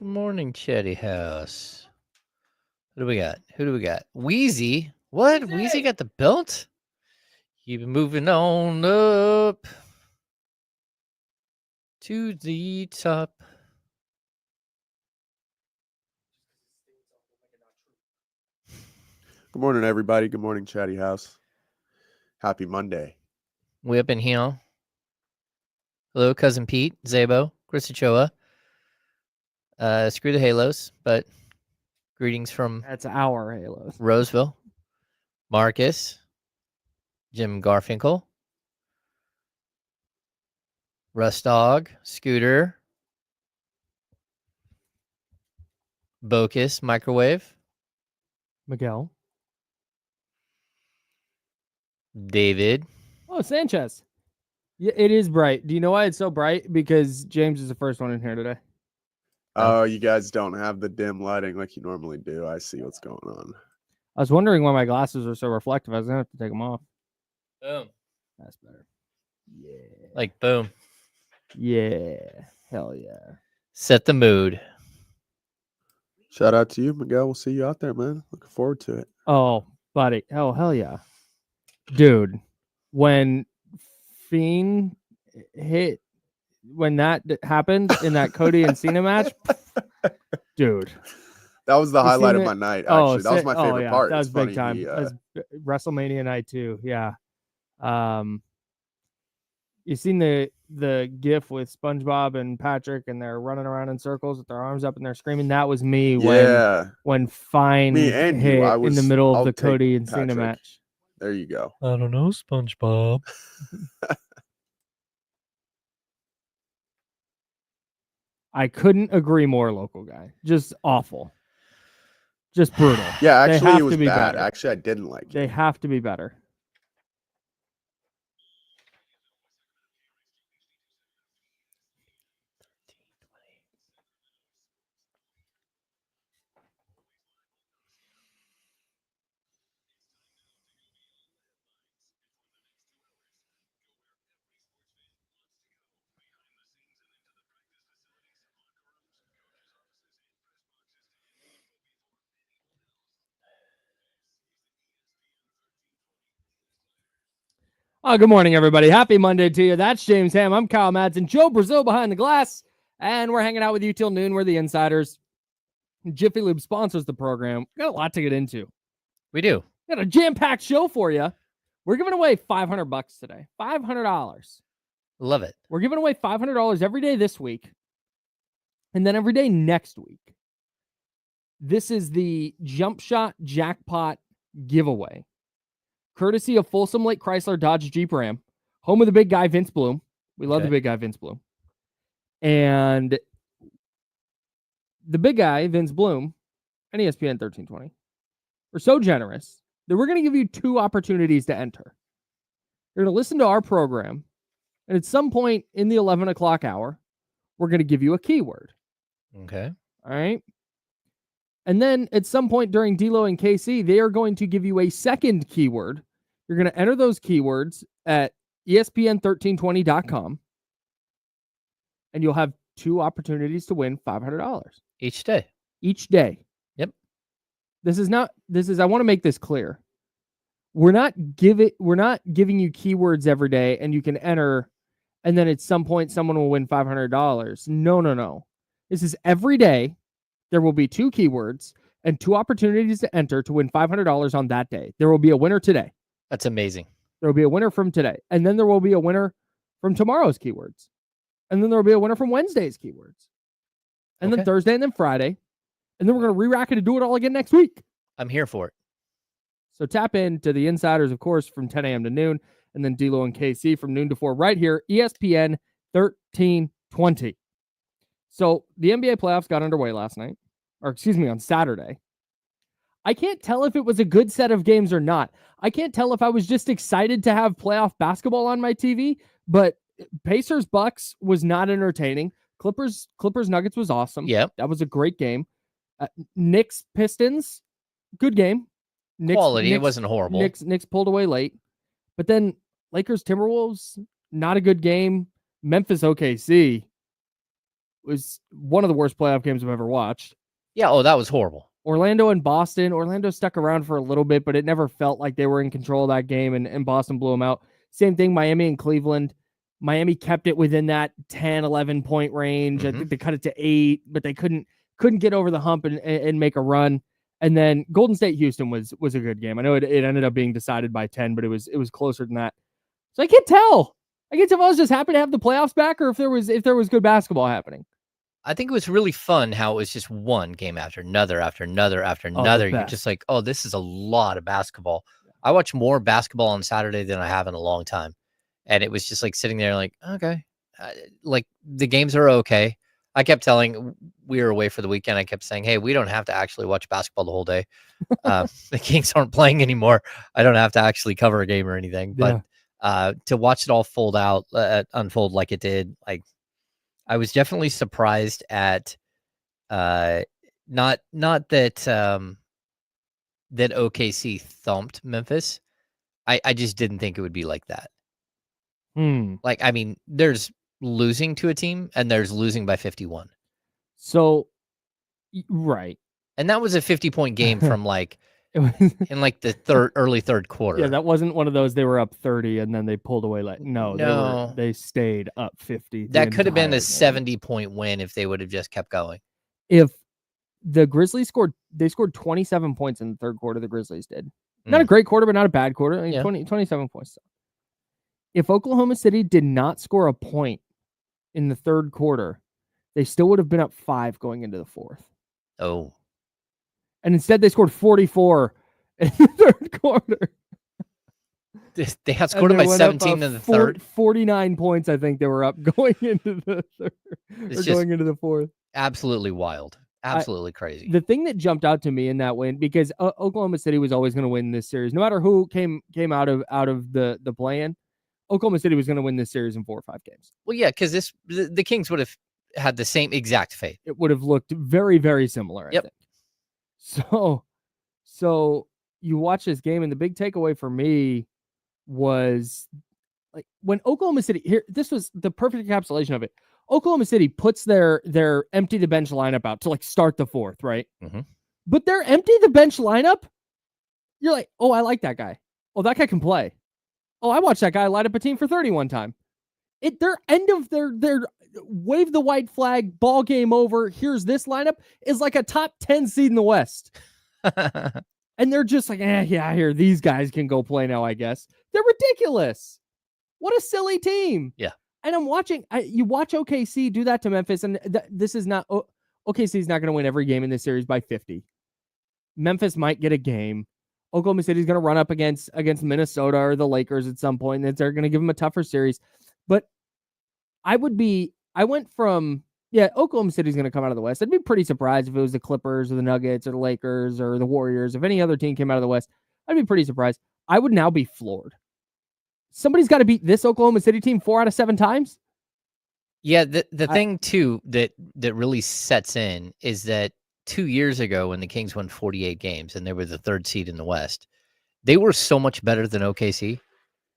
Good morning, Chatty House. Who do we got? Wheezy. What? Wheezy got the belt? Keep moving on up to the top. Good morning, everybody. Good morning, Chatty House. Happy Monday. We up in here. Hello, Cousin Pete, Zabo, Chris Ochoa. Screw the Halos, but greetings from That's our Halos. Roseville. Marcus, Jim Garfinkel, Rustdog, Scooter, Bocus, Microwave, Miguel. David. Oh, Sanchez. Yeah, it is bright. Do you know why it's so bright? Because James is the first one in here today. Oh, you guys don't have the dim lighting like you normally do. I see what's going on. I was wondering why my glasses are so reflective. I was going to have to take them off. Boom. That's better. Yeah. Like, boom. Yeah. Hell yeah. Set the mood. Shout out to you, Miguel. We'll see you out there, man. Looking forward to it. Oh, buddy. Oh, hell yeah. Dude, when Fiend hit, when that happened in that Cody and Cena match, dude. That was the You highlight seen of it? my night, actually. That was my favorite part. That was It's big funny time. he, That was WrestleMania night too. Yeah. You seen the GIF with SpongeBob and Patrick, and they're running around in circles with their arms up and they're screaming. That was me when Fine Me and hit you. in the middle of I'll the take Cody and Cena Patrick. match. There you go. I don't know, SpongeBob. I couldn't agree more, local guy. Just awful. Just brutal. Yeah, They actually, have it was to be bad. better. Actually, I didn't like it. They have to be better. Oh, good morning, everybody. Happy Monday to you. That's James Ham. I'm Kyle Madsen. Joe Brazil behind the glass. And we're hanging out with you till noon. We're the Insiders. Jiffy Lube sponsors the program. We got a lot to get into. We do. We got a jam-packed show for you. We're giving away $500 today. $500. Love it. We're giving away $500 every day this week. And then every day next week. This is the Jump Shot Jackpot giveaway. Courtesy of Folsom Lake Chrysler Dodge Jeep Ram, home of the big guy, Vince Bloom. We love the big guy, Vince Bloom. And the big guy, Vince Bloom, and ESPN 1320, are so generous that we're going to give you 2 opportunities to enter. You're going to listen to our program, and at some point in the 11 o'clock hour, we're going to give you a keyword. Okay. All right? And then at some point during D-Lo and KC, they are going to give you a second keyword. You're going to enter those keywords at ESPN1320.com, and you'll have 2 opportunities to win $500 Each day. each day. Yep. I want to make this clear. We're not giving you keywords every day and you can enter, and then at some point someone will win $500. No. This is every day. There will be 2 keywords and 2 opportunities to enter to win $500 on that day. There will be a winner today. That's amazing. There will be a winner from today. And then there will be a winner from tomorrow's keywords. And then there will be a winner from Wednesday's keywords. And then Thursday and then Friday. And then we're going to re-rack it and do it all again next week. I'm here for it. So tap into the Insiders, of course, from 10 a.m. to noon. And then D-Lo and KC from noon to 4 right here, ESPN 1320. So the NBA playoffs got underway last night. On Saturday. I can't tell if it was a good set of games or not. I can't tell if I was just excited to have playoff basketball on my TV, but Pacers Bucks was not entertaining. Clippers Nuggets was awesome. Yep. That was a great game. Knicks Pistons, good game. Quality. It wasn't horrible. Knicks pulled away late. But then Lakers Timberwolves, not a good game. Memphis OKC. was one of the worst playoff games I've ever watched. Yeah. Oh, that was horrible. Orlando and Boston. Orlando stuck around for a little bit, but it never felt like they were in control of that game, and Boston blew them out. Same thing, Miami and Cleveland. Miami kept it within that 10, 11 point range. I think they cut it to 8, but they couldn't get over the hump and make a run. And then Golden State Houston was a good game. I know it ended up being decided by 10, but it was closer than that. So I can't tell. If I was just happy to have the playoffs back, or if there was good basketball happening. I think it was really fun how it was just one game after another after another after another. You're just like, oh, this is a lot of basketball. I watch more basketball on Saturday than I have in a long time. And it was just like sitting there like, okay, like the games are okay. I kept telling, we were away for the weekend. I kept saying, hey, we don't have to actually watch basketball the whole day. The Kings aren't playing anymore. I don't have to actually cover a game or anything. But to watch it all unfold like it did, like I was definitely surprised at not that that OKC thumped Memphis. I just didn't think it would be like that. Like, I mean, there's losing to a team and there's losing by 51. So, right. And that was a 50-point game from like in like the early third quarter. Yeah, that wasn't one of those they were up 30 and then they pulled away. Like no. They stayed up 50. That could have been a 70-point win if they would have just kept going. If the Grizzlies scored 27 points in the third quarter, the Grizzlies did. Not a great quarter, but not a bad quarter. I mean, 27 points. If Oklahoma City did not score a point in the third quarter, they still would have been up 5 going into the fourth. Oh. And instead, they scored 44 in the third quarter. They outscored them by 17 in the third. 49 points, I think they were up going into the third. Going into the fourth. Absolutely wild. Absolutely crazy. The thing that jumped out to me in that win, because Oklahoma City was always going to win this series, no matter who came out of the play-in, Oklahoma City was going to win this series in 4 or 5 games. Well, yeah, because the Kings would have had the same exact fate. It would have looked very, very similar, I think. So you watch this game, and the big takeaway for me was like when Oklahoma City here, this was the perfect encapsulation of it. Oklahoma City puts their empty the bench lineup out to like start the fourth, right? But their empty the bench lineup, you're like, oh, I like that guy. Oh, that guy can play. Oh, I watched that guy light up a team for 31 time. Their end of their wave the white flag, ball game over, here's this lineup is like a top 10 seed in the West. And they're just like, here, these guys can go play now, I guess. They're ridiculous. What a silly team. Yeah. And I'm watching, you watch OKC do that to Memphis, and this is not, OKC is not going to win every game in this series by 50. Memphis might get a game. Oklahoma City is going to run up against Minnesota or the Lakers at some point, and they're going to give them a tougher series. But Oklahoma City is going to come out of the West. I'd be pretty surprised if it was the Clippers or the Nuggets or the Lakers or the Warriors. If any other team came out of the West, I'd be pretty surprised. I would now be floored. Somebody's got to beat this Oklahoma City team 4 out of 7 times. Yeah, the thing too that really sets in is that 2 years ago when the Kings won 48 games and they were the 3rd seed in the West, they were so much better than OKC.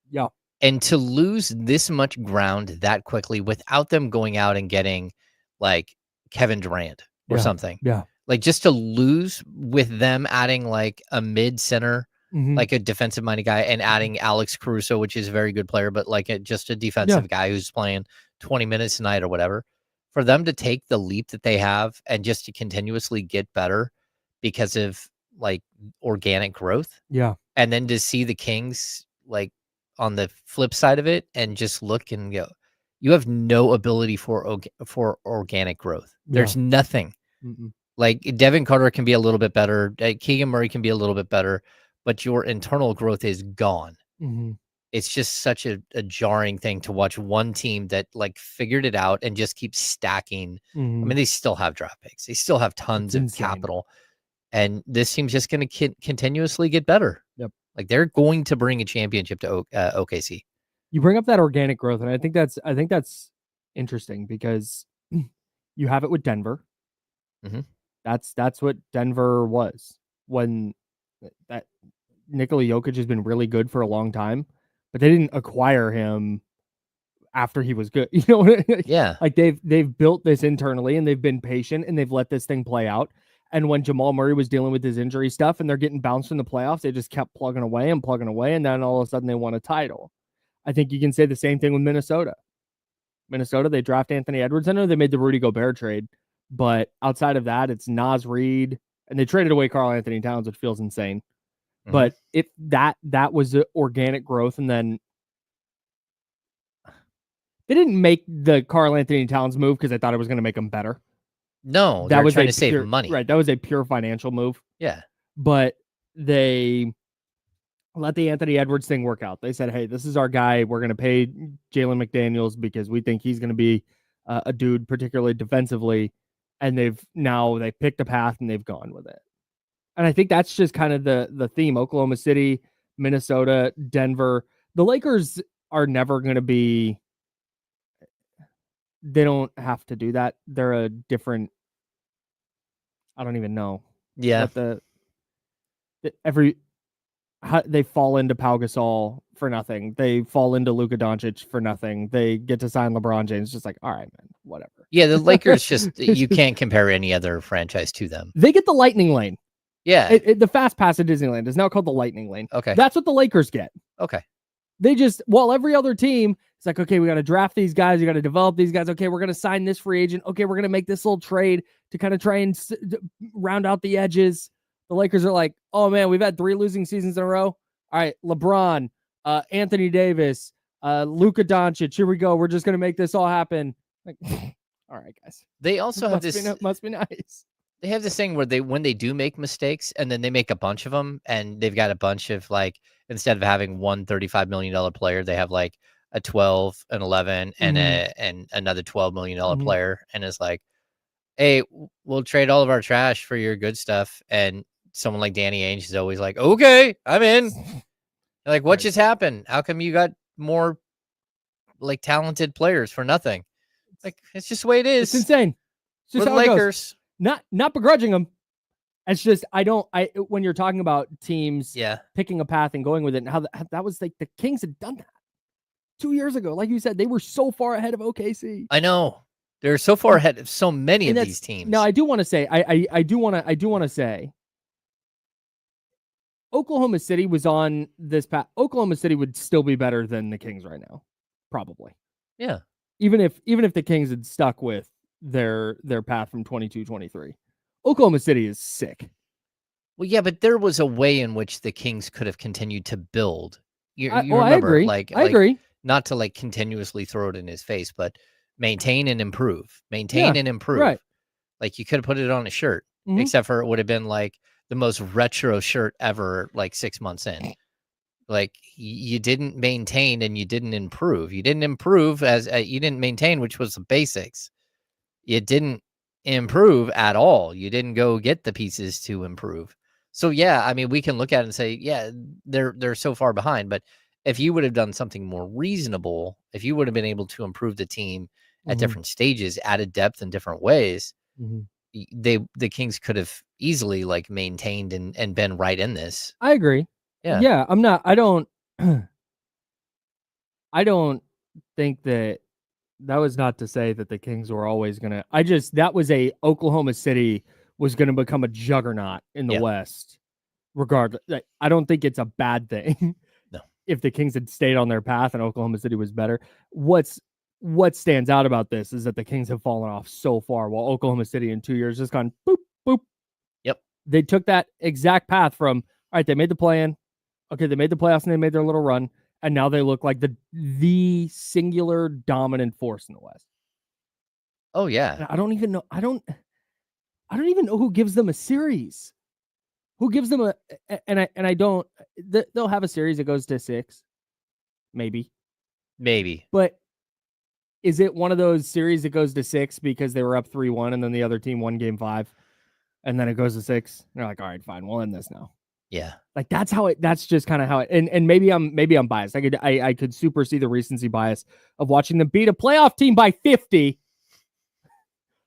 Yeah. And to lose this much ground that quickly without them going out and getting like Kevin Durant or something. Yeah. Like just to lose with them adding like a mid center, like a defensive minded guy, and adding Alex Caruso, which is a very good player, but like just a defensive guy who's playing 20 minutes a night or whatever. For them to take the leap that they have and just to continuously get better because of like organic growth. Yeah. And then to see the Kings like on the flip side of it and just look and go, you have no ability for organic growth. There's nothing. Like Devin Carter can be a little bit better. Keegan Murray can be a little bit better, but your internal growth is gone. It's just such a jarring thing to watch one team that like figured it out and just keeps stacking. I mean, they still have draft picks. They still have tons of capital. And this team's just going to continuously get better. Yep. Like they're going to bring a championship to OKC. You bring up that organic growth, and I think that's interesting because you have it with Denver. That's what Denver was when that Nikola Jokic has been really good for a long time, but they didn't acquire him after he was good. You know, Yeah. like they've built this internally and they've been patient and they've let this thing play out. And when Jamal Murray was dealing with his injury stuff and they're getting bounced in the playoffs, they just kept plugging away. And then all of a sudden they won a title. I think you can say the same thing with Minnesota. They draft Anthony Edwards. I know they made the Rudy Gobert trade, but outside of that, it's Naz Reid, and they traded away Karl Anthony Towns, which feels insane. Mm-hmm. But if that was organic growth, and then they didn't make the Karl Anthony Towns move because I thought it was going to make them better. No, that was trying to save money. Right, that was a pure financial move. Yeah, but they let the Anthony Edwards thing work out. They said, hey, this is our guy. We're going to pay Jalen McDaniels because we think he's going to be a dude, particularly defensively. And they picked a path and they've gone with it. And I think that's just kind of the theme. Oklahoma City, Minnesota, Denver. The Lakers are never going to be, they don't have to do that. They're a different, I don't even know. Yeah. But they fall into Pau Gasol for nothing. They fall into Luka Doncic for nothing. They get to sign LeBron James. Just like, all right, man, whatever. Yeah, the Lakers you can't compare any other franchise to them. They get the Lightning Lane. Yeah. The Fast Pass at Disneyland is now called the Lightning Lane. Okay. That's what the Lakers get. Okay. They just, every other team, it's like, okay, we got to draft these guys. You got to develop these guys. Okay, we're going to sign this free agent. Okay, we're going to make this little trade to kind of try and round out the edges. The Lakers are like, oh, man, we've had 3 losing seasons in a row. All right, LeBron, Anthony Davis, Luka Doncic. Here we go. We're just going to make this all happen. Like, all right, guys. They also have this. Must be nice. They have this thing where when they do make mistakes and then they make a bunch of them and they've got a bunch of like, instead of having one $35 million player, they have like a 12, an 11 and another $12 million player. And it's like, hey, we'll trade all of our trash for your good stuff. And someone like Danny Ainge is always like, okay, I'm in. Like, what just happened? How come you got more like talented players for nothing? Like, it's just the way it is. It's insane. It's just how the Lakers. Not begrudging them. It's just, when you're talking about teams picking a path and going with it, and how that was like the Kings had done that 2 years ago. Like you said, they were so far ahead of OKC. I know. They're so far ahead of so many of these teams. Now, I do want to say, I do want to say, Oklahoma City was on this path. Oklahoma City would still be better than the Kings right now, probably. Yeah. Even if the Kings had stuck with their path from 22-23. Oklahoma City is sick. Well, yeah, but there was a way in which the Kings could have continued to build. You remember, I agree. I agree. Not to like continuously throw it in his face, but maintain and improve. Maintain and improve. Right. Like you could have put it on a shirt, except for it would have been like the most retro shirt ever, like 6 months in. Like you didn't maintain and you didn't improve. You didn't improve you didn't maintain, which was the basics. You didn't improve at all. You didn't go get the pieces to improve. So yeah, I mean, we can look at it and say, yeah, they're so far behind. But if you would have done something more reasonable, if you would have been able to improve the team at different stages, added depth in different ways, the Kings could have easily like maintained and been right in this. I agree. Yeah. I don't think that was not to say that the Kings were always going to, that was Oklahoma City was going to become a juggernaut in the West. Regardless, I don't think it's a bad thing. No. If the Kings had stayed on their path and Oklahoma City was better. What stands out about this is that the Kings have fallen off so far while Oklahoma City in 2 years just gone boop, boop. Yep. They took that exact path from, all right, they made the play-in. Okay, they made the playoffs and they made their little run. And now they look like the singular dominant force in the West. Oh, yeah. And I don't even know. I don't even know who gives them a series. Who gives them they'll have a series that goes to 6. Maybe. But is it one of those series that goes to 6 because they were up 3-1 and then the other team won game 5 and then it goes to 6? And they're like, all right, fine, we'll end this now. Yeah. Like that's just kind of how it, and maybe I'm biased. I could super see the recency bias of watching them beat a playoff team by 50.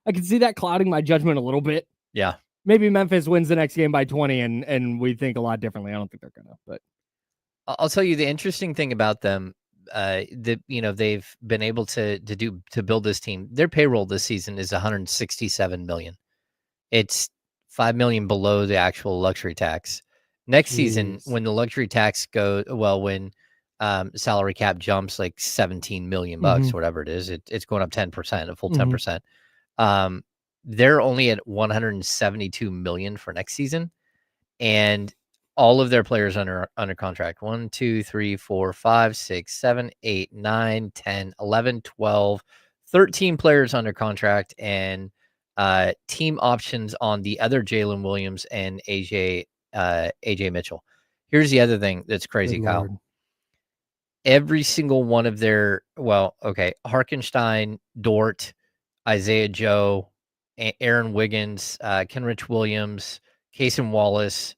I could see that clouding my judgment a little bit. Yeah. Maybe Memphis wins the next game by 20 and we think a lot differently. I don't think they're gonna, but I'll tell you the interesting thing about them. they've been able to build this team. Their payroll this season is 167 million. It's 5 million below the actual luxury tax. Next season, when the luxury tax when salary cap jumps like 17 million bucks, whatever it is, it's going up 10%, a full 10%. They're only at 172 million for next season, and all of their players under contract. 1, 2, 3, 4, 5, 6, 7, 8, 9, 10, 11, 12, 13 players under contract, and team options on the other Jalen Williams and AJ Mitchell. Here's the other thing that's crazy, Kyle. Lord. Every single one of their Harkenstein, Dort, Isaiah Joe, Aaron Wiggins, Kenrich Williams, Cason Wallace,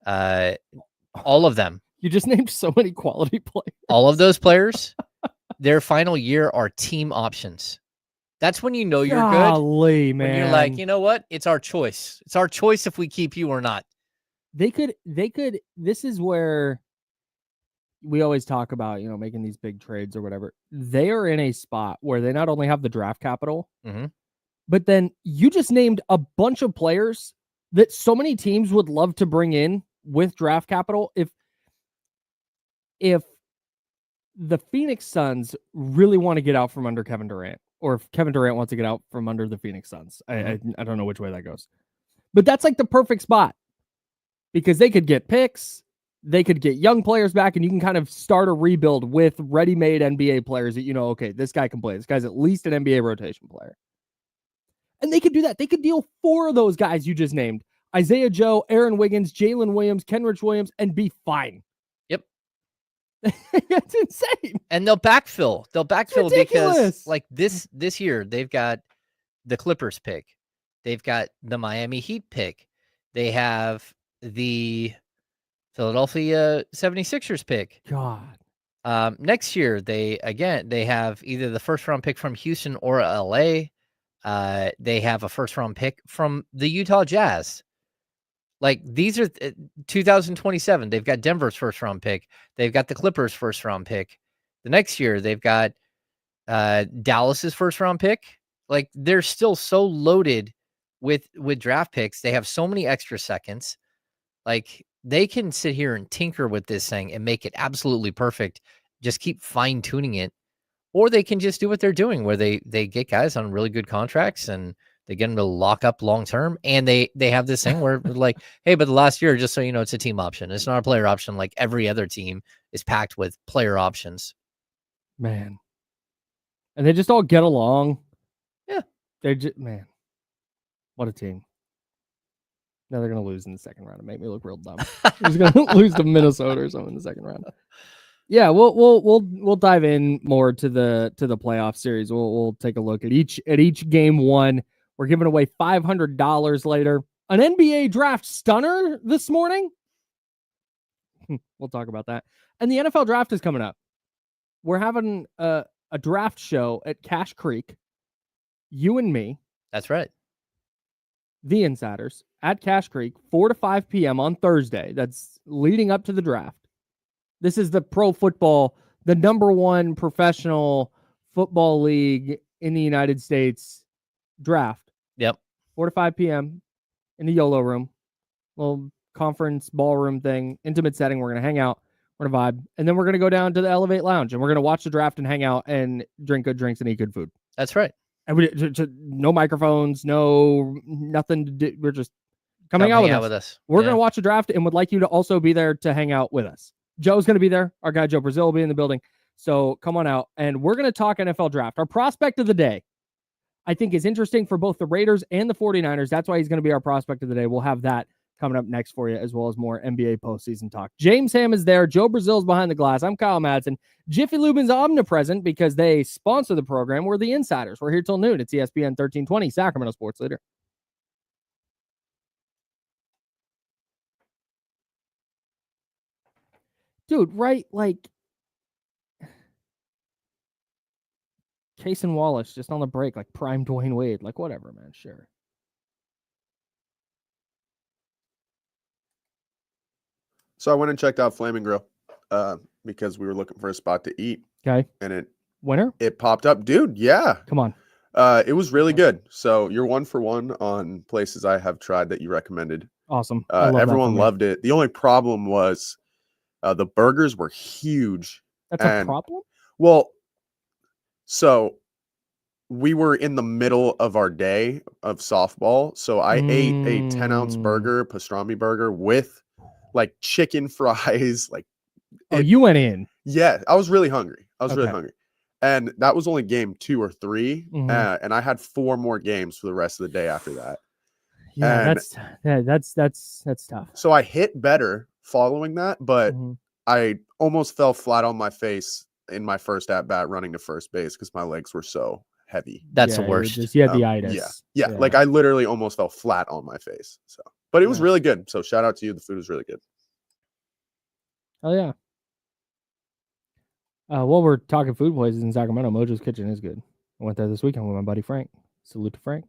all of them. You just named so many quality players. All of those players, their final year are team options. That's when you know you're Golly, good. Man. When you're like, you know what? It's our choice. It's our choice if we keep you or not. They could. This is where we always talk about, making these big trades or whatever. They are in a spot where they not only have the draft capital, but then you just named a bunch of players that so many teams would love to bring in with draft capital. If the Phoenix Suns really want to get out from under Kevin Durant, or if Kevin Durant wants to get out from under the Phoenix Suns, I don't know which way that goes, but that's like the perfect spot because they could get picks, they could get young players back, and you can kind of start a rebuild with ready-made NBA players that, okay, this guy can play. This guy's at least an NBA rotation player. And they could do that. They could deal 4 of those guys you just named: Isaiah Joe, Aaron Wiggins, Jalen Williams, Kenrich Williams, and be fine. Yep. That's insane. And they'll backfill. Because like this year, they've got the Clippers pick. They've got the Miami Heat pick. They have the Philadelphia 76ers pick. God. Next year, they have either the first round pick from Houston or LA. They have a first round pick from the Utah Jazz. Like, these are 2027. They've got Denver's first round pick. They've got the Clippers first round pick. The next year, they've got Dallas's first round pick. Like, they're still so loaded with draft picks. They have so many extra seconds. Like, they can sit here and tinker with this thing and make it absolutely perfect. Just keep fine tuning it. Or they can just do what they're doing, where they get guys on really good contracts and they get them to lock up long term. And they have this thing where like, hey, but the last year, just so you know, it's a team option. It's not a player option like every other team is packed with player options. Man. And they just all get along. Yeah. They're just, man, what a team. Now they're going to lose in the second round and make me look real dumb. They're just going to lose to Minnesota or something in the second round. Yeah, we'll dive in more to the playoff series. We'll take a look at each game one. We're giving away $500 later. An NBA draft stunner this morning. We'll talk about that. And the NFL draft is coming up. We're having a draft show at Cache Creek. You and me. That's right. The Insiders at Cache Creek, 4 to 5 p.m. on Thursday. That's leading up to the draft. This is the pro football, the number one professional football league in the United States draft. Yep. 4 to 5 p.m. in the YOLO room. Little conference ballroom thing, intimate setting. We're going to hang out. We're going to vibe. And then we're going to go down to the Elevate Lounge and we're going to watch the draft and hang out and drink good drinks and eat good food. That's right. And no microphones, nothing to do. We're just coming out with us. We're going to watch the draft and would like you to also be there to hang out with us. Joe's going to be there. Our guy Joe Brazil will be in the building. So come on out. And we're going to talk NFL draft. Our prospect of the day, I think, is interesting for both the Raiders and the 49ers. That's why he's going to be our prospect of the day. We'll have that coming up next for you, as well as more NBA postseason talk. James Ham is there. Joe Brazil's behind the glass. I'm Kyle Madsen. Jiffy Lube's omnipresent because they sponsor the program. We're the Insiders. We're here till noon. It's ESPN 1320, Sacramento Sports Leader. Dude, right? Like, Cason Wallace just on the break, like prime Dwayne Wade. Like, whatever, man. Sure. So I went and checked out Flaming Grill because we were looking for a spot to eat. Okay. And Winner? it popped up. Dude, yeah. Come on. It was really good. So you're 1 for 1 on places I have tried that you recommended. Awesome. I love everyone that loved it. The only problem was the burgers were huge. That's a problem? Well, so we were in the middle of our day of softball. So I ate a 10-ounce burger, pastrami burger with like chicken fries. Like, you went in. Yeah, I was really hungry. Really hungry. And that was only game 2 or 3. And I had 4 more games for the rest of the day after that. Yeah, that's tough. So I hit better following that, but I almost fell flat on my face in my first at bat running to first base because my legs were so heavy. That's the worst. You had the itis. Yeah. Like I literally almost fell flat on my face. So, but it was really good. So shout out to you. The food was really good. Oh yeah. While we're talking food places in Sacramento, Mojo's Kitchen is good. I went there this weekend with my buddy Frank. Salute to Frank.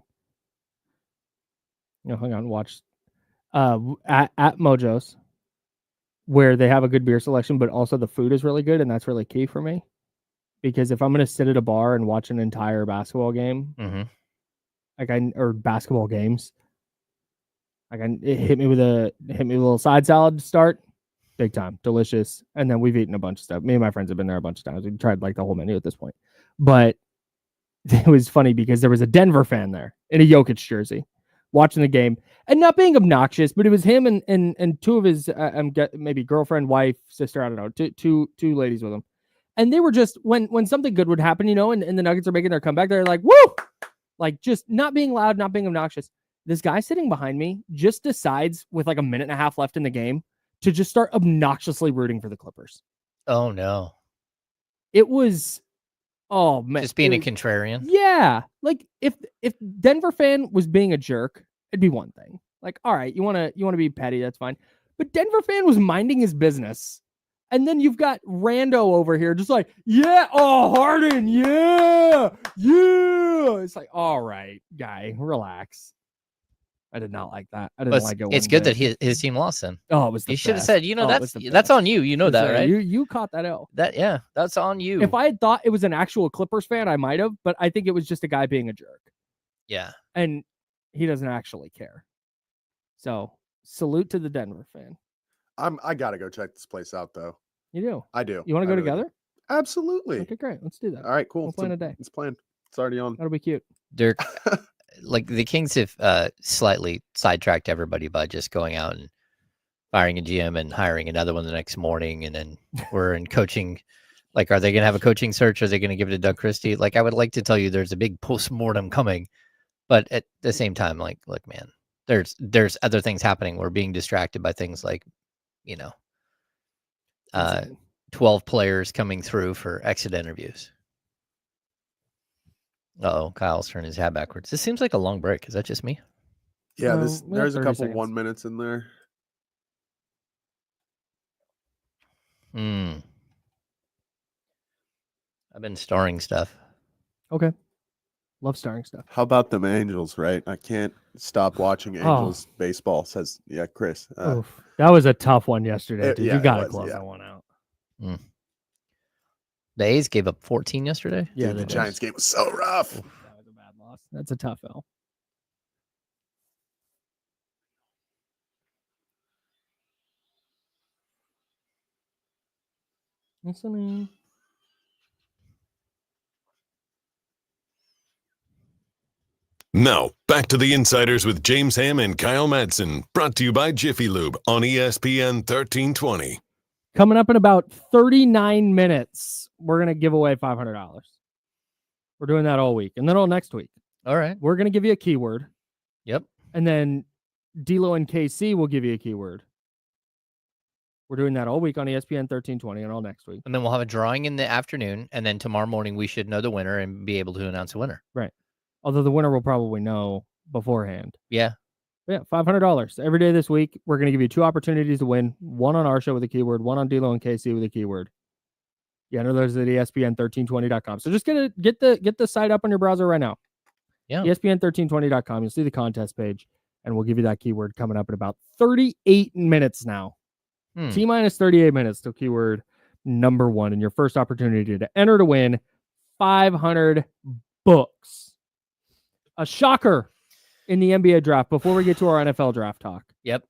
Hang on, watch at Mojo's, where they have a good beer selection, but also the food is really good, and that's really key for me. Because if I'm going to sit at a bar and watch an entire basketball game, or basketball games, hit me with a little side salad to start. Big time, delicious, and then we've eaten a bunch of stuff. Me and my friends have been there a bunch of times. We tried like the whole menu at this point, but it was funny because there was a Denver fan there in a Jokic jersey, watching the game and not being obnoxious, but it was him and 2 of his maybe girlfriend, wife, sister, I don't know, two ladies with him, and they were just when something good would happen, and the Nuggets are making their comeback, they're like, woo, like just not being loud, not being obnoxious. This guy sitting behind me just decides with like a minute and a half left in the game to just start obnoxiously rooting for the Clippers. Oh no. It was, oh man. Just being a contrarian. Yeah. Like if Denver fan was being a jerk, it'd be one thing. Like, all right, you want to be petty, that's fine. But Denver fan was minding his business. And then you've got Rando over here just like, yeah, oh, Harden, yeah. It's like, all right, guy, relax. I did not like that. I didn't like it. It's good that his team lost then. Oh, it was the You should have best. said, that's on you. You know that, right? You caught that L. That's on you. If I had thought it was an actual Clippers fan, I might have, but I think it was just a guy being a jerk. Yeah. And he doesn't actually care. So salute to the Denver fan. I gotta go check this place out though. You do? I do. You want to go together? Absolutely. Okay, great. Let's do that. All right, cool. We'll plan a day. It's planned. It's already on. That'll be cute. Dirk, like the Kings have slightly sidetracked everybody by just going out and firing a GM and hiring another one the next morning, and then we're in coaching. Like, are they going to have a coaching search? Are they going to give it to Doug Christie? Like, I would like to tell you there's a big postmortem coming, but at the same time, like, look, man, there's other things happening. We're being distracted by things like, 12 players coming through for exit interviews. Uh-oh, Kyle's turning his hat backwards. This seems like a long break. Is that just me? Yeah, there's a couple seconds. 1 minutes in there. I've been starring stuff. Okay. Love starring stuff. How about them Angels, right? I can't stop watching Angels baseball, says, Chris. That was a tough one yesterday, dude. You got to close that one out. The A's gave up 14 yesterday? Yeah, dude, the Giants game was so rough. That was a bad loss. That's a tough L. Listening. Now, back to the Insiders with James Ham and Kyle Madsen, brought to you by Jiffy Lube on ESPN 1320. Coming up in about 39 minutes, we're going to give away $500. We're doing that all week, and then all next week. All right. We're going to give you a keyword. Yep. And then D'Lo and KC will give you a keyword. We're doing that all week on ESPN 1320 and all next week. And then we'll have a drawing in the afternoon, and then tomorrow morning we should know the winner and be able to announce a winner. Right. Although the winner will probably know beforehand. Yeah. Yeah, $500. Every day this week, we're going to give you 2 opportunities to win. One on our show with a keyword, one on D'Lo and KC with a keyword. You enter those at ESPN1320.com. So just get the site up on your browser right now. Yeah. ESPN1320.com. You'll see the contest page, and we'll give you that keyword coming up in about 38 minutes now. T-minus 38 minutes till keyword number 1, and your first opportunity to enter to win $500. A shocker in the NBA draft before we get to our NFL draft talk. Yep.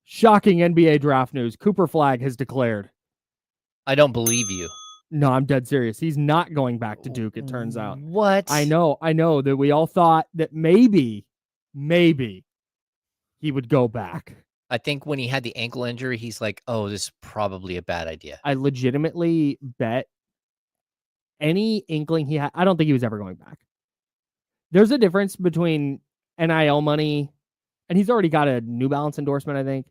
Shocking NBA draft news. Cooper Flagg has declared. I don't believe you. No, I'm dead serious. He's not going back to Duke, it turns out. What? I know that we all thought that maybe he would go back. I think when he had the ankle injury, he's like, oh, this is probably a bad idea. I legitimately bet any inkling he had, I don't think he was ever going back. There's a difference between NIL money, and he's already got a New Balance endorsement, I think.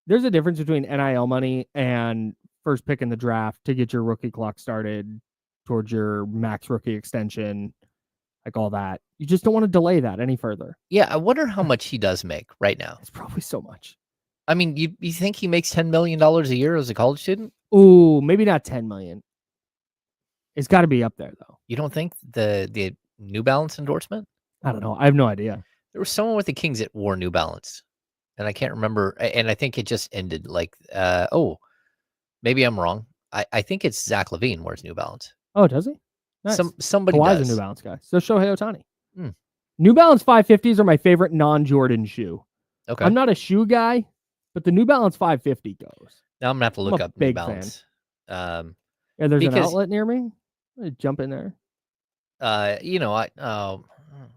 There's a difference between NIL money and first pick in the draft to get your rookie clock started towards your max rookie extension, like all that. You just don't want to delay that any further. Yeah, I wonder how much he does make right now. It's probably so much. I mean, you think he makes $10 million a year as a college student? Ooh, maybe not 10 million. It's got to be up there, though. You don't think the New Balance endorsement? I don't know. I have no idea. There was someone with the Kings that wore New Balance, and I can't remember. And I think it just ended like, maybe I'm wrong. I think it's Zach LaVine wears New Balance. Oh, does he? Nice. Somebody Kawhi's does. a New Balance guy. So Shohei Ohtani. New Balance 550s are my favorite non-Jordan shoe. Okay. I'm not a shoe guy, but the New Balance 550 goes. Now I'm gonna have to look up New Balance. Yeah, there's an outlet near me. Jump in there.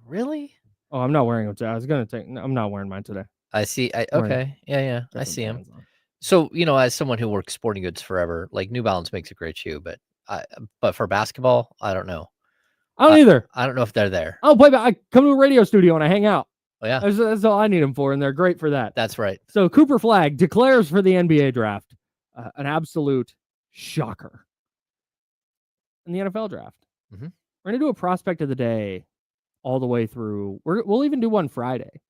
Really? Oh, I'm not wearing it. I'm not wearing mine today. I see. Okay. Yeah. I see him. So, as someone who works sporting goods forever, like New Balance makes a great shoe, but for basketball, I don't know. I don't either. I don't know if they're there. I'll play. I come to a radio studio and I hang out. Oh, yeah. That's all I need them for, and they're great for that. That's right. So Cooper Flagg declares for the NBA draft. An absolute shocker. In the NFL draft. Mm-hmm. We're going to do a prospect of the day all the way through. We'll even do one Friday.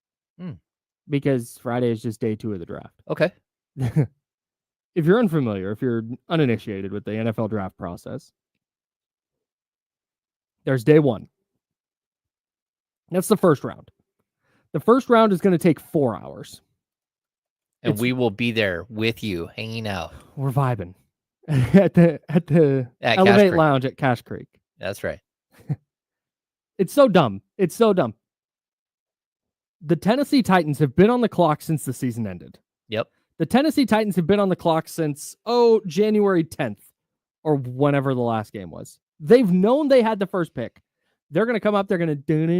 Because Friday is just day 2 of the draft. Okay. If you're unfamiliar, if you're uninitiated with the NFL draft process, there's day 1. That's the first round. The first round is going to take 4 hours. And we will be there with you, hanging out. We're vibing at the Elevate Lounge at Cache Creek. That's right. It's so dumb. The Tennessee Titans have been on the clock since the season ended. Yep. The Tennessee Titans have been on the clock since, January 10th or whenever the last game was. They've known they had the first pick. They're going to come up. They're going to ding,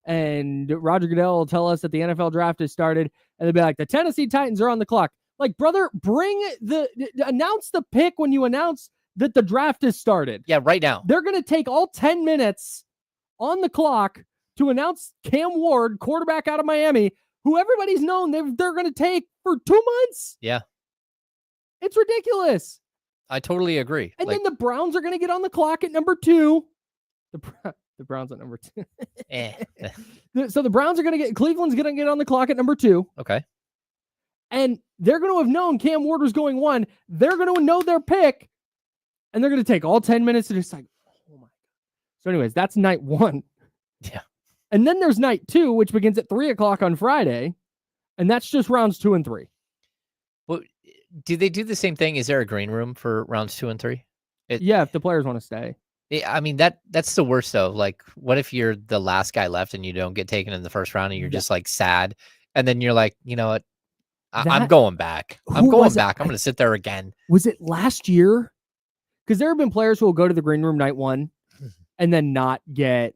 and Roger Goodell will tell us that the NFL draft has started, and they'll be like, the Tennessee Titans are on the clock. Like, brother, announce the pick when you announce that the draft has started. Yeah, right now. They're going to take all 10 minutes on the clock to announce Cam Ward, quarterback out of Miami, who everybody's known they're going to take for 2 months. Yeah. It's ridiculous. I totally agree. And then the Browns are going to get on the clock at number 2. The Browns at number 2. So the Browns are going to Cleveland's going to get on the clock at number 2. Okay. And they're going to have known Cam Ward was going 1. They're going to know their pick. And they're going to take all 10 minutes to just like, oh my God. So anyways, that's night 1. Yeah. And then there's night 2, which begins at 3:00 on Friday. And that's just rounds 2 and 3. Well, do they do the same thing? Is there a green room for rounds 2 and 3? Yeah, if the players want to stay. I mean, that's the worst though. Like, what if you're the last guy left and you don't get taken in the first round and you're just like sad, and then you're like, you know what? I'm going back. I'm going back. I'm going to sit there again. Was it last year? Because there have been players who will go to the green room night 1 and then not get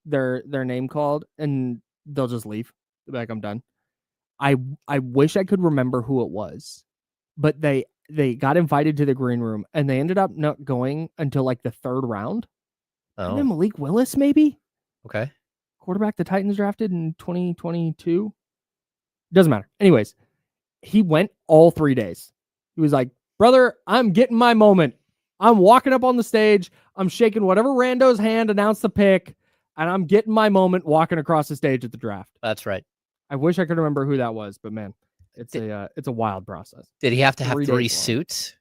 their name called, and they'll just leave. They'll be like, I'm done. I wish I could remember who it was, but they got invited to the green room and they ended up not going until like the 3rd round. Oh. And then Malik Willis, maybe? Okay. Quarterback the Titans drafted in 2022. Doesn't matter. Anyways, he went all 3 days. He was like, brother, I'm getting my moment. I'm walking up on the stage. I'm shaking whatever rando's hand announced the pick, and I'm getting my moment walking across the stage at the draft. That's right. I wish I could remember who that was, but man, it's a wild process. Did he have to have 3 suits?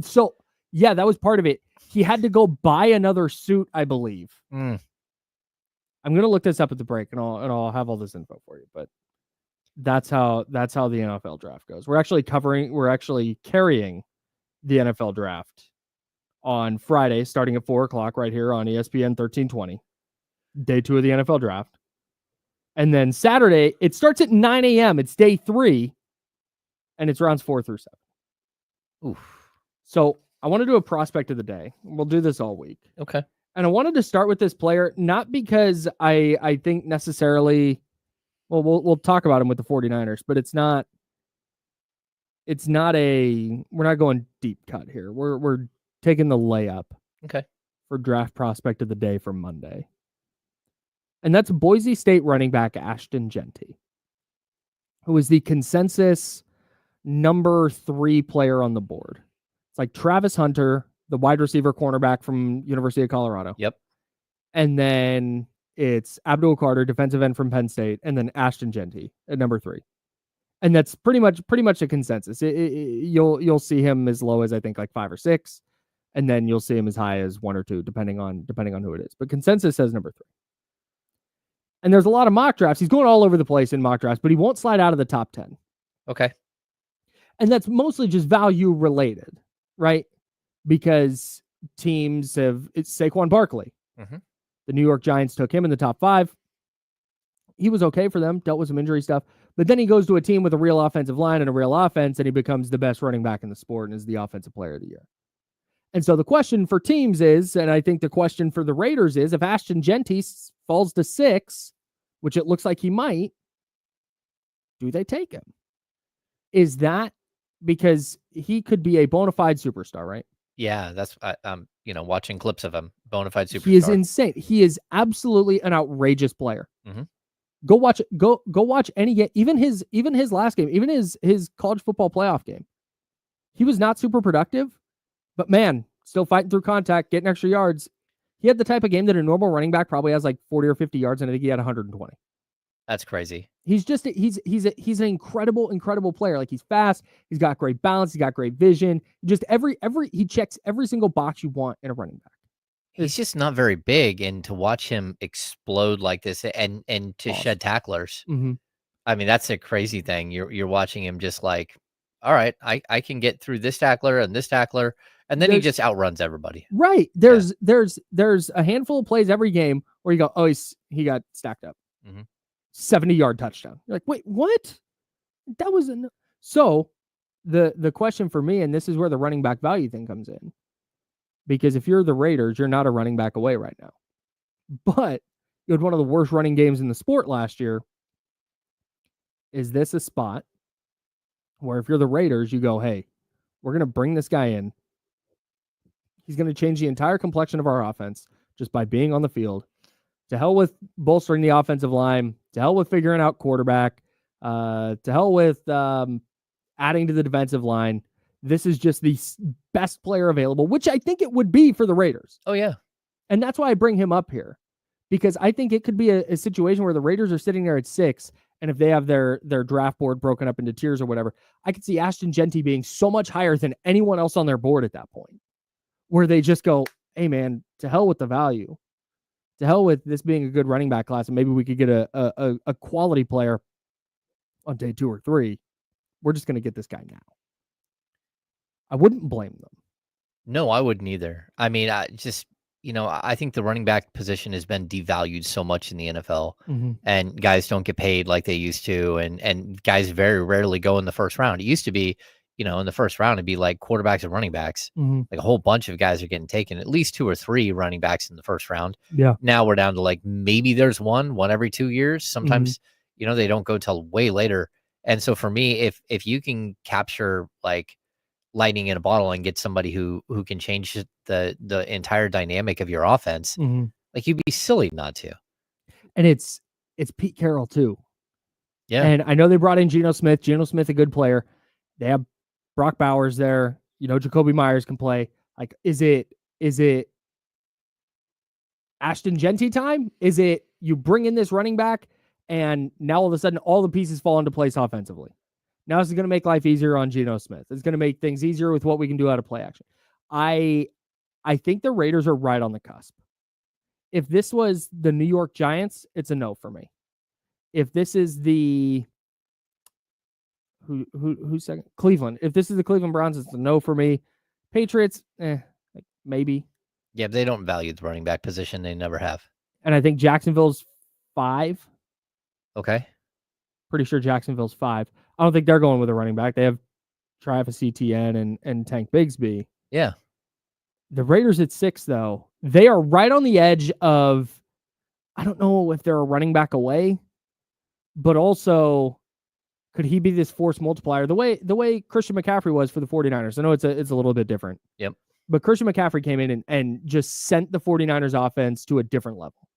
So yeah, that was part of it. He had to go buy another suit, I believe. I'm gonna look this up at the break, and I'll have all this info for you. But That's how the NFL draft goes. We're actually carrying the NFL draft on Friday, starting at 4:00 right here on ESPN 1320. Day 2 of the NFL draft. And then Saturday, it starts at 9 a.m. It's day 3, and it's rounds 4 through 7. Oof. So I want to do a prospect of the day. We'll do this all week. Okay. And I wanted to start with this player, not because I think necessarily, well, we'll talk about him with the 49ers, but we're not going deep cut here. We're taking the layup. Okay. For draft prospect of the day for Monday. And that's Boise State running back Ashton Jeanty, who is the consensus number 3 player on the board. It's like Travis Hunter, the wide receiver cornerback from University of Colorado. Yep. And then it's Abdul Carter, defensive end from Penn State, and then Ashton Jeanty at number 3. And that's pretty much a consensus. You'll see him as low as I think like 5 or 6, and then you'll see him as high as 1 or 2, depending on who it is. But consensus says number 3. And there's a lot of mock drafts. He's going all over the place in mock drafts, but he won't slide out of the top 10. Okay. And that's mostly just value related, right? Because teams it's Saquon Barkley. Mm-hmm. The New York Giants took him in the top 5. He was okay for them, dealt with some injury stuff. But then he goes to a team with a real offensive line and a real offense, and he becomes the best running back in the sport and is the offensive player of the year. And so the question for teams is, and I think the question for the Raiders is, if Ashton Jeanty falls to 6, which it looks like he might, do they take him? Is that because he could be a bona fide superstar, right? Yeah, that's watching clips of him, bona fide superstar. He is insane. He is absolutely an outrageous player. Mm-hmm. Go watch any game, even his last game, even his college football playoff game. He was not super productive, but man, still fighting through contact, getting extra yards. He had the type of game that a normal running back probably has like 40 or 50 yards, and I think he had 120. That's crazy. He's an incredible player. Like, he's fast, he's got great balance, he's got great vision. Just he checks every single box you want in a running back. He's just not very big, and to watch him explode like this and to shed tacklers. Mm-hmm. I mean, that's a crazy thing. You're watching him just like, all right, I can get through this tackler and this tackler, and then he just outruns everybody. Right. There's a handful of plays every game where you go, oh, he got stacked up. Mm-hmm. 70-yard touchdown. You're like, wait, what? That was so the question for me, and this is where the running back value thing comes in. Because if you're the Raiders, you're not a running back away right now. But you had one of the worst running games in the sport last year. Is this a spot where if you're the Raiders, you go, hey, we're going to bring this guy in. He's going to change the entire complexion of our offense just by being on the field. To hell with bolstering the offensive line. To hell with figuring out quarterback. To hell with adding to the defensive line. This is just the best player available, which I think it would be for the Raiders. Oh, yeah. And that's why I bring him up here. Because I think it could be a situation where the Raiders are sitting there at 6, and if they have their draft board broken up into tiers or whatever, I could see Ashton Jeanty being so much higher than anyone else on their board at that point. Where they just go, hey, man, to hell with the value. To hell with this being a good running back class, and maybe we could get a quality player on day 2 or 3. We're just going to get this guy now. I wouldn't blame them. No, I wouldn't either. I mean, I think the running back position has been devalued so much in the NFL, mm-hmm. and guys don't get paid like they used to, and guys very rarely go in the first round. It used to be, in the first round, it'd be like quarterbacks and running backs. Mm-hmm. Like a whole bunch of guys are getting taken, at least 2 or 3 running backs in the first round. Yeah. Now we're down to like maybe there's one every 2 years. Sometimes, they don't go till way later. And so for me, if you can capture like lightning in a bottle and get somebody who can change the entire dynamic of your offense, like you'd be silly not to. And it's Pete Carroll too. Yeah. And I know they brought in Geno Smith. Geno Smith, a good player. They have Brock Bowers there. Jacoby Myers can play. Like, is it Ashton Jeanty time? Is it you bring in this running back and now all of a sudden all the pieces fall into place offensively? Now this is going to make life easier on Geno Smith. It's going to make things easier with what we can do out of play action. I think the Raiders are right on the cusp. If this was the New York Giants, it's a no for me. If this is the who's second? Cleveland. If this is the Cleveland Browns, it's a no for me. Patriots, like maybe. Yeah, they don't value the running back position. They never have. And I think Jacksonville's 5. Okay. Pretty sure Jacksonville's 5. I don't think they're going with a running back. They have Travis Etienne and Tank Bigsby. Yeah. The Raiders at 6, though. They are right on the edge of, I don't know if they're a running back away, but also could he be this force multiplier? The way Christian McCaffrey was for the 49ers. I know it's a little bit different. Yep. But Christian McCaffrey came in and just sent the 49ers offense to a different level.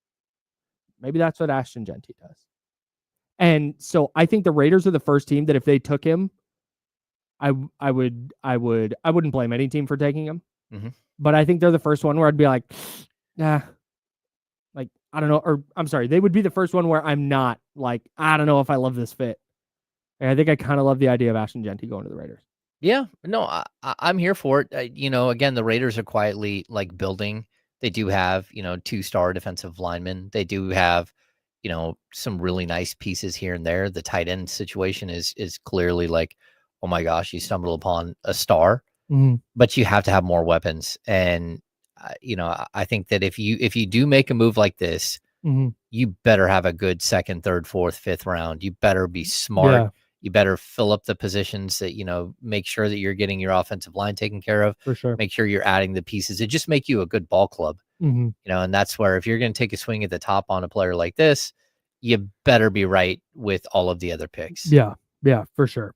Maybe that's what Ashton Jeanty does. And so I think the Raiders are the first team that if they took him, I wouldn't blame any team for taking him. Mm-hmm. But I think they're the first one where I'd be like, nah, like, I don't know. Or I'm sorry, they would be the first one where I'm not like, I don't know if I love this fit. And I think I kind of love the idea of Ashton Jeanty going to the Raiders. Yeah, no, I'm here for it. Again, the Raiders are quietly like building. They do have, 2-star defensive linemen. They do have, some really nice pieces here and there. The tight end situation is clearly like, oh my gosh, you stumbled upon a star. Mm-hmm. But you have to have more weapons. And I think that if you do make a move like this, mm-hmm. you better have a good 2nd, 3rd, 4th, 5th round. You better be smart. Yeah. You better fill up the positions that, make sure that you're getting your offensive line taken care of. For sure. Make sure you're adding the pieces. It just make you a good ball club. Mm-hmm. And that's where if you're going to take a swing at the top on a player like this, you better be right with all of the other picks. Yeah, for sure.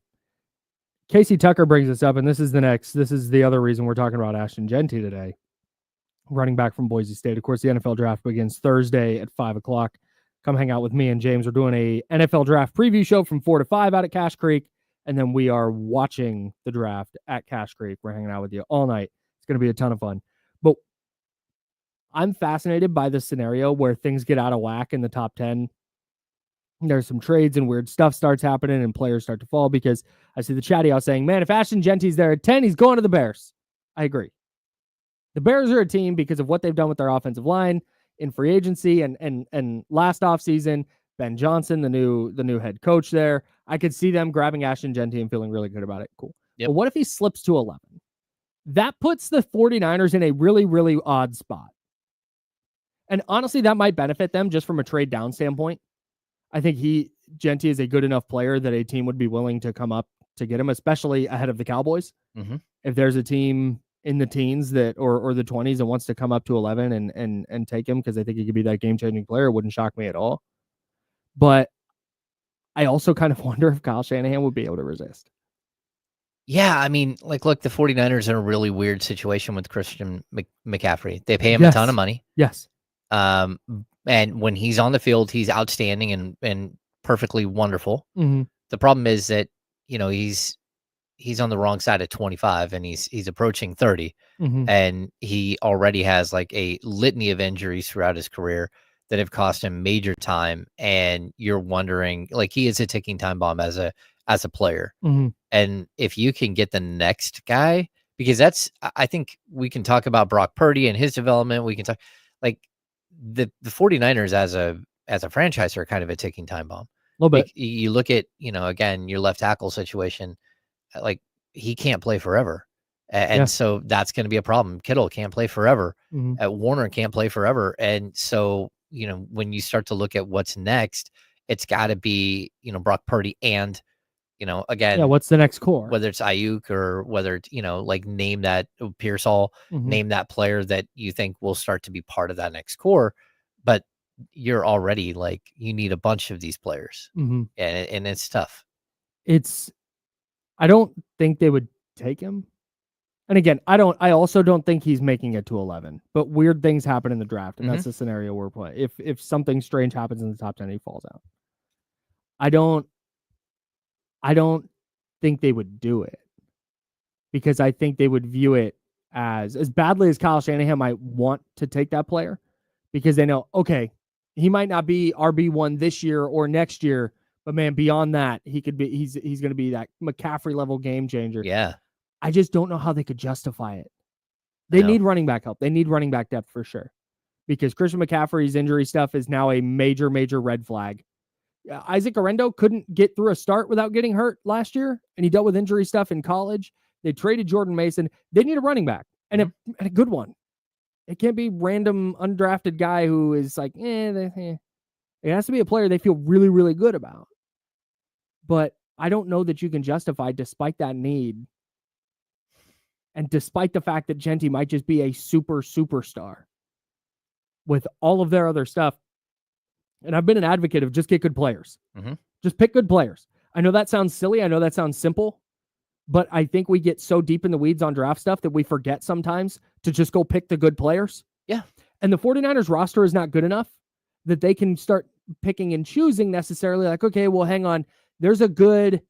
Casey Tucker brings us up, and this is the other reason we're talking about Ashton Jeanty today. Running back from Boise State. Of course, the NFL draft begins Thursday at 5:00. Come hang out with me and James. We're doing a NFL draft preview show from 4 to 5 out at Cache Creek, and then we are watching the draft at Cache Creek. We're hanging out with you all night. It's going to be a ton of fun. But I'm fascinated by this scenario where things get out of whack in the top 10. There's some trades and weird stuff starts happening and players start to fall because I see the chatty out saying, man, if Ashton Jeanty's there at 10, he's going to the Bears. I agree. The Bears are a team because of what they've done with their offensive line in free agency and last offseason, Ben Johnson, the new head coach there. I could see them grabbing Ashton Jeanty and feeling really good about it. Cool. Yep. But what if he slips to 11? That puts the 49ers in a really, really odd spot. And honestly, that might benefit them just from a trade down standpoint. I think Jeanty is a good enough player that a team would be willing to come up to get him, especially ahead of the Cowboys. Mm-hmm. If there's a team in the teens that or the 20s that wants to come up to 11 and take him because they think he could be that game-changing player, it wouldn't shock me at all. But I also kind of wonder if Kyle Shanahan would be able to resist. Yeah, I mean, look, the 49ers are in a really weird situation with Christian McCaffrey. They pay him a ton of money. Yes. And when he's on the field, he's outstanding and perfectly wonderful. Mm-hmm. The problem is that, he's on the wrong side of 25 and he's approaching 30. Mm-hmm. And he already has like a litany of injuries throughout his career that have cost him major time. And you're wondering, like, he is a ticking time bomb as a player. Mm-hmm. And if you can get the next guy, because I think we can talk about Brock Purdy and his development. We can talk like the 49ers as a franchise are kind of a ticking time bomb. A little bit. You look at, again, your left tackle situation, like he can't play forever. And so that's going to be a problem. Kittle can't play forever. Mm-hmm. Warner can't play forever. And so, when you start to look at what's next, it's got to be, Brock Purdy and, again, what's the next core? Whether it's Ayuk or whether it's, like name that Pearsall, mm-hmm. name that player that you think will start to be part of that next core. But you're already like, you need a bunch of these players. Mm-hmm. And it's tough. I don't think they would take him. And again, I also don't think he's making it to 11, but weird things happen in the draft. And that's the scenario we're playing. If something strange happens in the top 10, he falls out. I don't think they would do it because I think they would view it as badly as Kyle Shanahan might want to take that player because they know, okay, he might not be RB1 this year or next year, but man, beyond that, he could be, he's going to be that McCaffrey level game changer. Yeah. I just don't know how they could justify it. They need running back help. They need running back depth for sure because Christian McCaffrey's injury stuff is now a major, major red flag. Isaac Arendo couldn't get through a start without getting hurt last year, and he dealt with injury stuff in college. They traded Jordan Mason. They need a running back, and a good one. It can't be random undrafted guy who is like, It has to be a player they feel really, really good about. But I don't know that you can justify, despite that need, and despite the fact that Genty might just be a superstar with all of their other stuff. And I've been an advocate of just get good players. Mm-hmm. Just pick good players. I know that sounds silly. I know that sounds simple. But I think we get so deep in the weeds on draft stuff that we forget sometimes to just go pick the good players. Yeah. And the 49ers roster is not good enough that they can start picking and choosing necessarily. Like, okay, well, hang on. There's a good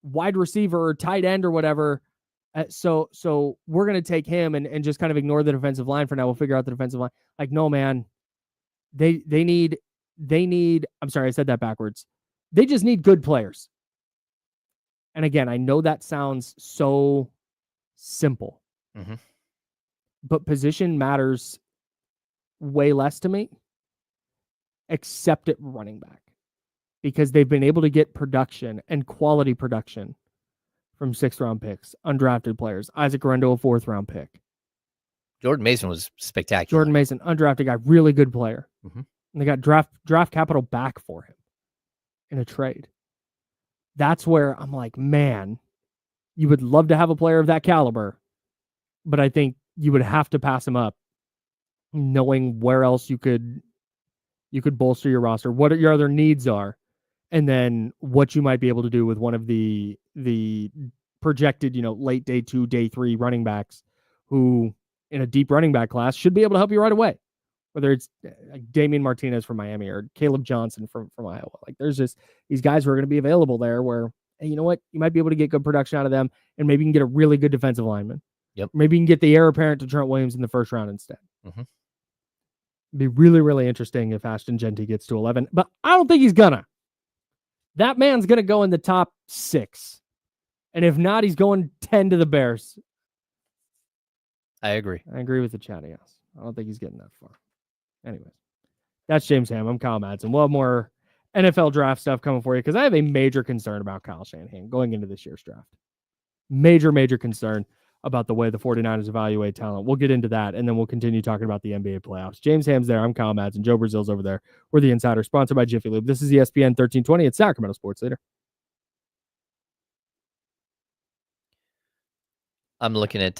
wide receiver or tight end or whatever. So we're going to take him and just kind of ignore the defensive line for now. We'll figure out the defensive line. Like, no, man. They need, I'm sorry, I said that backwards. They just need good players. And again, I know that sounds so simple, but position matters way less to me, except at running back, because they've been able to get production and quality production from 6th-round picks, undrafted players. Isaac Arendo, a 4th-round pick. Jordan Mason was spectacular. Jordan Mason, undrafted guy, really good player. And they got draft capital back for him in a trade. That's where I'm like, man, you would love to have a player of that caliber, but I think you would have to pass him up, knowing where else you could bolster your roster, what your other needs are, and then what you might be able to do with one of the projected, late day 2, day 3 running backs who in a deep running back class should be able to help you right away. Whether it's like Damian Martinez from Miami or Caleb Johnson from Iowa. Like, there's just these guys who are going to be available there where, hey, you know what? You might be able to get good production out of them, and maybe you can get a really good defensive lineman. Yep. Maybe you can get the heir apparent to Trent Williams in the 1st round instead. It'd be really, really interesting if Ashton Genty gets to 11, but I don't think he's gonna. That man's going to go in the top 6. And if not, he's going 10 to the Bears. I agree. I agree with the chat, yes. I don't think he's getting that far. Anyways, that's James Ham. I'm Kyle Madsen. We'll have more NFL draft stuff coming for you because I have a major concern about Kyle Shanahan going into this year's draft. Major concern about the way the 49ers evaluate talent. We'll get into that, and then we'll continue talking about the NBA playoffs. James Ham's there. I'm Kyle Madsen. Joe Brazil's over there. We're the Insider, sponsored by Jiffy Lube. This is ESPN 1320. It's Sacramento Sports Leader. I'm looking at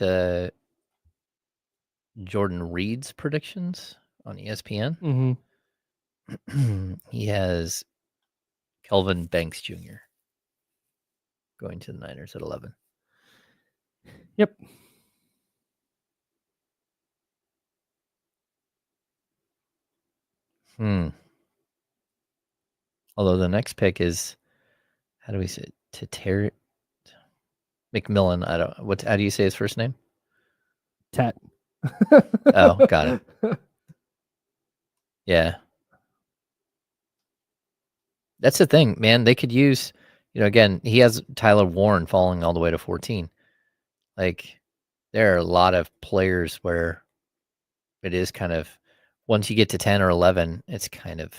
Jordan Reed's predictions on ESPN. He has Kelvin Banks Jr. going to the Niners at 11. Yep. Although the next pick is, how do we say it? McMillan. How do you say his first name? Tet. Oh, got it. Yeah. That's the thing, man. They could use, again, he has Tyler Warren falling all the way to 14. Like, there are a lot of players where it is kind of, once you get to 10 or 11, it's kind of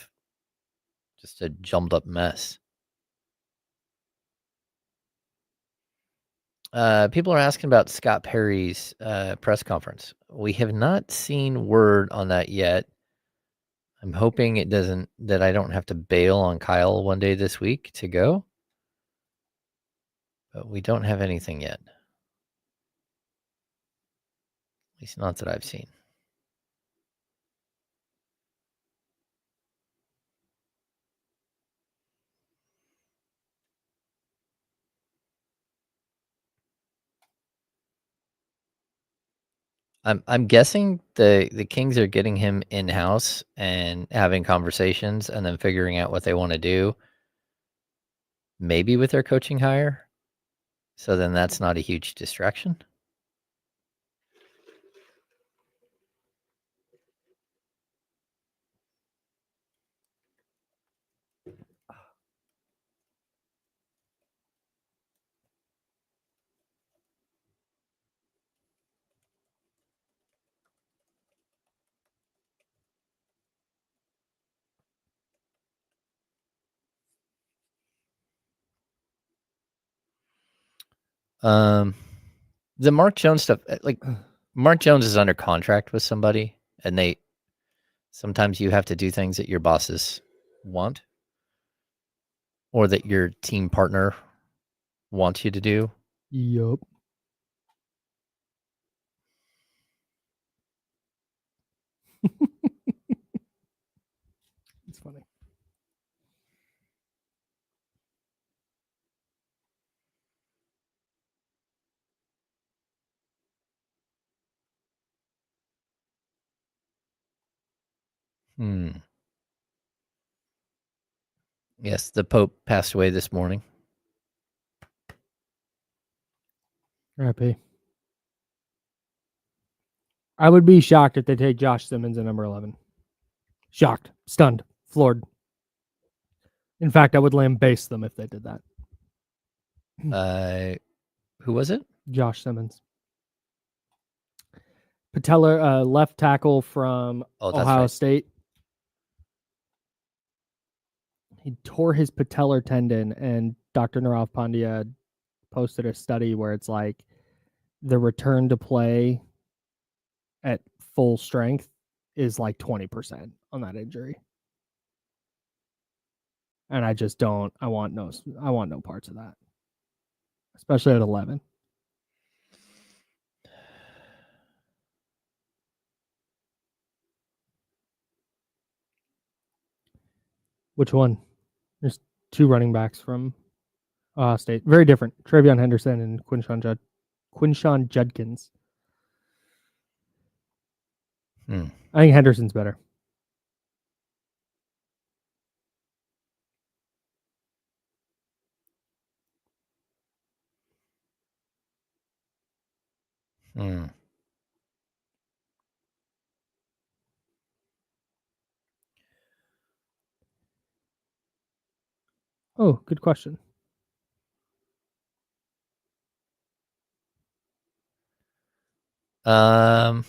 just a jumbled up mess. People are asking about Scott Perry's press conference. We have not seen word on that yet. I'm hoping that I don't have to bail on Kyle one day this week to go. But we don't have anything yet. At least not that I've seen. I'm guessing the Kings are getting him in-house and having conversations and then figuring out what they want to do. Maybe with their coaching hire. So then that's not a huge distraction. The Mark Jones stuff, like Mark Jones is under contract with somebody, and sometimes you have to do things that your bosses want or that your team partner wants you to do. Yup. It's funny. Yes, the Pope passed away this morning. RIP. I would be shocked if they take Josh Simmons at number 11. Shocked, stunned, floored. In fact, I would lambaste them if they did that. Who was it? Josh Simmons. Patellar, left tackle from Ohio State. He tore his patellar tendon, and Dr. Nirav Pandya posted a study where it's like the return to play at full strength is like 20% on that injury. And I just don't, I want no parts of that, especially at 11. Which one? There's two running backs from Ohio State. Very different. Travion Henderson and Quinshawn Judkins. I think Henderson's better. Oh, good question. I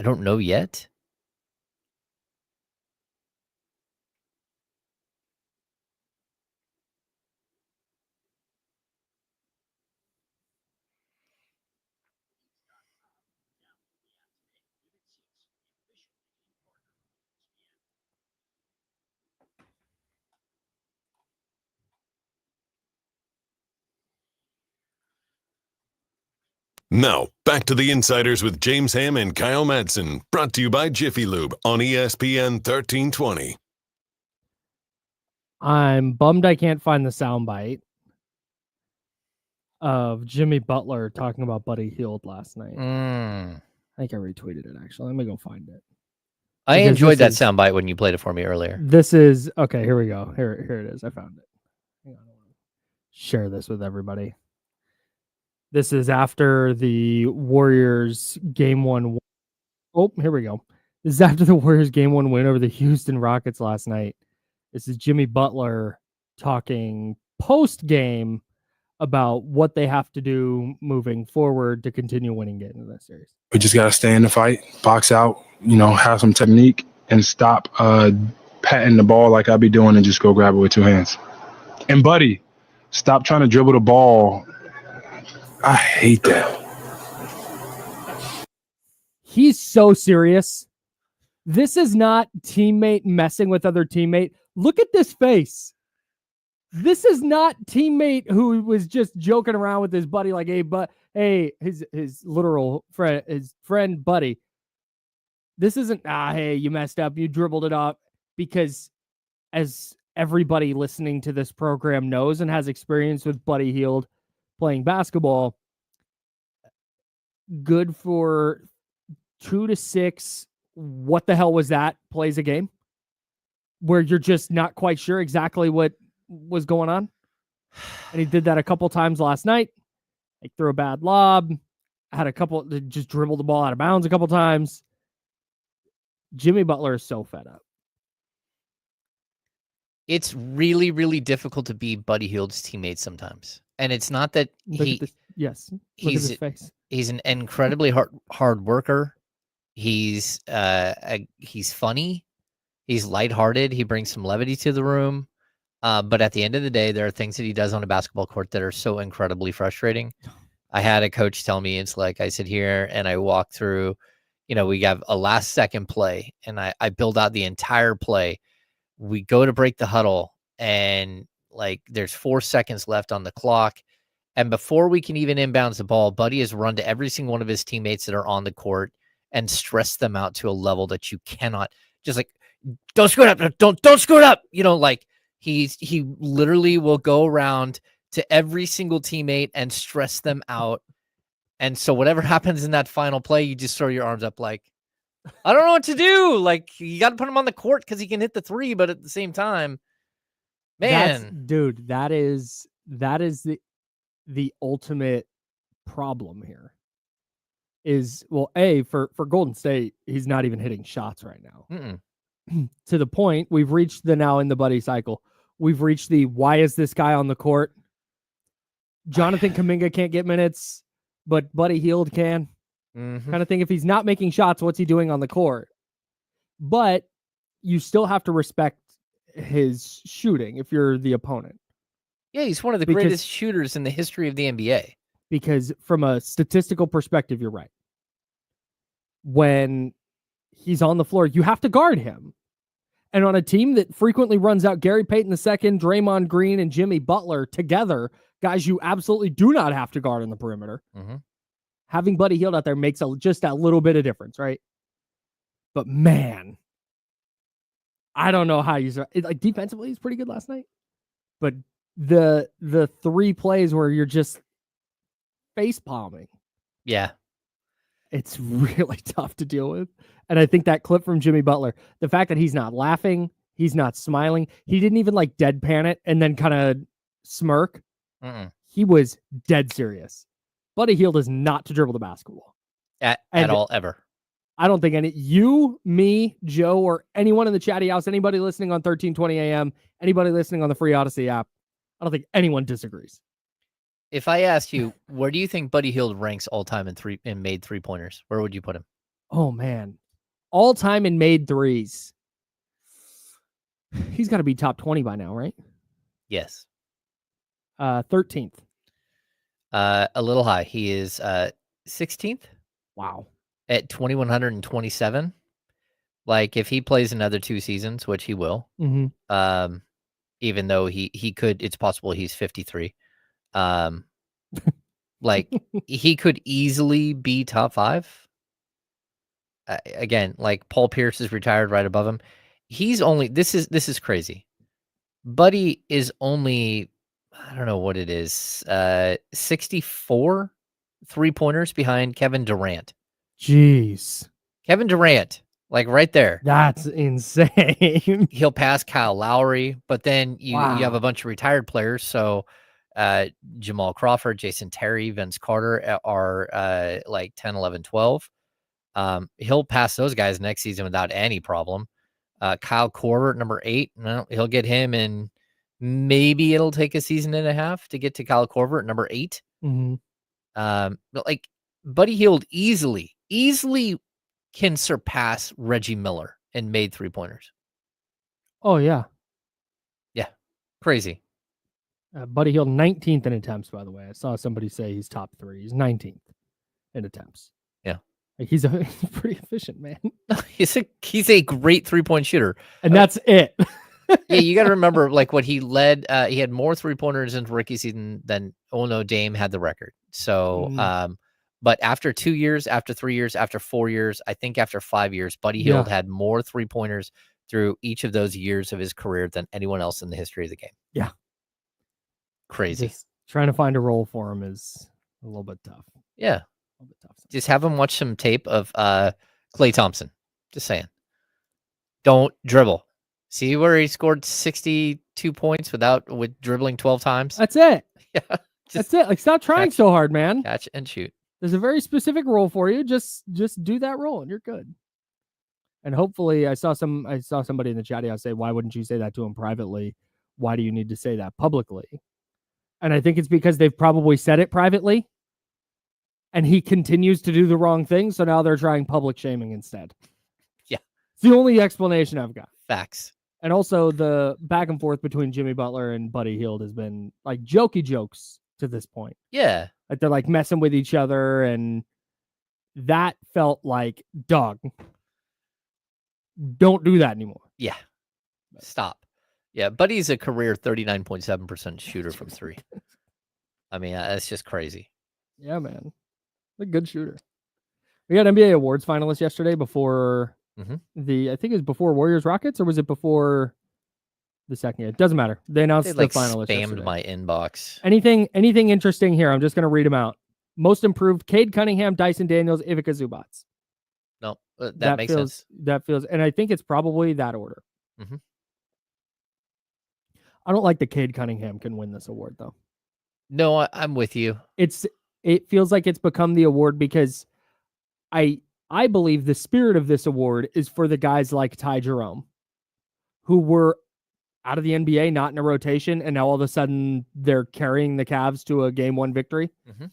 don't know yet. Now, back to the Insiders with James Ham and Kyle Madsen, brought to you by Jiffy Lube on ESPN 1320. I'm bummed I can't find the soundbite of Jimmy Butler talking about Buddy Hield last night. I think I retweeted it, actually. Let me go find it. I enjoyed that soundbite when you played it for me earlier. This is, okay, here we go. Here it is. I found it. Hang on, I want to share this with everybody. This is after the Warriors game one. Oh, here we go. This is after the Warriors game one win over the Houston Rockets last night. This is Jimmy Butler talking post-game about what they have to do moving forward to continue winning games in this series. We just got to stay in the fight, box out, have some technique, and stop patting the ball like I be doing and just go grab it with two hands. And, Buddy, stop trying to dribble the ball. I hate that. He's so serious. This is not teammate messing with other teammate. Look at this face. This is not teammate who was just joking around with his buddy like, hey, his literal friend, his friend Buddy. This isn't, hey, you messed up, you dribbled it up, because as everybody listening to this program knows and has experience with Buddy Hield playing basketball, good for 2 to 6. What the hell was that? Plays a game where you're just not quite sure exactly what was going on. And he did that a couple times last night. Like, threw a bad lob, just dribbled the ball out of bounds a couple times. Jimmy Butler is so fed up. It's really, really difficult to be Buddy Hield's teammate sometimes. And it's not that he's an incredibly hard worker. He's funny. He's lighthearted. He brings some levity to the room. But at the end of the day, there are things that he does on a basketball court that are so incredibly frustrating. I had a coach tell me, it's like I sit here and I walk through, we have a last second play and I build out the entire play. We go to break the huddle and like there's 4 seconds left on the clock. And before we can even inbounds the ball, Buddy has run to every single one of his teammates that are on the court and stressed them out to a level that you cannot just like, don't screw it up. Don't screw it up. Like he literally will go around to every single teammate and stress them out. And so whatever happens in that final play, you just throw your arms up like, I don't know what to do. Like, you got to put him on the court because he can hit the three, but at the same time, man. That is the ultimate problem here. For Golden State, he's not even hitting shots right now. To the point, we've reached now in the Buddy cycle, we've reached why is this guy on the court? Jonathan Kuminga can't get minutes, but Buddy Hield can. Kind of thing. If he's not making shots, what's he doing on the court? But you still have to respect his shooting if you're the opponent. Yeah, he's one of the greatest shooters in the history of the NBA. Because from a statistical perspective, you're right. When he's on the floor, you have to guard him. And on a team that frequently runs out Gary Payton II, Draymond Green, and Jimmy Butler together, guys you absolutely do not have to guard on the perimeter. Having Buddy Hield out there makes just a little bit of difference, right? But man, I don't know how like defensively, he's pretty good last night. But the 3 plays where you're just face palming, yeah, it's really tough to deal with. And I think that clip from Jimmy Butler, the fact that he's not laughing, he's not smiling, he didn't even like deadpan it and then kind of smirk. He was dead serious. Buddy Hield is not to dribble the basketball at all, ever. I don't think you, me, Joe, or anyone in the chatty house, anybody listening on 1320 AM, anybody listening on the free Odyssey app, I don't think anyone disagrees. If I asked you, where do you think Buddy Hield ranks all time in made 3-pointers? Where would you put him? Oh man, all time in made threes. He's got to be top 20 by now, right? Yes. 13th. A little high. He is 16th. Wow. At 2,127. Like if he plays another 2 seasons, which he will, even though he could, it's possible he's 53. Like he could easily be top 5. Again, like Paul Pierce is retired right above him. He's only, this is crazy. Buddy is only, I don't know what it is, 64 3-pointers behind Kevin Durant. Jeez. Kevin Durant, like right there. That's insane. He'll pass Kyle Lowry, but then you have a bunch of retired players. So Jamal Crawford, Jason Terry, Vince Carter are like 10, 11, 12. He'll pass those guys next season without any problem. Kyle Korver, number 8, he'll get him in. Maybe it'll take a season and a half to get to Kyle Korver at number 8. But like Buddy Hield easily can surpass Reggie Miller in made 3-pointers. Oh yeah. Yeah. Crazy. Buddy Hield 19th in attempts, by the way. I saw somebody say he's top 3. He's 19th in attempts. Yeah. Like he's pretty efficient, man. He's a great 3-point shooter. And that's it. Yeah, you got to remember, like what he led. He had more 3-pointers in rookie season than Dame had the record. So, but after 2 years, after 3 years, after 4 years, I think after 5 years, Buddy Hield had more 3-pointers through each of those years of his career than anyone else in the history of the game. Yeah, crazy. Just trying to find a role for him is a little bit tough. Yeah, a little bit tough. Just have him watch some tape of Klay Thompson. Just saying, don't dribble. See where he scored 62 points with dribbling 12 times? That's it. Yeah. That's it. Like, stop trying so hard, man. Catch and shoot. There's a very specific role for you. Just do that role and you're good. And hopefully I saw somebody in the chat say, why wouldn't you say that to him privately? Why do you need to say that publicly? And I think it's because they've probably said it privately and he continues to do the wrong thing. So now they're trying public shaming instead. Yeah. It's the only explanation I've got. Facts. And also the back and forth between Jimmy Butler and Buddy Hield has been like jokey jokes to this point. Yeah. Like they're like messing with each other, and that felt like, dog, don't do that anymore. Yeah. Stop. Yeah. Buddy's a career 39.7% shooter from 3. I mean, that's just crazy. Yeah, man. A good shooter. We got NBA awards finalists yesterday before I think it was before Warriors Rockets, or was it before the second game? It doesn't matter. They announced They the finalists spammed yesterday. my inbox. Anything interesting here? I'm just going to read them out. Most improved: Cade Cunningham, Dyson Daniels, Ivica Zubats. No, that makes sense. That feels, and I think it's probably that order. Mm-hmm. I don't like that Cade Cunningham can win this award, though. No, I'm with you. It feels like it's become the award because I believe the spirit of this award is for the guys like Ty Jerome, who were out of the NBA, not in a rotation, and now all of a sudden they're carrying the Cavs to a Game 1 victory. Mm-hmm.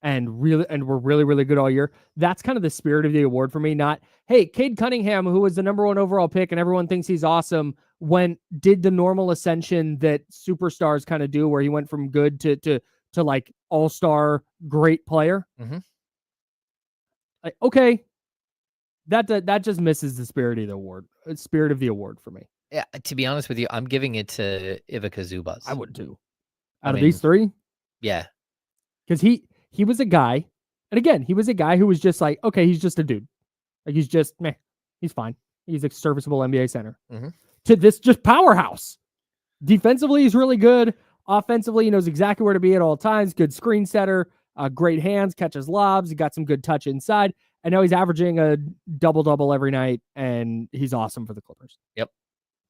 And we're really, really good all year. That's kind of the spirit of the award for me. Not, hey, Cade Cunningham, who was the number 1 overall pick and everyone thinks he's awesome, did the normal ascension that superstars kind of do, where he went from good to like all-star great player. Mm-hmm. Like, okay, that just misses the spirit of the award. Spirit of the award for me. Yeah, to be honest with you, I'm giving it to Ivica Zubats. I would too. Out of these 3, yeah, because he was a guy, and again, he was a guy who was just like, okay, he's just a dude. Like, he's just, meh, he's fine. He's a serviceable NBA center. Mm-hmm. To this just powerhouse. Defensively, he's really good. Offensively, he knows exactly where to be at all times. Good screen setter, great hands, catches lobs. He got some good touch inside. And now he's averaging a double-double every night, and he's awesome for the Clippers. Yep.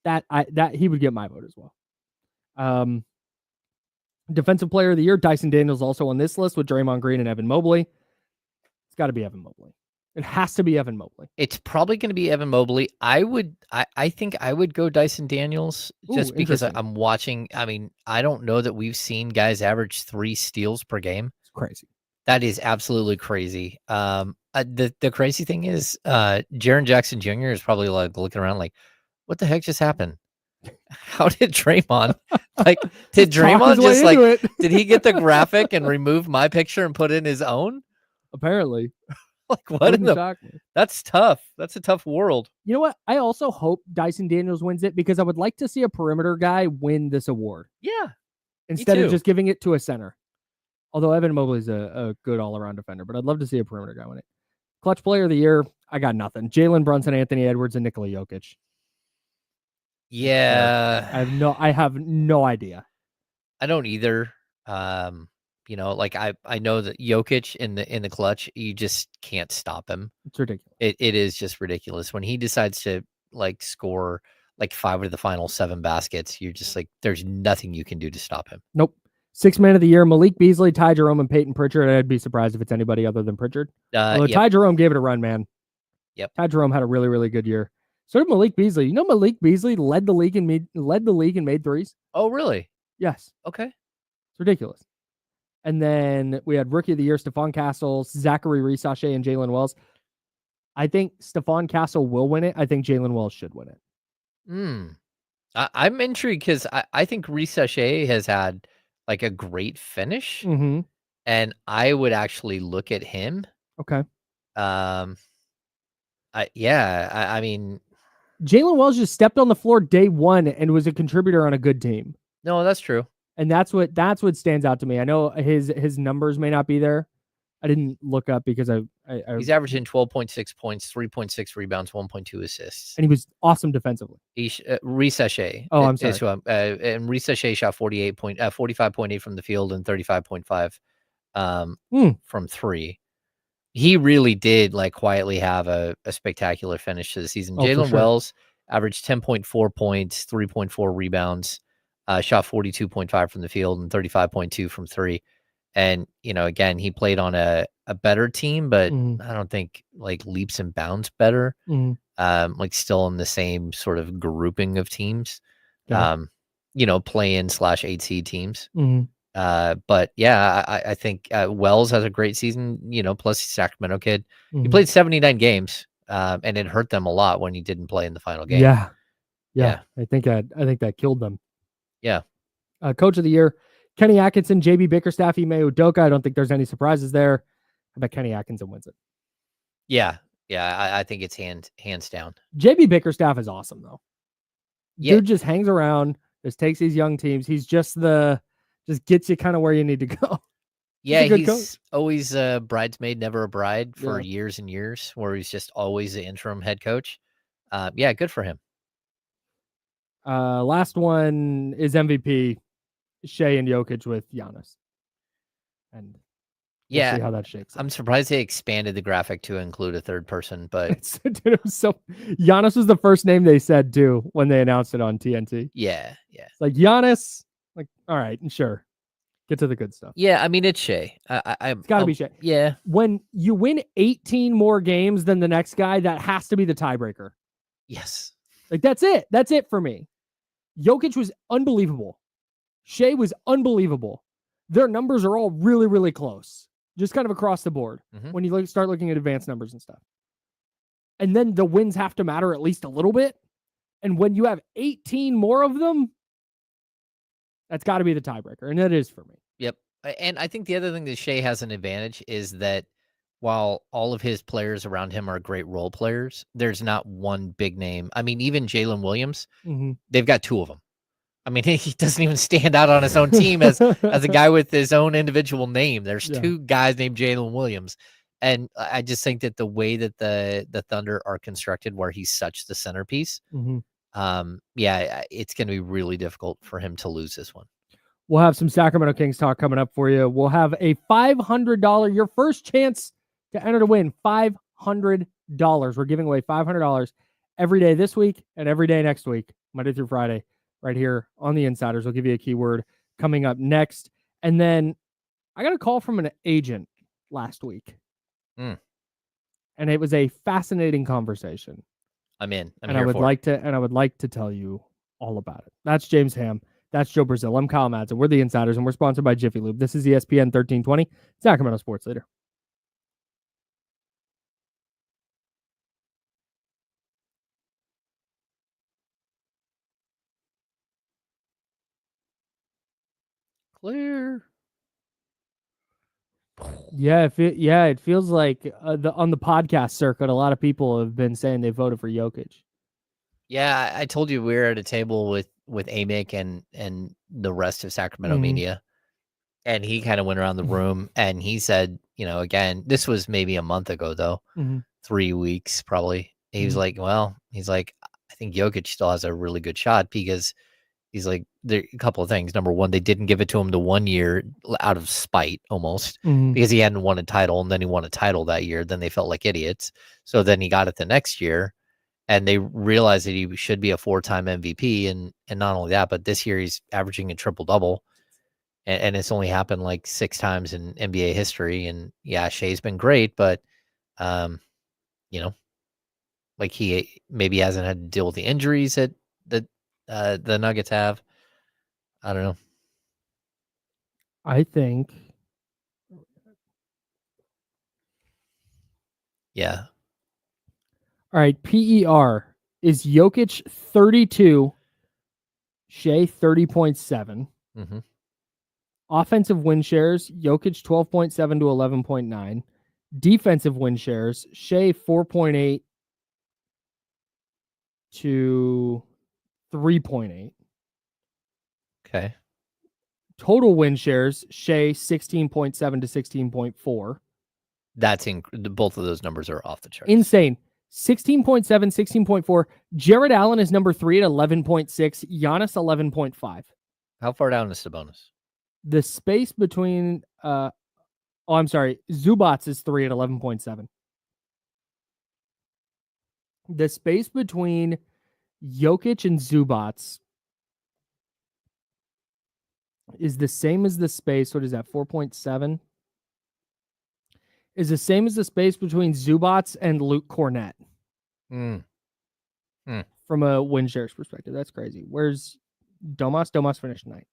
That he would get my vote as well. Defensive player of the year, Dyson Daniels also on this list with Draymond Green and Evan Mobley. It's got to be Evan Mobley. It has to be Evan Mobley. It's probably going to be Evan Mobley. I think I would go Dyson Daniels just because I'm watching. I mean, I don't know that we've seen guys average 3 steals per game. It's crazy. That is absolutely crazy. The crazy thing is, Jaren Jackson Jr. is probably like looking around like, what the heck just happened? How did Draymond did Draymond just like, did he get the graphic and remove my picture and put in his own? Apparently. Like, what in the, that's tough. That's a tough world. You know what? I also hope Dyson Daniels wins it because I would like to see a perimeter guy win this award. Yeah. Instead of just giving it to a center. Although Evan Mobley is a good all-around defender, but I'd love to see a perimeter guy win it. Clutch player of the year, I got nothing. Jalen Brunson, Anthony Edwards, and Nikola Jokic. Yeah. I have no idea. I don't either. You know, like I know that Jokic in the clutch, you just can't stop him. It's ridiculous. It is just ridiculous. When he decides to like score like 5 of the final 7 baskets, you're just like, there's nothing you can do to stop him. Nope. 6th man of the year, Malik Beasley, Ty Jerome, and Peyton Pritchard. I'd be surprised if it's anybody other than Pritchard. Although Ty Jerome gave it a run, man. Yep. Ty Jerome had a really, really good year. So did Malik Beasley. You know, Malik Beasley led the league and made threes. Oh, really? Yes. Okay. It's ridiculous. And then we had Rookie of the Year, Stephon Castle, Zachary Risache, and Jalen Wells. I think Stephon Castle will win it. I think Jalen Wells should win it. I'm intrigued because I think Risache has had like a great finish. Mm-hmm. And I would actually look at him. Okay. I mean, Jalen Wells just stepped on the floor day 1 and was a contributor on a good team. No, that's true. And that's what stands out to me. I know his numbers may not be there. I didn't look up because he's averaging 12.6 points, 3.6 rebounds, 1.2 assists, and he was awesome defensively. Risache. Oh, I'm sorry. And Risache shot 45.8 from the field and 35.5 from 3. He really did like quietly have a spectacular finish to the season. Jalen Wells averaged 10.4 points, 3.4 rebounds, shot 42.5 from the field and 35.2 from 3. And, you know, again, he played on a better team, but I don't think like leaps and bounds better. Like still in the same sort of grouping of teams, you know, play-in /8 seed teams. But yeah, I think Wells has a great season, you know, plus he's a Sacramento kid. He played 79 games, and it hurt them a lot when he didn't play in the final game. Yeah. Yeah. I think that killed them. Yeah. Coach of the year, Kenny Atkinson, JB Bickerstaff, Ime Udoka. I don't think there's any surprises there. I bet Kenny Atkinson wins it. Yeah. Yeah. I think it's hands down. JB Bickerstaff is awesome, though. Yeah. Dude just hangs around, just takes these young teams. He's just gets you kind of where you need to go. Yeah, he's always a bridesmaid, never a bride for years and years, where he's just always the interim head coach. Yeah, good for him. Last one is MVP, Shea and Jokic with Giannis. And we'll see how that shakes out. I'm surprised they expanded the graphic to include a third person, but it was Giannis was the first name they said too when they announced it on TNT. Yeah. It's like Giannis, like, all right, sure. Get to the good stuff. Yeah, I mean, it's Shea. It's got to be Shea. Yeah. When you win 18 more games than the next guy, that has to be the tiebreaker. Yes. Like, that's it. That's it for me. Jokic was unbelievable. Shea was unbelievable. Their numbers are all really, really close. Just kind of across the board when you start looking at advanced numbers and stuff. And then the wins have to matter at least a little bit. And when you have 18 more of them, that's got to be the tiebreaker, and it is for me. Yep. And I think the other thing that Shea has an advantage is that while all of his players around him are great role players, there's not one big name. I mean, even Jalen Williams, they've got two of them. I mean, he doesn't even stand out on his own team as a guy with his own individual name. There's two guys named Jalen Williams. And I just think that the way that the Thunder are constructed, where he's such the centerpiece, it's going to be really difficult for him to lose this one. We'll have some Sacramento Kings talk coming up for you. We'll have a $500, your first chance to enter to win $500. We're giving away $500 every day this week and every day next week, Monday through Friday, right here on the Insiders. We'll give you a keyword coming up next. And then I got a call from an agent last week. And it was a fascinating conversation. I'm in. I would like to tell you all about it. That's James Ham. That's Joe Brazil. I'm Kyle Madsen. We're the Insiders, and we're sponsored by Jiffy Lube. This is ESPN 1320, Sacramento Sports Leader. Clear. Yeah, it feels like on the podcast circuit, a lot of people have been saying they voted for Jokic. Yeah, I told you we were at a table with Amick and the rest of Sacramento media, and he kind of went around the room and he said, again, this was maybe a month ago though, 3 weeks probably. He was like, I think Jokic still has a really good shot because he's like, there a couple of things. Number one, they didn't give it to him the 1 year out of spite almost because he hadn't won a title, and then he won a title that year. Then they felt like idiots. So then he got it the next year, and they realized that he should be a 4-time MVP. And not only that, but this year he's averaging a triple-double, and it's only happened like 6 times in NBA history. And yeah, Shea's been great, but like he maybe hasn't had to deal with the injuries that the Nuggets have. I don't know. I think. Yeah. All right. PER is Jokic 32, Shea 30.7. Offensive win shares, Jokic 12.7 to 11.9. Defensive win shares, Shea 4.8 to 3.8. Okay. Total win shares, Shea 16.7 to 16.4. That's both of those numbers are off the charts. Insane. 16.7, 16.4. Jared Allen is number 3 at 11.6. Giannis 11.5. How far down is Sabonis? The space between Zubats is 3 at 11.7. The space between Jokic and Zubats is the same as the space. What is that? 4.7 is the same as the space between Zubats and Luke Cornett. From a win shares perspective, that's crazy. Where's Domas? Domas finished 9th.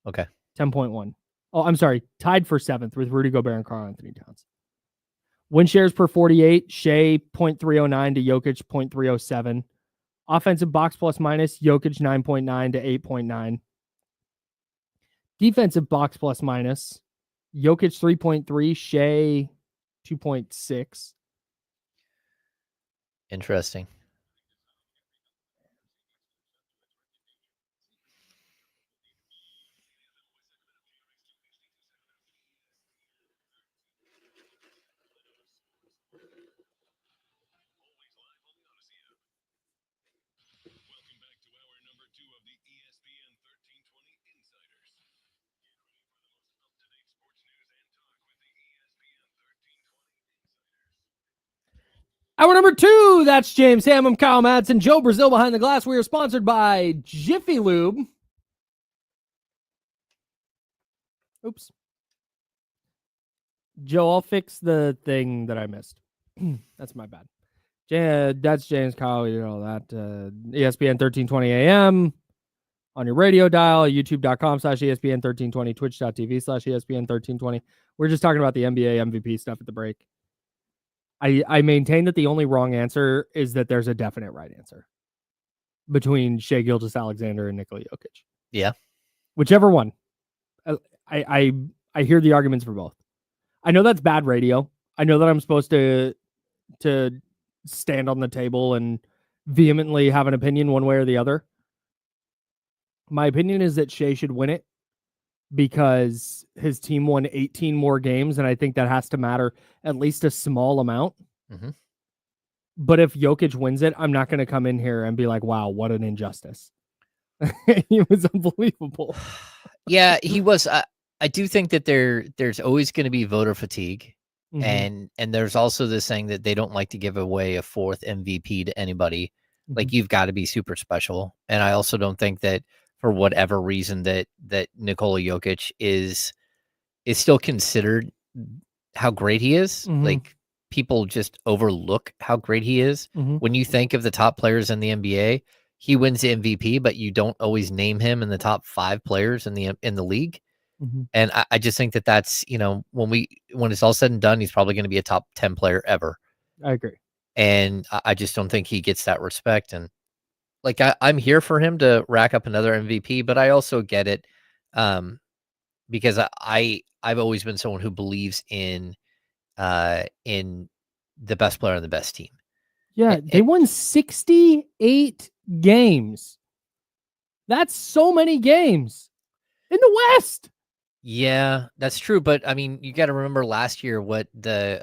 Okay. 10.1. Oh, I'm sorry. Tied for 7th with Rudy Gobert and Karl Anthony Towns. Win shares per 48. Shea 0.309 to Jokic 0.307. Offensive box plus minus, Jokic 9.9 to 8.9. Defensive box plus minus, Jokic 3.3, Shea 2.6. Interesting. Hour number 2, that's James Ham, I'm Kyle Madsen, Joe Brazil behind the glass. We are sponsored by Jiffy Lube. Oops. Joe, I'll fix the thing that I missed. That's my bad. That's James, Kyle, you know that. ESPN 1320 AM on your radio dial, youtube.com/ESPN 1320, twitch.tv/ESPN 1320. We're just talking about the NBA MVP stuff at the break. I maintain that the only wrong answer is that there's a definite right answer between Shai Gilgeous-Alexander and Nikola Jokic. Yeah. Whichever one. I hear the arguments for both. I know that's bad radio. I know that I'm supposed to stand on the table and vehemently have an opinion one way or the other. My opinion is that Shai should win it because his team won 18 more games, and I think that has to matter at least a small amount. Mm-hmm. But if Jokic wins it, I'm not going to come in here and be like, wow, what an injustice. He was unbelievable. Yeah, he was. I do think that there's always going to be voter fatigue. Mm-hmm. And there's also this thing that they don't like to give away a fourth MVP to anybody. Mm-hmm. Like, you've got to be super special. And I also don't think that for whatever reason that Nikola Jokic is still considered how great he is. Mm-hmm. Like, people just overlook how great he is. Mm-hmm. When you think of the top players in the NBA, he wins the MVP, but you don't always name him in the top 5 players in the league. Mm-hmm. And I just think that that's, you know, when it's all said and done, he's probably going to be a top 10 player ever. I agree. And I just don't think he gets that respect. And like, I'm here for him to rack up another MVP, but I also get it because I've always been someone who believes in the best player on the best team. Yeah, they won 68 games. That's so many games in the West. Yeah, that's true. But I mean, you got to remember last year what the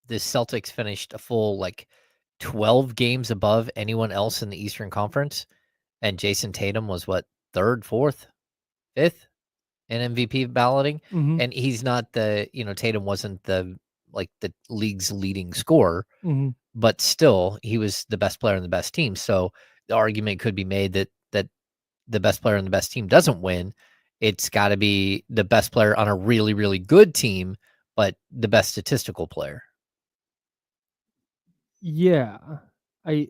Celtics finished a full like 12 games above anyone else in the Eastern Conference. And Jason Tatum was what, 3rd, 4th, 5th in MVP balloting. Mm-hmm. And he's not Tatum wasn't the league's leading scorer, mm-hmm. but still he was the best player on the best team. So the argument could be made that the best player on the best team doesn't win. It's got to be the best player on a really, really good team, but the best statistical player. Yeah, I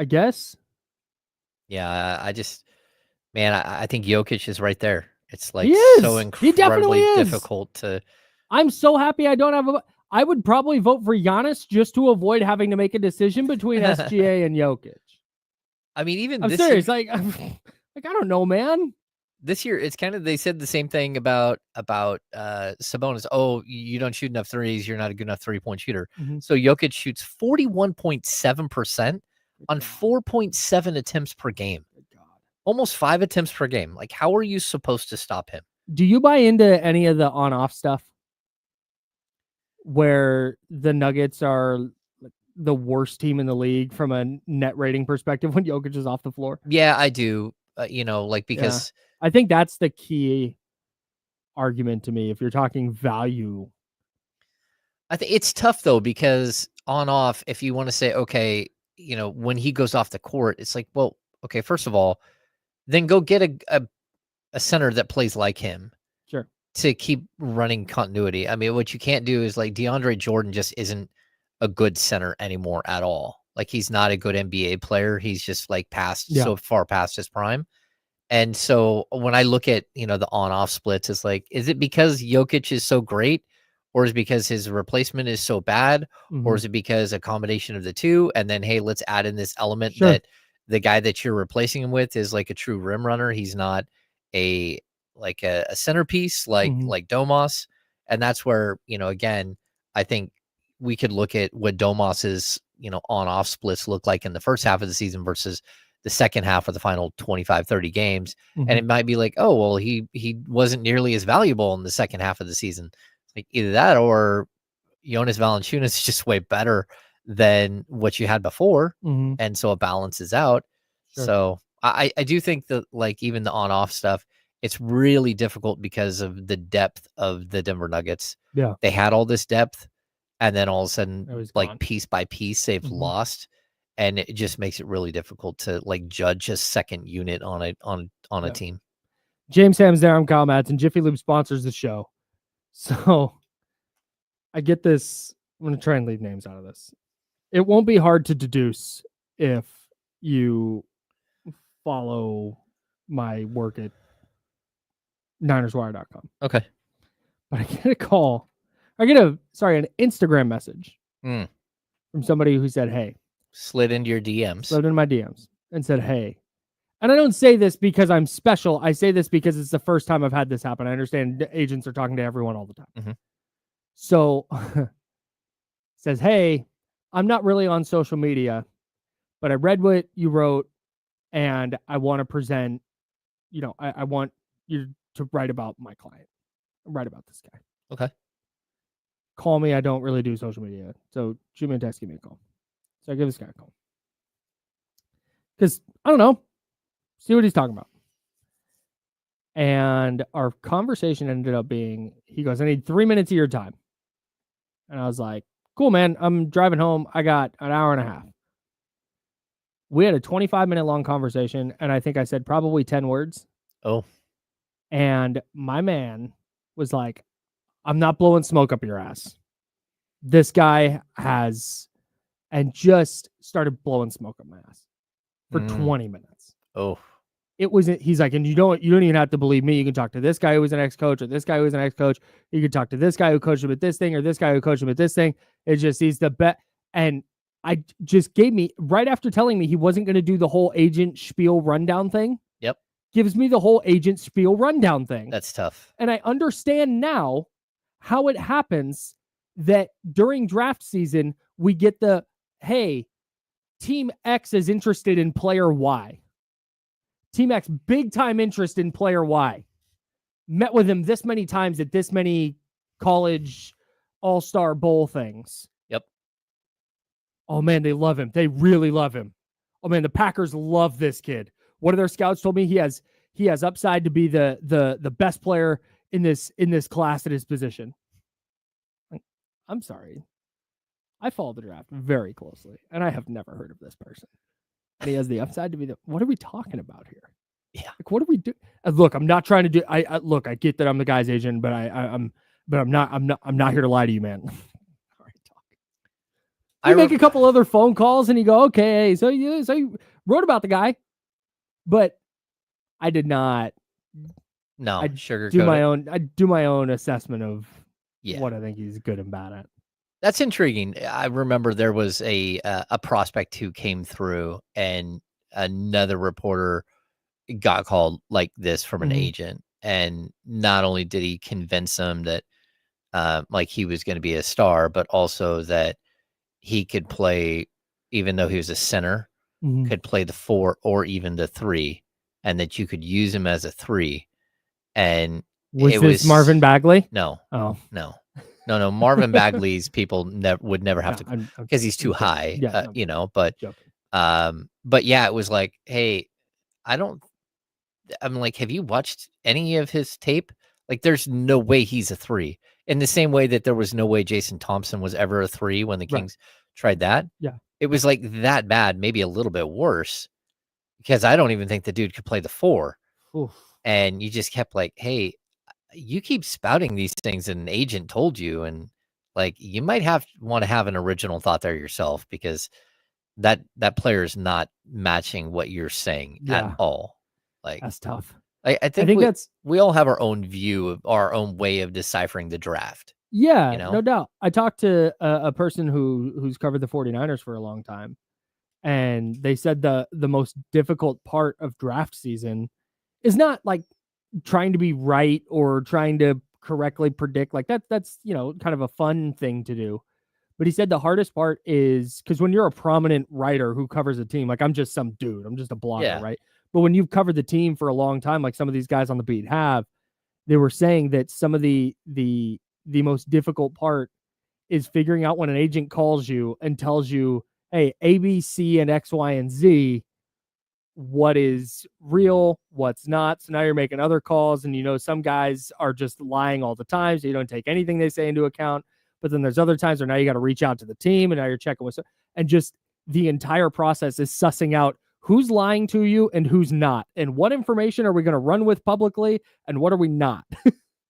guess. Yeah, I think Jokic is right there. It's like so incredibly difficult to. I'm so happy I don't have I would probably vote for Giannis just to avoid having to make a decision between SGA and Jokic. I mean, even I'm this serious. year, I don't know, man. This year, it's kind of, they said the same thing about Sabonis. Oh, you don't shoot enough threes. You're not a good enough 3-point shooter. Mm-hmm. So Jokic shoots 41.7% on 4.7 attempts per game. Almost 5 attempts per game. Like, how are you supposed to stop him? Do you buy into any of the on-off stuff where the Nuggets are the worst team in the league from a net rating perspective when Jokic is off the floor? Yeah, I do. Because I think that's the key argument to me. If you're talking value, I think it's tough though, because on-off, if you want to say, okay, when he goes off the court, it's like, well, okay, first of all, then go get a center that plays like him. Sure. To keep running continuity. I mean, what you can't do is like DeAndre Jordan just isn't a good center anymore at all. Like, he's not a good NBA player. He's just like so far past his prime. And so when I look at, the on-off splits, it's like, is it because Jokic is so great, or is it because his replacement is so bad, or is it because a combination of the two? And then, hey, let's add in this element that the guy that you're replacing him with is like a true rim runner. He's not a centerpiece like Domas. And that's where, again, I think we could look at what Domas's, on-off splits look like in the first half of the season versus the second half of the final 25, 30 games. And it might be like, oh, well, he wasn't nearly as valuable in the second half of the season. Like either that or Jonas Valanciunas is just way better than what you had before. And so it balances out. So I do think that like even the on-off stuff, it's really difficult because of the depth of the Denver Nuggets. Yeah. They had all this depth, and then all of a sudden, like gone. piece by piece, they've lost. And it just makes it really difficult to like judge a second unit on a team. James Ham's there. I'm Kyle Madsen. Jiffy Lube sponsors the show. So I get this. I'm going to try and leave names out of this. It won't be hard to deduce if you follow my work at NinersWire.com. Okay. But I get a call. an Instagram message from somebody who said, hey. Slid into your DMs. Slid into my DMs and said, hey. And I don't say this because I'm special. I say this because it's the first time I've had this happen. I understand agents are talking to everyone all the time. So says, hey, I'm not really on social media, but I read what you wrote and I want to present, I want you to write about my client, write about this guy. Okay. Call me. I don't really do social media. So shoot me a text, give me a call. So I give this guy a call. Because, I don't know, see what he's talking about. And our conversation ended up being, he goes, I need 3 minutes of your time. And I was like, cool, man. I'm driving home. I got an hour and a half. We had a 25-minute long conversation, and I think I said probably 10 words. Oh. And my man was like, I'm not blowing smoke up your ass. This guy has, and just started blowing smoke up my ass for 20 minutes. Oh. It wasn't, he's like, and you don't even have to believe me. You can talk to this guy who was an ex-coach or this guy who was an ex-coach. You can talk to this guy who coached him at this thing or this guy who coached him at this thing. It's just, he's the best. And I just gave me, right after telling me he wasn't going to do the whole agent spiel rundown thing. Yep. Gives me the whole agent spiel rundown thing. That's tough. And I understand now how it happens that during draft season, we get the, hey, Team X is interested in player Y. Team X, big time interest in player Y. Met with him this many times at this many college all-star bowl things. Yep. Oh man, they love him. They really love him. Oh man, the Packers love this kid. One of their scouts told me he has upside to be the best player in this class at his position. I'm sorry. I follow the draft very closely, and I have never heard of this person. And he has the upside to be what are we talking about here? Yeah. Like, what do we do? Look, I'm not trying to do. Look, I get that I'm the guy's agent, but I'm not here to lie to you, man. All right, talk. You make a couple other phone calls, and you go, okay, so you wrote about the guy, but I did not. No, I do my own assessment of what I think he's good and bad at. That's intriguing. I remember there was a prospect who came through, and another reporter got called like this from an agent, and not only did he convince him that like he was going to be a star, but also that he could play, even though he was a center, could play the 4 or even the 3, and that you could use him as a 3. And was this Marvin Bagley? No. Oh no. No, Marvin Bagley's people would never have to, because he's too high, but yeah, it was like, hey, I'm like, have you watched any of his tape? Like, there's no way he's a 3, in the same way that there was no way Jason Thompson was ever a 3 when the Kings tried that. Yeah. It was like that bad, maybe a little bit worse, because I don't even think the dude could play the 4. Oof. And you just kept like, hey, you keep spouting these things and an agent told you, and like, you might want to have an original thought there yourself, because that player is not matching what you're saying at all. Like, that's tough. I think that's, we all have our own view of our own way of deciphering the draft. Yeah, know? no doubt. I talked to a person who's covered the 49ers for a long time, and they said the most difficult part of draft season is not like trying to be right or trying to correctly predict. Like that's kind of a fun thing to do. But he said the hardest part is because when you're a prominent writer who covers a team, like I'm just some dude, I'm just a blogger, right? But when you've covered the team for a long time, like some of these guys on the beat have, they were saying that some of the most difficult part is figuring out when an agent calls you and tells you, hey, A, B, C, and X, Y, and Z, what is real, what's not. So now you're making other calls, and some guys are just lying all the time, so you don't take anything they say into account. But then there's other times where now you got to reach out to the team, and now you're checking with, and just the entire process is sussing out who's lying to you and who's not, and what information are we going to run with publicly, and what are we not.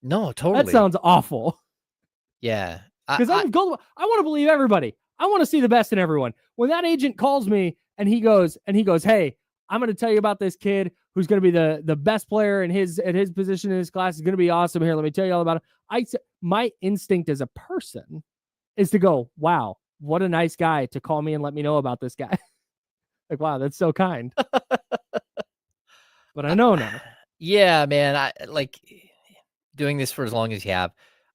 No, totally. That sounds awful. Yeah. Because I want to believe everybody. I want to see the best in everyone. When that agent calls me and he goes, hey, I'm going to tell you about this kid who's going to be the best player in his position in his class. He's going to be awesome. Here, let me tell you all about him. My instinct as a person is to go, wow, what a nice guy to call me and let me know about this guy. Like, wow, that's so kind. But I know now. Yeah, man. I like doing this for as long as you have.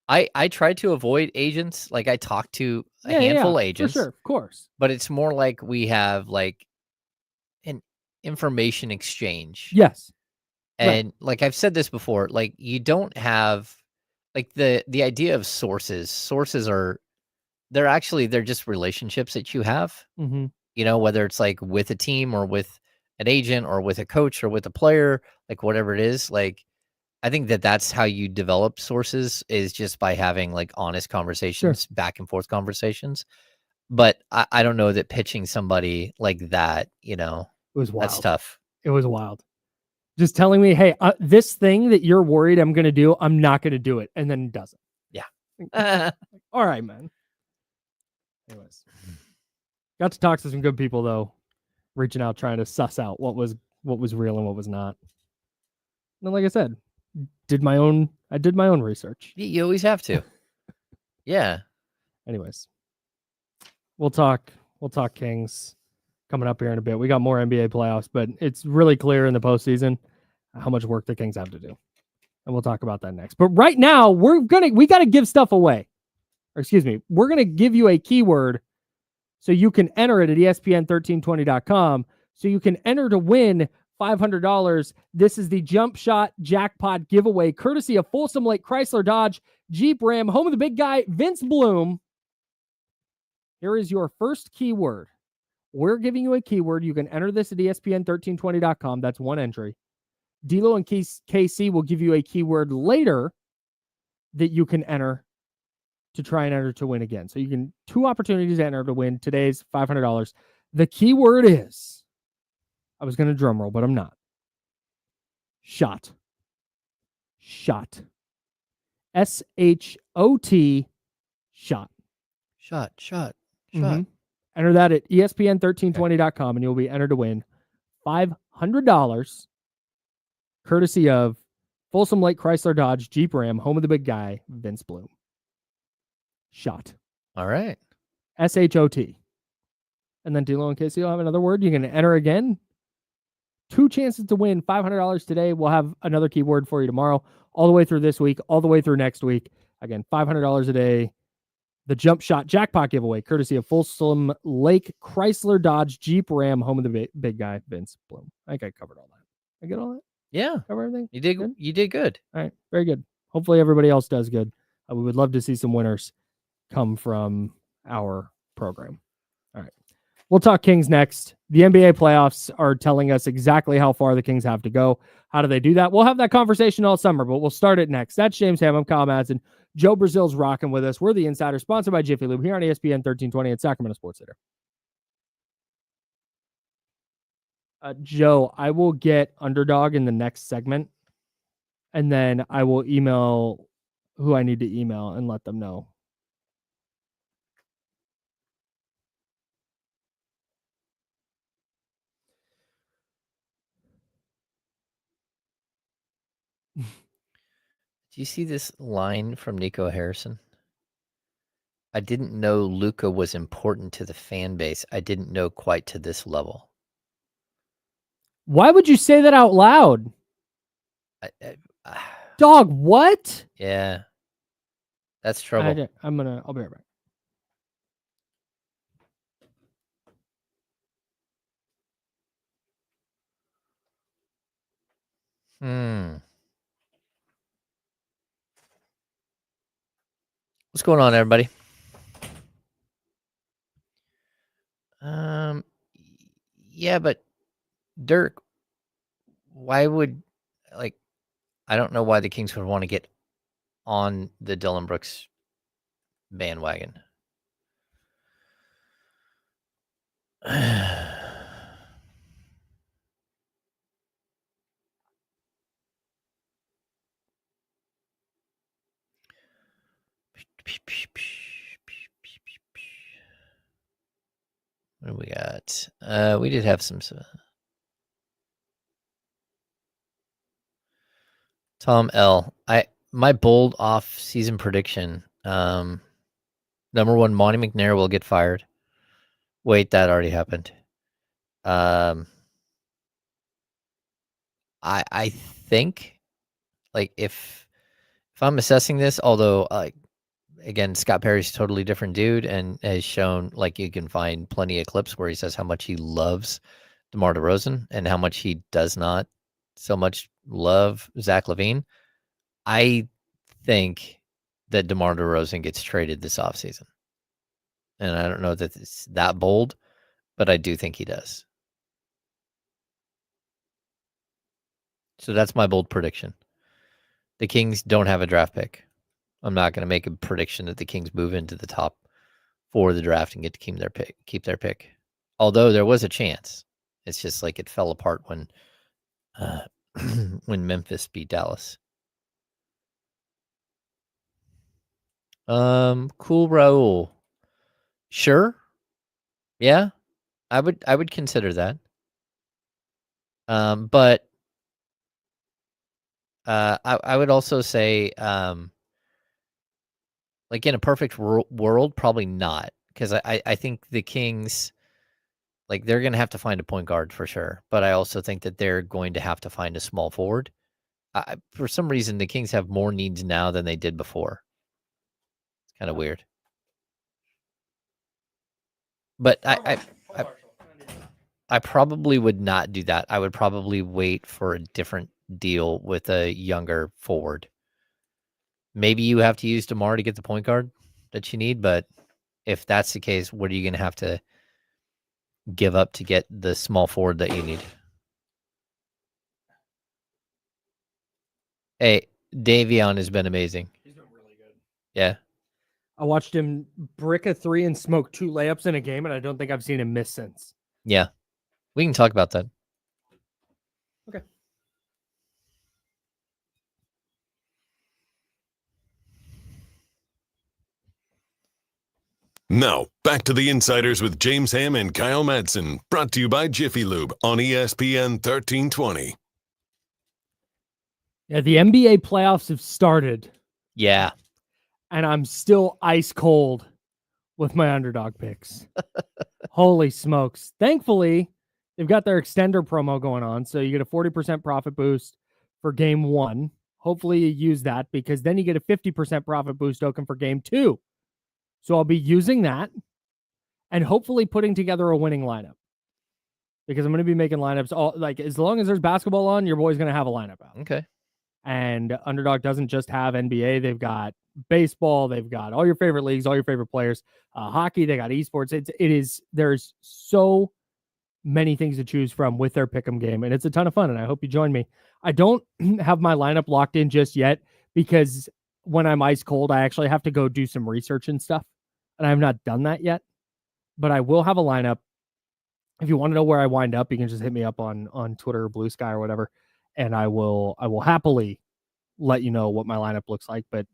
I try to avoid agents. Like I talk to a handful of agents. For sure, of course. But it's more like we have like an information exchange. Yes. And like I've said this before, like you don't have like the idea of sources are they're just relationships that you have, whether it's like with a team or with an agent or with a coach or with a player, like whatever it is. Like I think that's how you develop sources, is just by having like honest conversations, back and forth conversations. But I don't know that pitching somebody like that, it was wild. That's tough. It was wild. Just telling me, hey, this thing that you're worried I'm going to do, I'm not going to do it. And then it doesn't. Yeah. All right, man. Anyways. Got to talk to some good people, though. Reaching out, trying to suss out what was real and what was not. And like I said, I did my own research. You always have to. Yeah. Anyways. We'll talk Kings coming up here in a bit. We got more NBA playoffs, but it's really clear in the postseason how much work the Kings have to do. And we'll talk about that next. But right now, we got to give stuff away. Or excuse me, we're going to give you a keyword so you can enter it at ESPN1320.com. So you can enter to win $500. This is the Jump Shot Jackpot giveaway, courtesy of Folsom Lake Chrysler Dodge Jeep Ram, home of the big guy, Vince Bloom. Here is your first keyword. We're giving you a keyword. You can enter this at ESPN1320.com. That's one entry. D'Lo and KC will give you a keyword later that you can enter to try and enter to win again. So you can 2 opportunities to enter to win today's $500. The keyword is, I was going to drum roll, but I'm not. Shot. Shot. SHOT. Shot. Shot. Enter that at ESPN1320.com and you'll be entered to win $500 courtesy of Folsom Lake Chrysler Dodge Jeep Ram, home of the big guy, Vince Bloom. Shot. All right. SHOT. And then D'Lo and Casey will have another word. You can enter again. 2 chances to win $500 today. We'll have another keyword for you tomorrow, all the way through this week, all the way through next week. Again, $500 a day. The Jump Shot Jackpot giveaway, courtesy of Folsom Lake Chrysler Dodge Jeep Ram, home of the big guy, Vince Bloom. I think I covered all that. I get all that? Yeah. Cover everything? You did good? You did good. All right. Very good. Hopefully everybody else does good. We would love to see some winners come from our program. All right. We'll talk Kings next. The NBA playoffs are telling us exactly how far the Kings have to go. How do they do that? We'll have that conversation all summer, but we'll start it next. That's James Ham. I'm Kyle Madsen. Joe Brazil's rocking with us. We're the Insider, sponsored by Jiffy Lube here on ESPN 1320 at Sacramento Sports Center. Joe, I will get Underdog in the next segment, and then I will email who I need to email and let them know. Do you see this line from Nico Harrison? I didn't know Luka was important to the fan base. I didn't know quite to this level. Why would you say that out loud? Dog, what? Yeah. That's trouble. I'll be right back. What's going on, everybody? Yeah, but Dirk, why would, like, I don't know why the Kings would want to get on the Dillon Brooks bandwagon. What do we got? We did have some. Tom L. My bold off-season prediction. Number one, Monty McNair will get fired. Wait, that already happened. I think, like, if I'm assessing this, although again, Scott Perry's a totally different dude and has shown, like, you can find plenty of clips where he says how much he loves DeMar DeRozan and how much he does not so much love Zach LaVine. I think that DeMar DeRozan gets traded this offseason. And I don't know that it's that bold, but I do think he does. So that's my bold prediction. The Kings don't have a draft pick. I'm not going to make a prediction that the Kings move into the top 4 of the draft and get to keep their pick. Although there was a chance. It's just like it fell apart when Memphis beat Dallas. Cool Raul. Sure. Yeah. I would consider that. But I would also say, like, in a perfect world, probably not, because I think the Kings, like, they're going to have to find a point guard for sure. But I also think that they're going to have to find a small forward. For some reason, the Kings have more needs now than they did before. It's kind of weird. But I probably would not do that. I would probably wait for a different deal with a younger forward. Maybe you have to use DeMar to get the point guard that you need, but if that's the case, what are you going to have to give up to get the small forward that you need? Hey, Davion has been amazing. He's been really good. Yeah. I watched him brick a 3 and smoke 2 layups in a game, and I don't think I've seen him miss since. Yeah. We can talk about that. Okay. Now, back to the Insiders with James Ham and Kyle Madsen, brought to you by Jiffy Lube on ESPN 1320. Yeah, the NBA playoffs have started. Yeah. And I'm still ice cold with my underdog picks. Holy smokes. Thankfully, they've got their extender promo going on, so you get a 40% profit boost for game 1. Hopefully you use that, because then you get a 50% profit boost token for game 2. So I'll be using that and hopefully putting together a winning lineup, because I'm going to be making lineups all, like, as long as there's basketball on, your boy's going to have a lineup out. Okay. And Underdog doesn't just have NBA. They've got baseball. They've got all your favorite leagues, all your favorite players, hockey. They got esports. There's so many things to choose from with their pick'em game, and it's a ton of fun. And I hope you join me. I don't have my lineup locked in just yet, because when I'm ice cold, I actually have to go do some research and stuff, and I have not done that yet. But I will have a lineup. If you want to know where I wind up, you can just hit me up on Twitter or Blue Sky or whatever, and I will happily let you know what my lineup looks like. But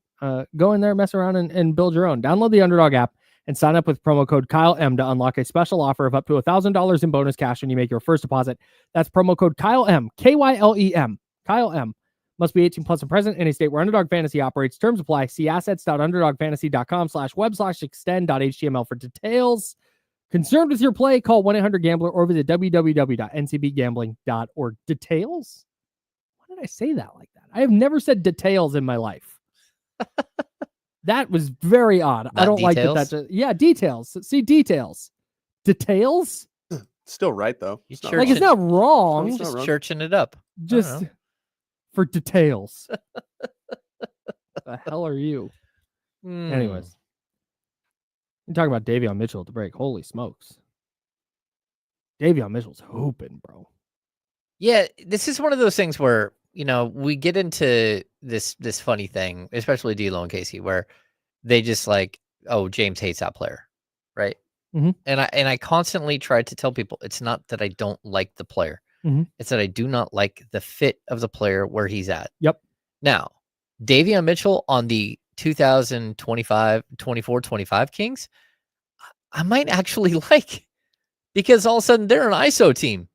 go in there, mess around, and build your own. Download the Underdog app and sign up with promo code KyleM to unlock a special offer of up to $1,000 in bonus cash when you make your first deposit. That's promo code KyleM, KYLEM, KyleM. Must be 18 plus and present in a state where Underdog Fantasy operates. Terms apply. See assets.underdogfantasy.com/web/extend.html for details. Concerned with your play? Call 1-800-GAMBLER or visit www.ncbgambling.org. Details? Why did I say that like that? I have never said details in my life. That was very odd. Not I don't details? like that. Yeah, details. See, details. Details? Still right though. He's It's not Like, wrong. it's not wrong. It's Just not wrong. churching it up. Just for details. The hell are you? Anyways. We're talking about Davion Mitchell at the break. Holy smokes. Davion Mitchell's hooping, bro. Yeah, this is one of those things where, we get into this funny thing, especially D'Lo and Casey, where they just like, oh, James hates that player, right? Mhm. And I constantly try to tell people it's not that I don't like the player. Mhm. It's that I do not like the fit of the player where he's at. Yep. Now, Davion Mitchell on the 2024-25 Kings, I might actually like, because all of a sudden they're an ISO team.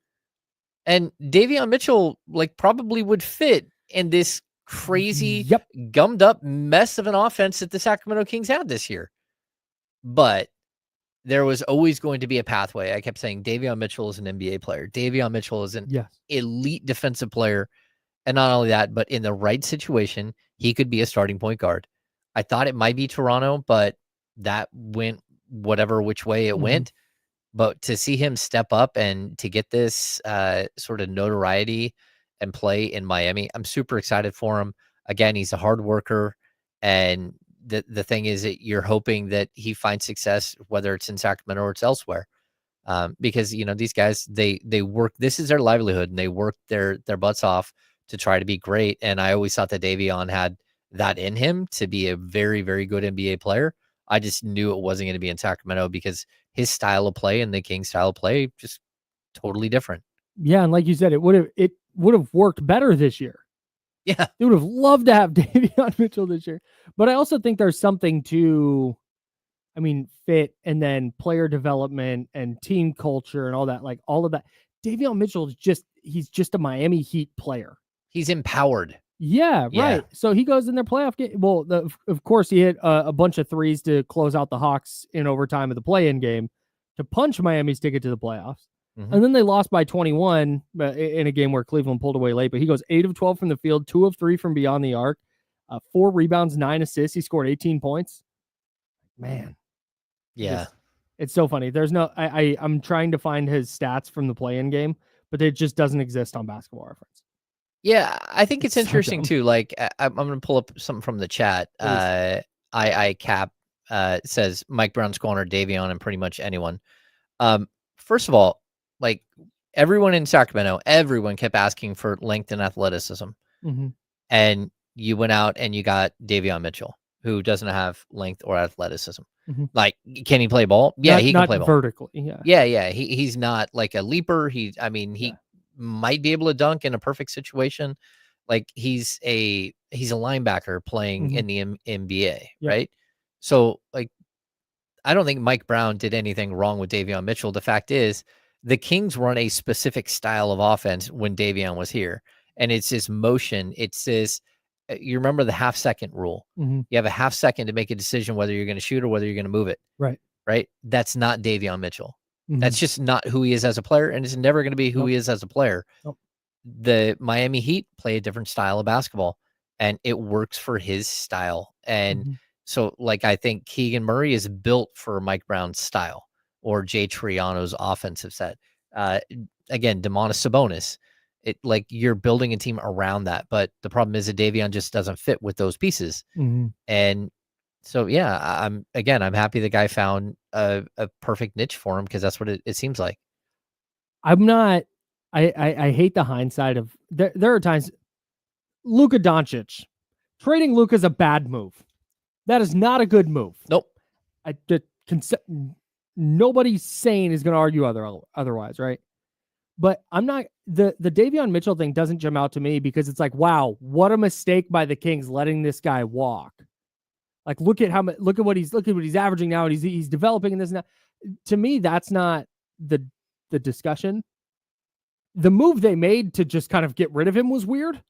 And Davion Mitchell probably would fit in this crazy, gummed up mess of an offense that the Sacramento Kings had this year. But there was always going to be a pathway. I kept saying Davion Mitchell is an NBA player. Davion Mitchell is an elite defensive player. And not only that, but in the right situation, he could be a starting point guard. I thought it might be Toronto, but that went which way it went. But to see him step up and to get this sort of notoriety and play in Miami, I'm super excited for him. Again, he's a hard worker. And the thing is that you're hoping that he finds success, whether it's in Sacramento or it's elsewhere. Because, these guys, they work, this is their livelihood, and they work their butts off to try to be great. And I always thought that Davion had that in him to be a very, very good NBA player. I just knew it wasn't going to be in Sacramento because his style of play and the Kings style of play just totally different. Yeah, and like you said, it would have worked better this year. Yeah. They would have loved to have Davion Mitchell this year. But I also think there's something to, fit and then player development and team culture and all that, all of that. Davion Mitchell he's just a Miami Heat player. He's empowered. Yeah, right. Yeah. So he goes in their playoff game. Well, of course, he hit a bunch of threes to close out the Hawks in overtime of the play-in game to punch Miami's ticket to the playoffs. And then they lost by 21 in a game where Cleveland pulled away late. But he goes 8 of 12 from the field, 2 of 3 from beyond the arc, 4 rebounds, 9 assists. He scored 18 points. Man. Yeah. It's so funny. There's no, I'm trying to find his stats from the play-in game, but it just doesn't exist on Basketball Reference. Yeah, I think it's interesting so too. I'm going to pull up something from the chat. Cap says Mike Brown's corner Davion and pretty much anyone. First of all, everyone in Sacramento, everyone kept asking for length and athleticism, and you went out and you got Davion Mitchell, who doesn't have length or athleticism. Can he play ball? Yeah, he can play ball vertically. Yeah. He's not like a leaper. He might be able to dunk in a perfect situation. He's a linebacker playing in the NBA, right? So I don't think Mike Brown did anything wrong with Davion Mitchell. The fact is, the Kings run a specific style of offense when Davion was here, and it's this motion. It's this. You remember the half-second rule? You have a half second to make a decision whether you're going to shoot or whether you're going to move it. Right. That's not Davion Mitchell. That's just not who he is as a player, and it's never going to be who he is as a player. The Miami Heat play a different style of basketball, and it works for his style. And so, I think Keegan Murray is built for Mike Brown's style or Jay Triano's offensive set. Again, Domantas Sabonis. You're building a team around that, but the problem is that Davion just doesn't fit with those pieces. And so, yeah, I'm happy the guy found a perfect niche for him, because that's what it seems like. I'm not. I hate the hindsight of there are times. Luka Doncic, trading Luka is a bad move. That is not a good move. Nope. Nobody sane is going to argue otherwise, right? But I'm not. The Davion Mitchell thing doesn't jump out to me because it's wow, what a mistake by the Kings letting this guy walk. Look at what he's averaging now, and he's developing in this and that. To me, that's not the discussion. The move they made to just kind of get rid of him was weird.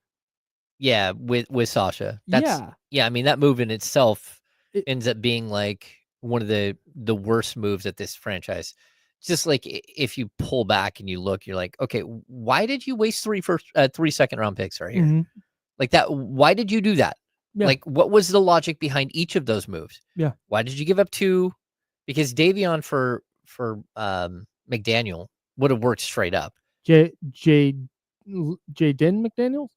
Yeah, with Sasha. I mean, that move in itself ends up being like one of the worst moves at this franchise. Just like if you pull back and you look, you're like, okay, why did you waste 3 second round picks right here? Mm-hmm. Like that? Why did you do that? Yeah. Like, what was the logic behind each of those moves? Yeah. Why did you give up 2? Because Davion for McDaniel would have worked straight up. Jaden McDaniels?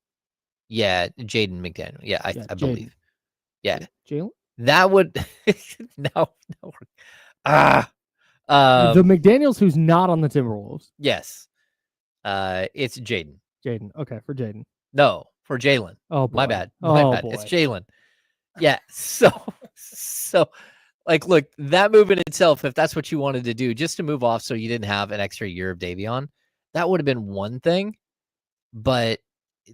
Yeah, Jaden McDaniel. Yeah, I believe. Yeah. Jalen? That would no. The McDaniels who's not on the Timberwolves. Yes. It's Jaden. Jaden. Okay, for Jaden. No, for Jalen. Oh, boy. My bad. It's Jalen. Yeah. So like, look, that move in itself, if that's what you wanted to do, just to move off so you didn't have an extra year of Davion, that would have been one thing. But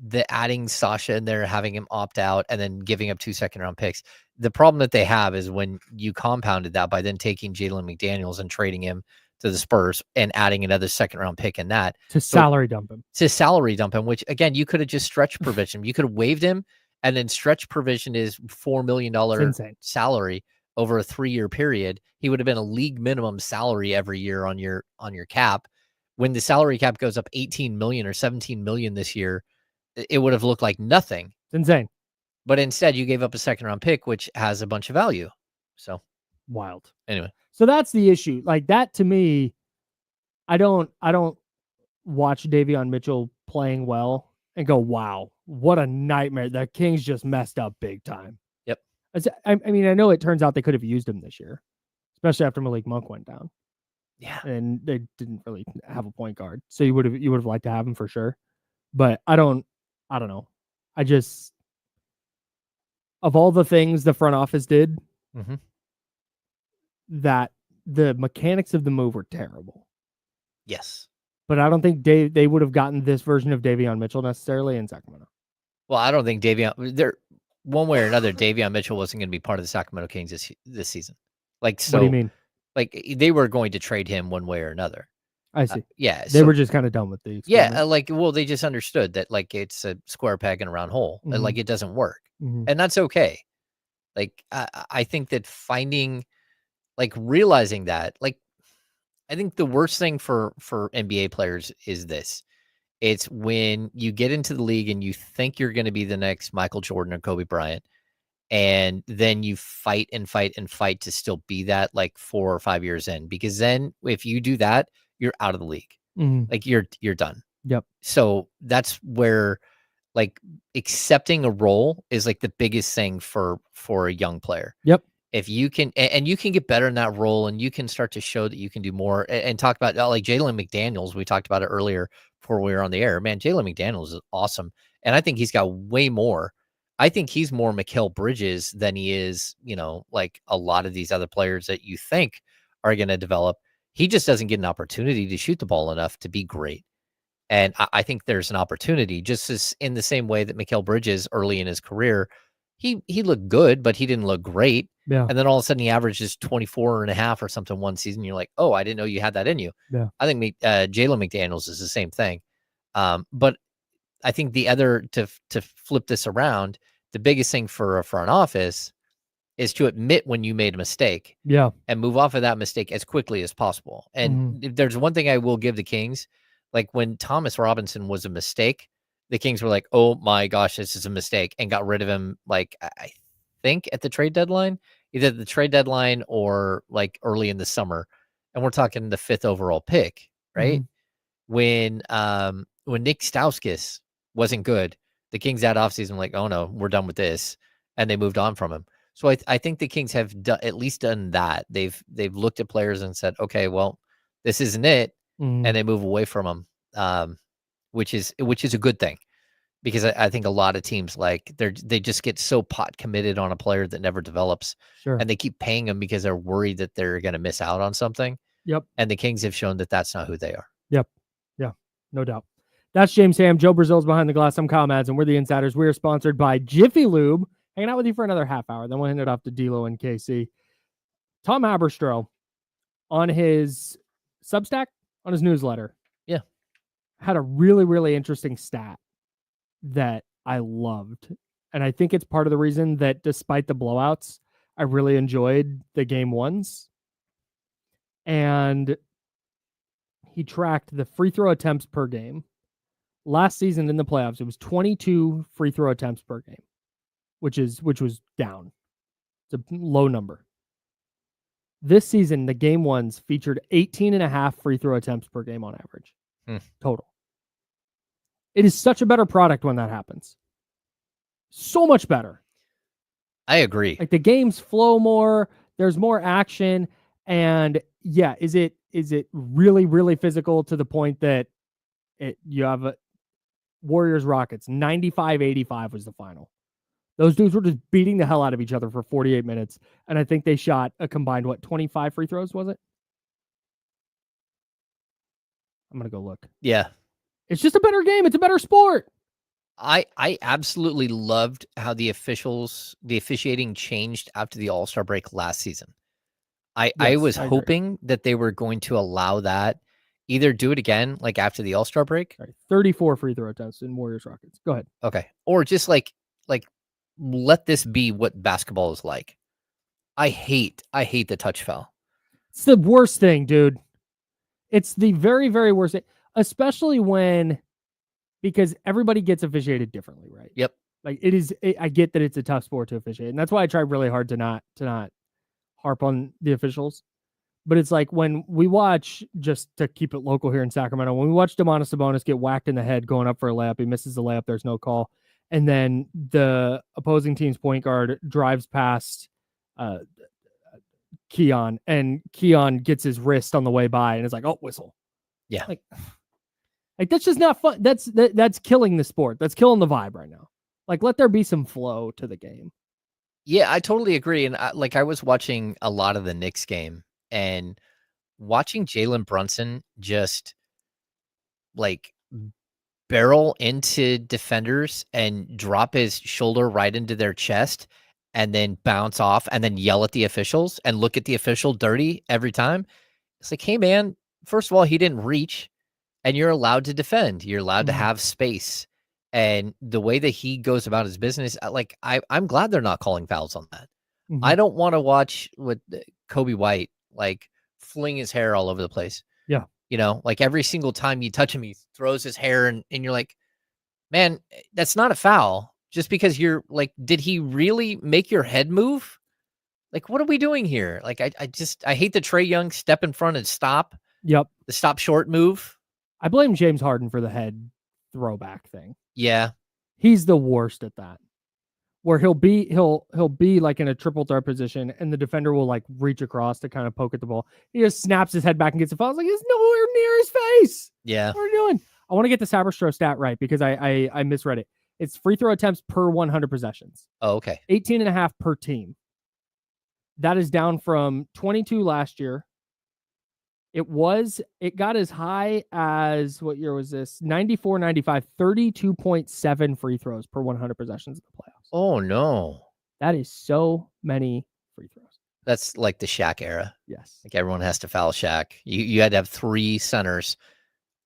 the adding Sasha in there, having him opt out, and then giving up 2 second-round picks, the problem that they have is when you compounded that by then taking Jalen McDaniels and trading him to the Spurs and adding another second-round pick in that. To salary dump him. To salary dump him, which, again, you could have just stretch provision. You could have waived him, and then stretch provision is $4 million salary over a 3-year period. He would have been a league minimum salary every year on your cap. When the salary cap goes up 18 million or 17 million this year, it would have looked like nothing. It's insane. But instead, you gave up a second-round pick, which has a bunch of value. So wild. Anyway, so that's the issue. Like that to me, I don't watch Davion Mitchell playing well and go, wow, what a nightmare. The Kings just messed up big time. Yep. I mean, I know it turns out they could have used him this year, especially after Malik Monk went down. Yeah. And they didn't really have a point guard. So you would have liked to have him for sure. But I don't know. I just, of all the things the front office did, that the mechanics of the move were terrible. Yes. But I don't think they would have gotten this version of Davion Mitchell necessarily in Sacramento. Well, I don't think one way or another, Davion Mitchell wasn't going to be part of the Sacramento Kings this season. Like, so, what do you mean? Like, they were going to trade him one way or another. I see. Yeah. They were just kind of done with the experiment. Yeah. Like, well, they just understood that, like, it's a square peg in a round hole. And, like, it doesn't work. And that's okay. Like, I think that realizing that, like, I think the worst thing for NBA players is this. It's when you get into the league and you think you're going to be the next Michael Jordan or Kobe Bryant, and then you fight and fight and fight to still be that, like 4 or 5 years in, because then if you do that, you're out of the league. Like you're done. Yep. So that's where, like, accepting a role is like the biggest thing for a young player. Yep. If you can, and you can get better in that role, and you can start to show that you can do more, and talk about, like, Jalen McDaniels. We talked about it earlier before we were on the air. Man, Jalen McDaniels is awesome. And I think he's got way more. I think he's more Mikal Bridges than he is, like a lot of these other players that you think are going to develop. He just doesn't get an opportunity to shoot the ball enough to be great. And I think there's an opportunity, just as in the same way that Mikal Bridges early in his career, he looked good, but he didn't look great. Yeah. And then all of a sudden he averages 24.5 or something one season. You're like, oh, I didn't know you had that in you. Yeah. I think Jalen McDaniels is the same thing. But I think the other, to flip this around, the biggest thing for a front office is to admit when you made a mistake. Yeah. And move off of that mistake as quickly as possible. And if there's one thing I will give the Kings, like when Thomas Robinson was a mistake, the Kings were like, oh my gosh, this is a mistake, and got rid of him, like, I think at the trade deadline, either the trade deadline or like early in the summer. And we're talking the 5th overall pick, right? When Nick Stauskas wasn't good, the Kings that offseason were like, oh no, we're done with this. And they moved on from him. So I think the Kings have at least done that. They've looked at players and said, okay, well, this isn't it. And they move away from them. Which is a good thing, because I think a lot of teams, like, they just get so pot committed on a player that never develops. Sure. And they keep paying them because they're worried that they're going to miss out on something. Yep. And the Kings have shown that that's not who they are. Yep. Yeah, no doubt. That's James Ham. Joe Brazil's behind the glass. I'm Kyle Madsen. We're the Insiders. We are sponsored by Jiffy Lube. Hanging out with you for another half hour. Then we'll hand it off to D'Lo and KC. Tom Haberstroh, on his Substack, on his newsletter, had a really, really interesting stat that I loved. And I think it's part of the reason that despite the blowouts, I really enjoyed the game ones. And he tracked the free throw attempts per game. Last season in the playoffs, it was 22 free throw attempts per game, which was down. It's a low number. This season, the game ones featured 18.5 free throw attempts per game on average. Total. It is such a better product when that happens. So much better. I agree. Like the games flow more, there's more action, and yeah, is it really, really physical to the point that you have a Warriors Rockets 95-85 was the final. Those dudes were just beating the hell out of each other for 48 minutes, and I think they shot a combined 25 free throws, was it? I'm gonna go look. Yeah. It's just a better game. It's a better sport. I absolutely loved how the officiating changed after the All-Star break last season. I was hoping that they were going to allow that, either do it again, like after the All-Star break. Right, 34 free throw attempts in Warriors Rockets. Go ahead. Okay. Or just like let this be what basketball is like. I hate the touch foul. It's the worst thing, dude. It's the very, very worst thing, especially because everybody gets officiated differently, right? Yep. Like I get that it's a tough sport to officiate, and that's why I try really hard to not harp on the officials. But it's like when we watch, just to keep it local here in Sacramento, when we watch Domantas Sabonis get whacked in the head going up for a layup, he misses the layup, there's no call. And then the opposing team's point guard drives past Keon, and Keon gets his wrist on the way by, and it's like, oh, whistle. Yeah. Like that's just not fun. That's killing the sport. That's killing the vibe right now. Like, let there be some flow to the game. Yeah, I totally agree. And I was watching a lot of the Knicks game, and watching Jalen Brunson just like barrel into defenders and drop his shoulder right into their chest and then bounce off and then yell at the officials and look at the official dirty every time. It's like, hey man, first of all, he didn't reach, and you're allowed to defend. You're allowed to have space. And the way that he goes about his business, I'm glad they're not calling fouls on that. I don't want to watch with Kobe White like fling his hair all over the place. Yeah. You know, like every single time you touch him, he throws his hair, and you're like, man, that's not a foul. Just because you're like, did he really make your head move? Like, what are we doing here? Like, I hate the Trae Young step in front and stop. Yep. The stop short move. I blame James Harden for the head throwback thing. Yeah. He's the worst at that. Where he'll be like in a triple threat position, and the defender will like reach across to kind of poke at the ball. He just snaps his head back and gets a foul. I was like, it's nowhere near his face. Yeah. What are you doing? I want to get the Saberstro stat right because I misread it. It's free throw attempts per 100 possessions. Oh, okay. 18.5 per team. That is down from 22 last year. It got as high as, what year was this? 94, 95, 32.7 free throws per 100 possessions in the playoffs. Oh, no. That is so many free throws. That's like the Shaq era. Yes. Like everyone has to foul Shaq. You had to have 3 centers,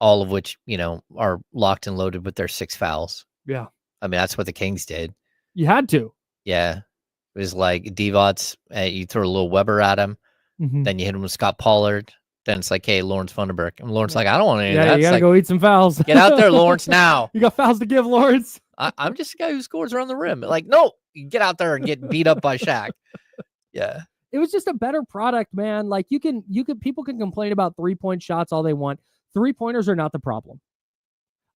all of which, you know, are locked and loaded with their 6 fouls. Yeah. I mean, that's what the Kings did. You had to. Yeah. It was like Divac, you throw a little Weber at him, then you hit him with Scott Pollard. Then it's like, hey, Lawrence Funderburk. And Lawrence like, I don't want any of that. Yeah, you got to go eat some fouls. Get out there, Lawrence, now. You got fouls to give, Lawrence. I'm just a guy who scores around the rim. Like, no, you get out there and get beat up by Shaq. Yeah. It was just a better product, man. Like people can complain about 3-point shots all they want. 3-pointers are not the problem.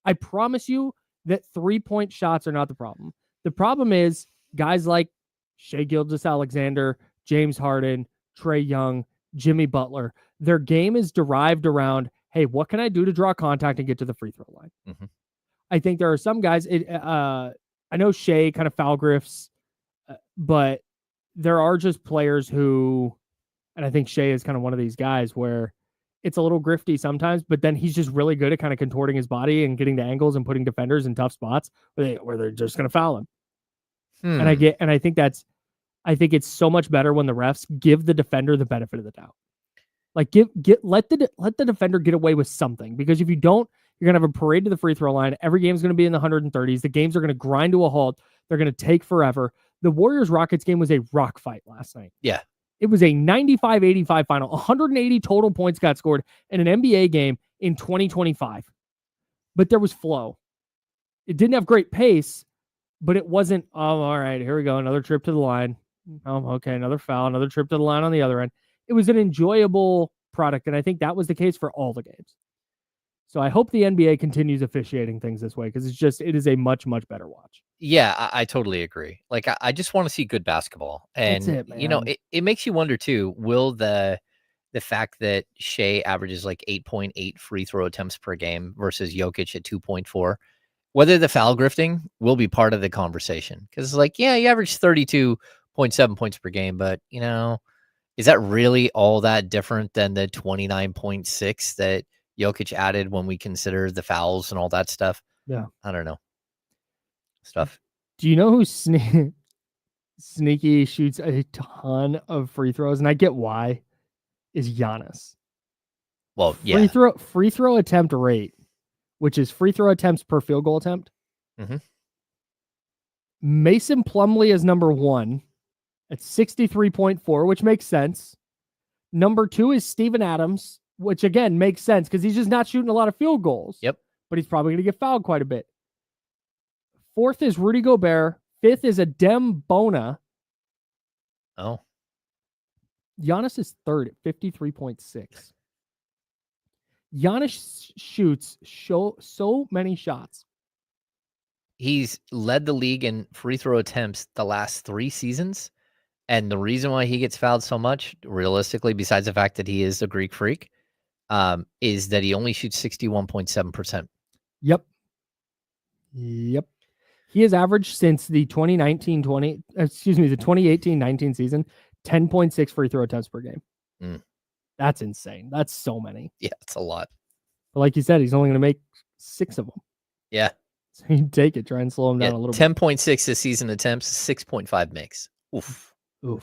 I promise you that 3-point shots are not the problem. The problem is guys like Shai Gilgeous-Alexander, James Harden, Trae Young, Jimmy Butler. Their game is derived around, hey, what can I do to draw contact and get to the free throw line? I think there are some guys, I know Shai kind of foul grifts, but there are just players who, and I think Shai is kind of one of these guys where it's a little grifty sometimes, but then he's just really good at kind of contorting his body and getting to angles and putting defenders in tough spots where they're just going to foul him. And I think it's so much better when the refs give the defender the benefit of the doubt. Like let the defender get away with something, because if you don't You're going to have a parade to the free throw line. Every game's going to be in the 130s. The games are going to grind to a halt. They're going to take forever. The Warriors-Rockets game was a rock fight last night. Yeah. It was a 95-85 final. 180 total points got scored in an NBA game in 2025. But there was flow. It didn't have great pace, but it wasn't, oh, all right, here we go, another trip to the line. Oh, okay, another foul, another trip to the line on the other end. It was an enjoyable product, and I think that was the case for all the games. So I hope the NBA continues officiating things this way because it is a much, much better watch. Yeah, I totally agree. Like, I just want to see good basketball. And, That's it, man. you know, it makes you wonder, too, will the fact that Shea averages like 8.8 free throw attempts per game versus Jokic at 2.4, whether the foul grifting will be part of the conversation. Because, like, yeah, you average 32.7 points per game, but, you know, is that really all that different than the 29.6 that Jokic added when we consider the fouls and all that stuff? Yeah. I don't know. Stuff. Do you know who sneaky shoots a ton of free throws? And I get why. Is Giannis. Well, yeah. Free throw attempt rate, which is free throw attempts per field goal attempt. Mm-hmm. Mason Plumlee is number 1 at 63.4, which makes sense. Number 2 is Steven Adams, which again makes sense because he's just not shooting a lot of field goals. Yep. But he's probably going to get fouled quite a bit. 4th is Rudy Gobert. 5th is Adem Bona. Oh. Giannis is 3rd at 53.6. Giannis shoots so many shots. He's led the league in free throw attempts the last 3 seasons. And the reason why he gets fouled so much, realistically, besides the fact that he is a Greek freak, is that he only shoots 61.7%. Yep. He has averaged since the 2018-19 season, 10.6 free throw attempts per game. That's insane. That's so many. Yeah, it's a lot. But like you said, he's only going to make 6 of them. Yeah. So you take it, try and slow him down a little 10.6 this season attempts, 6.5 makes. Oof. And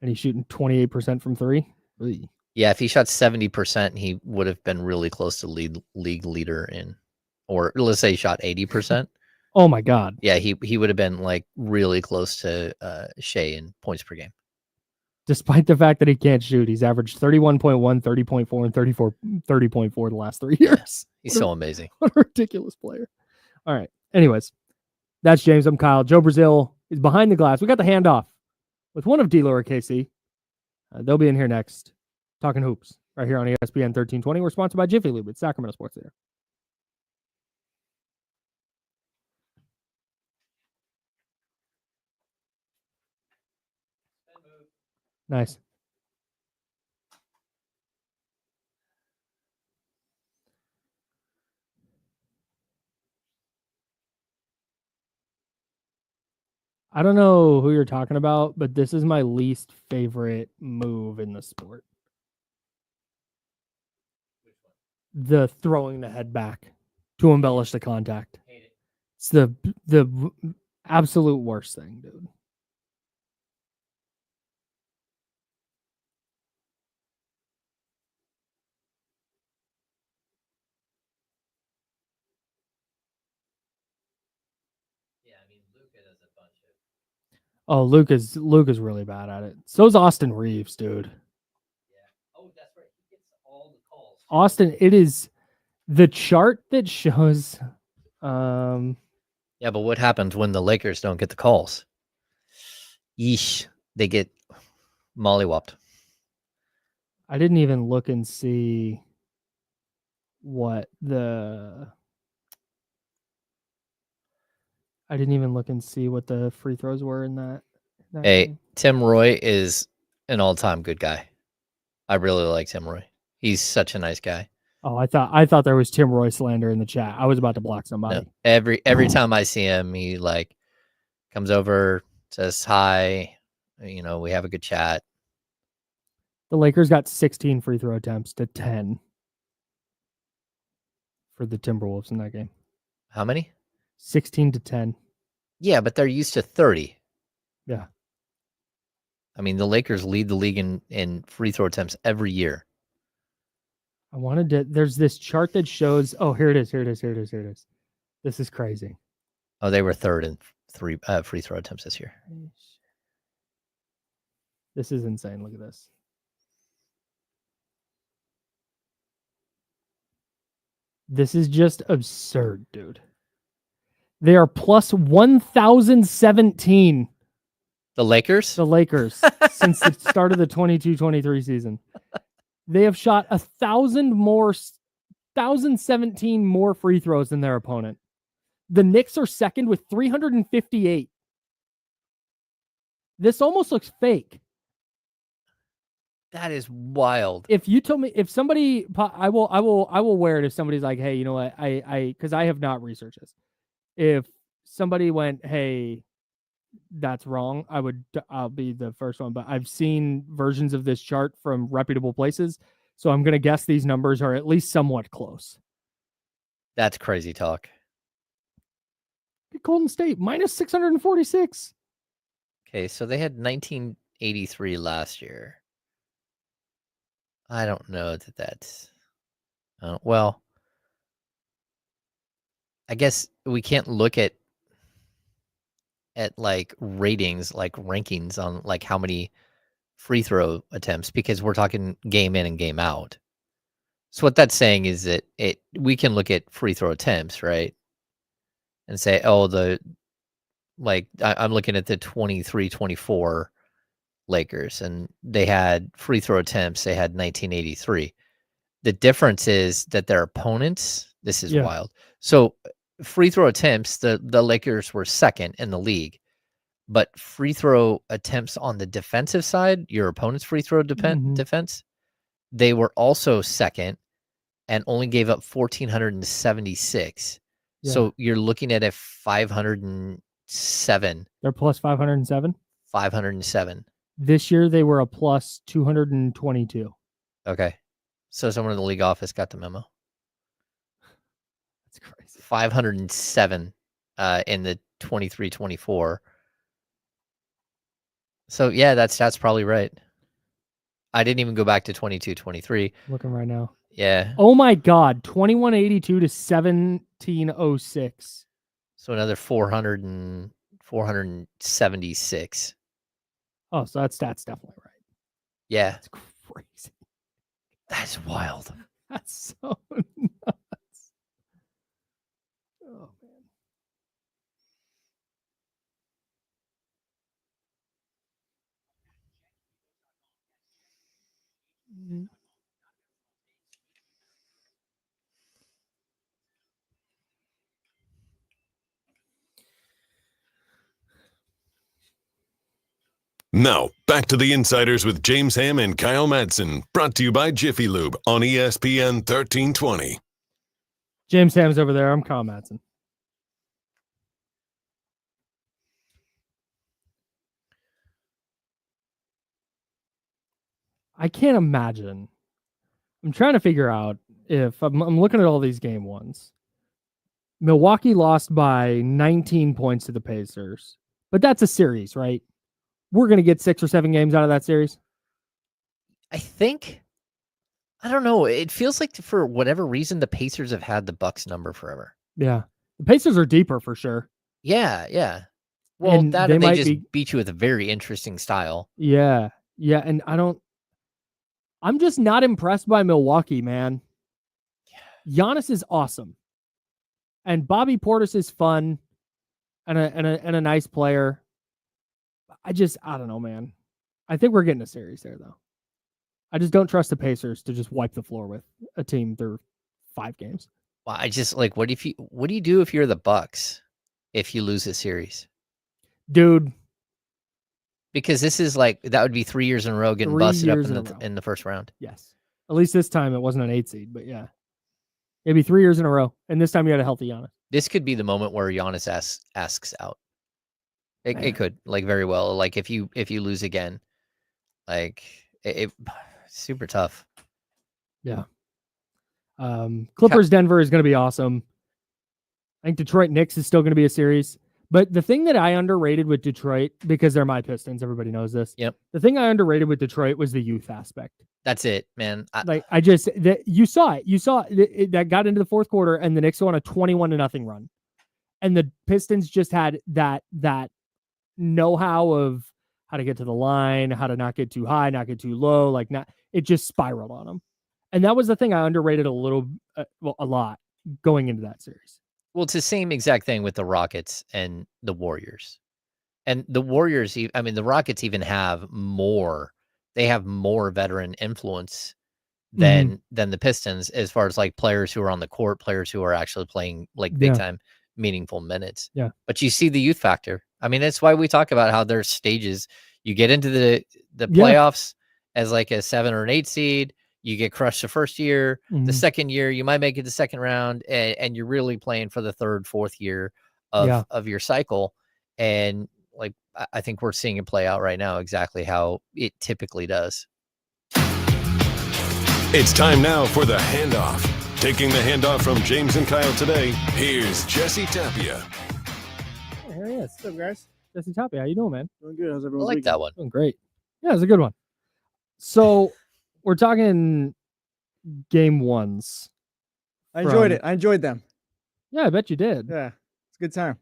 he's shooting 28% from 3. Yeah, if he shot 70%, he would have been really close to league leader in, or let's say he shot 80%. Oh my God. Yeah, he would have been like really close to Shea in points per game. Despite the fact that he can't shoot, he's averaged 31.1, 30.4, and 30.4 the last 3 years. He's so amazing. What a ridiculous player. All right. Anyways, that's James. I'm Kyle. Joe Brazil is behind the glass. We got the handoff with one of D-Lo or KC. They'll be in here next, talking hoops, right here on ESPN 1320. We're sponsored by Jiffy Lube at Sacramento Sports Center. Nice. I don't know who you're talking about, but this is my least favorite move in the sport. The throwing the head back to embellish the contact. It's the absolute worst thing, dude. Oh, Luke is really bad at it. So's Austin Reeves, dude. Yeah. Oh, that's right. He gets all the calls. Austin, it is the chart that shows. Yeah, but what happens when the Lakers don't get the calls? Yeesh, they get mollywopped. I didn't even look and see what the. I didn't even look and see what the free throws were in that Hey, game. Tim Roy is an all-time good guy. I really like Tim Roy. He's such a nice guy. Oh, I thought there was Tim Roy slander in the chat. I was about to block somebody. No, every time I see him, he like comes over, says hi. You know, we have a good chat. The Lakers got 16 free throw attempts to 10 for the Timberwolves in that game. How many? 16 to 10. Yeah, but they're used to 30. Yeah. I mean, the Lakers lead the league in free throw attempts every year. I wanted to. There's this chart that shows. Oh, here it is. Here it is. Here it is. Here it is. This is crazy. Oh, they were third in free throw attempts this year. This is insane. Look at this. This is just absurd, dude. They are plus 1,017. The Lakers? The Lakers since the start of the 22-23 season. They have shot 1,017 more free throws than their opponent. The Knicks are second with 358. This almost looks fake. That is wild. If you told me, if somebody, I will wear it if somebody's like, hey, you know what, because I have not researched this. If somebody went, hey, that's wrong, I'll be the first one. But I've seen versions of this chart from reputable places, so I'm gonna guess these numbers are at least somewhat close. That's crazy talk. Golden State minus 646. Okay, so they had 1983 last year. I don't know that that's well. I guess we can't look at like ratings, like rankings on like how many free throw attempts, because we're talking game in and game out. So what that's saying is that we can look at free throw attempts, right? And say, oh, I'm looking at the 23-24 Lakers, and they had free throw attempts. They had 1983. The difference is that their opponents, this is wild. So free throw attempts, the Lakers were second in the league, but free throw attempts on the defensive side, your opponent's free throw defense, they were also second and only gave up 1,476. Yeah. So you're looking at a 507. They're plus 507? 507. This year they were a plus 222. Okay. So someone in the league office got the memo. That's crazy. 507 in the 23-24. So yeah, that's probably right. I didn't even go back to 22-23. Looking right now. Yeah. Oh my God. 2182 to 1706. So another 476. Oh, so that's definitely right. Yeah. That's crazy. That's wild. That's so nuts. Oh, man. Now, back to the Insiders with James Ham and Kyle Madsen, brought to you by Jiffy Lube on ESPN 1320. James Ham's over there. I'm Kyle Madsen. I can't imagine. I'm trying to figure out if I'm looking at all these game ones. Milwaukee lost by 19 points to the Pacers, but that's a series, right? We're going to get 6 or 7 games out of that series. I think. I don't know. It feels like for whatever reason, the Pacers have had the Bucks number forever. Yeah. The Pacers are deeper for sure. Yeah, yeah. Well, and they just beat you with a very interesting style. Yeah. Yeah. And I'm just not impressed by Milwaukee, man. Giannis is awesome. And Bobby Portis is fun and a nice player. I don't know, man. I think we're getting a series there, though. I just don't trust the Pacers to just wipe the floor with a team through 5 games. Well, I just what do you do if you're the Bucks if you lose a series? Dude. Because this is that would be 3 years in a row getting busted up in the first round. Yes. At least this time it wasn't an 8 seed, but yeah. It'd be 3 years in a row. And this time you had a healthy Giannis. This could be the moment where Giannis asks out. It could, very well. If you lose again, super tough. Yeah. Clippers Denver is going to be awesome. I think Detroit Knicks is still going to be a series. But the thing that I underrated with Detroit, because they're my Pistons, everybody knows this. Yep. The thing I underrated with Detroit was the youth aspect. That's it, man. You saw it. That got into the fourth quarter, and the Knicks won a 21-0 run, and the Pistons just had that know-how of how to get to the line, how to not get too high, not get too low. It just spiraled on them, and that was the thing I underrated a lot going into that series. Well, it's the same exact thing with the Rockets and the Warriors. And the Warriors, the Rockets even have more. They have more veteran influence than the Pistons as far as like players who are on the court, players who are actually playing like big time, meaningful minutes. Yeah. But you see the youth factor. I mean, that's why we talk about how there's stages. You get into the playoffs as like a 7 or an 8 seed. You get crushed the first year. The second year, you might make it the second round, and you're really playing for the third, fourth year of your cycle. And like, I think we're seeing it play out right now exactly how it typically does. It's time now for the handoff. Taking the handoff from James and Kyle today, here's Jesse Tapia. Hey, here he is. What's up, guys? Jesse Tapia, how you doing, man? Doing good. How's I everyone? like that one. Doing great. Yeah, it's a good one. So we're talking game ones. I enjoyed it. I enjoyed them. Yeah, I bet you did. Yeah, it's a good time.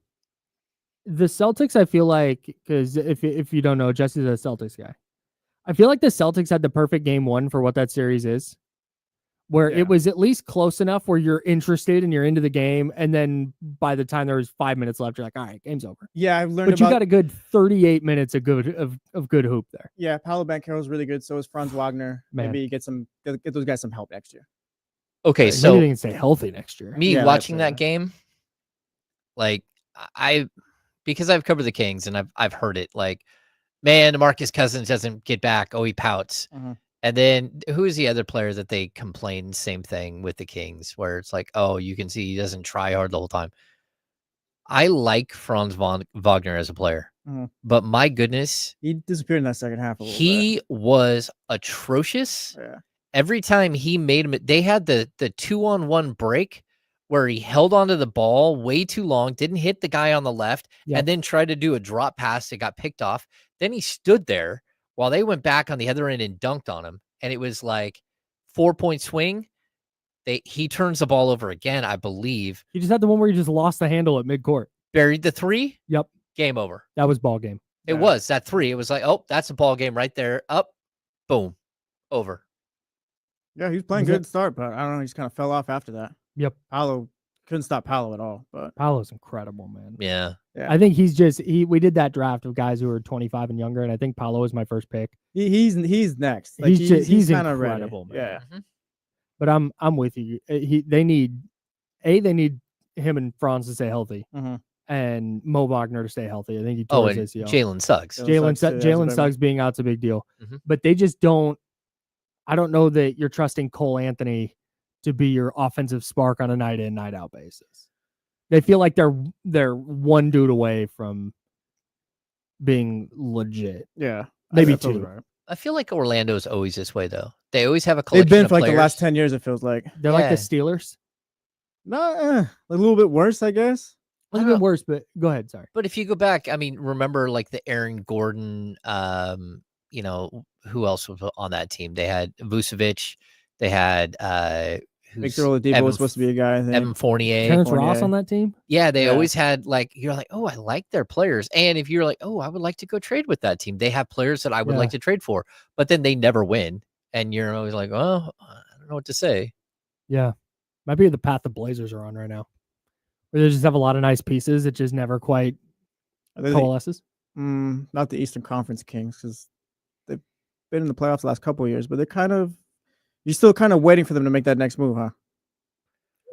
The Celtics, I feel like, because if you don't know, Jesse's a Celtics guy. I feel like the Celtics had the perfect game one for what that series is, where it was at least close enough where you're interested and you're into the game, and then by the time there was 5 minutes left, you're like, all right, game's over. Yeah, I've learned. But you got a good 38 minutes of good hoop there. Yeah, Paolo Banchero was really good. So was Franz Wagner. Man. Maybe get those guys some help next year. Okay, Maybe so they can stay healthy next year. me Yeah, watching that's that game, like because I've covered the Kings and I've heard it, like, man, DeMarcus Cousins doesn't get back. Oh, he pouts. And then who is the other player that they complain same thing with the Kings, where it's like, oh, you can see he doesn't try hard the whole time. I like Franz Wagner as a player, but my goodness, He disappeared in that second half. he was atrocious. Yeah. Every time he made him, they had the 2-on-1 break where he held onto the ball way too long, didn't hit the guy on the left, and then tried to do a drop pass that got picked off. Then he stood there while they went back on the other end and dunked on him. And it was like 4-point swing. He turns the ball over again, I believe. He just had the one where he just lost the handle at midcourt. Buried the 3. Yep. Game over. That was ball game. It was that 3. It was like, oh, that's a ball game right there. Up, boom, over. Yeah, he was playing good at the start, but I don't know. He just kind of fell off after that. Yep. Paolo couldn't stop Paolo at all. But Paolo's incredible, man. Yeah. I think he's just we did that draft of guys who are 25 and younger, and I think Paolo was my first pick. he's next. Like, he's kind of incredible, ready. man. Yeah. But I'm with you. They need him and Franz to stay healthy, and Mo Wagner to stay healthy. I think he tore his ACL. Jalen Suggs. Jalen Suggs being out's a big deal, but they just don't. I don't know that you're trusting Cole Anthony to be your offensive spark on a night in, night out basis. They feel like they're one dude away from being legit. Yeah. Maybe 2. Right. I feel like Orlando's always this way, though. They always have a collection They've been of for like players. the last 10 years, it feels like. They're like the Steelers. No, a little bit worse, I guess. A little bit worse, but go ahead. Sorry. But if you go back, I mean, remember like the Aaron Gordon, who else was on that team? They had Vucevic. They had Victor Oladipo was supposed to be a guy, I think. Evan Fournier. Terrence Ross on that team? Yeah, they always had like, you're like, oh, I like their players. And if you're like, oh, I would like to go trade with that team, they have players that I would like to trade for, but then they never win. And you're always like, oh, I don't know what to say. Yeah. Might be the path the Blazers are on right now, where they just have a lot of nice pieces. It just never quite coalesces. Not the Eastern Conference Kings, because they've been in the playoffs the last couple of years, but you're still kind of waiting for them to make that next move, huh?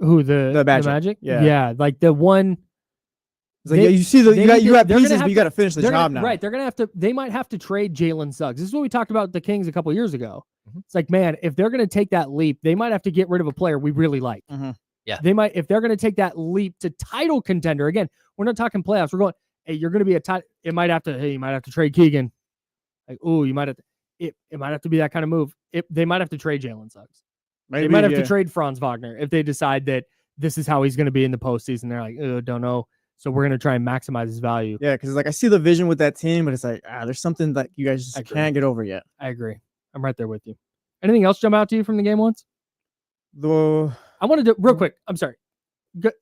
Who, the Magic? Yeah. Like the one. It's like, you see you got pieces, but you got to finish the job now. Right. They might have to trade Jalen Suggs. This is what we talked about the Kings a couple of years ago. It's like, man, if they're going to take that leap, they might have to get rid of a player we really like. Yeah. If they're going to take that leap to title contender, again, we're not talking playoffs. We're going, hey, you're going to be you might have to trade Keegan. Like, oh, you might have to. It might have to be that kind of move. They might have to trade Jalen Suggs. They might have to trade Franz Wagner if they decide that this is how he's going to be in the postseason. They're like, oh, don't know. So we're going to try and maximize his value. Yeah, because like I see the vision with that team, but it's like there's something that you guys just can't get over yet. I agree. I'm right there with you. Anything else jump out to you from the game once? I wanted to real quick. I'm sorry.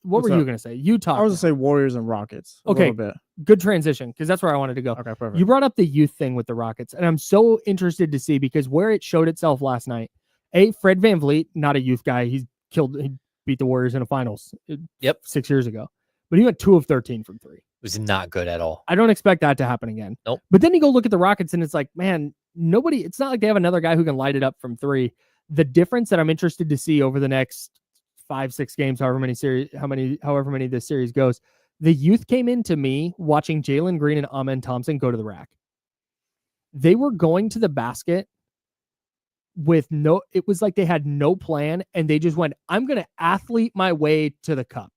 What were you going to say? Utah. I was going to say Warriors and Rockets. A little bit. Good transition, because that's where I wanted to go. Okay, perfect. You brought up the youth thing with the Rockets, and I'm so interested to see, because where it showed itself last night, Fred VanVleet, not a youth guy. He beat the Warriors in the finals 6 years ago. But he went 2 of 13 from 3. It was not good at all. I don't expect that to happen again. Nope. But then you go look at the Rockets, and it's like, man, it's not like they have another guy who can light it up from 3. The difference that I'm interested to see over the next 5-6 games, however many this series goes, the youth came into me watching Jalen Green and Amen Thompson go to the rack. They were going to the basket it was like they had no plan, and they just went, I'm going to athlete my way to the cup,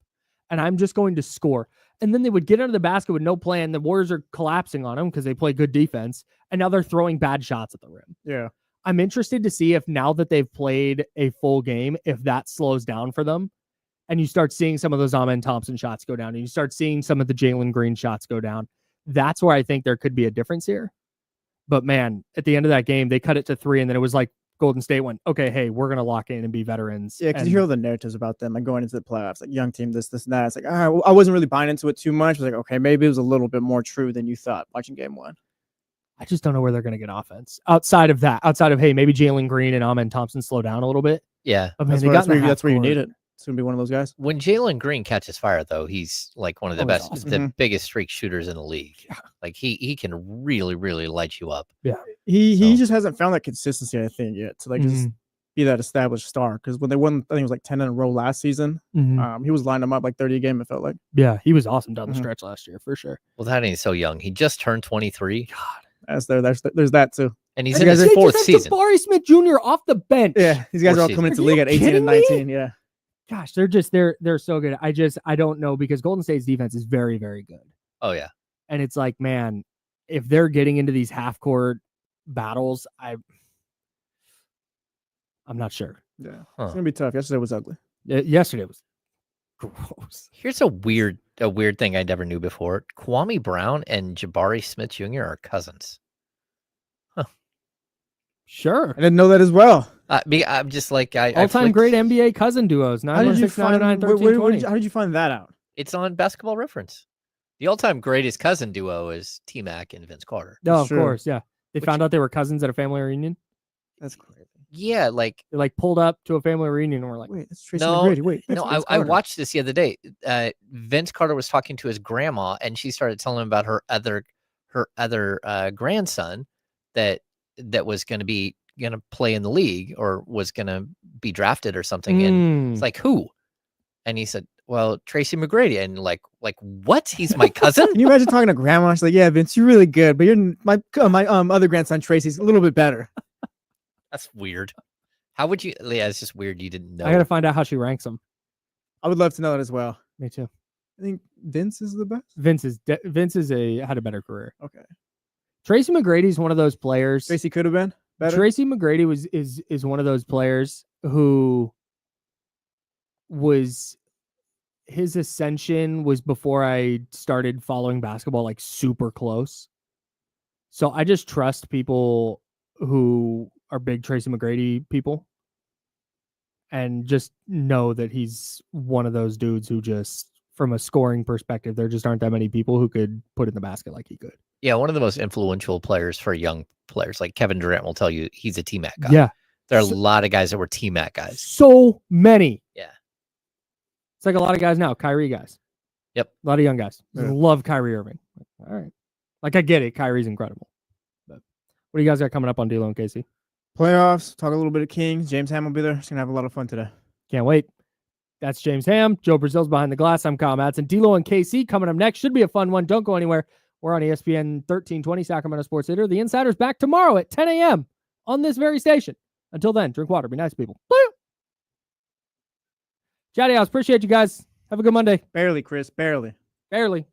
and I'm just going to score. And then they would get under the basket with no plan. The Warriors are collapsing on them because they play good defense, and now they're throwing bad shots at the rim. Yeah. I'm interested to see if now that they've played a full game, if that slows down for them, and you start seeing some of those Amen Thompson shots go down, and you start seeing some of the Jalen Green shots go down. That's where I think there could be a difference here. But man, at the end of that game, they cut it to 3, and then it was like Golden State went, okay, hey, we're going to lock in and be veterans. Yeah, because you hear all the narratives about them, like going into the playoffs, like young team, this, and that. It's like, I wasn't really buying into it too much. I was like, okay, maybe it was a little bit more true than you thought watching game 1. I just don't know where they're going to get offense outside of, hey, maybe Jalen Green and Amen Thompson slow down a little bit. Yeah. But man, that's where you need it. It's going to be one of those guys. When Jalen Green catches fire, though, he's like one of the best, awesome. the biggest streak shooters in the league. Yeah. Like he can really, really light you up. Yeah. He just hasn't found that consistency, I think, yet to like just be that established star. Because when they won, I think it was like 10 in a row last season. He was lining them up like 30 a game, it felt like. Yeah, he was awesome down the stretch last year, for sure. Well, that ain't so young. He just turned 23. God. There's that too. And he's in his 4th season. Jabari Smith Jr. off the bench. Yeah, these guys are all coming into the league at 18 and 19. Yeah. Gosh, they're so good. I don't know, because Golden State's defense is very, very good. Oh yeah. And it's like, man, if they're getting into these half-court battles, I'm not sure. Yeah. It's gonna be tough. Yesterday was ugly. Yesterday was gross. Here's a weird thing I never knew before. Kwame Brown and Jabari Smith Jr. are cousins. Huh. Sure. I didn't know that as well. I'm just like all-time great NBA cousin duos. 916991320. How did you find that out? It's on Basketball Reference. The all-time greatest cousin duo is T-Mac and Vince Carter. No, of course, yeah. They found out they were cousins at a family reunion. That's crazy. Yeah, like they pulled up to a family reunion and were like, "Wait, it's Tracy McGrady." Wait, no, I watched this the other day. Vince Carter was talking to his grandma, and she started telling him about her other grandson that was going to play in the league or was going to be drafted or something. And it's like, who? And he said, well, Tracy McGrady. And like what? He's my cousin? Can you imagine talking to grandma? She's like, yeah, Vince, you're really good, but my other grandson, Tracy's a little bit better. That's weird. How would you? Yeah, it's just weird. You didn't know. I got to find out how she ranks them. I would love to know that as well. Me too. I think Vince is the best. Vince had a better career. Okay. Tracy McGrady is one of those players. Tracy could have been better. Tracy McGrady is one of those players who was, his ascension was before I started following basketball like super close. So I just trust people who are big Tracy McGrady people and just know that he's one of those dudes who just, from a scoring perspective, there just aren't that many people who could put in the basket like he could. Yeah, one of the most influential players for young players. Like Kevin Durant will tell you he's a T-Mac guy. Yeah. There are a lot of guys that were T-Mac guys. So many. Yeah. It's like a lot of guys now, Kyrie guys. Yep. A lot of young guys. Yeah. Love Kyrie Irving. All right. Like, I get it. Kyrie's incredible. But what do you guys got coming up on D-Lo and Casey? Playoffs. Talk a little bit of Kings. James Ham will be there. It's going to have a lot of fun today. Can't wait. That's James Ham. Joe Brazil's behind the glass. I'm Kyle Madsen. D-Lo and KC coming up next. Should be a fun one. Don't go anywhere. We're on ESPN 1320 Sacramento Sports Leader. The Insider's back tomorrow at 10 a.m. on this very station. Until then, drink water. Be nice, people. Chatty House. Appreciate you guys. Have a good Monday. Barely, Chris. Barely. Barely.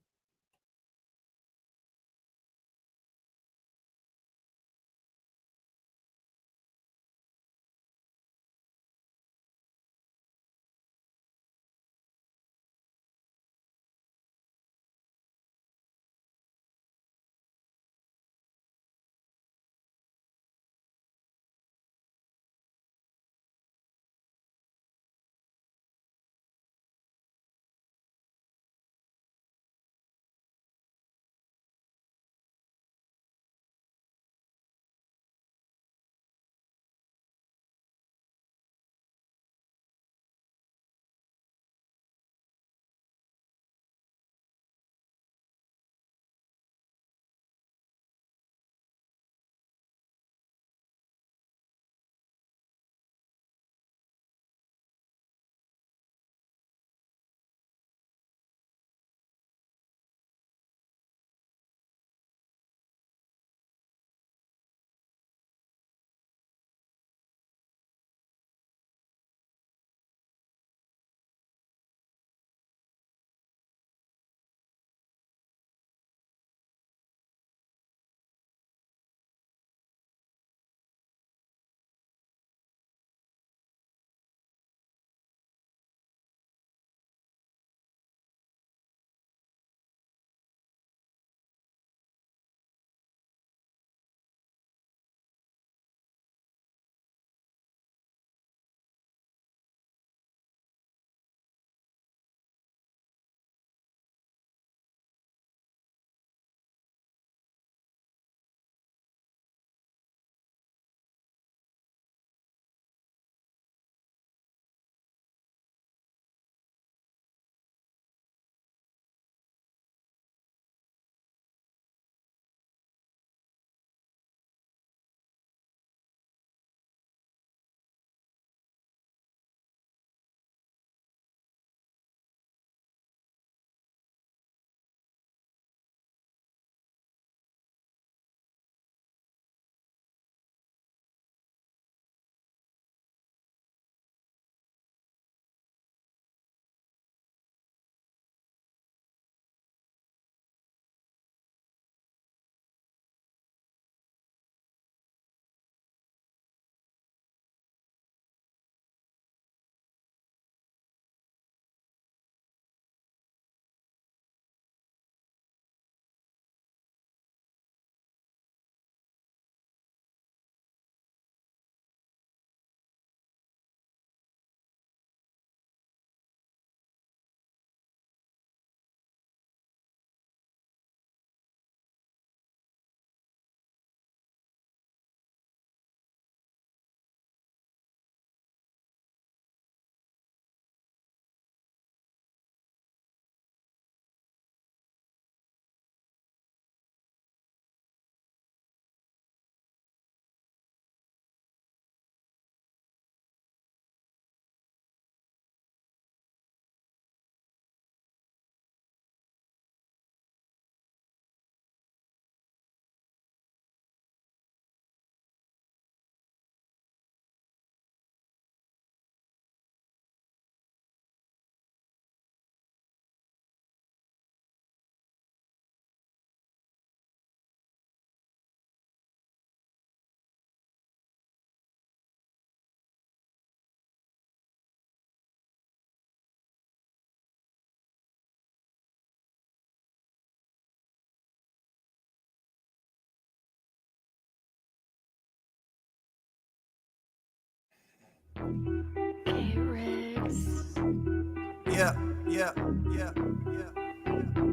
Yeah.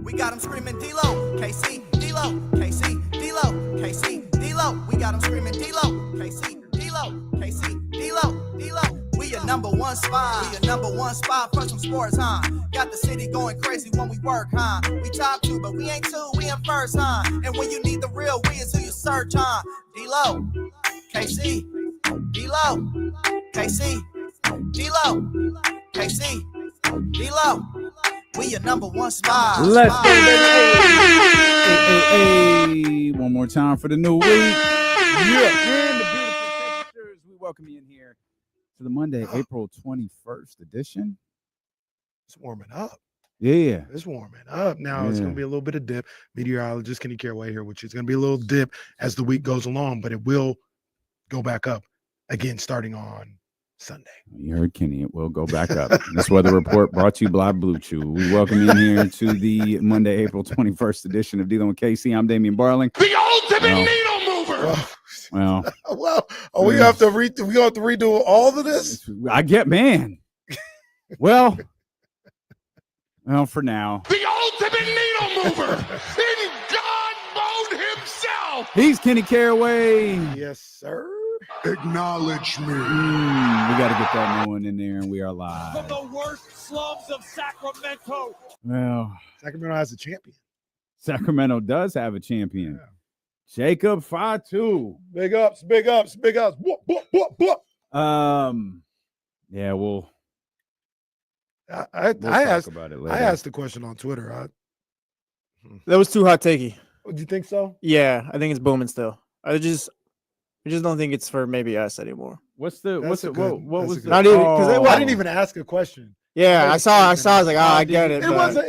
We got them screaming D-Lo, KC, D-Lo, KC, D-Lo, KC, D-Lo. We got them screaming D-Lo, KC, D-Lo, KC, D-Lo, D-Lo. We your number one spot. We your number one spot for some sports, huh? Got the city going crazy when we work, huh? We top 2, but we ain't 2, we in first, huh? And when you need the real, we is who you search, huh? D-Lo, KC, D-Lo, KC, D-Lo, KC, D-Lo. We your number one spot. Let's go, baby. One more time for the new week. Yeah. And the beautiful pictures. We welcome you in here to the Monday, April 21st edition. It's warming up. Yeah. It's warming up. Now it's going to be a little bit of dip. Meteorologist Kenny Caraway here, which is going to be a little dip as the week goes along, but it will go back up again starting on Sunday. You heard Kenny. It will go back up. This weather report brought to you by Blue Chew. We welcome you in here to the Monday, April 21st edition of Dealing with KC. I'm Davion Barling. The ultimate needle mover. We have to redo all of this. I get, man. Well, for now. The ultimate needle mover in God mode himself. He's Kenny Caraway. Yes, sir. Acknowledge me. We got to get that new one in there, and we are live. From the worst slums of Sacramento. Well, Sacramento has a champion. Sacramento does have a champion. Yeah. Jacob Fatu. Big ups. Yeah, we'll I asked about it later. I asked the question on Twitter. That was too hot takey. Do you think so? Yeah, I think it's booming still. I just don't think it's for maybe us anymore. What was the not even because I didn't even ask a question. Yeah, I saw. I was like, I get it. It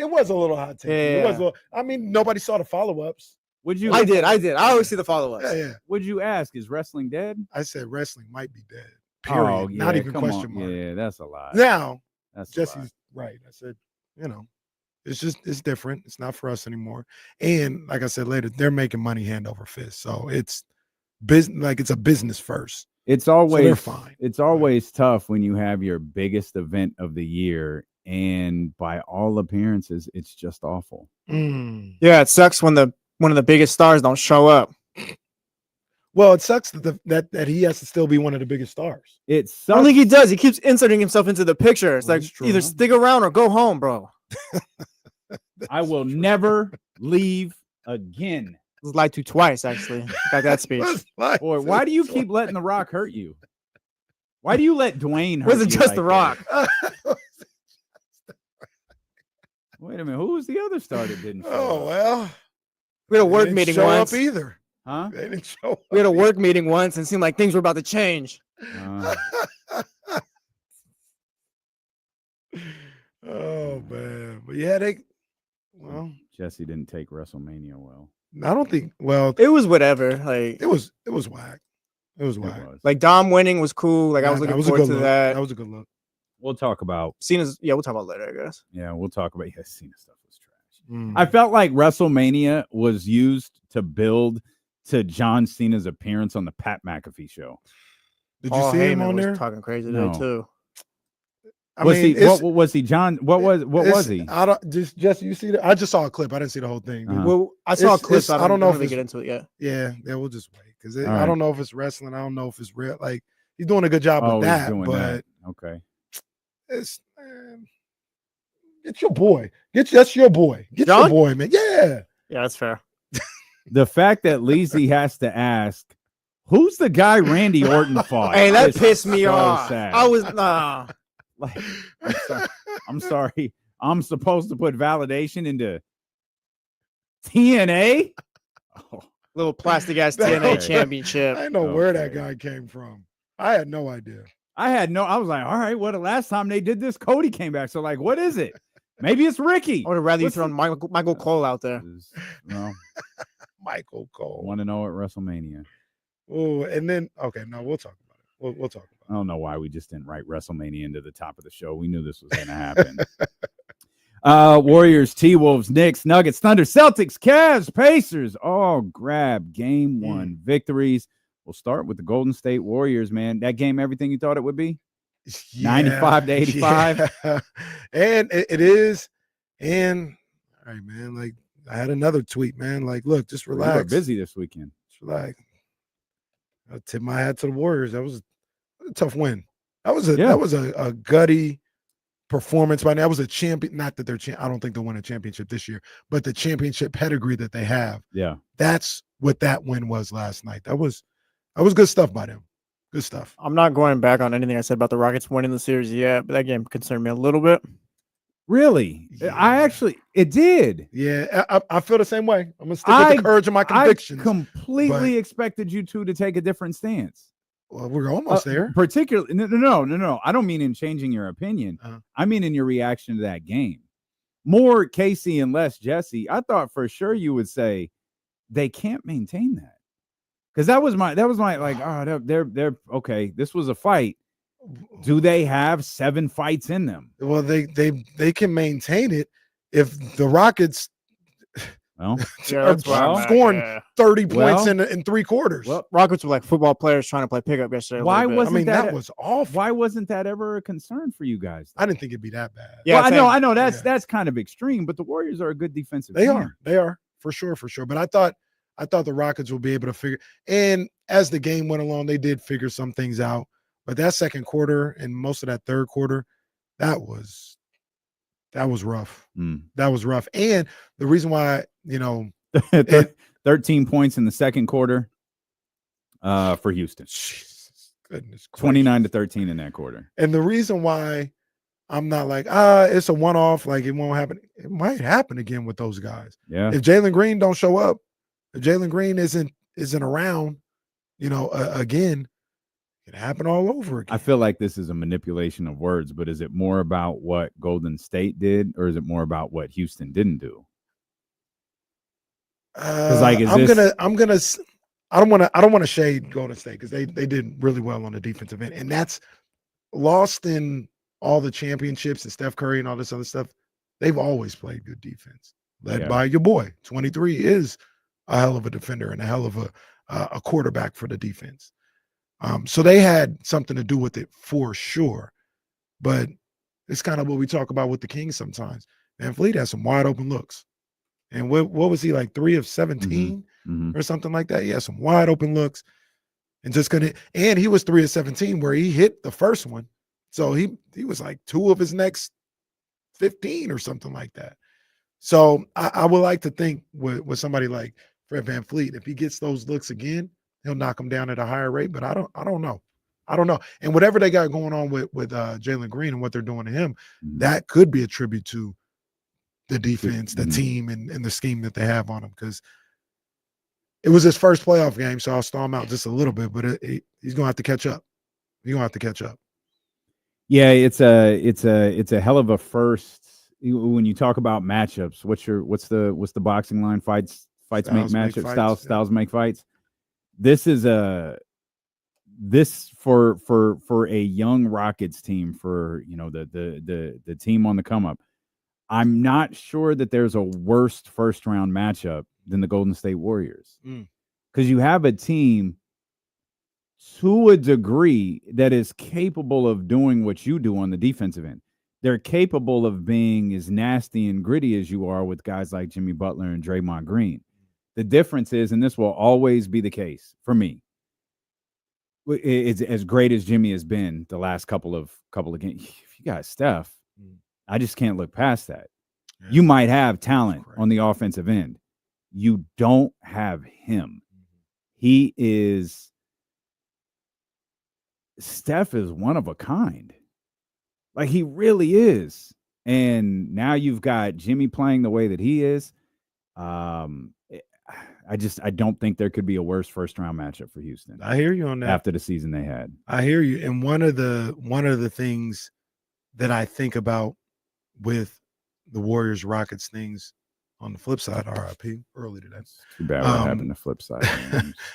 was a little hot take. Yeah. It was a little, I mean, nobody saw the follow-ups. Would you? I did. I always see the follow-ups. Yeah. Would you ask? Is wrestling dead? I said wrestling might be dead. Period. Oh, yeah, not even question mark. Yeah, that's a lot. Now, that's Jesse's right. I said, it's different. It's not for us anymore. And like I said later, they're making money hand over fist. So it's business. Like it's a business first. It's always they're fine. It's always tough when you have your biggest event of the year, and by all appearances, it's just awful. Yeah, it sucks when one of the biggest stars don't show up. Well, it sucks that he has to still be one of the biggest stars. It sucks. I don't think he does. He keeps inserting himself into the picture. It's Well, like that's true. either stick around or go home, bro. I will never leave again. I was lied to twice, actually. Got that speech. Boy, why do you keep letting The Rock hurt you? Why do you let Dwayne hurt Was it you just like The Rock? Wait a minute. Who was the other star that didn't show Oh up? well, We had a they work didn't meeting show once. up either. Huh? They didn't show up. We had a work meeting once and it seemed like things were about to change. Oh man, but yeah, well, Jesse didn't take WrestleMania well. I don't think. Well, It was whatever. Like it was whack. It was whack. It was. like Dom winning was cool. Like I was That looking was a forward good to look. that. That was a good look. We'll talk about. Cena's, we'll talk about it later, I guess. Yeah, we'll talk about. Yeah, Cena stuff was trash. Mm. I felt like WrestleMania was used to build to John Cena's appearance on the Pat McAfee show. Did you Paul see him Heyman on was there? talking crazy No. today too. I Was mean, he? it's- What was he? John? What was he? I don't just you see that? I just saw a clip. I didn't see the whole thing. dude. Uh-huh. Well, I saw a It's- clip. it's- So I don't know if really it's- get into it yet. Yeah, we'll just wait because All I right. don't know if it's wrestling. I don't know if it's real. Like he's doing a good job Oh, with he's that, doing but that. Okay. it's get your boy. That's your boy. Get John? your boy, man. Yeah. Yeah, that's fair. The fact that Lizzie has to ask, who's the guy Randy Orton fought? Hey, that is pissed me so off. sad. I was Like, I'm sorry. I'm supposed to put validation into TNA? Oh, little plastic ass Okay. TNA championship. I didn't know where that Okay. guy came from. I had no idea. I was like, all right, well, the last time they did this, Cody came back. So, like, what is it? Maybe it's Ricky. I would have rather you What's thrown Michael Cole out there. No, Michael Cole. want to know at WrestleMania. Oh, and then okay, no, we'll talk about it. We'll talk about I don't know why we just didn't write WrestleMania into the top of the show. We knew this was going to happen. Warriors, T-Wolves, Knicks, Nuggets, Thunder, Celtics, Cavs, Pacers all grab game one victories. We'll start with the Golden State Warriors, man. That game, everything you thought it would be? 95 to 85. Yeah. And it is. And all right, man. Like I had another tweet, man. Like, look, just relax. You were busy this weekend. Just relax. I tip my hat to the Warriors. That was a tough win. That was a gutty performance by now. That was a champion. Not that they're I don't think they'll win a championship this year, but the championship pedigree that they have. Yeah. That's what that win was last night. That was good stuff by them. Good stuff. I'm not going back on anything I said about the Rockets winning the series yet, but that game concerned me a little bit. Really? Yeah. It did. Yeah, I feel the same way. I'm going to stick with the courage of my convictions. I completely expected you two to take a different stance. Well, we're almost there. Particularly, no. I don't mean in changing your opinion. I mean in your reaction to that game. More Casey and less Jesse. I thought for sure you would say they can't maintain that. Because that was my like, oh, they're okay. This was a fight. Do they have 7 fights in them? Well, they can maintain it if the Rockets are scoring 30 points in 3 quarters. Well, Rockets were like football players trying to play pickup yesterday. Why wasn't that was awful? Why wasn't that ever a concern for you guys? I didn't think it'd be that bad. Yeah, well, I know that's kind of extreme, but the Warriors are a good defensive team. They are for sure. But I thought the Rockets would be able to figure. And as the game went along, they did figure some things out. But that second quarter and most of that third quarter, that was rough. That was rough. And the reason why, 13 points in the second quarter for Houston. Jesus, goodness gracious. 29 to 13 in that quarter. And the reason why I'm not like, it's a one-off, like it won't happen. It might happen again with those guys. Yeah. If Jalen Green don't show up, if Jalen Green isn't around, again, it happened all over again. I feel like this is a manipulation of words, but is it more about what Golden State did, or is it more about what Houston didn't do? I don't want to shade Golden State because they did really well on the defensive end, and that's lost in all the championships and Steph Curry and all this other stuff. They've always played good defense, led by your boy. 23 is a hell of a defender and a hell of a quarterback for the defense. So they had something to do with it for sure. But it's kind of what we talk about with the Kings sometimes. VanVleet has some wide open looks. And what was he, like 3 of 17 or something like that? He had some wide open looks and just couldn't. And he was 3 of 17 where he hit the first one. So he was like 2 of his next 15 or something like that. So I would like to think with somebody like Fred VanVleet, if he gets those looks again, he'll knock them down at a higher rate. But I don't know. And whatever they got going on with Jalen Green and what they're doing to him, that could be a tribute to the defense, the team, and the scheme that they have on him. Because it was his first playoff game, so I'll stall him out just a little bit. But he's gonna have to catch up. Yeah, it's a hell of a first. When you talk about matchups, what's the boxing line? Fights make matchups. Styles make fights. This is for a young Rockets team, for the team on the come up. I'm not sure that there's a worst first round matchup than the Golden State Warriors, because you have a team to a degree that is capable of doing what you do on the defensive end. They're capable of being as nasty and gritty as you are with guys like Jimmy Butler and Draymond Green. The difference is, and this will always be the case for me, it's as great as Jimmy has been the last couple of games. If you got Steph, I just can't look past that. Yeah. You might have talent on the offensive end. You don't have him. Steph is one of a kind. Like, he really is. And now you've got Jimmy playing the way that he is. I don't think there could be a worse first round matchup for Houston. I hear you on that. After the season they had. I hear you. And one of the things that I think about with the Warriors Rockets things on the flip side, RIP early today. Too bad what happened on the flip side.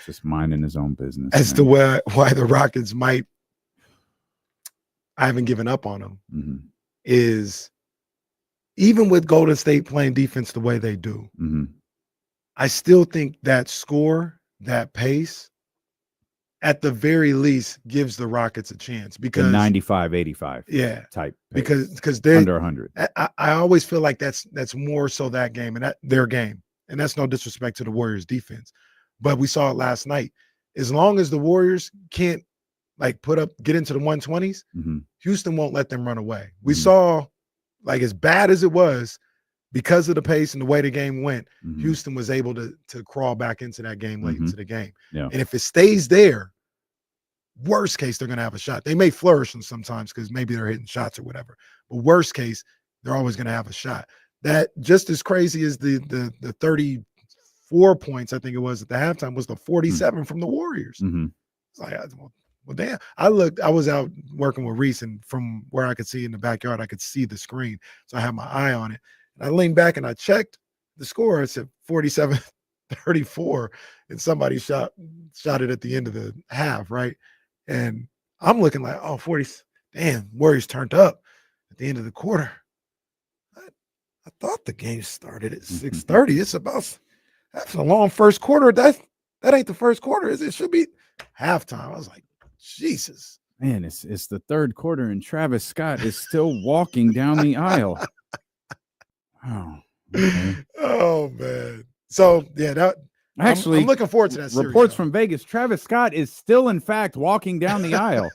Just minding his own business. As to why the Rockets might, I haven't given up on them, is even with Golden State playing defense the way they do, I still think that score, that pace, at the very least gives the Rockets a chance because 95-85 type pace, because they're under 100. I always feel like that's more so that game and that their game, and that's no disrespect to the Warriors defense, but we saw it last night. As long as the Warriors can't like get into the 120s, Houston won't let them run away. We saw, like, as bad as it was, because of the pace and the way the game went, Houston was able to crawl back into that game late into the game. Yeah. And if it stays there, worst case, they're going to have a shot. They may flourish sometimes because maybe they're hitting shots or whatever. But worst case, they're always going to have a shot. That just as crazy as the 34 points, I think it was at the halftime, was the 47 from the Warriors. It's like, well, damn. I was out working with Reese, and from where I could see in the backyard, I could see the screen. So I had my eye on it. And I leaned back and I checked the score. It said 47-34, and somebody shot it at the end of the half, right? And I'm looking like, oh, 40, damn, Warriors turned up at the end of the quarter. I thought the game started at 6:30. That's a long first quarter. That ain't the first quarter. It should be halftime. I was like, Jesus. Man, it's the third quarter, and Travis Scott is still walking down the aisle. Oh, okay. Oh man. So yeah, actually, I'm looking forward to that series. Reports from Vegas: Travis Scott is still, in fact, walking down the aisle.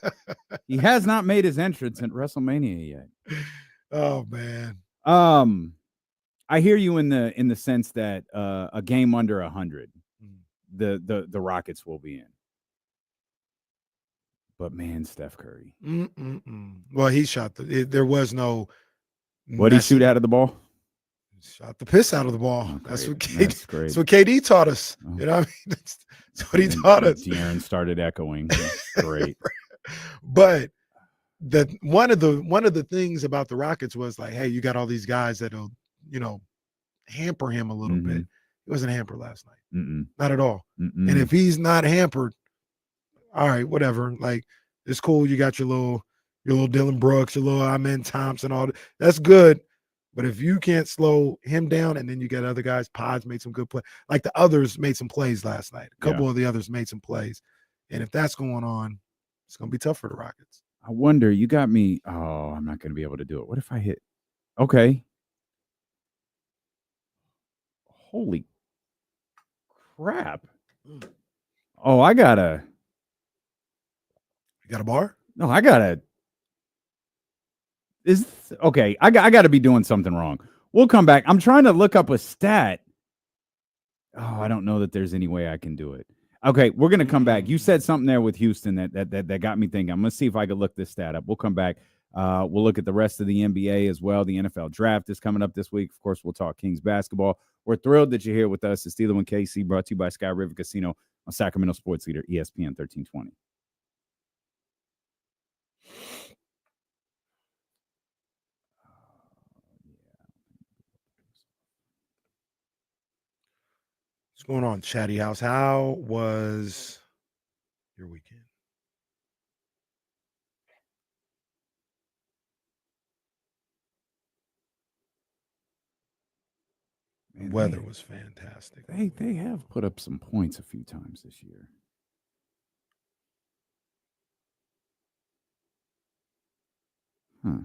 He has not made his entrance at WrestleMania yet. Oh man. I hear you in the sense that a game under 100, the Rockets will be in. But man, Steph Curry. Well, he shot there was no. What did he shoot out of the ball? Shot the piss out of the ball. Oh, that's what KD taught us. Oh. You know what I mean? That's what he taught us. De'Aaron started echoing. Great. But one of the things about the Rockets was like, hey, you got all these guys that'll, hamper him a little bit. He wasn't hampered last night. Not at all. And if he's not hampered, all right, whatever. Like, it's cool. You got your little Dylan Brooks, your little Amen Thompson, all that. That's good. But if you can't slow him down, and then you got other guys, Pods made some good plays. Like the others made some plays last night. A couple of the others made some plays. And if that's going on, it's going to be tough for the Rockets. I wonder, you got me. Oh, I'm not going to be able to do it. What if I hit? Okay. Holy crap. Oh, You got a bar? No, I gotta. Okay. I got to be doing something wrong. We'll come back. I'm trying to look up a stat. Oh, I don't know that there's any way I can do it. Okay, we're gonna come back. You said something there with Houston that got me thinking. I'm gonna see if I could look this stat up. We'll come back. We'll look at the rest of the NBA as well. The NFL draft is coming up this week. Of course, we'll talk Kings basketball. We're thrilled that you're here with us. It's Steeler and KC, brought to you by Sky River Casino on Sacramento Sports Leader, ESPN 1320. What's going on, Chatty House? How was your weekend? Man, weather was fantastic. They have put up some points a few times this year. Huh.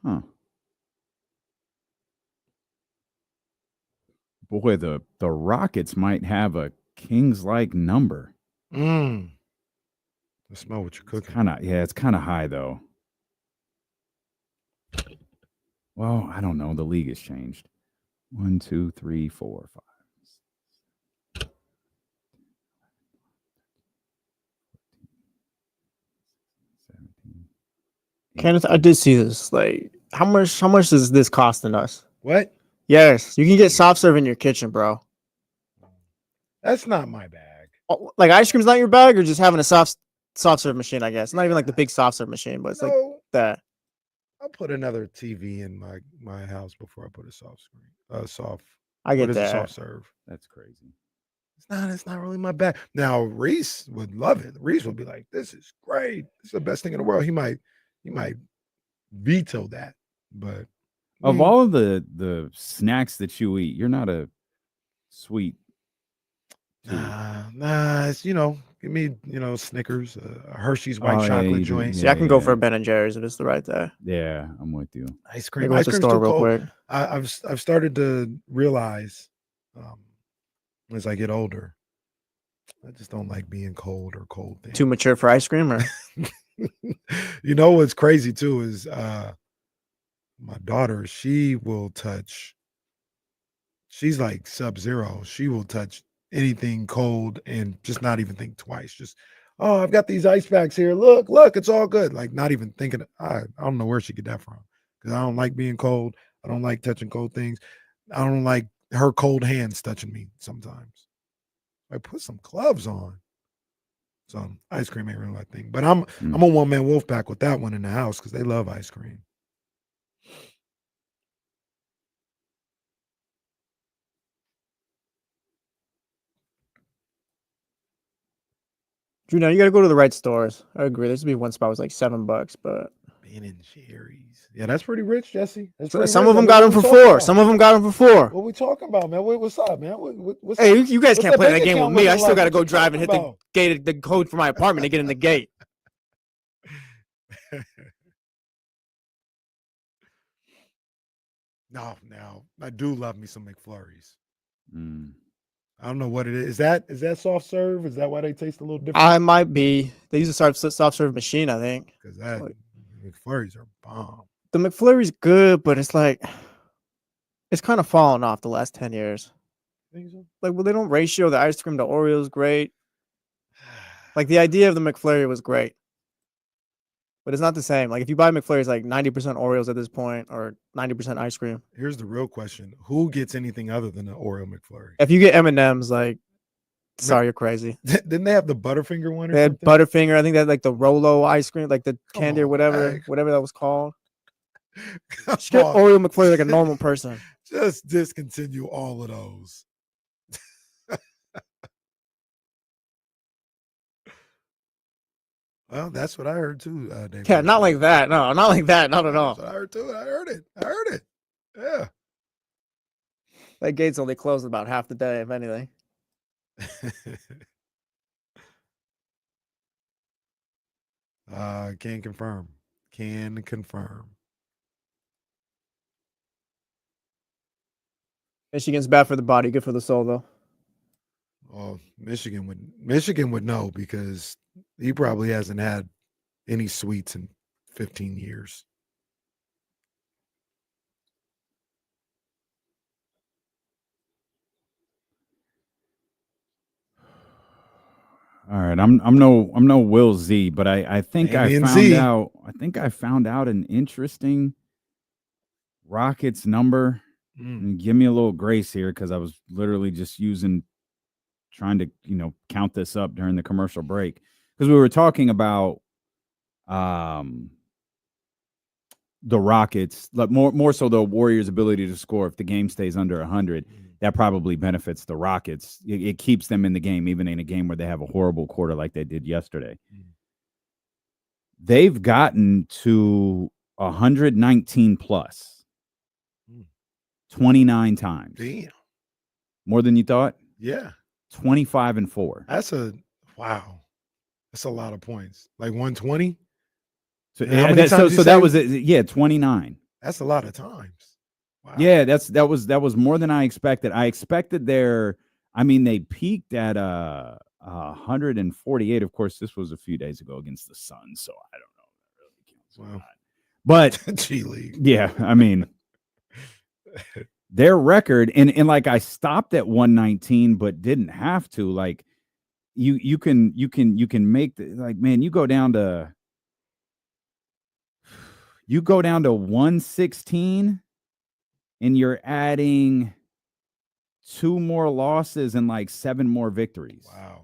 Huh. Boy, the Rockets might have a Kings-like number. I smell what you're cooking. It's kind of high, though. Well, I don't know. The league has changed. 1, 2, 3, 4, 5. Kenneth, I did see this. Like, how much is this costing us? What? Yes, you can get soft serve in your kitchen, bro. That's not my bag. Oh, like ice cream's not your bag, or just having a soft serve machine, I guess. Not even like the big soft serve machine, but it's like that. I'll put another TV in my house before I put a soft screen. I get that. Soft serve. That's crazy. It's not really my bag. Now Reese would love it. Reese would be like, this is great. This is the best thing in the world. He might veto that. But of all of the snacks that you eat, you're not a sweet. Nah, it's, give me, Snickers, Hershey's white chocolate joint. I can go for a Ben and Jerry's if it's the right there. Yeah, I'm with you. Ice cream. Go to the store real quick. I've started to realize as I get older, I just don't like being cold or cold things. Too mature for ice cream, or what's crazy too is my daughter, she will touch, she's like Sub-Zero. She will touch anything cold and just not even think twice. Just, oh, I've got these ice packs here. Look, it's all good. Like not even thinking. I don't know where she get that from, because I don't like being cold. I don't like touching cold things. I don't like her cold hands touching me sometimes. I put some gloves on. So ice cream ain't really my thing. But I'm a one-man wolf pack with that one in the house because they love ice cream. Drew, now you got to go to the right stores. I agree. This would be one spot was like $7, but Ben and Jerry's. Yeah, that's pretty rich, Jesse. Some of them got them for $4. Some of them got them for $4. What we talking about, man? What's up, man? What's hey, you guys can't play that game with me. I still got to go drive and hit the gate, the code for my apartment to get in the gate. No, I do love me some McFlurries. I don't know what it is. Is that soft serve? Is that why they taste a little different? I might be. They use a soft serve machine, I think. Because McFlurries are bomb. The McFlurry's good, but it's like it's kind of fallen off the last 10 years. Think so? Like, well, they don't ratio the ice cream to Oreos great. Like the idea of the McFlurry was great, but it's not the same. Like if you buy McFlurry, it's like 90% Oreos at this point, or 90% ice cream. Here's the real question: who gets anything other than an Oreo McFlurry? If you get M&Ms, like, sorry, you're crazy. Didn't they have the Butterfinger one? They had Butterfinger. I think they had like the Rolo ice cream, like the candy or whatever that was called. Just get Oreo McFlurry like a normal person. Just discontinue all of those. Well, that's what I heard too, Dave. Yeah, not like that. No, not like that. Not at all. That's what I heard too. I heard it. Yeah. That gate's only closed about half the day, if anything. Can confirm. Michigan's bad for the body, good for the soul, though. Oh, Michigan would know, because he probably hasn't had any sweets in 15 years. All right, I'm no Will Z, but I think I found out an interesting Rockets number. And give me a little grace here, because I was literally just trying to count this up during the commercial break, because we were talking about the Rockets, like more so the Warriors' ability to score. If the game stays under 100, that probably benefits the Rockets. It keeps them in the game, even in a game where they have a horrible quarter like they did yesterday. They've gotten to 119 plus 29 times. Damn. More than you thought? Yeah. 25-4. That's a lot of points. Like 120. So that was it. Yeah, 29. That's a lot of times. Wow. Yeah, that was more than I expected. I expected they peaked at 148. Of course, this was a few days ago against the Suns, so I don't know if that really counts. Wow. But G League. Yeah, I mean, their record, and like I stopped at 119, but didn't have to. Like you can make man, you go down to 116, and you're adding 2 more losses and like 7 more victories. Wow,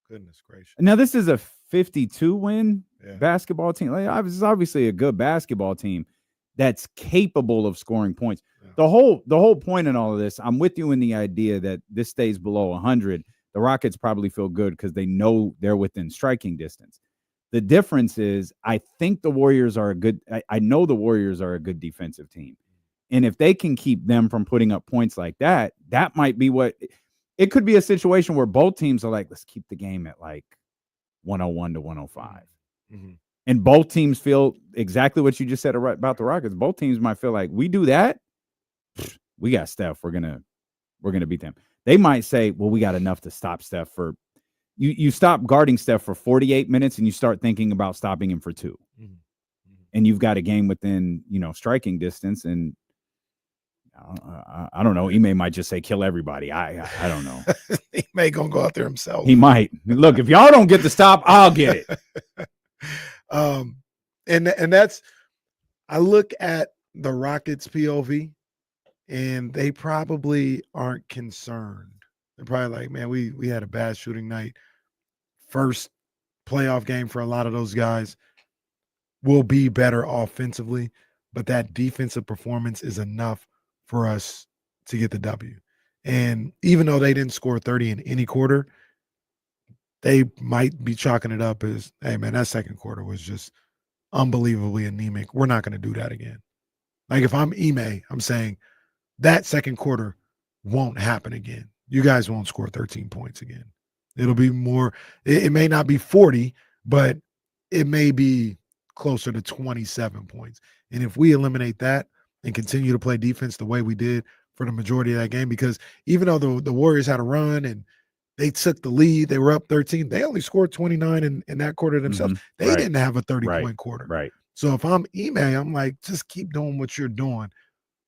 goodness gracious! Now this is a 52 win basketball team. Like, it's obviously a good basketball team. that's capable of scoring points. The whole point in all of this, I'm with you in the idea that this stays below 100. The Rockets probably feel good because they know they're within striking distance. The difference is I think the Warriors are I know the Warriors are a good defensive team. And if they can keep them from putting up points like that, that might be it could be a situation where both teams are like, let's keep the game at like 101 to 105. Mm-hmm. And both teams feel exactly what you just said about the Rockets. Both teams might feel like we do that. We got Steph. We're gonna beat them. They might say, well, we got enough to stop Steph for you stop guarding Steph for 48 minutes and you start thinking about stopping him for 2. Mm-hmm. And you've got a game within, striking distance. And I don't know. Ime might just say kill everybody. I don't know. Ime gonna go out there himself. He might. Look, if y'all don't get the stop, I'll get it. And that's I look at the Rockets POV and they probably aren't concerned. They're probably like, man, we had a bad shooting night. First playoff game for a lot of those guys. Will be better offensively, but that defensive performance is enough for us to get the W. And even though they didn't score 30 in any quarter, they might be chalking it up as, hey, man, that second quarter was just unbelievably anemic. We're not going to do that again. Like if I'm Ime, I'm saying that second quarter won't happen again. You guys won't score 13 points again. It'll be more, it may not be 40, but it may be closer to 27 points. And if we eliminate that and continue to play defense the way we did for the majority of that game, because even though the Warriors had a run and they took the lead, they were up 13, they only scored 29 in that quarter themselves. Mm-hmm. They didn't have a 30-point quarter. Right. So if I'm Ime, I'm like, just keep doing what you're doing.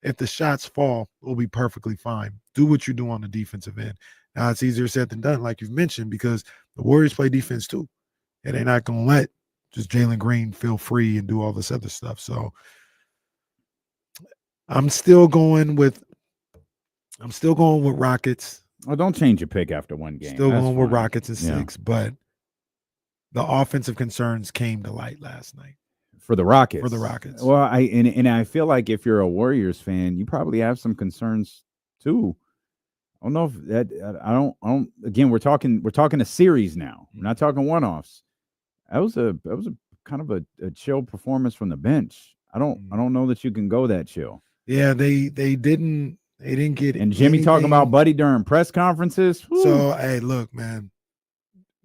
If the shots fall, we'll be perfectly fine. Do what you do on the defensive end. Now, it's easier said than done, like you've mentioned, because the Warriors play defense too. And they're not going to let just Jalen Green feel free and do all this other stuff. So I'm still going with Rockets. Oh, don't change your pick after one game. Still going with Rockets at 6, but the offensive concerns came to light last night. For the Rockets. Well, I feel like if you're a Warriors fan, you probably have some concerns too. I don't know if that I don't again, we're talking a series now. We're not talking one-offs. That was a kind of a chill performance from the bench. I don't know that you can go that chill. Yeah, they didn't get and Jimmy talking about Buddy during press conferences. Whew. So hey, look, man.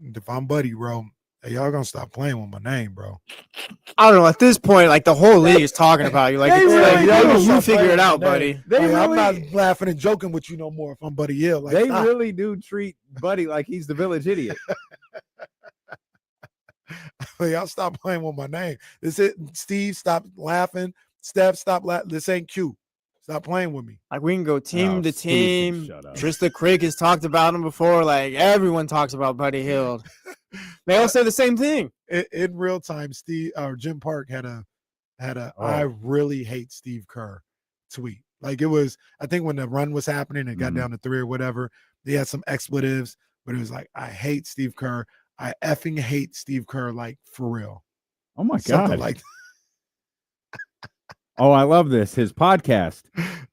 If I'm Buddy, bro, hey, y'all gonna stop playing with my name, bro. I don't know. At this point, like the whole league is talking about you. Like, you figure it out, buddy. I'm not laughing and joking with you no more. If I'm Buddy Hield, like, they really do treat Buddy like he's the village idiot. Y'all stop playing with my name. This is Steve. Stop laughing. Steph, stop laughing. This ain't cute. Stop playing with me. Like we can go team to team. Trista Crick has talked about him before. Like everyone talks about Buddy Hield. They all say the same thing. In real time, Steve or Jim Park had a I really hate Steve Kerr tweet. Like it was, I think when the run was happening, it got down to 3 or whatever. They had some expletives, but it was like, I hate Steve Kerr. I effing hate Steve Kerr, like for real. Oh my Something God. like Oh, I love this. His podcast,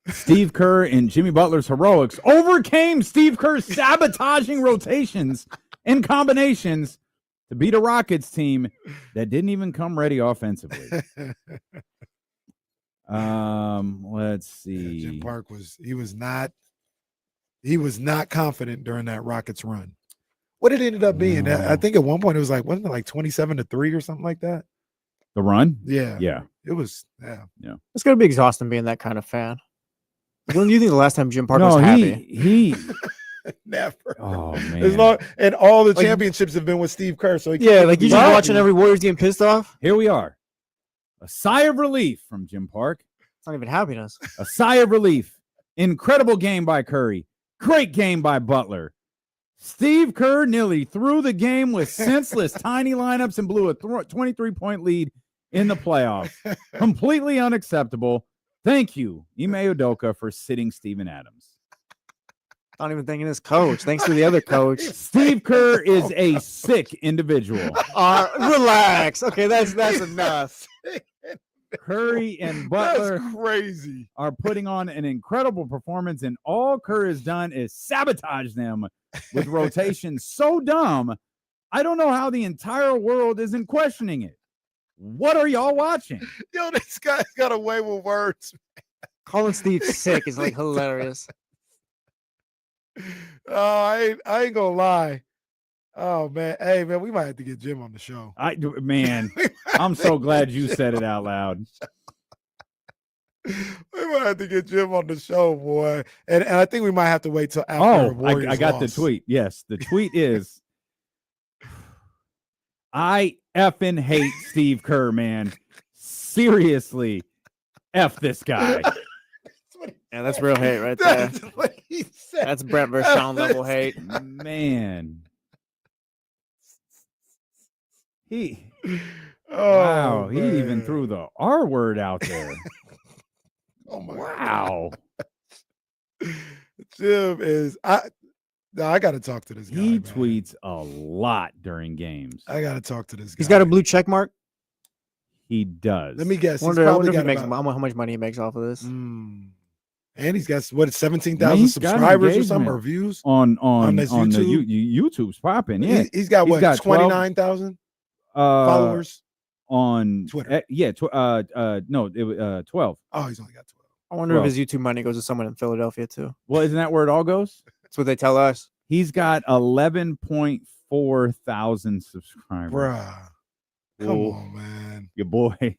Steve Kerr and Jimmy Butler's heroics overcame Steve Kerr's sabotaging rotations and combinations to beat a Rockets team that didn't even come ready offensively. Let's see. Jim Park was not confident during that Rockets run. What it ended up being, I think at one point it was like, wasn't it like 27-3 or something like that? The run? Yeah. Yeah. It was, yeah. It's going to be exhausting being that kind of fan. When do you think the last time Jim Park was happy? He never. Oh, man. As long, and all the championships have been with Steve Kerr. So yeah, like you just watching every Warriors game pissed off? Here we are. A sigh of relief from Jim Park. It's not even happiness. A sigh of relief. Incredible game by Curry. Great game by Butler. Steve Kerr nearly threw the game with senseless tiny lineups and blew a 23-point lead in the playoffs. Completely unacceptable. Thank you, Ime Udoka, for sitting Steven Adams. Not even thanking his coach. Thanks to the other coach. Steve Kerr is a sick individual. Relax. Okay, that's enough. Curry and Butler That's crazy. are putting on an incredible performance, and all Kerr has done is sabotage them with rotation so dumb. I don't know how the entire world isn't questioning it. What are y'all watching? Yo, this guy's got a way with words. Calling Steve sick is like hilarious. I ain't gonna lie. Oh man, hey man, we might have to get Jim on the show. I'm so glad you said it out loud. We might have to get Jim on the show, boy. And I think we might have to wait till after. I got the tweet. Yes, the tweet is I effing hate Steve Kerr, man. Seriously, F this guy. Yeah, that's real hate right there. That's what he said. That's Brent versus Sean level hate. Man. Oh, he even threw the R word out there. Oh my wow. Jim is I got to talk to this guy. He man. tweets a lot during games. I got to talk to this guy. He's got a blue check mark. He does. Let me guess. I wonder if he makes how much money he makes off of this. And he's got 17,000 subscribers or something, or views on this on YouTube. the YouTube's popping. Yeah, he's got 29,000 followers on Twitter. No, it was 12. Oh, he's only got 12. I wonder if his YouTube money goes to someone in Philadelphia too. Well, isn't that where it all goes? That's what they tell us. He's got 11.4 thousand subscribers. Bruh, come on, man. Your boy.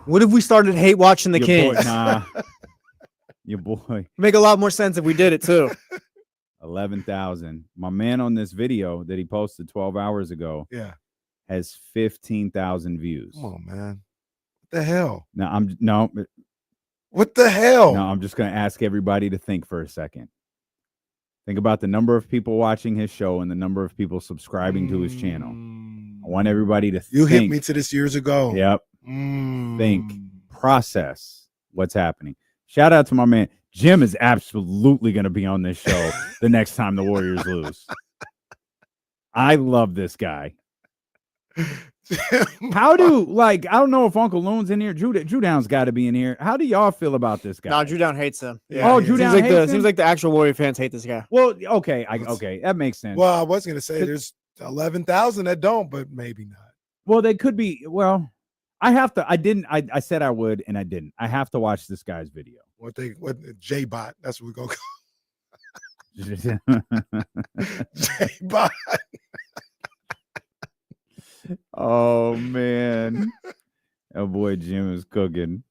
What if we started hate watching the Kings? Your boy. Make a lot more sense if we did it too. 11,000. My man on this video that he posted 12 hours ago has 15,000 views. Come on, man. What the hell? What the hell? No, I'm just going to ask everybody to think for a second. Think about the number of people watching his show and the number of people subscribing to his channel. I want everybody to You think. hit me to this years ago. Yep. Think, process what's happening. Shout out to my man. Jim is absolutely going to be on this show the next time the Warriors lose. I love this guy. I don't know if Uncle Loon's in here. Drew Down's got to be in here. How do y'all feel about this guy? No, Drew Down hates him. Yeah, Drew Down hates him? Seems like the actual Warrior fans hate this guy. Well, okay, that makes sense. Well, I was going to say there's 11,000 that don't, but maybe not. Well, they could be. Well, I said I would, and I didn't. I have to watch this guy's video. What J-Bot, that's what we're going to call J-Bot. Oh, man. That boy Jim is cooking.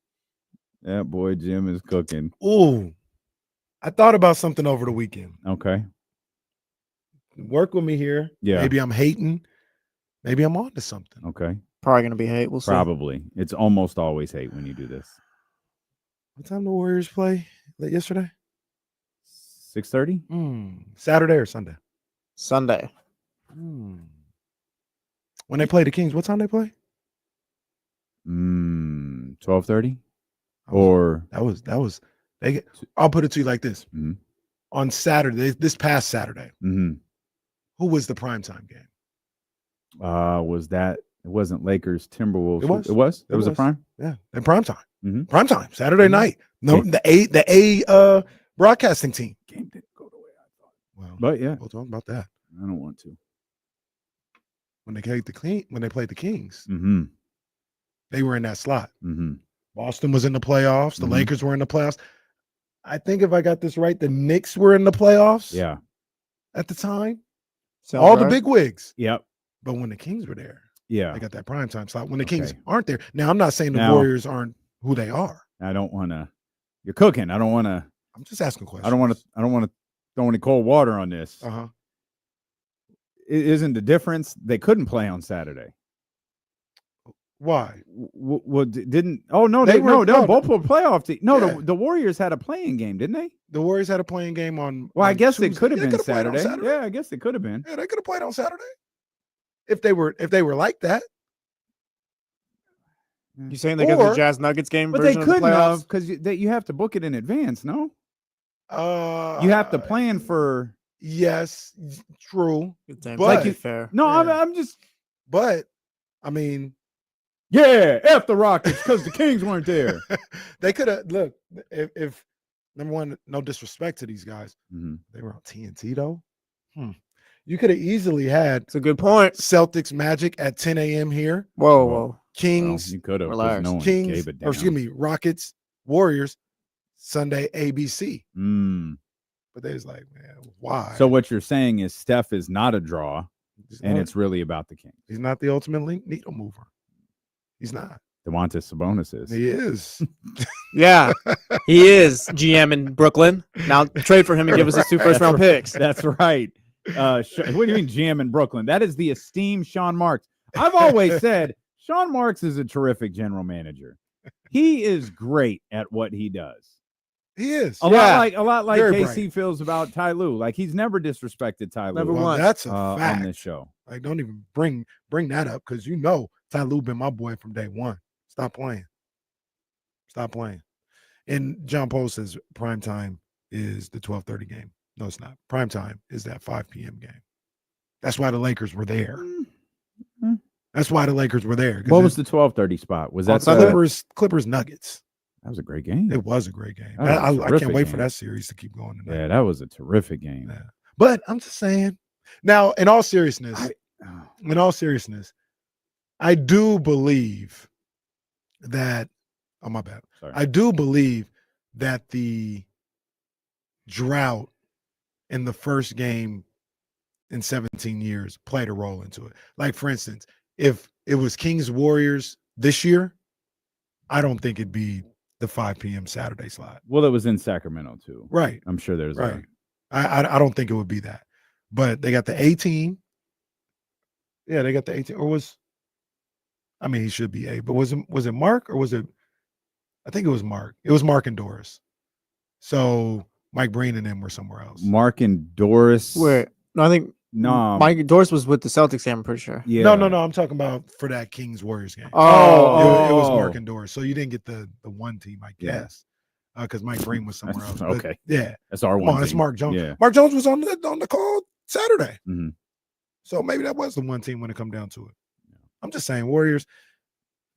Ooh, I thought about something over the weekend. Okay. Work with me here. Yeah. Maybe I'm hating. Maybe I'm on to something. Okay. Probably going to be hate. We'll see. Probably. It's almost always hate when you do this. What time the Warriors play yesterday? 6:30? Saturday or Sunday? Sunday. When they play the Kings, what time they play? 12:30? Or that was I'll put it to you like this. On Saturday, this past Saturday, who was the primetime game? It wasn't Lakers Timberwolves. It was. It was a prime? Yeah, in primetime. Primetime, Saturday night. No, the A broadcasting team. Game didn't go the way I thought. Well, but yeah, we'll talk about that. I don't want to. When they played the Kings, they were in that slot. Boston was in the playoffs. The Lakers were in the playoffs. I think if I got this right, the Knicks were in the playoffs. Yeah, at the time, all the big wigs. Yep. But when the Kings were there, yeah, they got that primetime slot. When the Kings aren't there, now I'm not saying the Warriors aren't who they are. I don't want to. You're cooking. I don't want to. I'm just asking questions. I don't want to throw any cold water on this. Isn't the difference they couldn't play on Saturday? Why? Well, didn't? Oh no, they both were playoff team. No, the Warriors had a playing game, didn't they? The Warriors had a playing game on. Well, I guess Tuesday. it could have been Saturday. Yeah, I guess it could have been. Yeah, they could have played on Saturday if they were like that. You saying they got the Jazz Nuggets game? But they couldn't have because you have to book it in advance. No, you have to plan for. Yes, true. But fair. No, yeah. I'm just. But I mean, Yeah, F the Rockets because the Kings weren't there. They could have look if number one, no disrespect to these guys. Mm-hmm. They were on TNT though. You could have easily had It's a good point. Celtics Magic at 10 a.m. here. Whoa. Kings, well, you could have. Relax. No one Kings, gave it down. or excuse me, Rockets, Warriors, Sunday ABC. But they was like, man, why? So what you're saying is Steph is not a draw, and it's really about the Kings. He's not the ultimate needle mover. He's not. Domantas Sabonis is. He is. Yeah, he is GM in Brooklyn. Now trade for him and give us his 2 first-round picks. That's right. What do you mean GM in Brooklyn? That is the esteemed Sean Marks. I've always said Sean Marks is a terrific general manager. He is great at what he does. He is. A lot like Very KC bright. feels about Ty Lue. Like he's never disrespected Ty Lue. Never Well, once. that's a fact on this show. Like, don't even bring that up because you know Ty Lue been my boy from day one. Stop playing. And John Paul says prime time is the 12:30 game. No, it's not. Prime time is that 5 p.m. game. That's why the Lakers were there. That's why the Lakers were there. What was the 12:30 spot? Was that Clippers Nuggets? That was a great game. It was a great game. That was a I terrific can't wait for game. that series to keep going tonight. Yeah, that was a terrific game. Yeah. But I'm just saying. Now, in all seriousness, I do believe that. Oh, my bad. Sorry. I do believe that the drought in the first game in 17 years played a role into it. Like, for instance, if it was Kings Warriors this year, I don't think it'd be the 5 p.m. Saturday slot. Well, it was in Sacramento too. Right. I'm sure there's Right. I don't think it would be that. But they got the 18. Yeah, they got the 18. He should be A, but was it Mark or was it? I think it was Mark. It was Mark and Doris. So Mike Breen and them were somewhere else. Mark and Doris. Wait, no, I think Mike Doris was with the Celtics game, I'm pretty sure. Yeah. No. I'm talking about for that Kings Warriors game. It was Mark and Doris. So you didn't get the one team, I guess, because Mike Breen was somewhere else. But, okay. Yeah. That's our one. Come on, it's Mark Jones. Yeah. Mark Jones was on the call Saturday. Mm-hmm. So maybe that was the one team when it come down to it. I'm just saying, Warriors,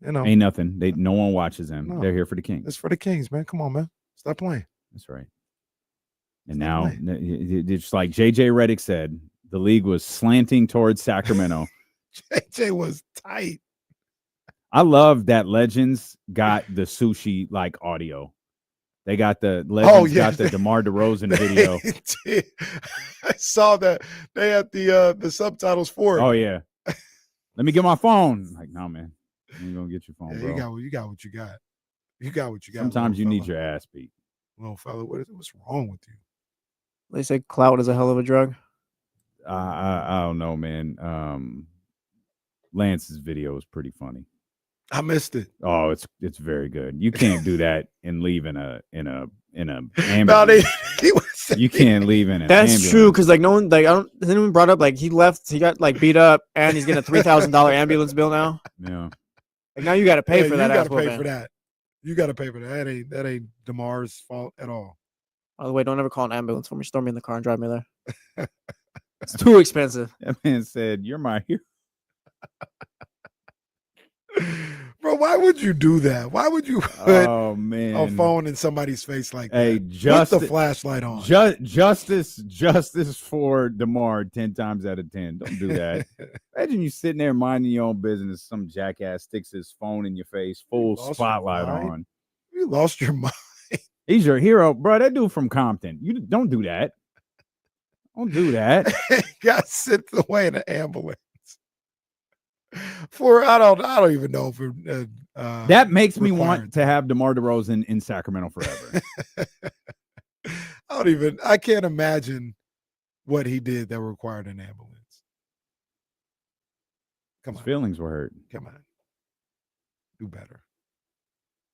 ain't nothing. No one watches them. No. They're here for the Kings. It's for the Kings, man. Come on, man. Stop playing. That's right. And now, it's like JJ Redick said, the league was slanting towards Sacramento. JJ was tight. I love that Legends got the sushi like audio. They got the Legends got the DeMar DeRozan video. I saw that. They had the subtitles for it. Oh yeah. Let me get my phone. Like, no, man. You ain't gonna get your phone, Yeah, bro. you got what you got. You got what you got. Sometimes you little need your ass beat. Little fella, what's wrong with you? They say clout is a hell of a drug. I don't know, man. Lance's video is pretty funny. I missed it. Oh, it's very good. You can't do that and leave in a ambulance. No, you can't leave in an That's ambulance. true, because like no one anyone brought up like he left, he got like beat up, and he's getting a $3,000 ambulance bill now. Yeah. Like now you got to pay for that. You got to pay for that. You got to pay for that. That ain't DeMar's fault at all. By the way, don't ever call an ambulance for me. Store me in the car and drive me there. It's too expensive. That man said, "You're my hero." Bro, why would you do that? Why would you put a phone in somebody's face like hey, that? Put the flashlight on. Justice for DeMar 10 times out of 10. Don't do that. Imagine you sitting there minding your own business. Some jackass sticks his phone in your face, full spotlight on. You lost your mind. He's your hero, bro. That dude from Compton. You don't do that. Don't do that. Got sent away in an ambulance. I don't even know if it, that makes me want to have DeMar DeRozan in Sacramento forever. I can't imagine what he did that required an ambulance. Come on. His feelings were hurt. Come on. Do better.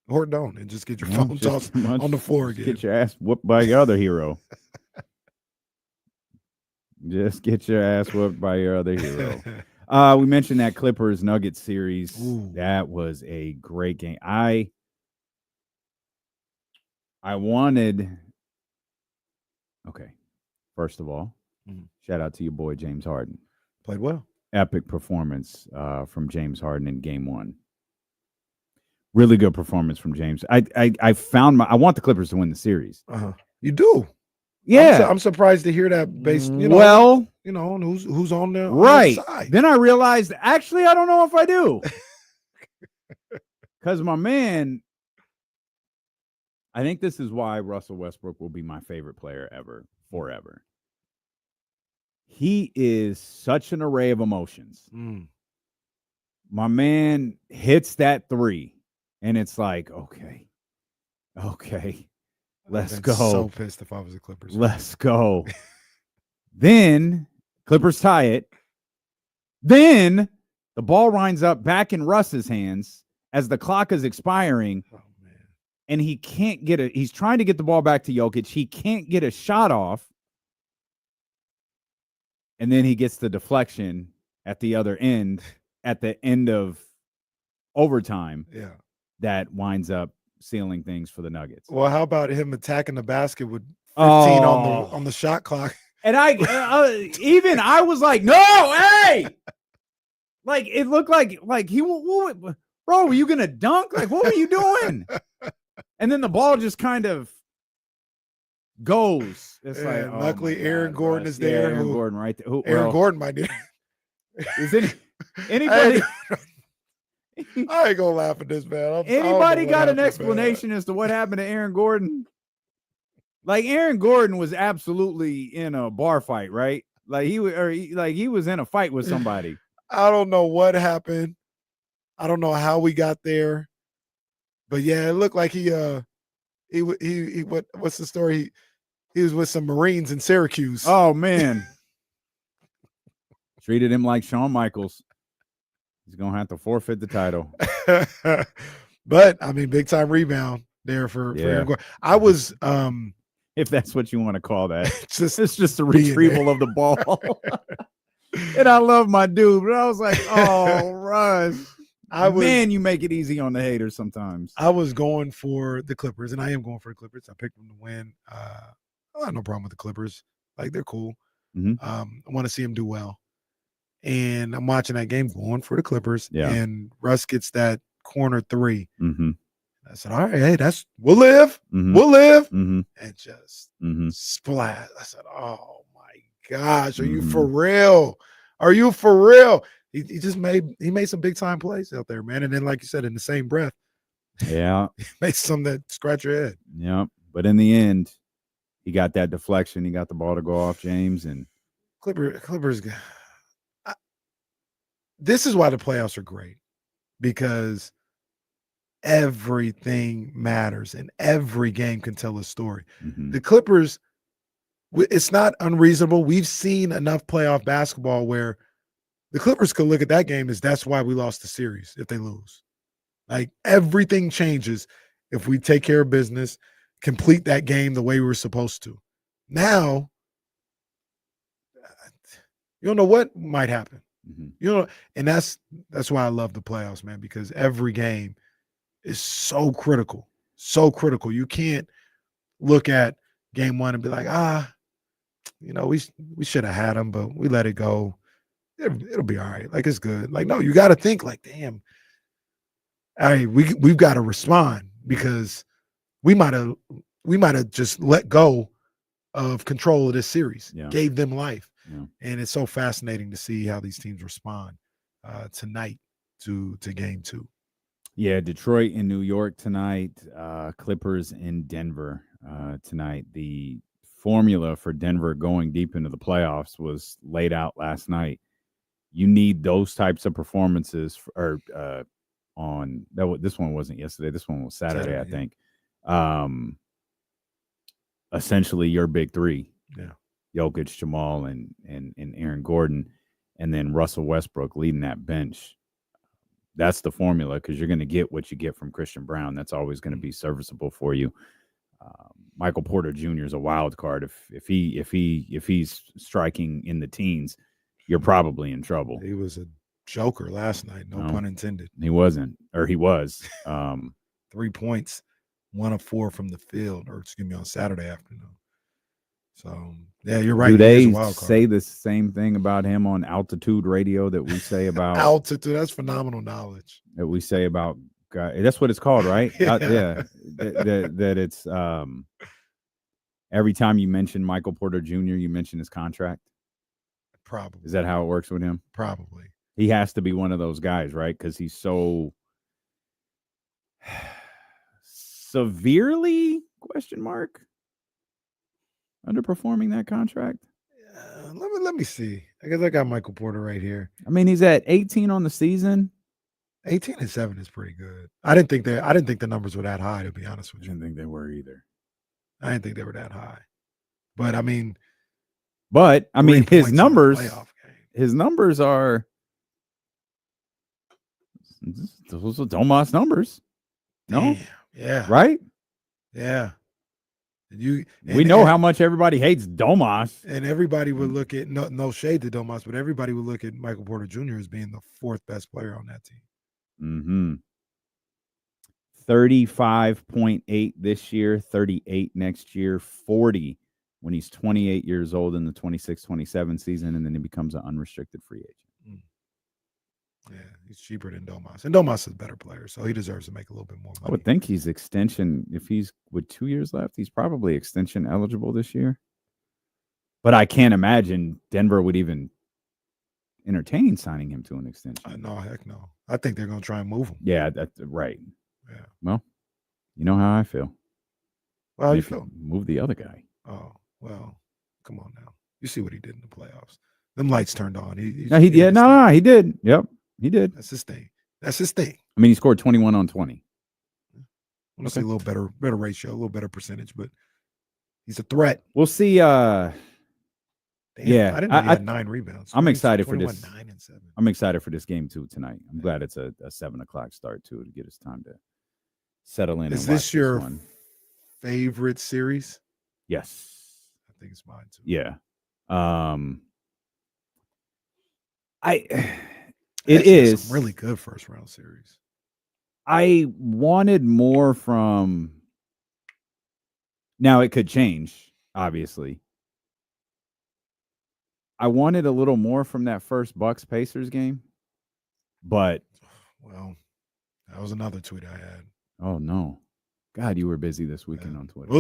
Or don't, and just get your phone tossed on the floor again. Get your ass whooped by your other hero. Just get your ass whooped by your other hero. We mentioned that Clippers Nuggets series. Ooh. That was a great game. I wanted. Okay, first of all, shout out to your boy James Harden. Played well. Epic performance from James Harden in Game 1. Really good performance from James. I found I want the Clippers to win the series. You do. Yeah. I'm surprised to hear that based, well, on who's on there. Right. On the side. Then I realized, actually, I don't know if I do. Because my man, I think this is why Russell Westbrook will be my favorite player ever, forever. He is such an array of emotions. My man hits that three, and it's like, okay, let's go. So pissed if I was the Clippers. Let's go. Then Clippers tie it. Then the ball winds up back in Russ's hands as the clock is expiring. Oh, man. And he can't get it. He's trying to get the ball back to Jokic. He can't get a shot off. And then he gets the deflection at the other end, at the end of overtime. Yeah. That winds up sealing things for the Nuggets. Well, how about him attacking the basket with 15 on the shot clock? And I was like, no, hey! Like, it looked like he, bro, were you going to dunk? Like, what were you doing? And then the ball just kind of goes. It's like, luckily, Aaron Gordon is there. Aaron Gordon right there. Aaron Gordon, my dear. Is anybody? I ain't gonna laugh at this, man. Anybody got an explanation as to what happened to Aaron Gordon? Like, Aaron Gordon was absolutely in a bar fight, right? Like he was in a fight with somebody. I don't know what happened. I don't know how we got there, but yeah, it looked like he what's the story? He was with some Marines in Syracuse. Oh man, treated him like Shawn Michaels. He's gonna have to forfeit the title. But I mean, big time rebound there for Aaron Gordon. I was if that's what you want to call that. It's just a retrieval of the ball. And I love my dude, but I was like, oh, Russ. Man, you make it easy on the haters sometimes. I was going for the Clippers, and I am going for the Clippers. I picked them to win. I have no problem with the Clippers. Like, they're cool. I want to see them do well. And I'm watching that game going for the Clippers. Yeah. And Russ gets that corner three. I said, all right, hey, we'll live. We'll live. And just splash. I said, oh my gosh, are you for real? Are you for real? He just made some big time plays out there, man. And then, like you said, in the same breath, he made some that scratch your head. Yeah. But in the end, he got that deflection. He got the ball to go off James. And Clippers. This is why the playoffs are great, because everything matters and every game can tell a story. The Clippers, it's not unreasonable. We've seen enough playoff basketball where the Clippers could look at that game as that's why we lost the series if they lose. Like, everything changes if we take care of business, complete that game the way we were supposed to. Now, you don't know what might happen. And that's why I love the playoffs, man, because every game is so critical. So critical. You can't look at game one and be like, we should have had them, but we let it go. It'll be all right. Like, it's good. Like, no, you got to think like, damn, all right, we've got to respond, because we might have just let go of control of this series, gave them life. And it's so fascinating to see how these teams respond tonight to game two. Yeah, Detroit in New York tonight, Clippers in Denver tonight. The formula for Denver going deep into the playoffs was laid out last night. You need those types of performances this one wasn't yesterday. This one was Saturday, I think. Essentially your big three. Yeah. Jokic, Jamal, and Aaron Gordon, and then Russell Westbrook leading that bench. That's the formula, because you're going to get what you get from Christian Brown. That's always going to be serviceable for you. Michael Porter Jr. is a wild card. If he's striking in the teens, you're probably in trouble. He was a joker last night. No pun intended. He wasn't, or he was. 3 points, 1 of 4 from the field, or excuse me, on Saturday afternoon. So, yeah, you're right. Do they say the same thing about him on altitude radio that we say about altitude? That's phenomenal knowledge. That we say about God, that's what it's called, right? Yeah. That it's every time you mention Michael Porter Jr., you mention his contract. Probably. Is that how it works with him? Probably. He has to be one of those guys, right? Because he's so severely underperforming that contract. Let me see. I guess I got Michael Porter right here. I mean, he's at 18 on the season. 18-7 is pretty good. I didn't think the numbers were that high, to be honest with I you. didn't think they were either. I didn't think they were that high. But I mean, his numbers are those are Domas numbers. No, damn, yeah, right? Yeah. We know how much everybody hates Domas, and everybody would look at no shade to Domas, but everybody would look at Michael Porter Jr. as being the fourth best player on that team. 35.8 this year, 38 next year, 40 when he's 28 years old in the 26-27 season, and then he becomes an unrestricted free agent. Yeah, he's cheaper than Domas. And Domas is a better player, so he deserves to make a little bit more money. I would think he's extension. If he's with 2 years left, he's probably extension eligible this year. But I can't imagine Denver would even entertain signing him to an extension. No, heck no. I think they're going to try and move him. Yeah, that's right. Yeah. Well, you know how I feel. Well, how you feel? Move the other guy. Oh, well, come on now. You see what he did in the playoffs. Them lights turned on. He did. Yep, he did. That's his thing. I mean, he scored 21 on 20. I want to see a little better ratio, a little better percentage, but he's a threat. We'll see. Damn, I didn't know he had 9 rebounds. I'm excited for 21, this. 9 and 7. I'm excited for this game too tonight. I'm glad it's a 7:00 start too to get us time to settle in. Is and this watch your one. favorite series? Yes, I think it's mine too. Yeah. It is some really good first round series. I wanted more from. Now it could change, obviously. I wanted a little more from that first Bucks Pacers game, but well, that was another tweet I had. Oh no, God, you were busy this weekend on Twitter.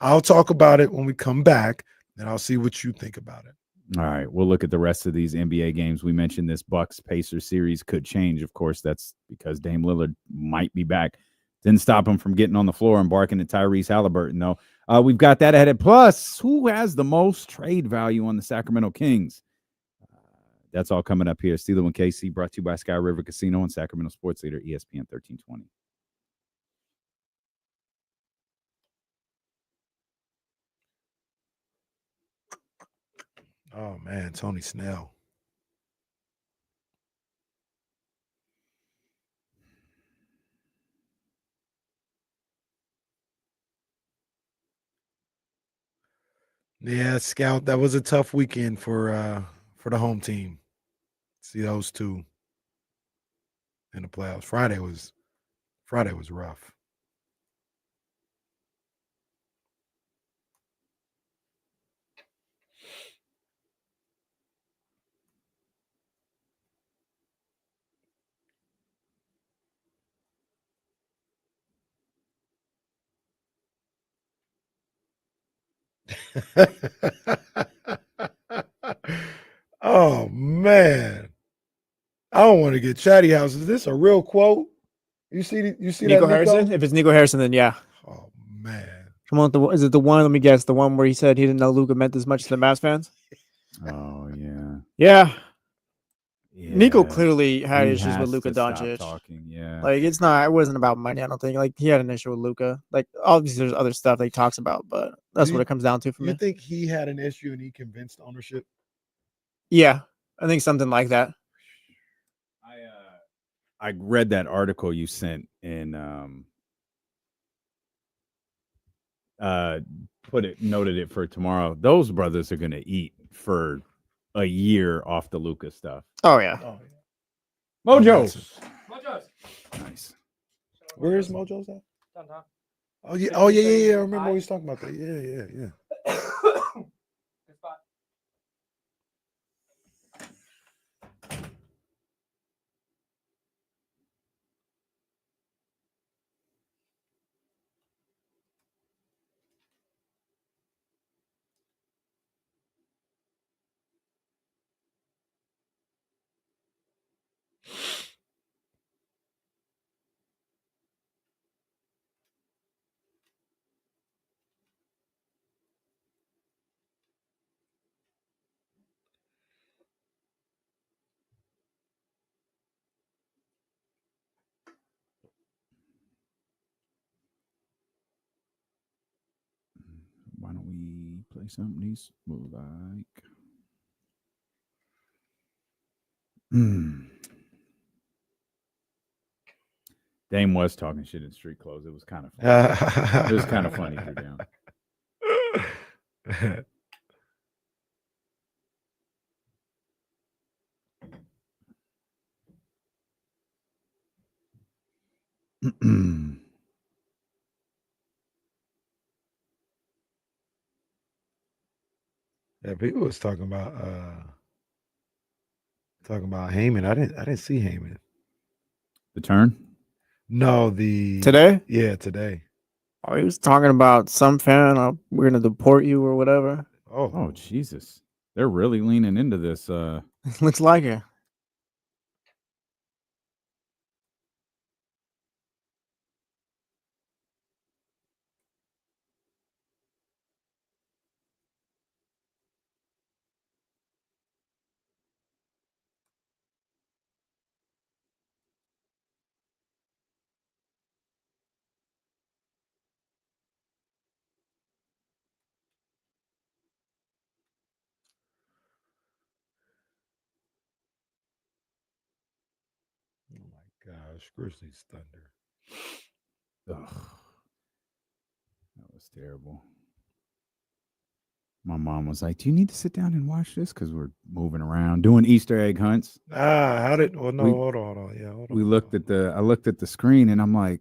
I'll talk about it when we come back, and I'll see what you think about it. All right, we'll look at the rest of these NBA games. We mentioned this Bucks Pacers series could change. Of course, that's because Dame Lillard might be back. Didn't stop him from getting on the floor and barking at Tyrese Halliburton, though. We've got that ahead. Plus, who has the most trade value on the Sacramento Kings? That's all coming up here. Steeler and KC, brought to you by Sky River Casino and Sacramento Sports Leader, ESPN 1320. Oh, man, Tony Snell. Yeah, Scout, that was a tough weekend for the home team. See those two in the playoffs. Friday was rough. Oh man, I don't want to get chatty house. Is this a real quote? You see Nico that, Harrison? If it's Nico Harrison, then yeah. Oh man, come on. Is it the one? Let me guess. The one where he said he didn't know Luka meant as much to the Mavs fans. Oh yeah. Yeah. Yeah. Nico clearly had He issues has with Luka to stop Doncic. talking, yeah. Like it wasn't about money. I don't think. Like he had an issue with Luka. Like obviously there's other stuff that he talks about, but that's what it comes down to for me. You think he had an issue and he convinced ownership? Yeah, I think something like that. I read that article you sent and noted it for tomorrow. Those brothers are gonna eat for a year off the Luka stuff. Oh yeah. Mojo's. Nice. Where is Mojo's at? Downtown. Oh yeah. Oh yeah. I remember we was talking about that. Yeah. Good spot. Play something these move like. Dame was talking shit in street clothes. It was kind of funny. It was kind of funny, Drew Down. Yeah, people was talking about Heyman. I didn't see Heyman. The turn? No, today. Yeah, today. Oh, he was talking about some fan. We're gonna deport you or whatever. Oh, Jesus! They're really leaning into this. Looks like it. Oh my gosh, Grizzlies Thunder. Ugh. That was terrible. My mom was like, "Do you need to sit down and watch this? Because we're moving around, doing Easter egg hunts." How did? Well, no, hold on. Yeah, hold on. We looked at I looked at the screen, and I'm like,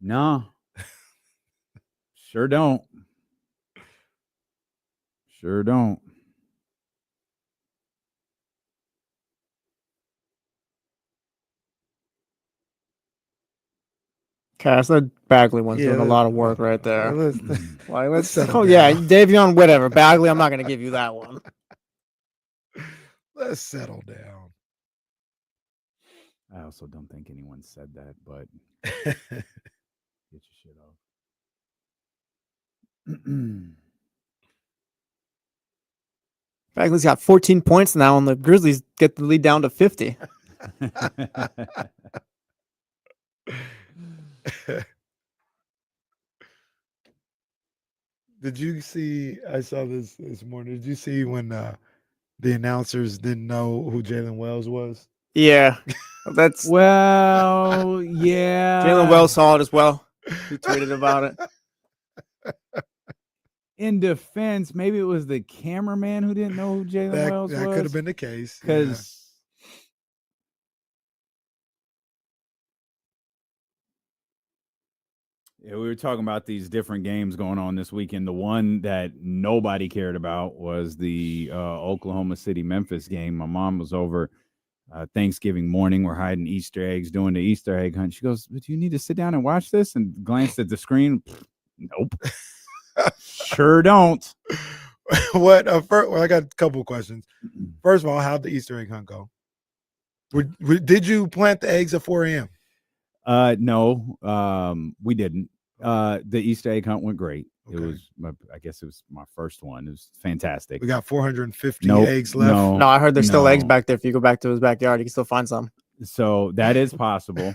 "No, sure don't, sure don't." Cass, that Bagley one's doing a lot of work right there. Let's Oh yeah, Davion, whatever. Bagley, I'm not gonna give you that one. Let's settle down. I also don't think anyone said that, but get your shit off. Bagley's got 14 points now, and the Grizzlies get the lead down to 50. Did you see? I saw this morning. Did you see when the announcers didn't know who Jalen Wells was? Yeah, that's well, yeah. Jalen Wells saw it as well. He tweeted about it. In defense, maybe it was the cameraman who didn't know who Jalen Wells was. That could have been the case. Because we were talking about these different games going on this weekend. The one that nobody cared about was the Oklahoma City-Memphis game. My mom was over Thanksgiving morning. We're hiding Easter eggs, doing the Easter egg hunt. She goes, "But you need to sit down and watch this?" And glanced at the screen. Nope. Sure don't. What? Well, I got a couple of questions. First of all, how'd the Easter egg hunt go? Did you plant the eggs at 4 a.m.? No, we didn't. The Easter egg hunt went great. Okay. It was I guess it was my first one. It was fantastic. We got 450 eggs left. No, I heard there's still eggs back there. If you go back to his backyard, you can still find some. So that is possible.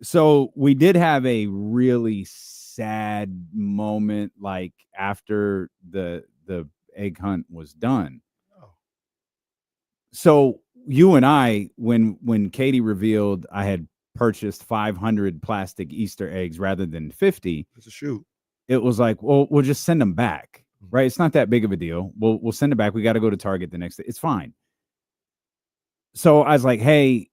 So we did have a really sad moment, like after the egg hunt was done. Oh. So you and I, when Katie revealed I had purchased 500 plastic Easter eggs rather than 50, it's a shoot. It was like, well, we'll just send them back, right? It's not that big of a deal. We'll send it back. We got to go to Target the next day. It's fine. So I was like, hey,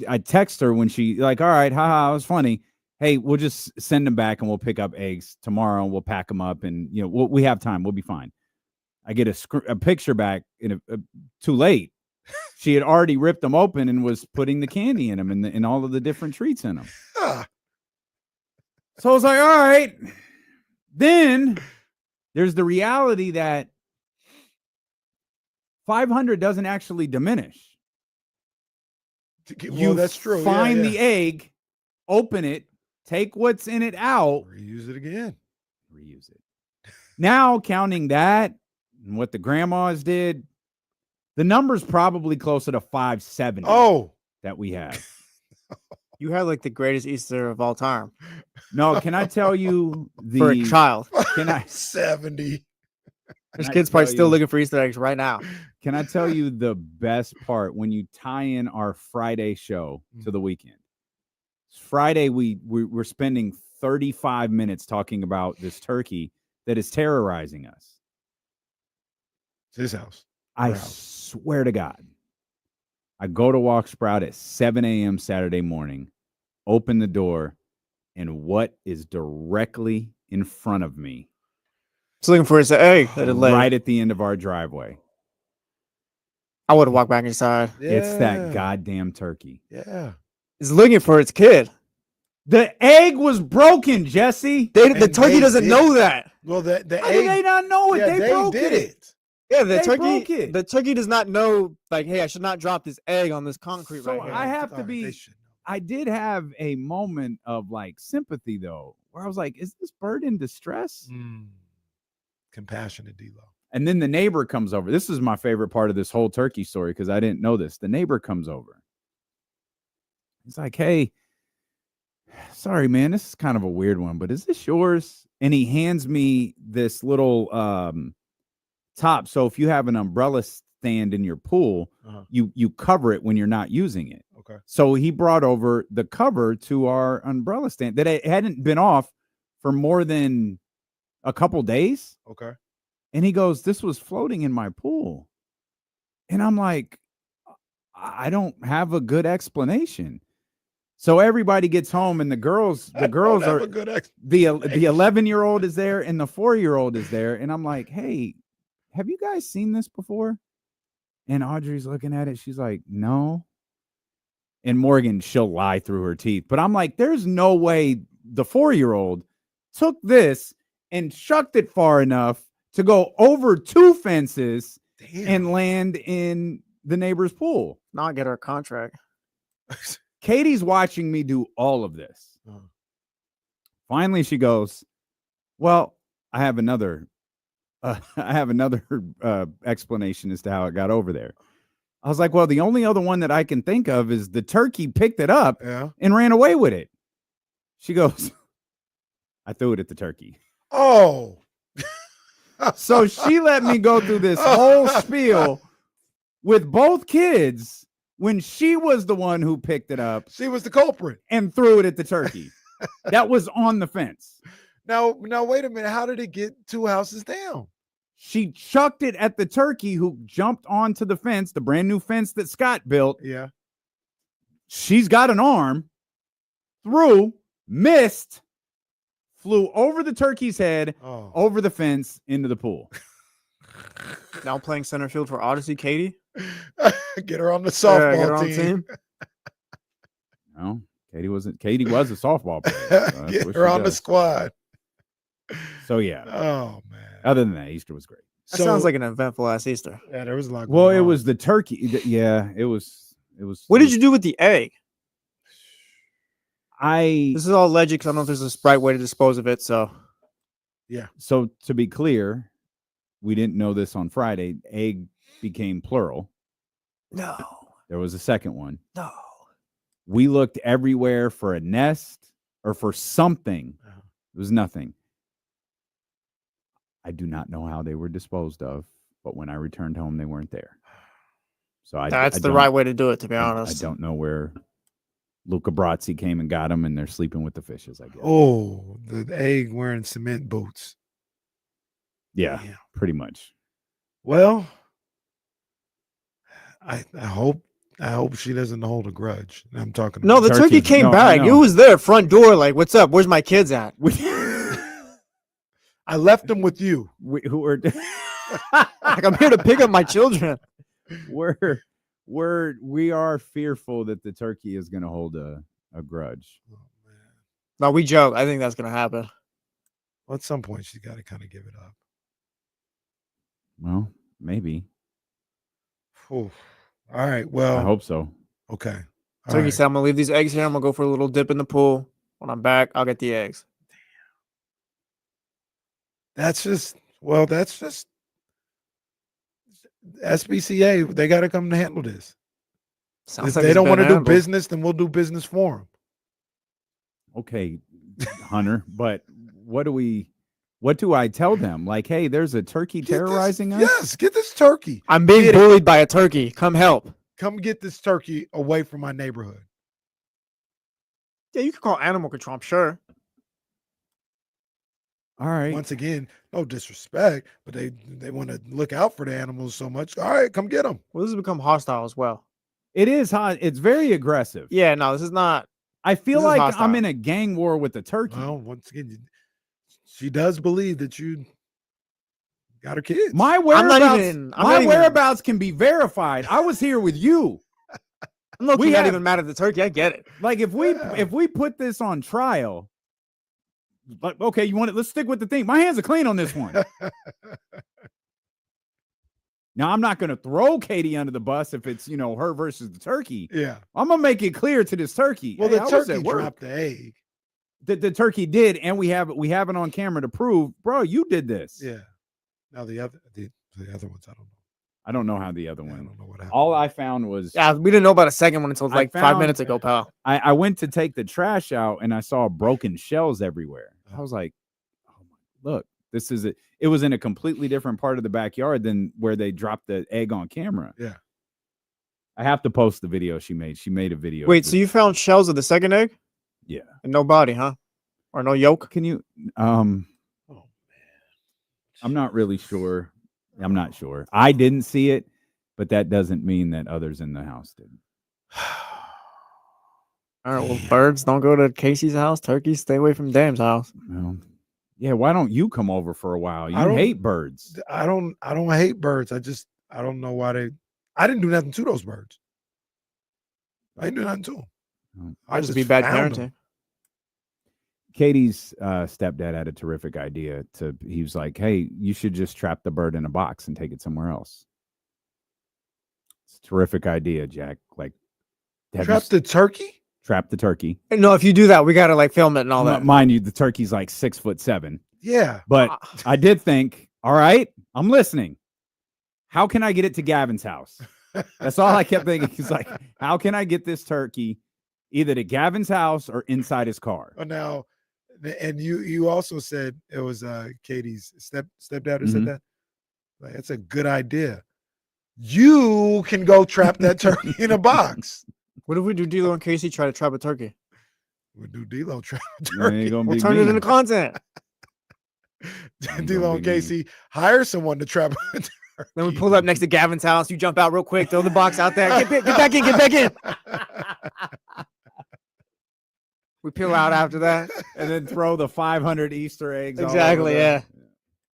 I text her when she like, all right, haha, it was funny. Hey, we'll just send them back and we'll pick up eggs tomorrow and we'll pack them up and we have time. We'll be fine. I get a picture back in too late. She had already ripped them open and was putting the candy in them and all of the different treats in them. So I was like, all right. Then there's the reality that 500 doesn't actually diminish. Well, that's true. Find the egg, open it, take what's in it out. Reuse it again. Reuse it. Now, counting that and what the grandmas did, the number's probably closer to 570. Oh, that we have. You had like the greatest Easter of all time No, can I tell you for a child. Can I 70? There's Can I kids probably tell still you- looking for Easter eggs right now. Can I tell you the best part when you tie in our Friday show to the weekend? Friday, we're spending 35 minutes talking about this turkey that is terrorizing us. It's his house. I Our house. swear to God, I go to walk Sprout at 7 a.m. Saturday morning, open the door, and what is directly in front of me? It's looking for his egg that it laid. Right at the end of our driveway. I would have walked back inside. It's that goddamn turkey. Yeah. It's looking for its kid. The egg was broken, Jesse. The And turkey they doesn't did. know that. Well, the How did they egg. not know it? Yeah, they broke did it. Yeah, They broke it. the turkey does not know, like, hey, I should not drop this egg on this concrete So right here. I have All to right, be. they should know. I did have a moment of like sympathy though, where I was like, "Is this bird in distress?" Compassionate D-Lo. And then the neighbor comes over. This is my favorite part of this whole turkey story because I didn't know this. The neighbor comes over. He's like, "Hey, sorry, man, this is kind of a weird one, but is this yours?" And he hands me this little top. So if you have an umbrella stand in your pool, you cover it when you're not using it. Okay. So he brought over the cover to our umbrella stand that it hadn't been off for more than a couple days. Okay. And he goes, "This was floating in my pool." And I'm like, I don't have a good explanation. So everybody gets home and the girls are a good the 11-year-old is there and the 4-year-old is there. And I'm like, "Hey, have you guys seen this before?" And Audrey's looking at it. She's like, "No." And Morgan, she'll lie through her teeth. But I'm like, there's no way the 4-year-old took this and chucked it far enough to go over 2 fences and land in the neighbor's pool. Not get our contract. Katie's watching me do all of this. Finally, she goes, "Well, I have another explanation as to how it got over there." I was like, "Well, the only other one that I can think of is the turkey picked it up and ran away with it." She goes, "I threw it at the turkey." Oh. So she let me go through this whole spiel with both kids when she was the one who picked it up. She was the culprit and threw it at the turkey. That was on the fence. Now, wait a minute. How did it get 2 houses down? She chucked it at the turkey who jumped onto the fence, the brand new fence that Scott built. Yeah. She's got an arm, threw, missed, flew over the turkey's head, over the fence, into the pool. Now playing center field for Odyssey, Katie. Get her on the softball get her on team. No, Katie was a softball player. So Get her on the squad. So yeah. Oh man. Other than that, Easter was great. That sounds like an eventful ass Easter. Yeah, there was a lot. Well, going it on. was the turkey. Yeah, it was. What did you do with the egg? This is all alleged because I don't know if there's a right way to dispose of it. So yeah. So to be clear, we didn't know this on Friday. Egg became plural. No. There was a second one. No. We looked everywhere for a nest or for something. It was nothing. I do not know how they were disposed of, but when I returned home, they weren't there. So that's the right way to do it, to be honest. I don't know where Luca Brazzi came and got them, and they're sleeping with the fishes, I guess. Oh, the egg wearing cement boots. Yeah, pretty much. Well, I hope she doesn't hold a grudge. I'm talking. No, the turkey came back. It was there, front door. Like, what's up? Where's my kids at? I left them with you. Who were? Like, I'm here to pick up my children. We are fearful that the turkey is going to hold a grudge. Oh, man. No, we joke. I think that's going to happen. Well, at some point, she's got to kind of give it up. Well, maybe. All right. Well, I hope so. Okay. Turkey said, "I'm gonna leave these eggs here. I'm gonna go for a little dip in the pool. When I'm back, I'll get the eggs." That's just SBCA. They got to come to handle this. Sounds If like they it's don't been want to do handled. business, then we'll do business for them. Okay, Hunter, but what do I tell them? Like, hey, there's a turkey terrorizing us? Yes, get this turkey. I'm being bullied by a turkey. Come help. Come get this turkey away from my neighborhood. Yeah, you can call animal control, I'm sure. All right. Once again, no disrespect, but they want to look out for the animals so much. All right, come get them. Well, this has become hostile as well. It is hot. It's very aggressive. Yeah, no, this is not. I feel This is like hostile. I'm in a gang war with the turkey. Well, once again, she does believe that you got her kids. My whereabouts can be verified. I was here with you. I'm not even mad at the turkey. I get it. Like if we put this on trial, like okay, you want it? Let's stick with the thing. My hands are clean on this one. Now I'm not going to throw Katie under the bus if it's her versus the turkey. Yeah, I'm gonna make it clear to this turkey. Well, hey, the turkey dropped the egg. The turkey did, and we have it on camera to prove, bro, you did this. Yeah. Now the other ones, I don't know. I don't know how the other one. I don't know what happened. All I found was we didn't know about a second one until like 5 minutes ago, pal. I went to take the trash out and I saw broken shells everywhere. I was like, oh my, look, this is it. It was in a completely different part of the backyard than where they dropped the egg on camera. Yeah. I have to post the video she made. She made a video. Wait, so you found shells of the second egg? Yeah. And no body, huh? Or no yolk? Can you Oh man. I'm not really sure. I'm not sure. I didn't see it, but that doesn't mean that others in the house didn't. All right, well, birds don't go to Casey's house. Turkeys stay away from Dam's house. Well, yeah, why don't you come over for a while? You hate birds. I don't hate birds. I don't know why I didn't do nothing to those birds. I didn't do nothing to them. I just be bad parenting. them. Katie's stepdad had a terrific idea. He was like, hey, you should just trap the bird in a box and take it somewhere else. It's a terrific idea, Jack. Like, trap the turkey? Trap the turkey. No, if you do that, we got to like film it and all that. Mind you, the turkey's like 6'7". Yeah. But I did think, all right, I'm listening. How can I get it to Gavin's house? That's all I kept thinking. He's like, how can I get this turkey either to Gavin's house or inside his car? Oh, now, and you also said it was Katie's stepdad who said that. Like, that's a good idea. You can go trap that turkey in a box. What if we do D'Lo and Casey try to trap a turkey? We'll do D'Lo trap a turkey. We'll turn it into content. D'Lo and Casey hire someone to trap a turkey. Then we pull up next to Gavin's house. You jump out real quick, throw the box out there. Get back in, get back in. We peel out after that. And then throw the 500 Easter eggs. Exactly, yeah.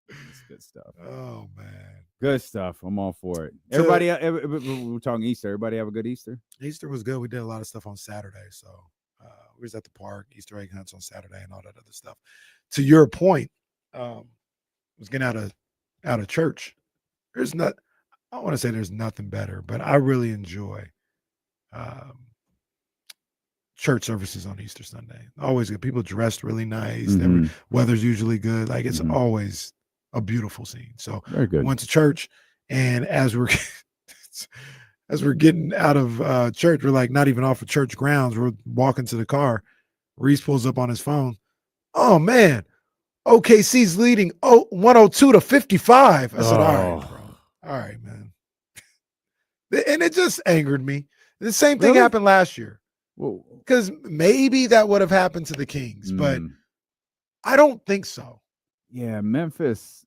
That's good stuff. Oh, man. Good stuff. I'm all for it. Everybody, we're talking Easter. Everybody have a good Easter? Easter was good. We did a lot of stuff on Saturday. So we was at the park, Easter egg hunts on Saturday and all that other stuff. To your point, was getting out of church. I don't want to say there's nothing better, but I really enjoy church services on Easter Sunday. Always good. People dressed really nice. Weather's usually good. Like it's always a beautiful scene. So very good. Went to church, and as we're getting out of church, we're like not even off of church grounds. We're walking to the car. Reese pulls up on his phone. Oh man, OKC's leading 102-55. I said, all right, bro. All right, man. And it just angered me. The same thing happened last year. Because maybe that would have happened to the Kings, but I don't think so. Yeah, Memphis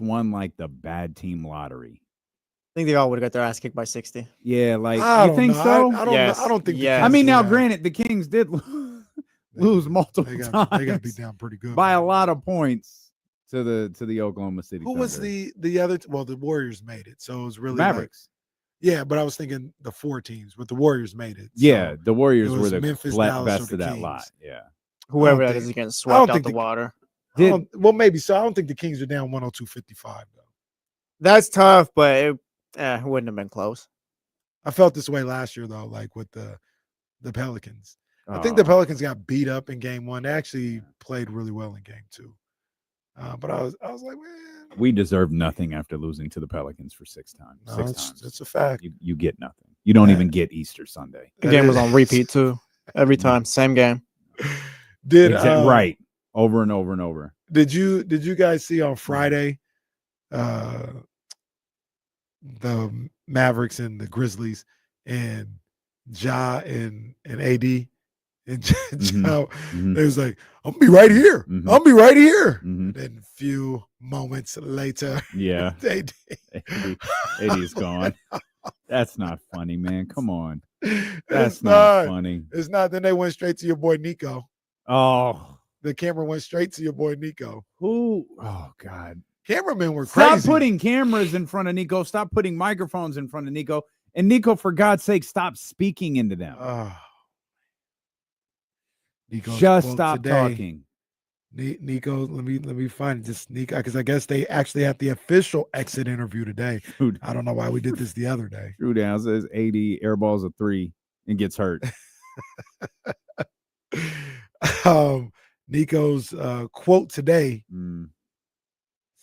won like the bad team lottery. I think they all would have got their ass kicked by 60. Yeah, like you think so? I don't think. Yes. I mean, now granted, the Kings did lose multiple times. They got beat down pretty good by a lot of points to the Oklahoma City. Who was the other? Well, the Warriors made it, so it was really Mavericks. Yeah, but I was thinking the 4 teams, but the Warriors made it. Yeah, the Warriors were the Memphis, best of that Kings. lot. Yeah. Whoever that is getting swept out the water. Well, maybe so. I don't think the Kings are down 102-55 though. That's tough, but it wouldn't have been close. I felt this way last year though, like with the Pelicans. I think the Pelicans got beat up in game 1. They actually played really well in game 2. But I was like, man, we deserve nothing after losing to the Pelicans for 6 times. No, it's a fact. You get nothing. You don't even get Easter Sunday. The game was on repeat too. Every time, same game. Right. Over and over and over. Did you guys see on Friday the Mavericks and the Grizzlies and Ja and AD and Ja, they was like, "I'll be right here. I'll be right here." Then few moments later, yeah, AD is gone. That's not funny, man. Come on. That's it's not funny. It's not. Then they went straight to your boy Nico. Oh, the camera went straight to your boy Nico. Who? Oh God. Cameramen were crazy. Stop putting cameras in front of Nico. Stop putting microphones in front of Nico. And Nico, for God's sake, stop speaking into them. Just stop talking. Nico, let me find just Nico, because I guess they actually had the official exit interview today. Dude. I don't know why we did this the other day. Drew Down says 80 airballs a 3 and gets hurt. Nico's quote today.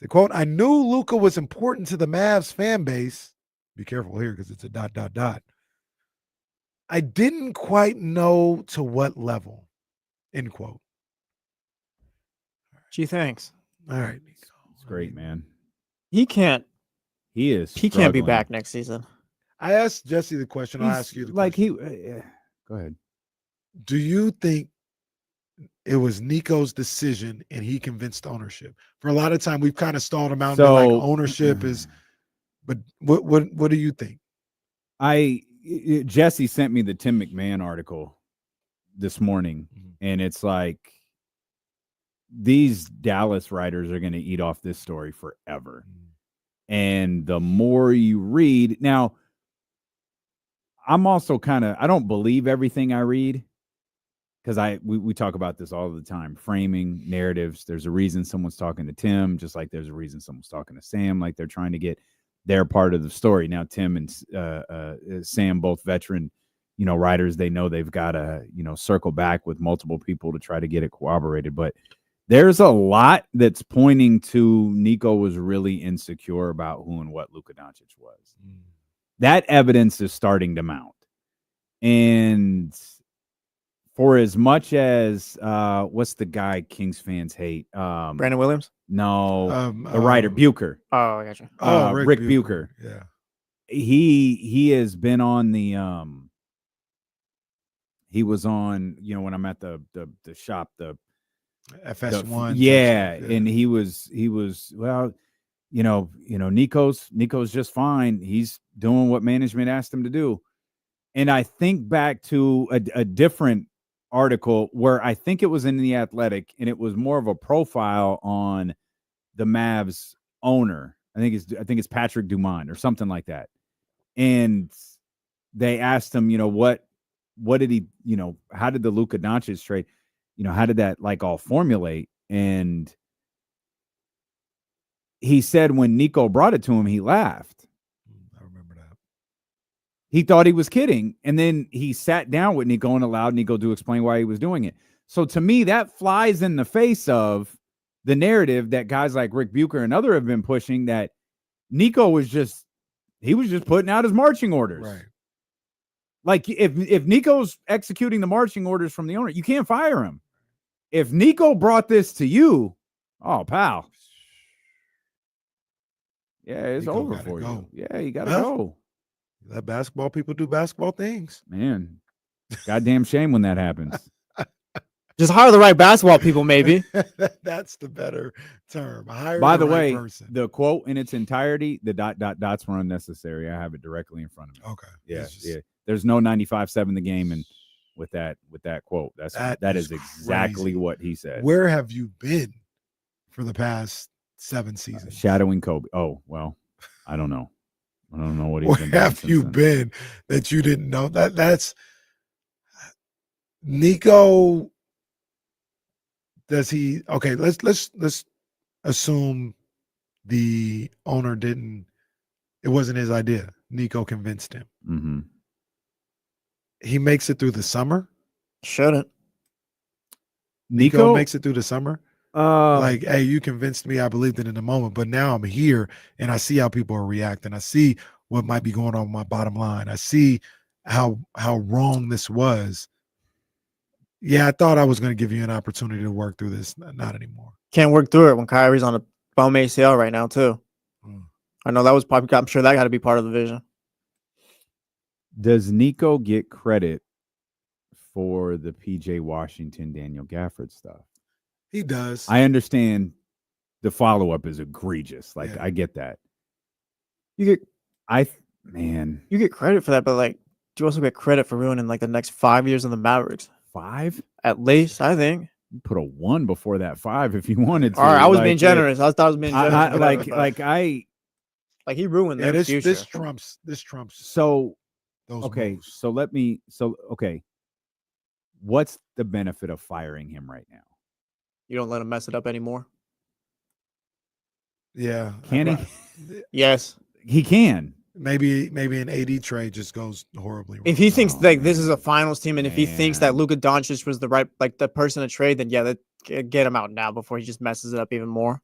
The quote, "I knew Luka was important to the Mavs fan base." Be careful here because it's a ... "I didn't quite know to what level." End quote. Gee, thanks. All right, Nico. It's great, man. He can't. He is. He can't be back next season. I asked Jesse the question. I'll ask you the question. Go ahead. Do you think it was Nico's decision and he convinced ownership? For a lot of time, we've kind of stalled him out and been like ownership is, but what do you think? Jesse sent me the Tim McMahon article this morning, and it's like these Dallas writers are going to eat off this story forever. And the more you read, now I'm also I don't believe everything I read, because we talk about this all the time, framing narratives. There's a reason someone's talking to Tim, just like there's a reason someone's talking to Sam, like they're trying to get their part of the story. Now, Tim and Sam, both veteran, writers, they know they've got to, circle back with multiple people to try to get it corroborated. But there's a lot that's pointing to Nico was really insecure about who and what Luka Doncic was. That evidence is starting to mount. And for as much as what's the guy Kings fans hate? Brandon Williams? No, the writer Bucher. Oh, I gotcha. Rick Bucher. Yeah, he has been on the he was on when I'm at the shop, the FS1. Yeah, and he was well, Nico's just fine. He's doing what management asked him to do. And I think back to a different article where I think it was in The Athletic, and it was more of a profile on the Mavs owner. I think it's Patrick Dumont or something like that. And they asked him, what did he, how did the Luka Doncic trade, how did that all formulate? And he said when Nico brought it to him, he laughed. I remember that. He thought he was kidding. And then he sat down with Nico and allowed Nico to explain why he was doing it. So to me, that flies in the face of the narrative that guys like Rick Bucher and others have been pushing, that Nico was just putting out his marching orders. Right. Like if Nico's executing the marching orders from the owner, you can't fire him. If Nico brought this to you, oh, pal. Yeah, it's Nico over for go. you. Yeah, you got to go. Let basketball people do basketball things. Man, goddamn shame when that happens. Just hire the right basketball people, maybe. That's the better term. Hire By the right way, person. the quote in its entirety, the ... dots were unnecessary. I have it directly in front of me. Okay. Yeah, yeah. There's no 95-7 the game, and with that quote, that is exactly crazy. what he said. Where have you been for the past 7 seasons? Shadowing Kobe. Oh, well, I don't know. I don't know what he's Where been doing have since you then. been that you didn't know? That's Nico. Does he? Okay, let's assume the owner didn't. It wasn't his idea. Nico convinced him. Mm-hmm. He makes it through the summer. Shouldn't. Nico makes it through the summer. Like, hey, you convinced me. I believed it in the moment, but now I'm here and I see how people are reacting. I see what might be going on with my bottom line. I see how wrong this was. Yeah, I thought I was going to give you an opportunity to work through this. Not anymore. Can't work through it when Kyrie's on a bum ACL right now too. I know that was probably. I'm sure that got to be part of the vision. Does Nico get credit for the PJ Washington, Daniel Gafford stuff? He does. I understand the follow-up is egregious. Like, I get that. You get credit for that, but like, do you also get credit for ruining like the next 5 years of the Mavericks? 5? At least, I think. You put a 1 before that 5 if you wanted to. All right, I was being generous. I thought I was being generous. Like he ruined their future. This trumps. So those moves. Okay. What's the benefit of firing him right now? You don't let him mess it up anymore. Yeah. Can he? Yes. He can. Maybe an AD trade just goes horribly wrong. If he thinks like this is a finals team, and if he thinks that Luka Doncic was the right, like the person to trade, then yeah, get him out now before he just messes it up even more.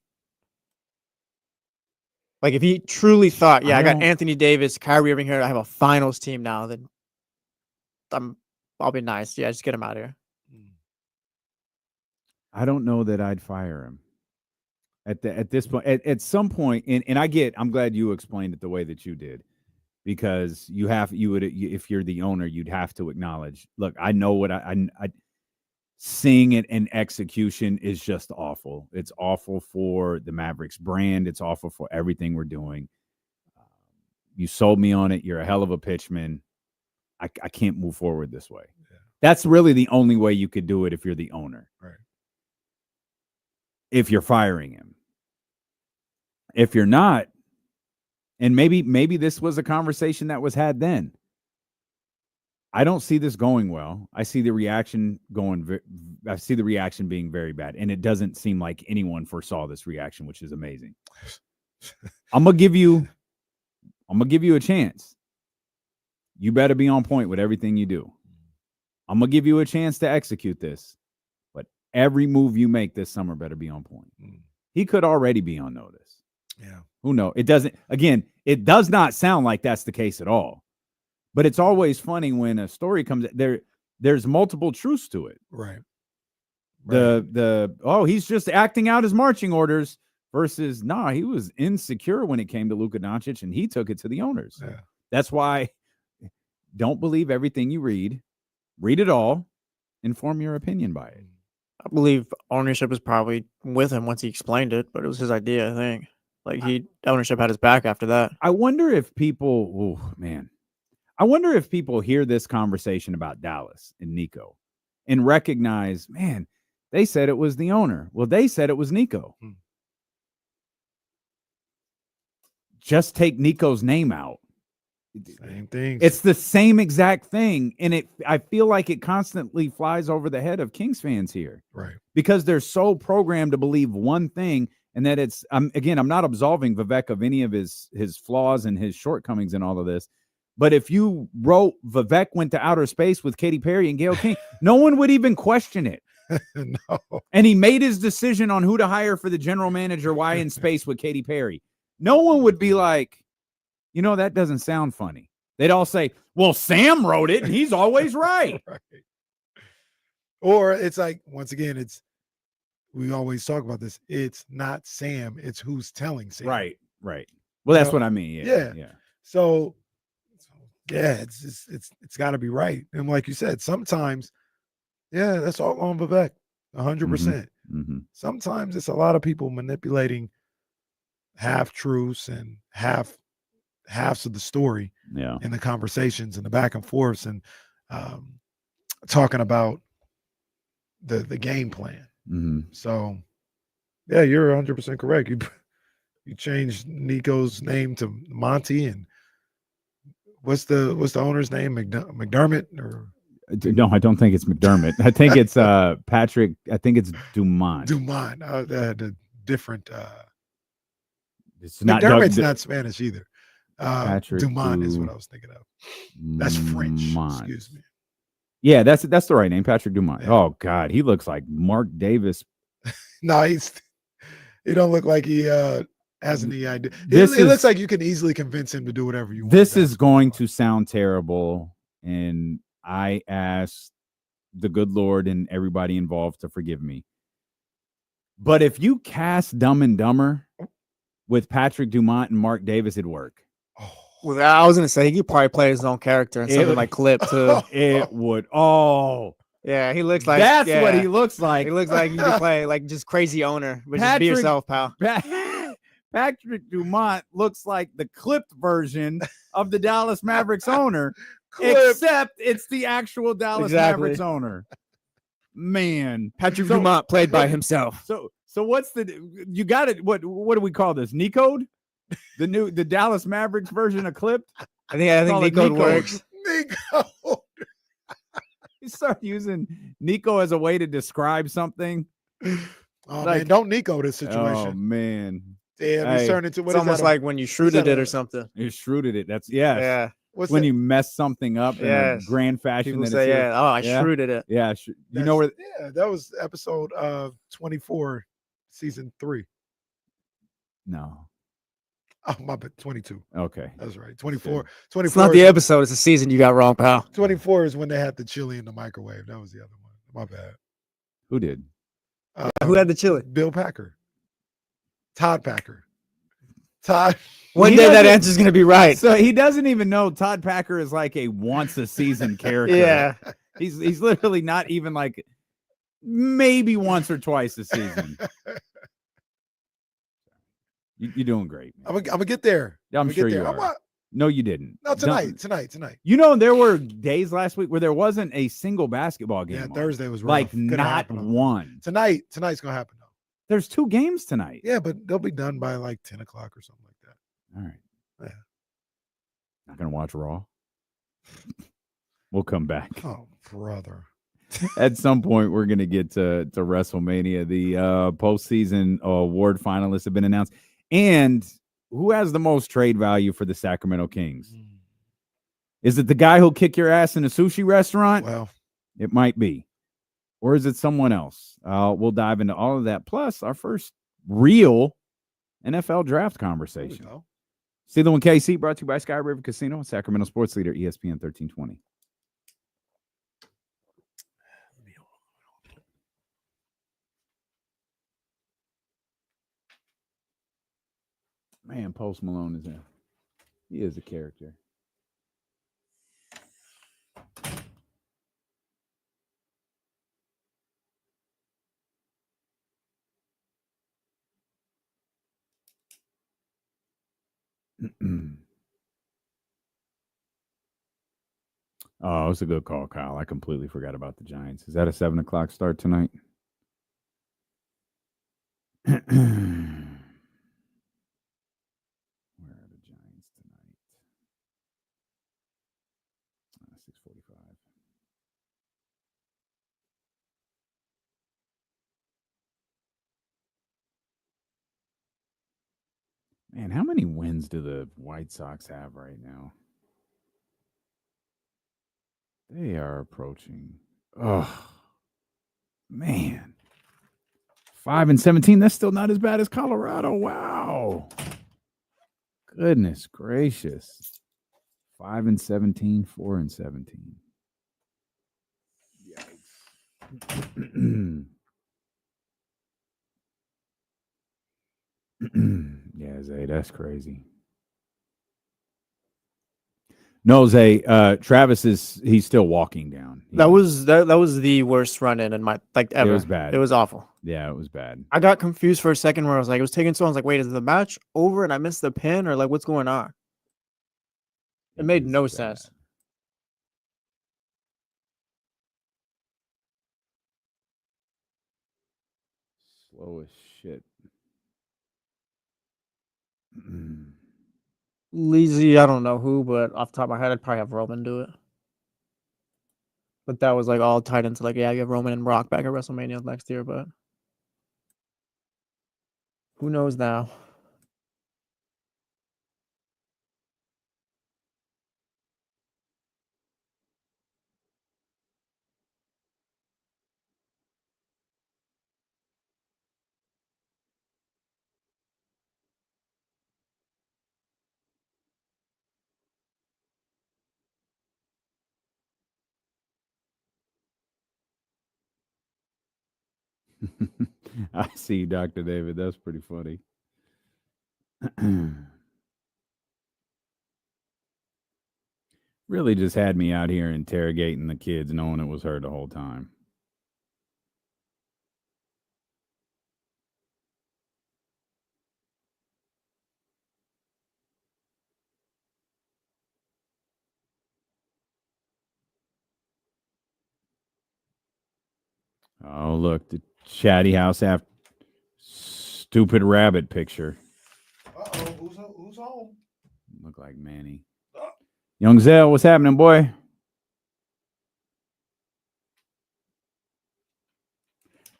Like if he truly thought, I got Anthony Davis, Kyrie Irving here, I have a finals team now, then I'll be nice. Yeah, just get him out of here. I don't know that I'd fire him at this point. At some point, and I'm glad you explained it the way that you did, because if you're the owner, you'd have to acknowledge. Look, I know what I seeing it in execution is just awful. It's awful for the Mavericks brand. It's awful for everything we're doing. You sold me on it. You're a hell of a pitchman. I can't move forward this way. Yeah. That's really the only way you could do it if you're the owner. Right. If you're firing him. If you're not, and maybe this was a conversation that was had then. I don't see this going well. I see the reaction being very bad, and it doesn't seem like anyone foresaw this reaction, which is amazing. I'm gonna give you a chance. You better be on point with everything you do. I'm gonna give you a chance to execute this, but every move you make this summer better be on point. He could already be on notice. Yeah. Who knows? It does not sound like that's the case at all. But it's always funny when a story comes there. There's multiple truths to it. Right. He's just acting out his marching orders versus he was insecure when it came to Luka Doncic and he took it to the owners. Yeah. That's why don't believe everything you read. Read it all. Inform your opinion by it. I believe ownership was probably with him once he explained it, but it was his idea, I think. Like ownership had his back after that. I wonder if people, hear this conversation about Dallas and Nico and recognize, man, they said it was the owner. Well, they said it was Nico. Just take Nico's name out. Same thing. It's the same exact thing. And I feel like it constantly flies over the head of Kings fans here. Right. Because they're so programmed to believe one thing, and that it's, I'm not absolving Vivek of any of his flaws and his shortcomings in all of this. But if you wrote Vivek went to outer space with Katy Perry and Gayle King, no one would even question it. No. And he made his decision on who to hire for the general manager, why in space with Katy Perry. No one would be like, that doesn't sound funny. They'd all say, well, Sam wrote it and he's always right. Right. Or it's like, once again, we always talk about this. It's not Sam. It's who's telling Sam. Right. Well, that's what I mean. Yeah. So it's got to be right. And like you said, sometimes, that's all on Vivek, 100%. Mm-hmm. Sometimes it's a lot of people manipulating half truths and halves of the story in the conversations and the back and forths and talking about the game plan. Mm-hmm. So, you're 100% correct. You changed Nico's name to Monty, and what's the owner's name? McDermott or? No, I don't think it's McDermott. I think it's Patrick. I think it's Dumont. Dumont. The different. It's not McDermott's not Spanish either. Patrick Dumont is what I was thinking of. That's French. Excuse me. Yeah, that's the right name, Patrick Dumont. Yeah. Oh God, he looks like Mark Davis. No, he don't look like he has any idea. It looks like you can easily convince him to do whatever you want. This is going to sound terrible, and I asked the good Lord and everybody involved to forgive me. But if you cast Dumb and Dumber with Patrick Dumont and Mark Davis, it'd work. Well, I was gonna say he could probably play his own character in something like Clip too. It would. Oh, yeah, he looks like that's what he looks like. He looks like you could play like just crazy owner, but just be yourself, pal. Patrick Dumont looks like the clipped version of the Dallas Mavericks owner, except it's the actual Dallas Mavericks owner. Man, Patrick Dumont played by himself. So what's you got it? What do we call this? Nico? The Dallas Mavericks version of clipped? I think Nico works. Nico. You start using Nico as a way to describe something. Oh man, don't Nico this situation. Oh man. Damn, he's turned into it's almost like when you shrewded it or something. You shrewded it. That's yeah. What's when that? you mess something up in a grand fashion. People say, I shrewded it. Yeah, you know where? Yeah, that was episode 24, season 3. No. Oh, my bad. 22. Okay. That's right. 24. It's not the episode. It's the season you got wrong, pal. 24 is when they had the chili in the microwave. That was the other one. My bad. Who did? Who had the chili? Bill Packer. Todd Packer. Todd. One day that answer's going to be right. So he doesn't even know Todd Packer is like a once a season character. Yeah. He's literally not even like maybe once or twice a season. You're doing great, man. I'm gonna get there. I'm sure you are. No, you didn't. No, tonight. You know, there were days last week where there wasn't a single basketball game. Yeah, on. Thursday was rough. Like not one. Tonight's gonna happen though. There's 2 games tonight. Yeah, but they'll be done by like 10 o'clock or something like that. All right. Yeah. Not gonna watch Raw. We'll come back. Oh, brother. At some point, we're gonna get to WrestleMania. The postseason award finalists have been announced. And who has the most trade value for the Sacramento Kings? Is it the guy who'll kick your ass in a sushi restaurant? Well, it might be. Or is it someone else? We'll dive into all of that. Plus, our first real NFL draft conversation. Steeler and KC brought to you by Sky River Casino, Sacramento sports leader, ESPN 1320. Man, Post Malone he is a character. Oh, it's a good call, Kyle. I completely forgot about the Giants. Is that a 7 o'clock start tonight? Where are the Giants tonight? 6:45. Man, how many wins do the White Sox have right now? They are approaching. Oh, man. 5-17. That's still not as bad as Colorado. Wow. Goodness gracious. 5-17, 4-17. Yikes. Yeah, Zay, that's crazy. No, Zay, Travis he's still walking down. That was the worst run in my ever. It was bad. It was awful. Yeah, it was bad. I got confused for a second where I was like, it was taking so long. I was like, wait, is the match over and I missed the pin or like what's going on? It made no sense. Slow as shit. Leezy, I don't know who, but off the top of my head, I'd probably have Roman do it. But that was like all tied into like, yeah, you have Roman and Brock back at WrestleMania next year, but who knows now? I see, Dr. David. That's pretty funny. Really just had me out here interrogating the kids, knowing it was her the whole time. Oh, look, the chatty house after stupid rabbit picture. Uh-oh, who's home? Look like Manny. Young Zell, what's happening, boy?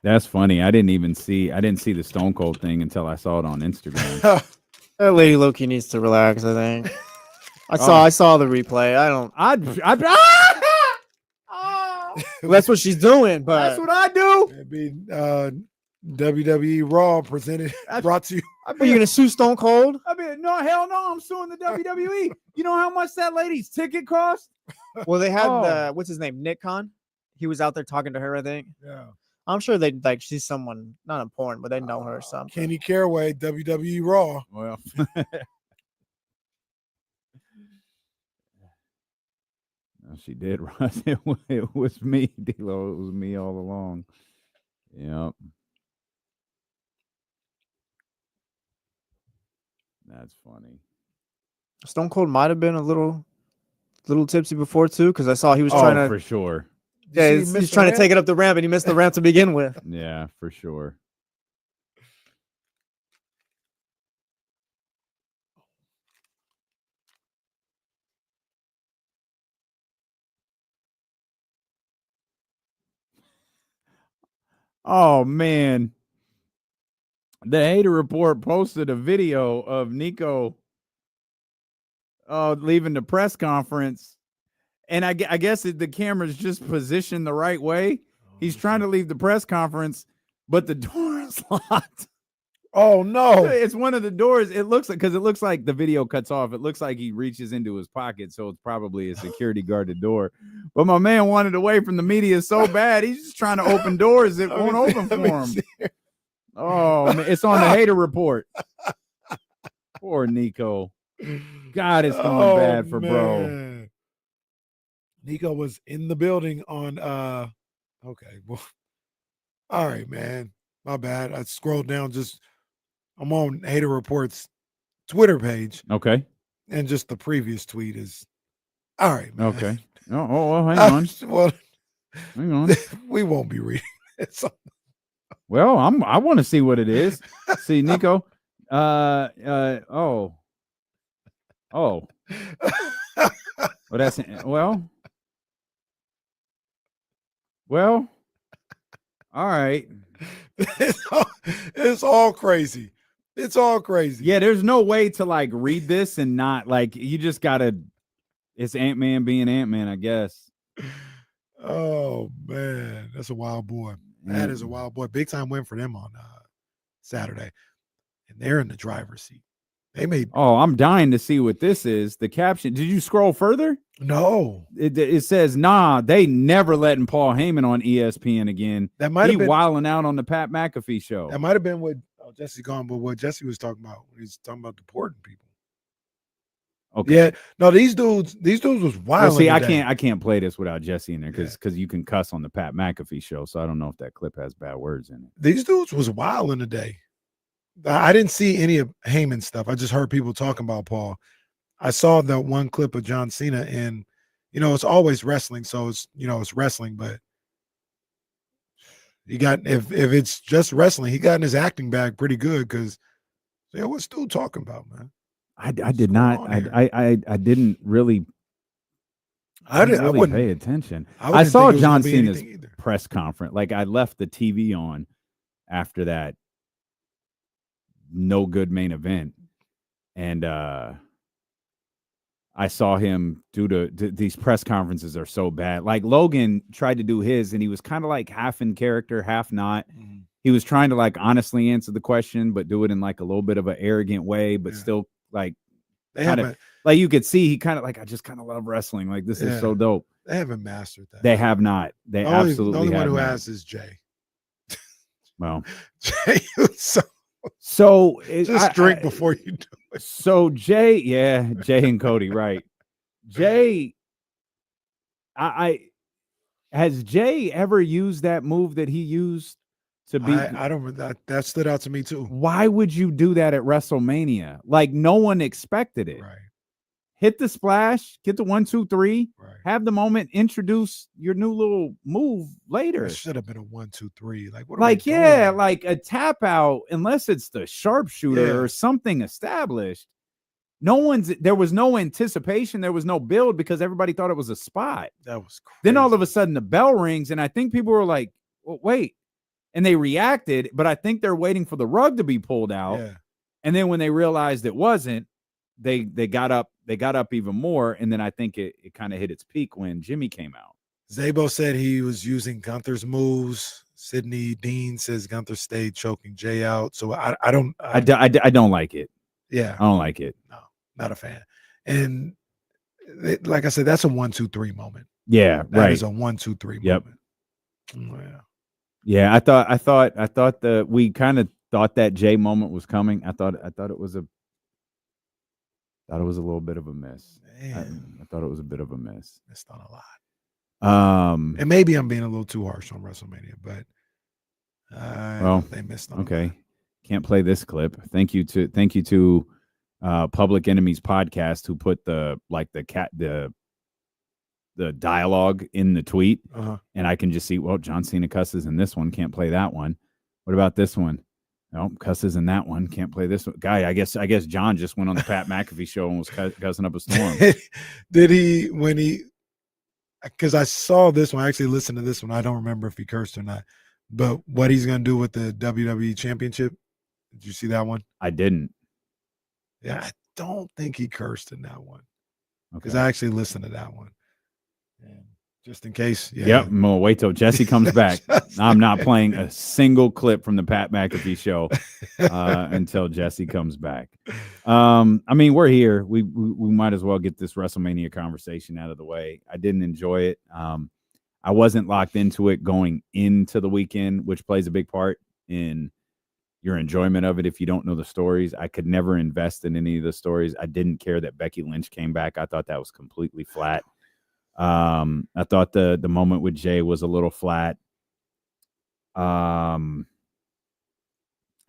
That's funny. I didn't see the Stone Cold thing until I saw it on Instagram. That lady Loki needs to relax, I think. I saw the replay. That's what she's doing, but That's what I do. It'd be WWE Raw brought to you. Are you gonna sue Stone Cold? I mean, no, hell no, I'm suing the WWE. You know how much that lady's ticket cost? Well, they had what's his name, Nick Khan. He was out there talking to her, I think. Yeah. I'm sure they like she's someone not important, but they know her or something. Kenny Caraway, WWE Raw. Well, no, she did, Russ. It was me, D-Lo. It was me all along. Yep. That's funny. Stone Cold might have been a little tipsy before too, because I saw he was trying to for sure. Yeah, he's trying to take it up the ramp, and he missed the ramp to begin with. Yeah, for sure. Oh man, the Hater Report posted a video of Nico leaving the press conference, and I guess the camera's just positioned the right way. He's trying to leave the press conference, but the door is locked. Oh no! It's one of the doors. It looks like the video cuts off. It looks like he reaches into his pocket, so it's probably a security guarded door. But my man wanted away from the media so bad, he's just trying to open doors that won't open for him. Oh man, it's on the Hater Report. Poor Nico. God, it's going bad for bro. Nico was in the building on okay, well, all right, man. My bad. I scrolled down I'm on Hater Report's Twitter page. Okay. And just the previous tweet is all right, man. Okay. Well, hang on. Well, hang on. We won't be reading it. Well, I want to see what it is. See, Nico. Oh. Well, that's well. All right. It's all crazy. It's all crazy. Yeah, there's no way to like read this and not like you just gotta. It's Ant-Man being Ant-Man, I guess. Oh man, that's a wild boy. That is a wild boy. Big time win for them on Saturday, and they're in the driver's seat. They made. Oh, I'm dying to see what this is. The caption. Did you scroll further? No. It says, "Nah, they never letting Paul Heyman on ESPN again." That might have been wilding out on the Pat McAfee show. That might have been what Jesse gone, but what Jesse was talking about when he's talking about deporting people. Okay. Yeah. No, these dudes was wild. Well, see, I can't play this without Jesse in there because you can cuss on the Pat McAfee show. So I don't know if that clip has bad words in it. These dudes was wild in the day. I didn't see any of Heyman stuff. I just heard people talking about Paul. I saw that one clip of John Cena, and it's always wrestling, so it's wrestling, but he got if it's just wrestling, he got in his acting bag pretty good because what's Stu talking about, man? I did not. I didn't really. I wouldn't pay attention. I saw John Cena's press conference. Like I left the TV on after that no good main event, and I saw him do these press conferences are so bad. Like Logan tried to do his, and he was kind of like half in character, half not. Mm-hmm. He was trying to like honestly answer the question, but do it in like a little bit of an arrogant way, but still like like you could see he kind of like I just kind of love wrestling. Like this is so dope. They haven't mastered that. They have not. They absolutely the only one who not. has is Jay. Well, so drink before you do it. So Jay and Cody, right? Jay, has Jay ever used that move that he used to beat? I don't. That stood out to me too. Why would you do that at WrestleMania? Like no one expected it. Right. Hit the splash, get the 1, 2, 3, right. Have the moment, introduce your new little move later. It should have been a 1, 2, 3. Like what? Like like a tap out, unless it's the sharpshooter or something established. There was no anticipation, there was no build because everybody thought it was a spot. That was crazy. Then all of a sudden the bell rings, and I think people were like, well, wait. And they reacted, but I think they're waiting for the rug to be pulled out. Yeah. And then when they realized it wasn't, they got up even more. And then I think it kind of hit its peak when Jimmy came out. Zabo said he was using Gunther's moves. Sidney Dean says Gunther stayed choking Jay out. So I don't like it. Yeah. I don't like it. No, not a fan. And like I said, that's a 1, 2, 3 moment. Yeah. That is a 1, 2, 3 yep. moment. Yeah. Yeah. I thought we kind of thought that Jay moment was coming. I thought it was a little bit of a miss. I thought it was a bit of a miss. Missed on a lot. And maybe I'm being a little too harsh on WrestleMania, but they missed on. Okay. Can't play this clip. Thank you to Public Enemies podcast who put the dialogue in the tweet, and I can just see. Well, John Cena cusses in this one. Can't play that one. What about this one? No, cusses in that one. Can't play this one. Guy, I guess John just went on the Pat McAfee show and was cussing up a storm. Did he because I saw this one, I actually listened to this one. I don't remember if he cursed or not, but what he's going to do with the WWE Championship. Did you see that one? I didn't. Yeah, I don't think he cursed in that one because I actually listened to that one. And just in case. Yeah. Yep. We'll wait till Jesse comes back. I'm not playing a single clip from the Pat McAfee show until Jesse comes back. I mean, we're here. We might as well get this WrestleMania conversation out of the way. I didn't enjoy it. I wasn't locked into it going into the weekend, which plays a big part in your enjoyment of it. If you don't know the stories, I could never invest in any of the stories. I didn't care that Becky Lynch came back. I thought that was completely flat. I thought the moment with Jay was a little flat. And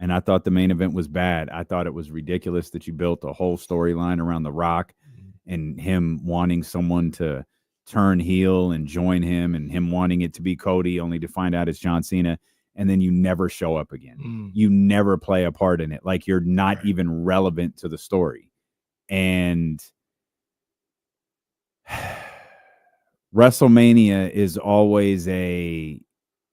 I thought the main event was bad. I thought it was ridiculous that you built a whole storyline around The Rock and him wanting someone to turn heel and join him, and him wanting it to be Cody only to find out it's John Cena. And then you never show up again. You never play a part in it. Like you're not even relevant to the story. And WrestleMania is always a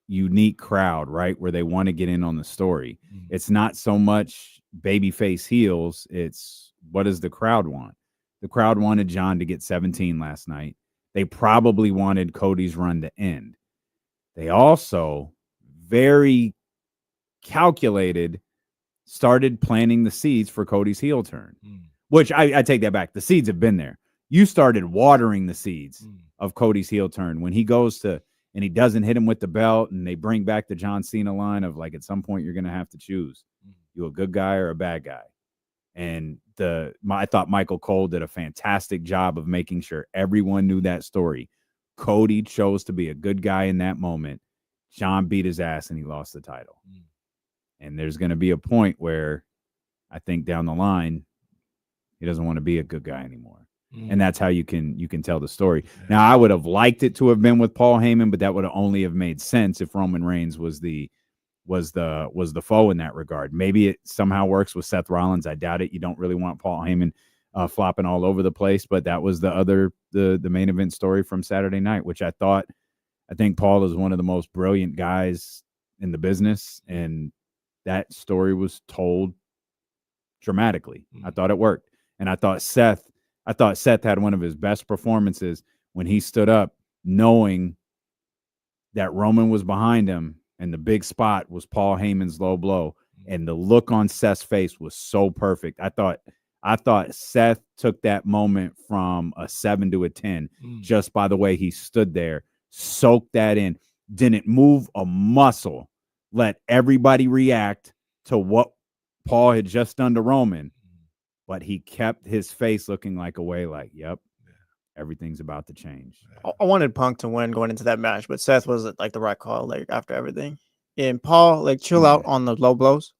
unique crowd, right? Where they want to get in on the story. It's not so much babyface heels. It's what does the crowd want? The crowd wanted John to get 17 last night. They probably wanted Cody's run to end. They also very calculated started planting the seeds for Cody's heel turn, which I take that back. The seeds have been there. You started watering the seeds of Cody's heel turn when he goes to, and he doesn't hit him with the belt, and they bring back the John Cena line of like, at some point you're going to have to choose you a good guy or a bad guy. And I thought Michael Cole did a fantastic job of making sure everyone knew that story. Cody chose to be a good guy in that moment. John beat his ass and he lost the title. And there's going to be a point where I think down the line, he doesn't want to be a good guy anymore. And that's how you can tell the story. Now, I would have liked it to have been with Paul Heyman, but that would only have made sense if Roman Reigns was the foe in that regard. Maybe it somehow works with Seth Rollins. I doubt it. You don't really want Paul Heyman flopping all over the place, but that was the main event story from Saturday night, which I think Paul is one of the most brilliant guys in the business, and that story was told dramatically. I thought it worked. And I thought Seth had one of his best performances when he stood up knowing that Roman was behind him and the big spot was Paul Heyman's low blow. And the look on Seth's face was so perfect. I thought Seth took that moment from a 7 to a 10 just by the way he stood there, soaked that in, didn't move a muscle let everybody react to what Paul had just done to Roman, but he kept his face looking like a way like, yep, everything's about to change. I wanted Punk to win going into that match, but Seth was like the right call, like after everything. And Paul, like chill out on the low blows.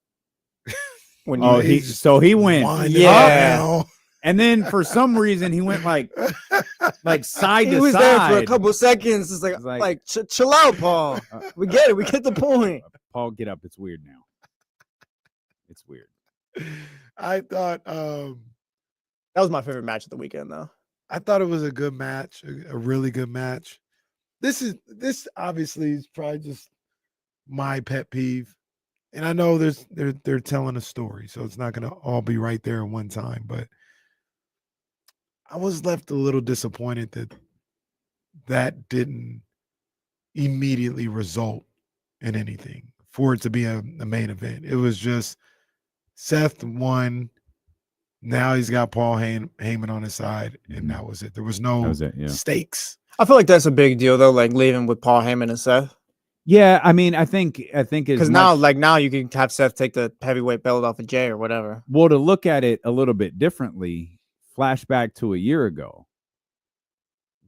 When he went, yeah. And then for some reason he went like side to side. He was there for a couple seconds. It's like chill out, Paul. We get it. We get the point. Paul, get up. It's weird now. It's weird. I thought that was my favorite match of the weekend, though. I thought it was a good match, a really good match. This obviously is probably just my pet peeve, and I know they're telling a story, so it's not going to all be right there at one time. But I was left a little disappointed that didn't immediately result in anything for it to be a main event. It was just Seth won. Now he's got Paul Heyman on his side, and that was it. There was no stakes. I feel like that's a big deal, though, like leaving with Paul Heyman and Seth. Yeah, I mean, I think because now you can have Seth take the heavyweight belt off of Jay or whatever. Well, to look at it a little bit differently, flashback to a year ago.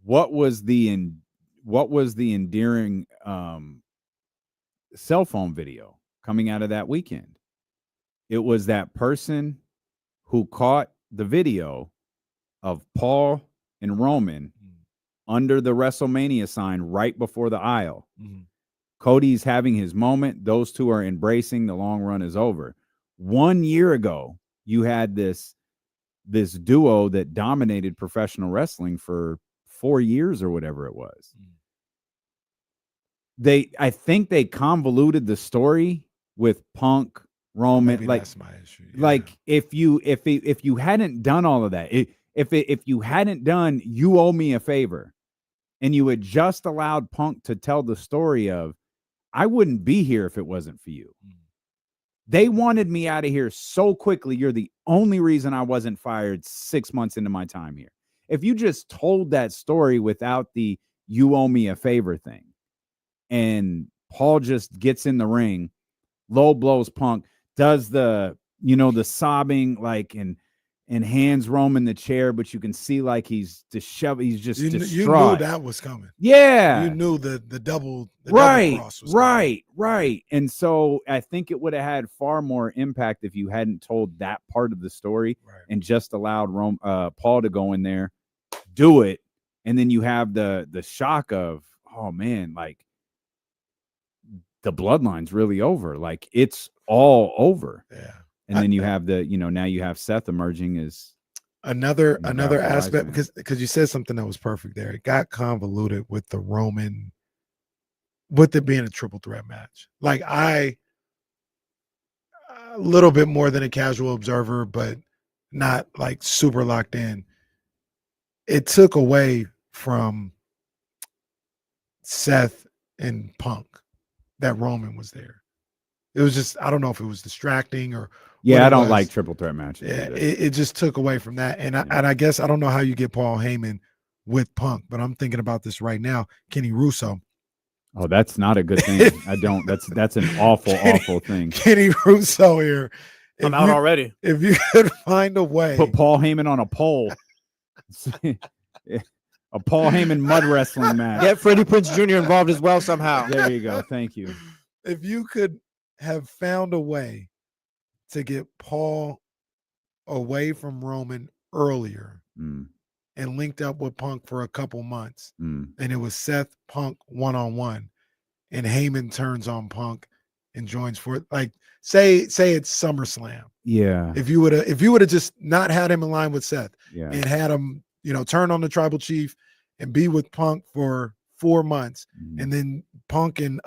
What was the endearing cell phone video coming out of that weekend? It was that person who caught the video of Paul and Roman under the WrestleMania sign right before the aisle. Mm-hmm. Cody's having his moment. Those two are embracing. The long run is over. 1 year ago, you had this duo that dominated professional wrestling for 4 years or whatever it was. I think they convoluted the story with Punk, Roman. Maybe like that's my issue. Yeah. Like if you hadn't done all of that, if you hadn't done "You Owe Me a Favor," and you had just allowed Punk to tell the story of, I wouldn't be here if it wasn't for you. They wanted me out of here so quickly. You're the only reason I wasn't fired 6 months into my time here. If you just told that story without the "you owe me a favor" thing, and Paul just gets in the ring, low blows Punk, does the sobbing, like, and hands Roman the chair, but you can see like he's disheveled. He's just distraught. You knew that was coming. Yeah. You knew the double right, cross was right, coming. Right. And so I think it would have had far more impact if you hadn't told that part of the story and just allowed Paul to go in there, do it, and then you have the shock of, oh man, like the bloodline's really over. Like it's all over. Yeah. And then you have now you have Seth emerging as another aspect, because you said something that was perfect there. It got convoluted with the Roman, with it being a triple threat match. Like a little bit more than a casual observer, but not like super locked in. It took away from Seth and Punk that Roman was there. It was just, I don't know if it was distracting or. Yeah, I don't like triple threat matches. Yeah, it just took away from that. And I guess I don't know how you get Paul Heyman with Punk, but I'm thinking about this right now. Kenny Russo. Oh, that's not a good thing. That's an awful thing. Kenny Russo here. I'm out already. If you could find a way. Put Paul Heyman on a pole. A Paul Heyman mud wrestling match. Get Freddie Prinze Jr. involved as well somehow. There you go. Thank you. If you could have found a way to get Paul away from Roman earlier and linked up with Punk for a couple months, and it was Seth Punk one-on-one, and Heyman turns on Punk and joins for, like, say it's SummerSlam. Yeah. If you would have just not had him in line with Seth and had him, turn on the Tribal Chief and be with Punk for 4 months, and then Punk and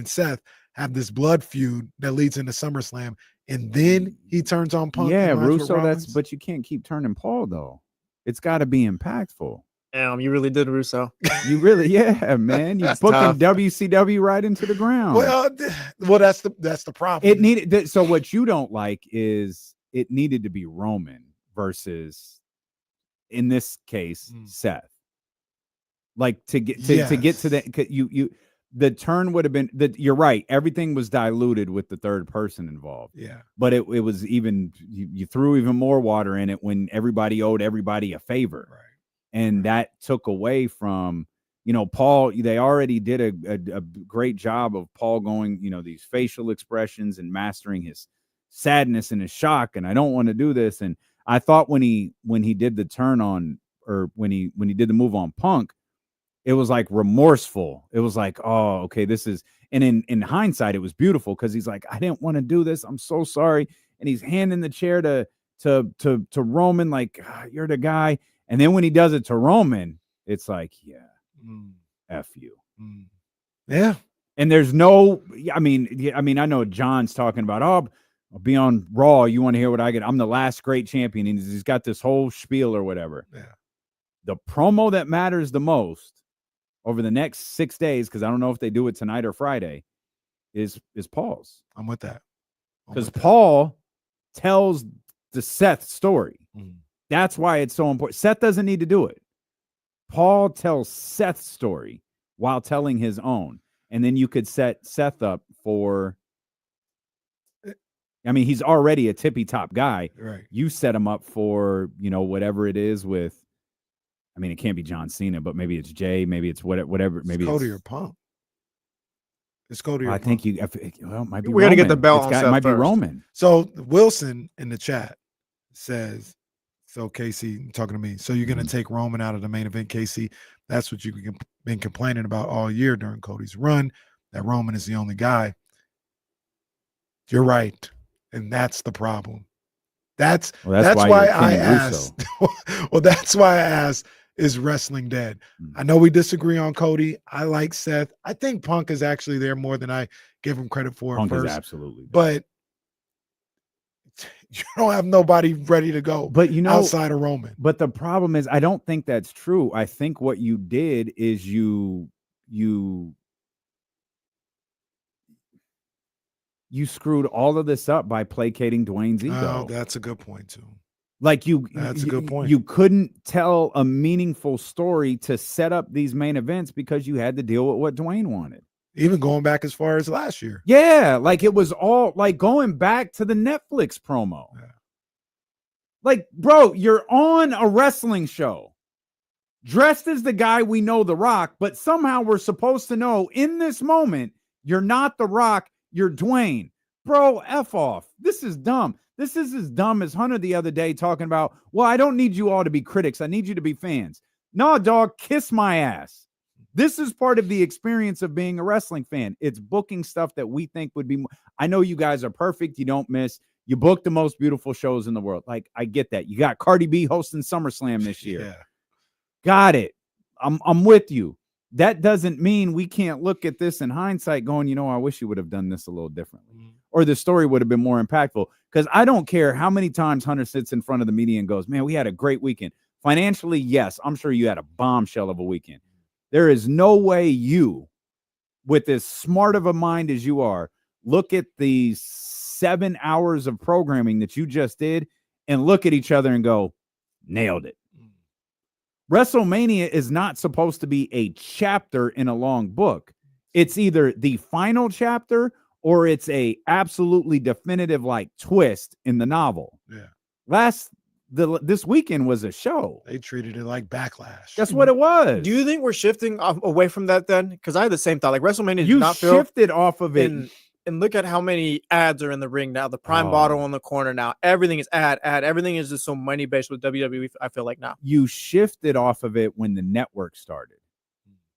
Seth have this blood feud that leads into SummerSlam, and then he turns on Punk. Yeah, Russo. But you can't keep turning Paul though. It's got to be impactful. Damn, you really did, Russo. You really, yeah, man. You booking WCW right into the ground. Well, that's the problem. It needed. So what you don't like is it needed to be Roman versus, in this case, Seth. Like to get to that, you the turn would have been that. You're right. Everything was diluted with the third person involved. Yeah. But it was even, you threw even more water in it when everybody owed everybody a favor. Right. And that took away from, Paul, they already did a great job of Paul going, these facial expressions and mastering his sadness and his shock. And I don't want to do this. And I thought when he did the turn on, or when he did the move on Punk, it was like remorseful. It was like, oh, okay, this is, and in hindsight, it was beautiful because he's like, I didn't want to do this. I'm so sorry. And he's handing the chair to Roman, like, you're the guy. And then when he does it to Roman, it's like, yeah, F you. Yeah. And there's no, I mean, I know John's talking about, oh, I'll be on Raw. You want to hear what I get? I'm the last great champion. And he's got this whole spiel or whatever. Yeah. The promo that matters the most over the next 6 days, because I don't know if they do it tonight or Friday, is Paul's. I'm with that. Because Paul tells the Seth story. That's why it's so important. Seth doesn't need to do it. Paul tells Seth's story while telling his own. And then you could set Seth up for, I mean, he's already a tippy top guy. Right. You set him up for, whatever it is with, I mean, it can't be John Cena, but maybe it's Jay, maybe it's whatever. Maybe it's Cody or Punk. It's Cody or I Punk. think it might be We're going to get the belt on Seth It might be first. Roman. So Wilson in the chat says, so Casey, talking to me, so you're going to take Roman out of the main event, Casey. That's what you've been complaining about all year during Cody's run, that Roman is the only guy. You're right. And that's the problem. That's why I asked. Well, that's why I asked, is wrestling dead? I know we disagree on Cody. I like Seth. I think Punk is actually there more than I give him credit for. Punk first. is absolutely dead. But you don't have nobody ready to go. But outside of Roman. But the problem is, I don't think that's true. I think what you did is you screwed all of this up by placating Dwayne's ego. Oh, that's a good point too. Like that's a good point. You couldn't tell a meaningful story to set up these main events because you had to deal with what Dwayne wanted. Even going back as far as last year. Yeah, like it was all like going back to the Netflix promo. Yeah. Like, bro, you're on a wrestling show, dressed as the guy we know, The Rock, but somehow we're supposed to know in this moment you're not The Rock, you're Dwayne. Bro, F off. This is dumb. This is as dumb as Hunter the other day talking about, well, I don't need you all to be critics. I need you to be fans. No, dog, kiss my ass. This is part of the experience of being a wrestling fan. It's booking stuff that we think would be. I know you guys are perfect. You don't miss. You book the most beautiful shows in the world. Like, I get that. You got Cardi B hosting SummerSlam this year. Yeah. Got it. I'm with you. That doesn't mean we can't look at this in hindsight going, I wish you would have done this a little differently. Or the story would have been more impactful. Because I don't care how many times Hunter sits in front of the media and goes, man, we had a great weekend. Financially, yes, I'm sure you had a bombshell of a weekend. There is no way you, with as smart of a mind as you are, look at the 7 hours of programming that you just did and look at each other and go, nailed it. WrestleMania is not supposed to be a chapter in a long book. It's either the final chapter or it's a absolutely definitive like twist in the novel. Yeah. This weekend was a show. They treated it like Backlash. That's what it was. Do you think we're shifting away from that then? Because I had the same thought. Like WrestleMania did You not feel shifted off of it. And look at how many ads are in the ring now. The Prime bottle on the corner now. Everything is ad. Everything is just so money based with WWE. I feel like now. You shifted off of it when the network started.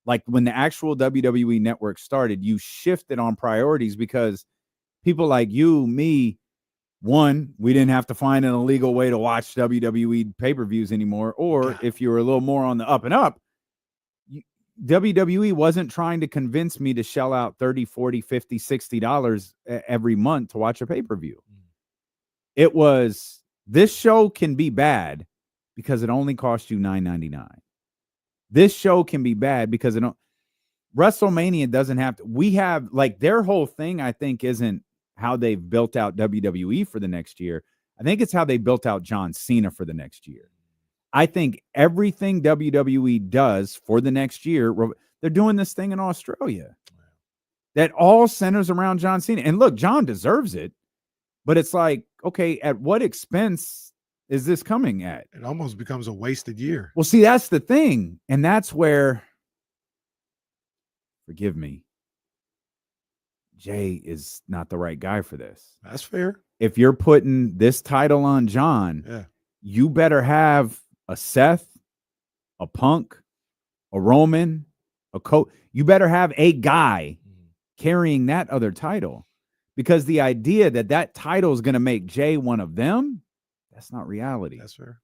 Like when the actual WWE network started, you shifted on priorities because people like you, me, one, we didn't have to find an illegal way to watch WWE pay-per-views anymore. Or if you were a little more on the up and up, WWE wasn't trying to convince me to shell out $30, $40, $50, $60 every month to watch a pay-per-view. It was, this show can be bad because it only cost you $9.99. This show can be bad because WrestleMania doesn't have to. We have like their whole thing, I think, isn't how they've built out WWE for the next year. I think it's how they built out John Cena for the next year. I think everything WWE does for the next year, they're doing this thing in Australia. that all centers around John Cena. And look, John deserves it, but it's like, okay, at what expense is this coming at? It almost becomes a wasted year. Well, see, that's the thing. And that's where, forgive me, Jay is not the right guy for this. That's fair. If you're putting this title on John, you better have a Seth, a Punk, a Roman, a coach. You better have a guy carrying that other title, because the idea that that title is going to make Jay one of them, that's not reality. That's fair.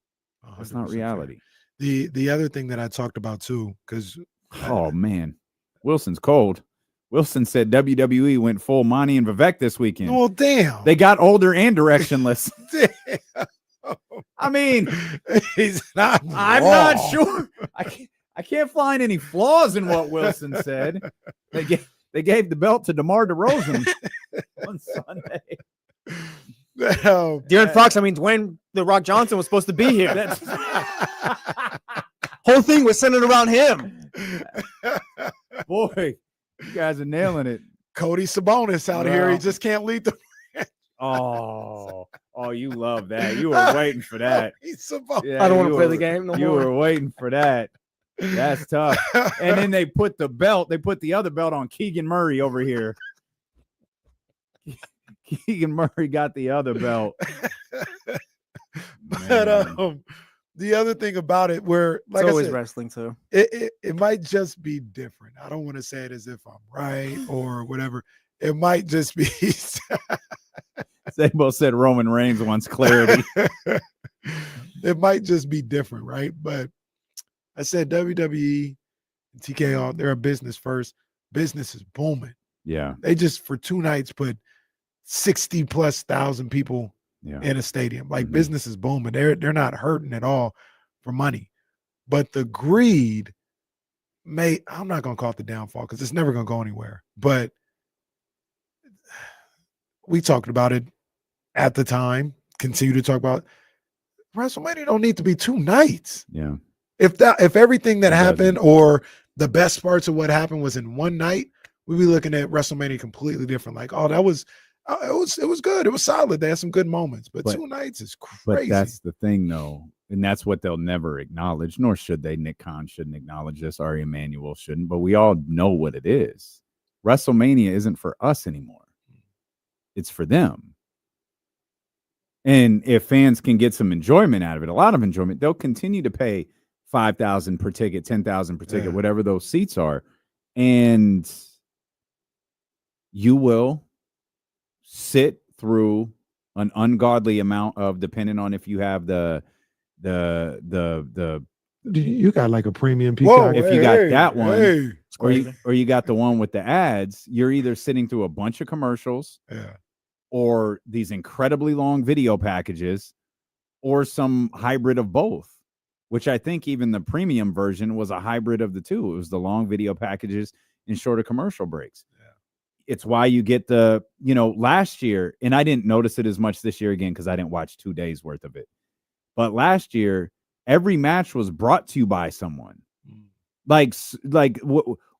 That's not reality. Fair. The other thing that I talked about too, because oh man, Wilson's cold. Wilson said WWE went full Monty and Vivek this weekend. Well, damn. They got older and directionless. Damn. I mean, he's not. I'm not sure. I can't find any flaws in what Wilson said. They gave the belt to DeMar DeRozan on Sunday. De'Aaron Fox, I mean, Dwayne The Rock Johnson was supposed to be here. Whole thing was centered around him. Boy, you guys are nailing it. Cody Sabonis out here. He just can't lead the. Oh, you love that. You were waiting for that. Yeah, I don't want to play the game no more. You were waiting for that. That's tough. And then they put the other belt on Keegan Murray over here. Keegan Murray got the other belt. But the other thing about it, where like it's always I said, wrestling too. It might just be different. I don't want to say it as if I'm right or whatever. It might just be. Sabo said Roman Reigns wants clarity. It might just be different, right? But I said WWE and TKO, they're a business first. Business is booming. Yeah. They just for 2 nights put 60,000+ people in a stadium. Like business is booming. They're not hurting at all for money. But the greed I'm not gonna call it the downfall because it's never gonna go anywhere. But we talked about it at the time, continue to talk about WrestleMania don't need to be 2 nights. Yeah. If everything that happened or the best parts of what happened was in 1 night, we'd be looking at WrestleMania completely different. Like, oh, that was it was good. It was solid. They had some good moments, but 2 nights is crazy. But that's the thing, though, and that's what they'll never acknowledge, nor should they. Nick Khan shouldn't acknowledge this. Ari Emanuel shouldn't, but we all know what it is. WrestleMania isn't for us anymore. It's for them. And if fans can get some enjoyment out of it, a lot of enjoyment, they'll continue to pay $5,000 per ticket, $10,000 per ticket, whatever those seats are. And you will sit through an ungodly amount of, depending on if you have the you got like a premium Peacock. If you got that one, or you got the one with the ads, you're either sitting through a bunch of commercials, or these incredibly long video packages, or some hybrid of both, which I think even the premium version was a hybrid of the two. It was the long video packages and shorter commercial breaks. It's why you get the, last year, and I didn't notice it as much this year again because I didn't watch 2 days worth of it. But last year, every match was brought to you by someone. Like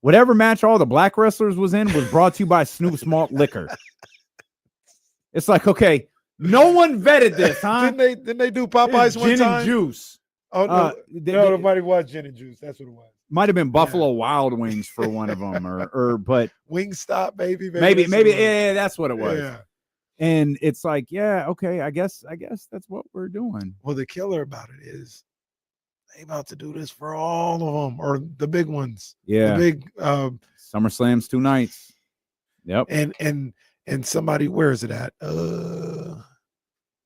whatever match all the black wrestlers was in was brought to you by Snoop's Malt Liquor. It's like, okay, no one vetted this, huh? Didn't they do Popeyes one gin time? And juice. Oh no, nobody was gin and juice. That's what it was. Might have been Buffalo Wild Wings for one of them, but Wingstop, baby. Maybe, yeah, that's what it was. Yeah. And it's like, yeah, okay, I guess that's what we're doing. Well, the killer about it is they about to do this for all of them, or the big ones. Yeah, the big SummerSlam's 2 nights. Yep. And somebody, where is it at?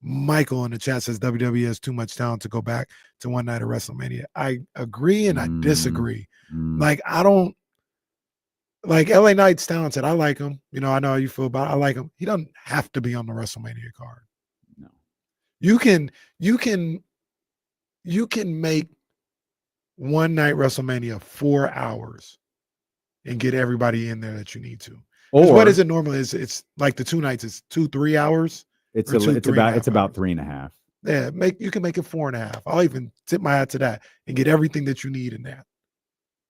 Michael in the chat says WWE has too much talent to go back to 1 night of WrestleMania. I agree and I disagree. Like, I don't like LA Knight's talented. I like him. I know how you feel about it. I like him. He doesn't have to be on the WrestleMania card. No. You can make 1 night WrestleMania 4 hours and get everybody in there that you need to. Or what is it normally? It's like the 2 nights, it's 2-3 hours. It's about 3.5. Yeah, you can make it 4.5. I'll even tip my hat to that and get everything that you need in that.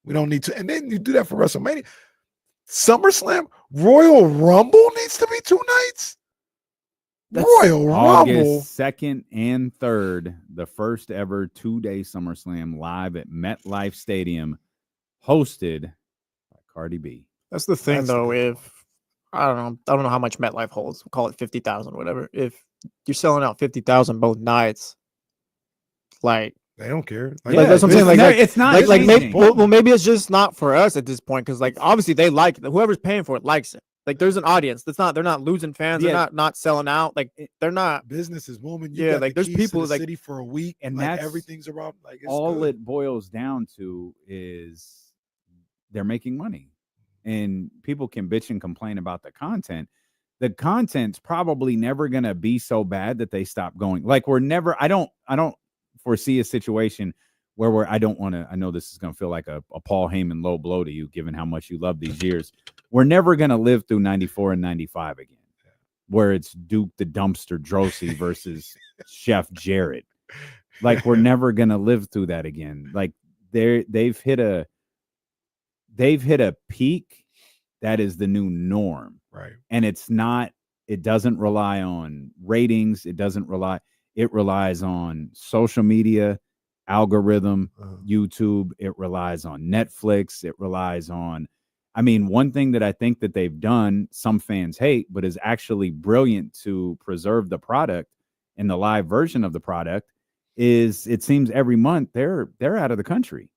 We don't need to, and then you do that for WrestleMania. SummerSlam, Royal Rumble needs to be 2 nights. Royal Rumble, August 2nd and 3rd, the first ever 2-day SummerSlam live at MetLife Stadium, hosted by Cardi B. That's the thing, though. If I don't know how much MetLife holds. We'll call it 50,000, whatever. If you're selling out 50,000 both nights, like they don't care. Like that's what I'm saying. Like it's not like maybe changing. well, maybe it's just not for us at this point because like obviously they like it. Whoever's paying for it likes it. Like there's an audience. They're not losing fans. Yeah. They're not selling out. Like they're not. business is booming. Yeah, like there's people in the like city for a week, and like that's everything's around. Like it's all good. it boils down to is they're making money, and people can bitch and complain about the content. The content's probably never gonna be so bad that they stop going. Like we're never. I don't foresee a situation where I don't want to. I know this is gonna feel like a Paul Heyman low blow to you, given how much you love these years. We're never gonna live through 94 and 95 again, where it's Duke the Dumpster Drosy versus Chef Jarrett. Like we're never gonna live through that again. Like they've hit a peak that is the new norm. Right. And it doesn't rely on ratings. It relies on social media, algorithm, YouTube. It relies on Netflix. It relies on, one thing that I think that they've done, some fans hate, but is actually brilliant to preserve the product and the live version of the product is it seems every month they're out of the country.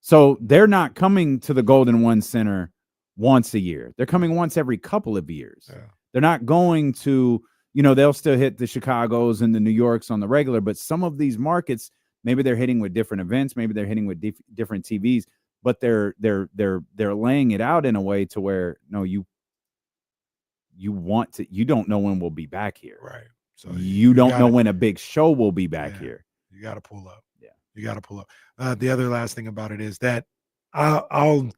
So they're not coming to the Golden One Center once a year. They're coming once every couple of years. Yeah. They're not going to, they'll still hit the Chicagos and the New Yorks on the regular, but some of these markets, maybe they're hitting with different events, maybe they're hitting with different TVs, but they're laying it out in a way to where you don't know when we'll be back here. Right. So you don't know when a big show will be back here. You got to pull up. Yeah. You got to pull up. The other last thing about it is that I'll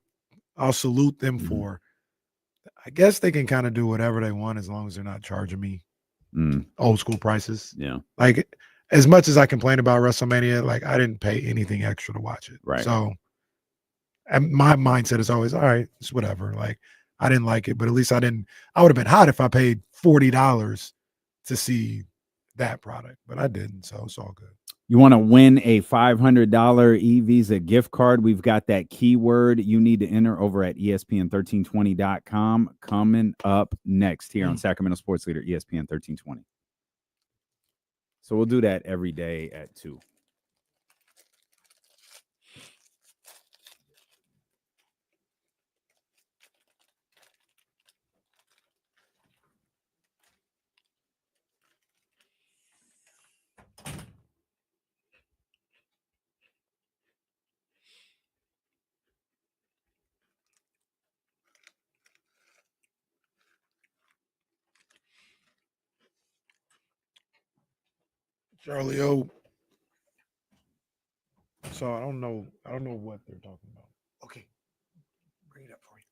salute them for, I guess they can kind of do whatever they want as long as they're not charging me old school prices. Yeah. Like as much as I complain about WrestleMania, like I didn't pay anything extra to watch it. Right. So and my mindset is always, all right, it's whatever. Like I didn't like it, but at least I would have been hot if I paid $40 to see that product, but I didn't. So it's all good. You want to win a $500 eVisa gift card? We've got that keyword you need to enter over at ESPN1320.com coming up next here on Sacramento Sports Leader, ESPN 1320. So we'll do that every day at 2. Charlie O. So I don't know what they're talking about. Okay. Bring it up for you.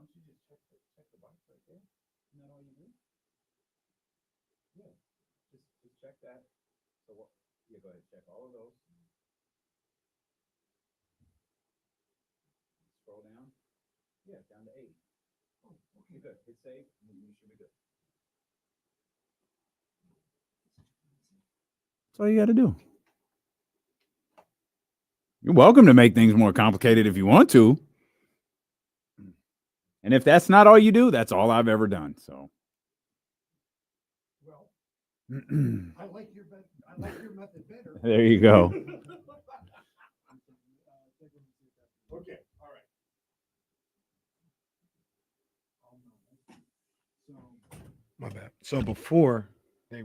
Don't you just check the box right there? Isn't that all you do? Yeah. Just check that. So what? Yeah, go ahead. Check all of those. Scroll down. Yeah, down to 8. Oh, okay, good. Hit save. You should be good. That's all you got to do. You're welcome to make things more complicated if you want to. And if that's not all you do, that's all I've ever done. So, Well, I like your method better. There you go. Okay, all right. My bad. So before they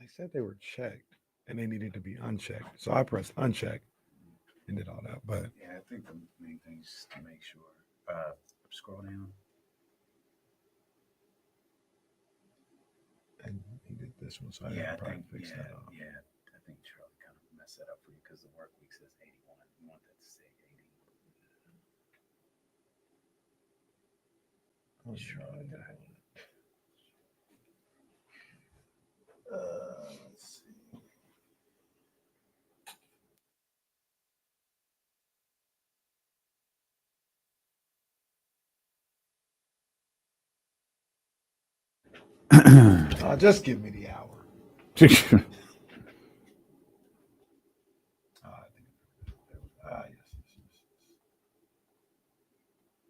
said they were checked and they needed to be unchecked. So I pressed uncheck and did all that. But yeah, I think the main thing is to make sure. Scroll down. and he did this one, so I Yeah, gotta I probably think fix that up. Yeah, I think Charlie kind of messed that up for you because the work week says 81. You want that to say 80. Oh, Charlie, let's see. Just give me the hour. Yes.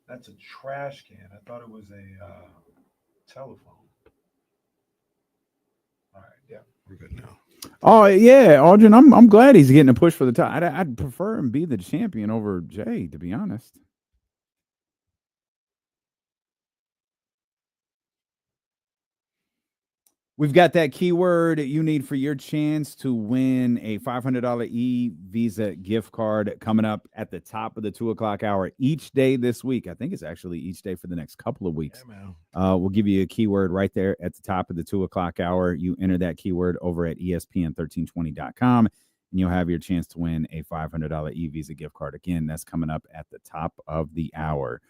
That's a trash can. I thought it was a telephone. All right, yeah, we're good now. Oh yeah, Aldrin, I'm glad he's getting a push for the top. I'd prefer him be the champion over Jay, to be honest. We've got that keyword you need for your chance to win a $500 e-Visa gift card coming up at the top of the 2 o'clock hour each day this week. I think it's actually each day for the next couple of weeks. Yeah, we'll give you a keyword right there at the top of the 2 o'clock hour. You enter that keyword over at ESPN1320.com, and you'll have your chance to win a $500 e-Visa gift card. Again, that's coming up at the top of the hour.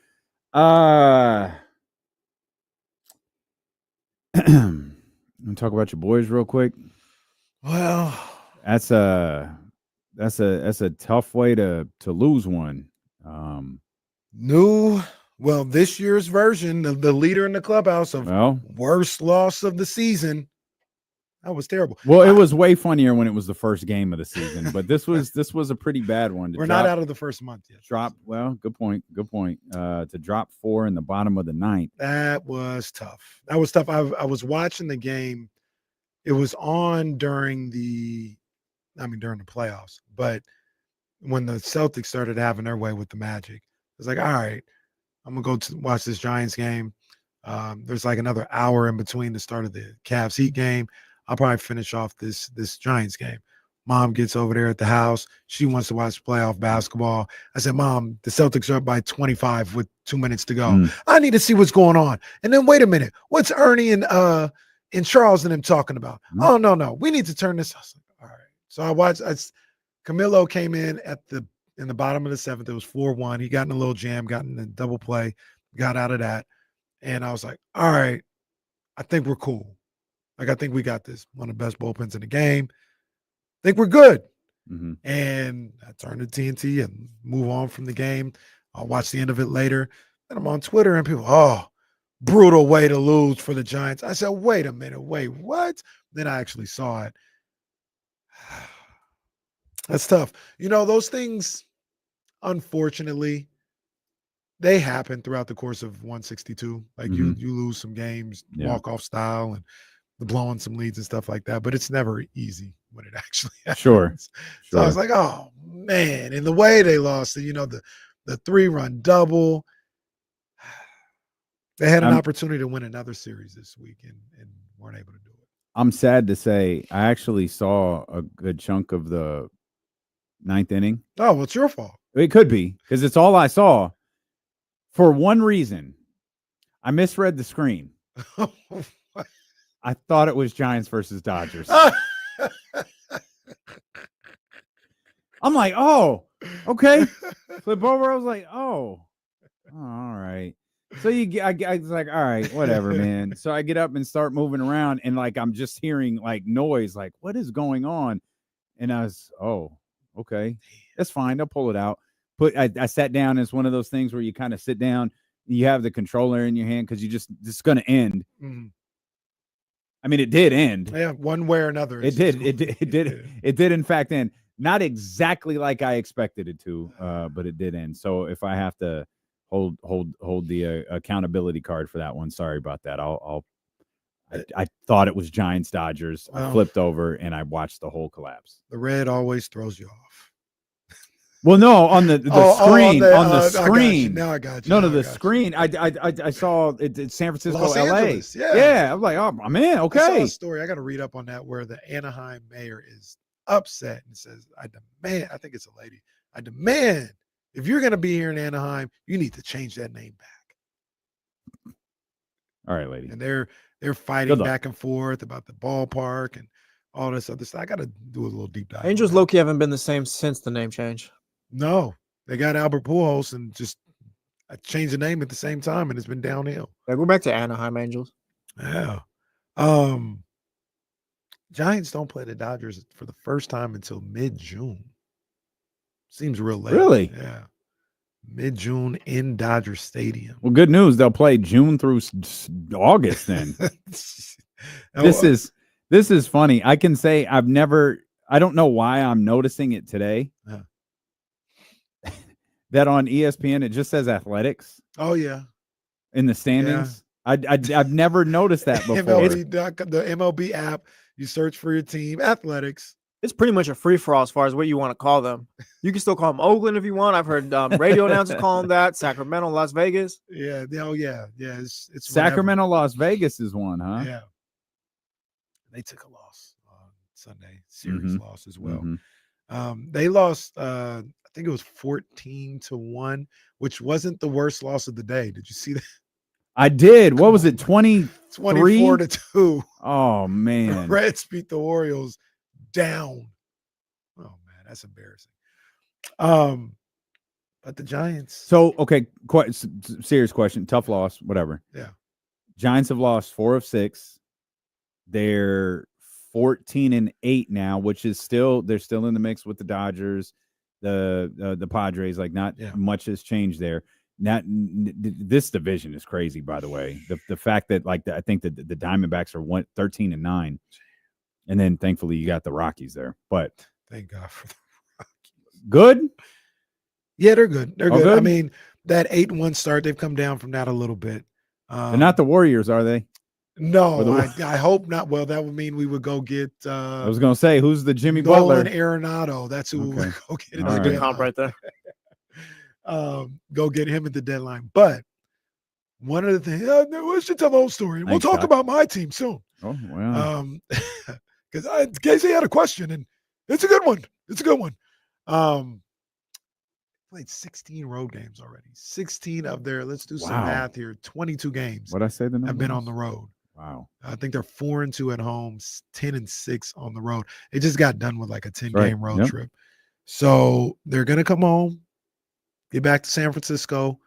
Want to talk about your boys real quick? Well, that's a tough way to lose one. This year's version of the leader in the clubhouse of worst loss of the season. That was terrible. Well, it was way funnier when it was the first game of the season, but this was a pretty bad one. We're not out of the first month yet. Good point. To drop 4 in the bottom of the 9th. That was tough. I was watching the game. It was on during the playoffs, but when the Celtics started having their way with the Magic, I was like, all right, I'm going to go watch this Giants game. There's like another hour in between the start of the Cavs Heat game. I'll probably finish off this Giants game. Mom gets over there at the house. She wants to watch playoff basketball. I said, Mom, the Celtics are up by 25 with 2 minutes to go. I need to see what's going on. And then wait a minute. What's Ernie and Charles and them talking about? Oh, no. We need to turn this. I was like, all right. So I watched. Camilo came in in the bottom of the 7th. It was 4-1. He got in a little jam, got in a double play, got out of that. And I was like, all right, I think we're cool. Like, I think we got this. One of the best bullpens in the game. I think we're good. Mm-hmm. And I turn to TNT and move on from the game. I'll watch the end of it later. And I'm on Twitter and people, brutal way to lose for the Giants. I said, wait a minute. Wait, what? Then I actually saw it. That's tough. Those things, unfortunately, they happen throughout the course of 162. Like you lose some games, walk-off style, and the blowing some leads and stuff like that. But it's never easy when it actually happens. Sure. So I was like, oh, man. And the way they lost, the 3-run double. They had an opportunity to win another series this week and weren't able to do it. I'm sad to say I actually saw a good chunk of the 9th inning. Oh, well, it's your fault. It could be because it's all I saw. For one reason, I misread the screen. I thought it was Giants versus Dodgers. I'm like, oh, okay. Flip over. I was like, oh, So I was like, all right, whatever, man. So I get up and start moving around, and like I'm just hearing like noise, like what is going on? And I was, oh, okay, that's fine. They'll pull it out. I sat down. It's one of those things where you kind of sit down, you have the controller in your hand because it's going to end. Mm-hmm. I mean, it did end. Yeah, one way or another. It did. It did in fact end. Not exactly like I expected it to, but it did end. So if I have to hold the accountability card for that one, sorry about that. I thought it was Giants Dodgers. I flipped over and I watched the whole collapse. The red always throws you off. Well, no, on the screen. On the screen. Now I got you. No, the screen. I saw it. It's San Francisco, Los LA. Angeles, yeah. Yeah. I'm like, oh, I'm in. I Okay. saw a story. I got to read up on that where the Anaheim mayor is upset and says, I demand, I think it's a lady, I demand, if you're going to be here in Anaheim, you need to change that name back. All right, lady. And they're fighting back and forth about the ballpark and all this other stuff. I got to do a little deep dive. Angels low-key haven't been the same since the name change. No, they got Albert Pujols and just changed the name at the same time, and it's been downhill. Yeah, go back to Anaheim Angels. Yeah. Giants don't play the Dodgers for the first time until mid-June. Seems real late. Really? Yeah. Mid-June in Dodger Stadium. Well, good news. They'll play June through August then. This is funny. I can say I don't know why I'm noticing it today. That on ESPN, it just says athletics. Oh, yeah. In the standings. Yeah. I've never noticed that before. The MLB app, you search for your team, athletics. It's pretty much a free-for-all as far as what you want to call them. You can still call them Oakland if you want. I've heard radio announcers call them that. Sacramento, Las Vegas. Yeah. Oh, yeah. Yeah. It's Sacramento, Las Vegas is one, huh? Yeah. They took a loss on Sunday. Series loss as well. They lost, I think it was 14-1, which wasn't the worst loss of the day. Did you see that? I did. What was it? 24-2. Oh, man. The Reds beat the Orioles down. Oh, man, that's embarrassing. But the Giants. So, okay, quite serious question. Tough loss, whatever. Yeah. Giants have lost 4 of 6. They're 14-8 now, which is they're still in the mix with the Dodgers, the Padres. Like not much has changed there. This division is crazy, by the way. The fact that I think that the Diamondbacks are 13-9, and then thankfully you got the Rockies there. But thank God for the Rockies. Good. Yeah, they're good. They're good. Good. I mean, that 8-1 start, they've come down from that a little bit. They're not the Warriors, are they? No, I hope not. Well, that would mean we would go get. I was going to say, who's the Jimmy Nolan Butler? Arenado. That's who we would go get. That's a good comp right there. Go get him at the deadline. But one of the things, we should tell the whole story. We'll talk about my team soon. Oh, wow. Because Casey had a question, and it's a good one. It's a good one. Played 16 road games already. 16 of their, let's do some math here, 22 games. What'd I say the number have been on the road. Wow. I think they're 4-2 at home, 10-6 on the road. They just got done with like a 10-game road trip. So they're going to come home, get back to San Francisco.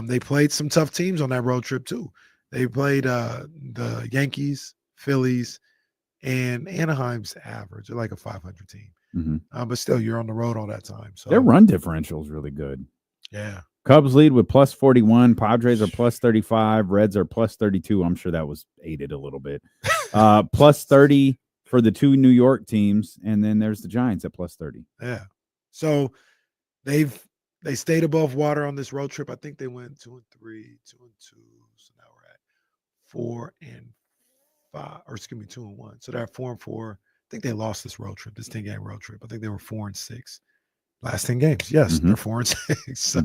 They played some tough teams on that road trip too. They played the Yankees, Phillies, and Anaheim's average. They're like a 500 team. But still, you're on the road all that time. So their run differential is really good. Yeah. Cubs lead with +41. Padres are +35. Reds are +32. I'm sure that was aided a little bit. +30 for the 2 New York teams, and then there's the Giants at +30. Yeah. So they stayed above water on this road trip. I think they went 2-3, 2-2. So now we're at 4-5, or excuse me, 2-1. So they're at 4-4. I think they lost this road trip, this 10-game road trip. I think they were 4-6 last 10 games. Yes, they're 4-6. So,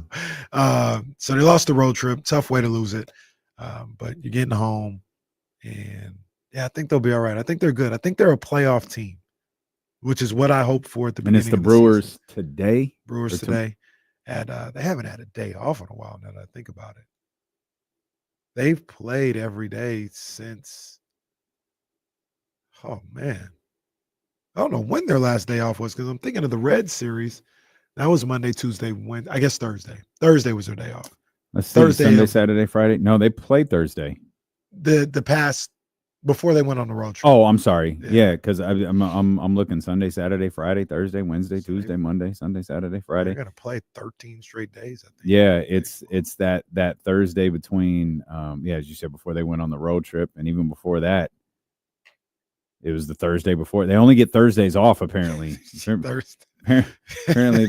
so they lost the road trip. Tough way to lose it. But you're getting home, and I think they'll be all right. I think they're good. I think they're a playoff team, which is what I hope for at the beginning. And it's the Brewers today. Brewers today. And they haven't had a day off in a while now that I think about it. They've played every day since, oh man, I don't know when their last day off was, because I'm thinking of the Reds series. That was Monday, Tuesday, Wednesday, I guess Thursday. Thursday was their day off. Let's see. Thursday. Sunday, Saturday, Friday. No, they played Thursday. The past before they went on the road trip. Oh, I'm sorry. Yeah, because I'm looking Sunday, Saturday, Friday, Thursday, Wednesday, Tuesday, Monday, Sunday, Saturday, Friday. They're gonna play 13 straight days. I think. Yeah, it's that Thursday between as you said, before they went on the road trip, and even before that, it was the Thursday before. They only get Thursdays off apparently. Apparently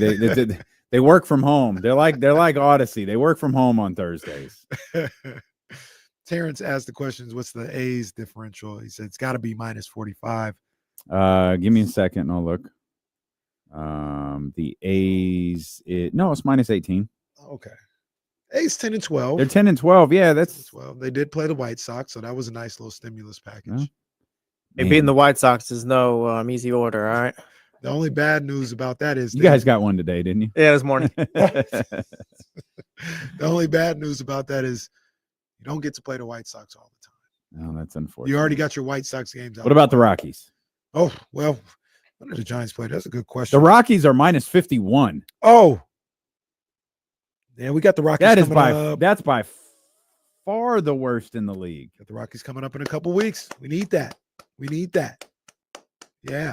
they work from home. They're like Odyssey. They work from home on Thursdays. Terrence asked the questions. What's the A's differential? He said it's got to be minus 45. Give me a second and I'll look. The A's, it's minus 18. Okay. A's 10 and 12. They're 10 and 12. Yeah, that's 12. They did play the White Sox, so that was a nice little stimulus package. Yeah. Hey, beating the White Sox is no easy order. All right. The only bad news about that is you guys got one today, didn't you? Yeah, this morning. The only bad news about that is you don't get to play the White Sox all the time. No, that's unfortunate. You already got your White Sox games out. What about the Rockies? Oh, well, when did the Giants play? That's a good question. The Rockies are minus 51. Oh. Yeah, we got the Rockies That's by far the worst in the league. Got the Rockies coming up in a couple weeks. We need that. Yeah.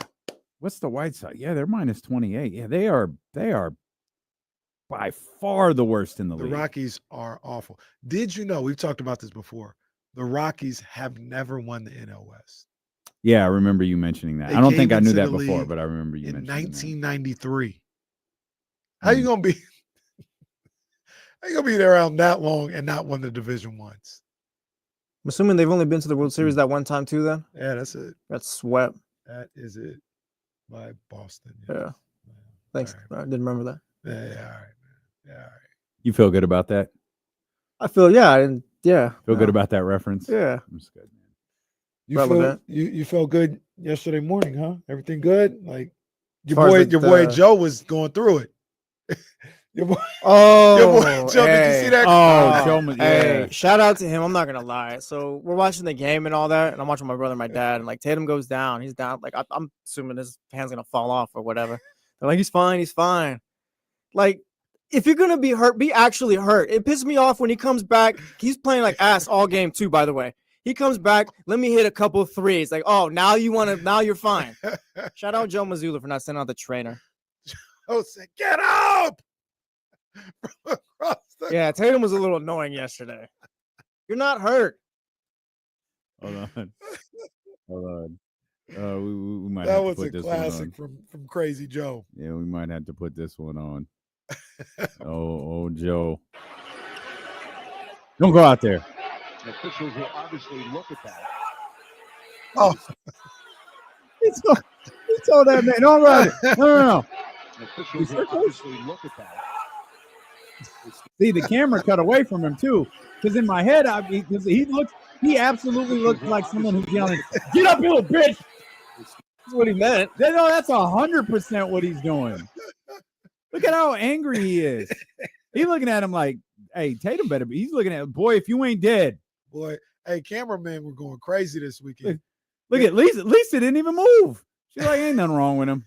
What's the White Sox? Yeah, they're minus 28. Yeah, they are by far the worst in the league. The Rockies are awful. Did you know, we've talked about this before, the Rockies have never won the NL West. Yeah, I remember you mentioning that. I don't think I knew that before, but I remember you in mentioning 1993. How you gonna be there around that long and not won the division once? I'm assuming they've only been to the World Series that one time too, then? Yeah, that's it. That's swept. That is it. By Boston. Yeah. Thanks. Right. I didn't remember that. Yeah, all right, man. Yeah, all right. You feel good about that? I feel, Feel good about that reference? Yeah. I'm just good, You man. you felt good yesterday morning, huh? Everything good? Like your boy Joe was going through it. Your boy Joe, did you see that? Joe, yeah. Hey, shout out to him. I'm not gonna lie. So we're watching the game and all that, and I'm watching my brother and my dad, and like Tatum goes down. He's down. Like I'm assuming his hand's gonna fall off or whatever. They're like, he's fine. Like, if you're gonna be hurt, be actually hurt. It pisses me off when he comes back. He's playing like ass all game too, by the way. He comes back, let me hit a couple of threes. Like, oh, now you're fine. Shout out Joe Mazzulla for not sending out the trainer. Joe said, get up! Yeah, Tatum was a little annoying yesterday. You're not hurt. Hold on. We might that have was to put a this classic one on. from Crazy Joe. Yeah, we might have to put this one on. oh, Joe. Don't go out there. Officials will obviously look at that. Oh. He told that man, all right. No. Officials will obviously look at that. See, the camera cut away from him too, because in my head, he absolutely looks like someone who's yelling, "Get up, you little bitch!" That's what he meant. No, that's 100% what he's doing. Look at how angry he is. He's looking at him like, "Hey, Tatum better be." He's looking at him, boy, if you ain't dead. Boy, hey, cameraman, we're going crazy this weekend. Look at Lisa. Lisa didn't even move. She's like, ain't nothing wrong with him.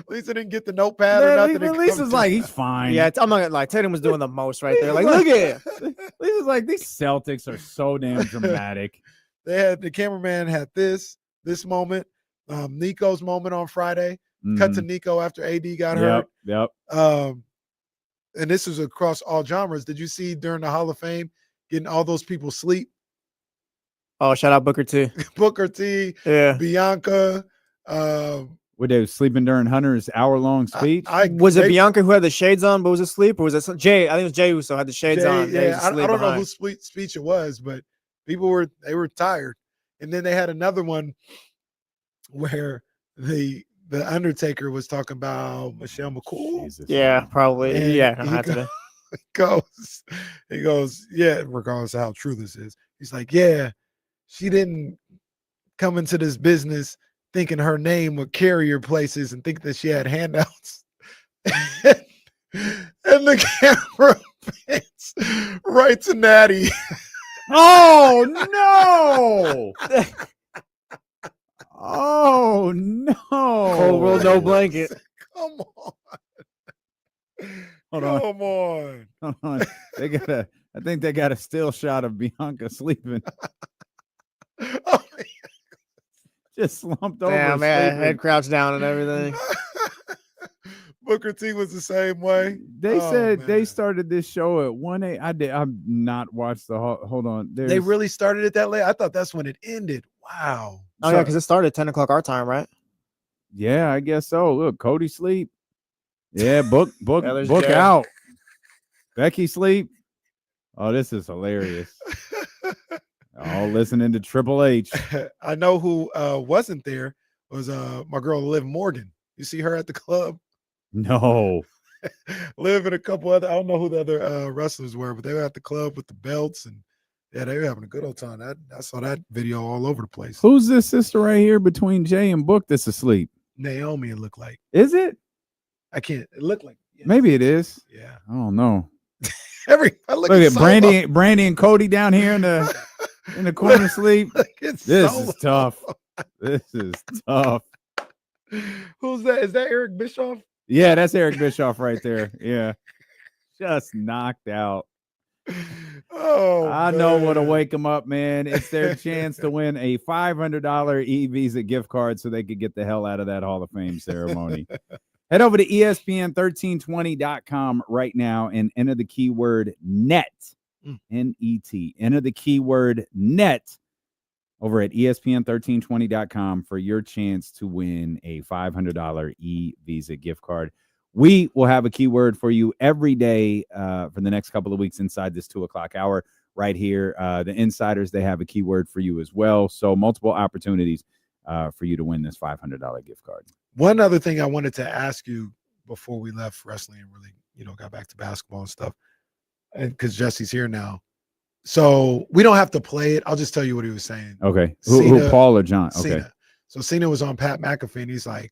Lisa didn't get the notepad or nothing. Lisa's like, he's fine. Yeah, I'm not gonna lie. Tatum was doing the most right there. Like, look at it. Lisa's like, these Celtics are so damn dramatic. The cameraman had this moment, Nico's moment on Friday. Cut to Nico after AD got hurt. Yep. And this was across all genres. Did you see during the Hall of Fame getting all those people sleep? Oh, shout out Booker T. Booker T. Yeah. Bianca. Were they sleeping during Hunter's hour-long speech? Was it Bianca who had the shades on but was asleep? Or was it Jay? I think it was Jay Uso had the shades on. Yeah, I don't know whose speech it was, but people were tired. And then they had another one where the Undertaker was talking about Michelle McCool. Jesus. Yeah, probably. And Yeah, he goes, yeah, regardless of how true this is. He's like, yeah, she didn't come into this business thinking her name would carry her places and think that she had handouts. and the camera pans right to Natty. Oh, no. Oh, no. Cold world, no blanket. Come on. Hold on. Come on. Hold on. I think they got a still shot of Bianca sleeping. Oh, Just slumped over. Damn, man, sleeping. head crouched down and everything. Booker T was the same way. They said they man. started this show at 1 a.m. I've not watched the hold on. They really started it that late. I thought that's when it ended. Wow. Oh, yeah, because it started at 10 o'clock our time, right? Yeah, I guess so. Look, Cody sleep. Yeah, book Yeah, there's book Jay. out. Becky sleep. Oh, this is hilarious. All listening to Triple H. I know who wasn't there was my girl Liv Morgan. You see her at the club? No. Liv and a couple other, I don't know who the other wrestlers were, but they were at the club with the belts and yeah, they were having a good old time. I saw that video all over the place. Who's this sister right here between Jay and Book that's asleep? Naomi, it looked like. Is it? It looked like. Yeah. Maybe it is. Yeah. I don't know. I Look look at Solo. Brandy and Cody down here in the corner asleep. It's This Solo. is tough. This is tough. Who's that? Is that Eric Bischoff? Yeah, that's Eric Bischoff right there. Yeah. Just knocked out. Oh, I know what'll man. wake them up, man. It's their chance to win a $500 e-Visa gift card so they could get the hell out of that Hall of Fame ceremony. Head over to ESPN1320.com right now and enter the keyword NET, N-E-T. Enter the keyword NET over at ESPN1320.com for your chance to win a $500 e-Visa gift card. We will have a keyword for you every day for the next couple of weeks inside this 2 o'clock hour right here. The insiders, they have a keyword for you as well. So multiple opportunities for you to win this $500 gift card. One other thing I wanted to ask you before we left wrestling and really, got back to basketball and stuff, and because Jesse's here now. So we don't have to play it. I'll just tell you what he was saying. Okay. Who Paul or John? Okay. Cena. So Cena was on Pat McAfee and he's like,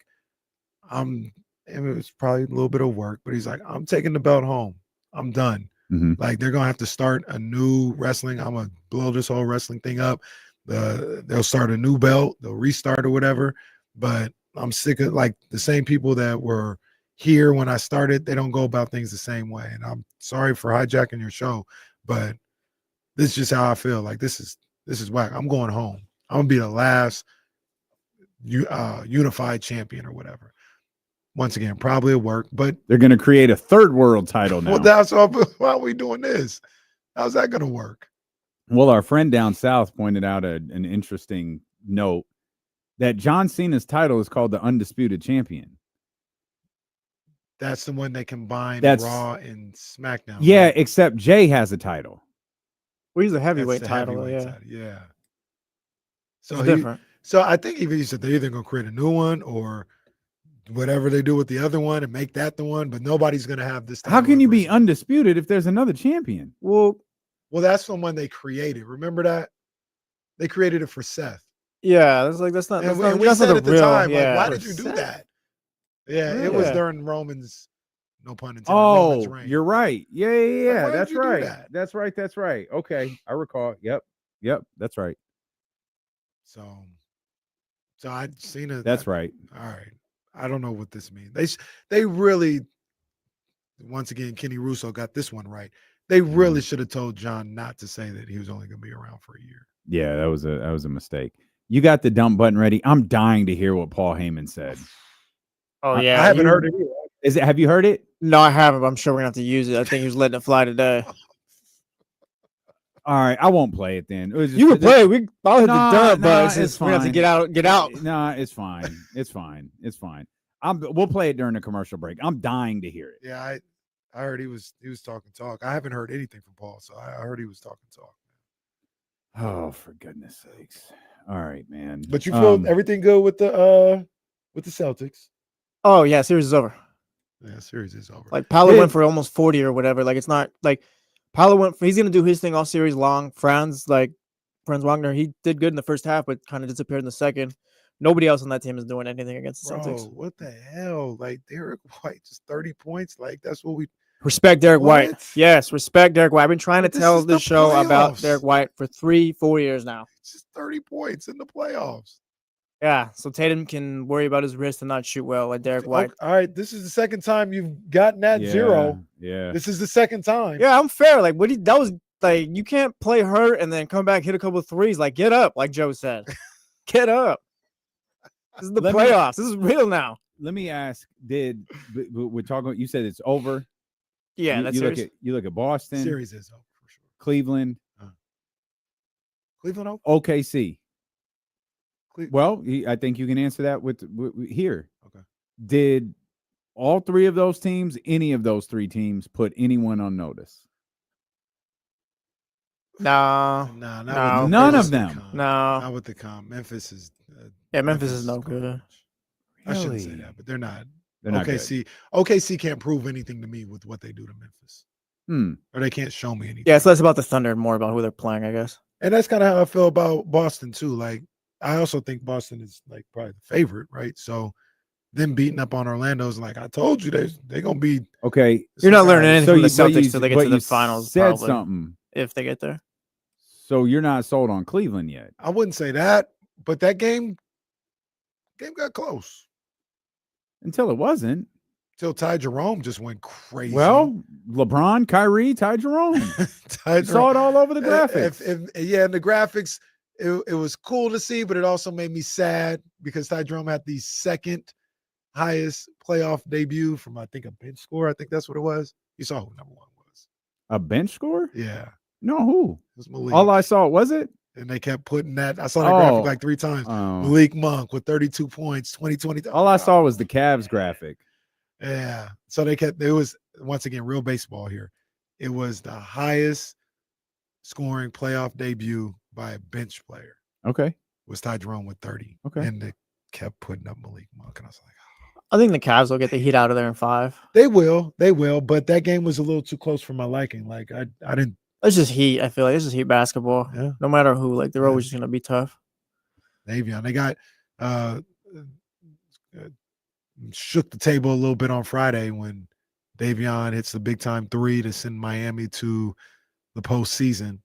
and it was probably a little bit of work, but he's like, I'm taking the belt home. I'm done. Mm-hmm. Like they're going to have to start a new wrestling. I'm going to blow this whole wrestling thing up. They'll start a new belt. They'll restart or whatever. But I'm sick of like the same people that were here when I started. They don't go about things the same way. And I'm sorry for hijacking your show, but this is just how I feel. Like this is whack. I'm going home. I'm going to be the last unified champion or whatever. Once again, probably at work, but they're going to create a third world title now. Well, that's all. Why are we doing this? How's that going to work? Well, our friend down south pointed out an interesting note that John Cena's title is called the Undisputed Champion. That's the one they combine Raw and SmackDown. Yeah, right? except Jay has a title. Well, he's a heavyweight That's the title. heavyweight Yeah. title, yeah. So It's different. So I think he said they're either going to create a new one or whatever they do with the other one and make that the one, but nobody's going to have this. How can you be undisputed if there's another champion? Well, that's the one they created. Remember that? They created it for Seth. Yeah, that's not. And we said at the time, like, why did you do that? Yeah, it was during Roman's, no pun intended. Roman's reign. You're right. Yeah. Like, That's why did you do right. that? That's right. Okay, I recall. Yep. That's right. So I'd seen it. That's right. All right. I don't know what this means. They really, once again, Kenny Russo got this one right. They really should have told John not to say that he was only going to be around for a year. Yeah, that was a mistake. You got the dump button ready. I'm dying to hear what Paul Heyman said. Oh yeah, I haven't heard it either. Have you heard it? No, I haven't. But I'm sure we're gonna have to use it. I think he was letting it fly today. All right, I won't play it then. You can play. I'll hit the dub, but it's we're gonna have to get out. Nah, it's fine. It's fine. We'll play it during the commercial break. I'm dying to hear it. Yeah, I heard he was talking talk. I haven't heard anything from Paul, so I heard he was talking talk. Oh, for goodness sakes! All right, man. But you feel everything good with the Celtics? Oh yeah, series is over. Yeah, series is over. Like Paolo went for almost 40 or whatever. Like it's not like Paolo went for, he's gonna do his thing all series long. Franz Wagner, he did good in the first half, but kind of disappeared in the second. Nobody else on that team is doing anything against the Celtics. What the hell? Like Derek White, just 30 points. Like that's what we respect Derek White. Yes, respect Derek White. I've been trying to tell this show about Derek White for 3-4 years now. It's just 30 points in the playoffs. Yeah, so Tatum can worry about his wrist and not shoot well like Derek White. All right, this is the second time you've gotten that 0. Yeah. This is the second time. Yeah, I'm fair. Like, that was like, you can't play hurt and then come back, hit a couple of threes. Like, get up, like Joe said. Get up. This is the playoffs. This is real now. Let me ask, we're talking, you said it's over. Yeah, that's serious. You look at Boston. Series is over for sure. Cleveland. Cleveland over? OKC. Well, I think you can answer that with here. Okay. Did all three of those teams, any of those three teams, put anyone on notice? No. None of them. Not with the comp. Memphis is. Memphis is no good. I shouldn't say that, but they're not. They're not OKC. OKC can't prove anything to me with what they do to Memphis. Or they can't show me anything. Yeah, it's less about the Thunder and more about who they're playing, I guess. And that's kind of how I feel about Boston too. Like, I also think Boston is like probably the favorite, right? So them beating up on Orlando is like, I told you they're gonna be okay. You're not learning anything from the Celtics till they get to the finals. Said probably, something if they get there. So you're not sold on Cleveland yet? I wouldn't say that, but that game got close until it wasn't. Till Ty Jerome just went crazy. Well, LeBron, Kyrie, Ty Jerome. Saw it all over the graphics. And the graphics, it was cool to see, but it also made me sad because Ty Jerome had the second highest playoff debut from, I think, a bench score. I think that's what it was. You saw who number 1 was. A bench score? Yeah. No, who? It was Malik. All I saw, was it? And they kept putting that. I saw that graphic like 3 times. Malik Monk with 32 points, 2020. All I saw was the Cavs graphic. Yeah. So it was, once again, real baseball here. It was the highest scoring playoff debut by a bench player. Okay. Was Ty Jerome with 30. Okay. And they kept putting up Malik Monk. And I was like, I think the Cavs will get the heat out of there in 5. They will. But that game was a little too close for my liking. Like, I didn't. It's just heat. I feel like it's just heat basketball. Yeah. No matter who, like they're always just gonna be tough. Davion, they got shook the table a little bit on Friday when Davion hits the big time 3 to send Miami to the postseason.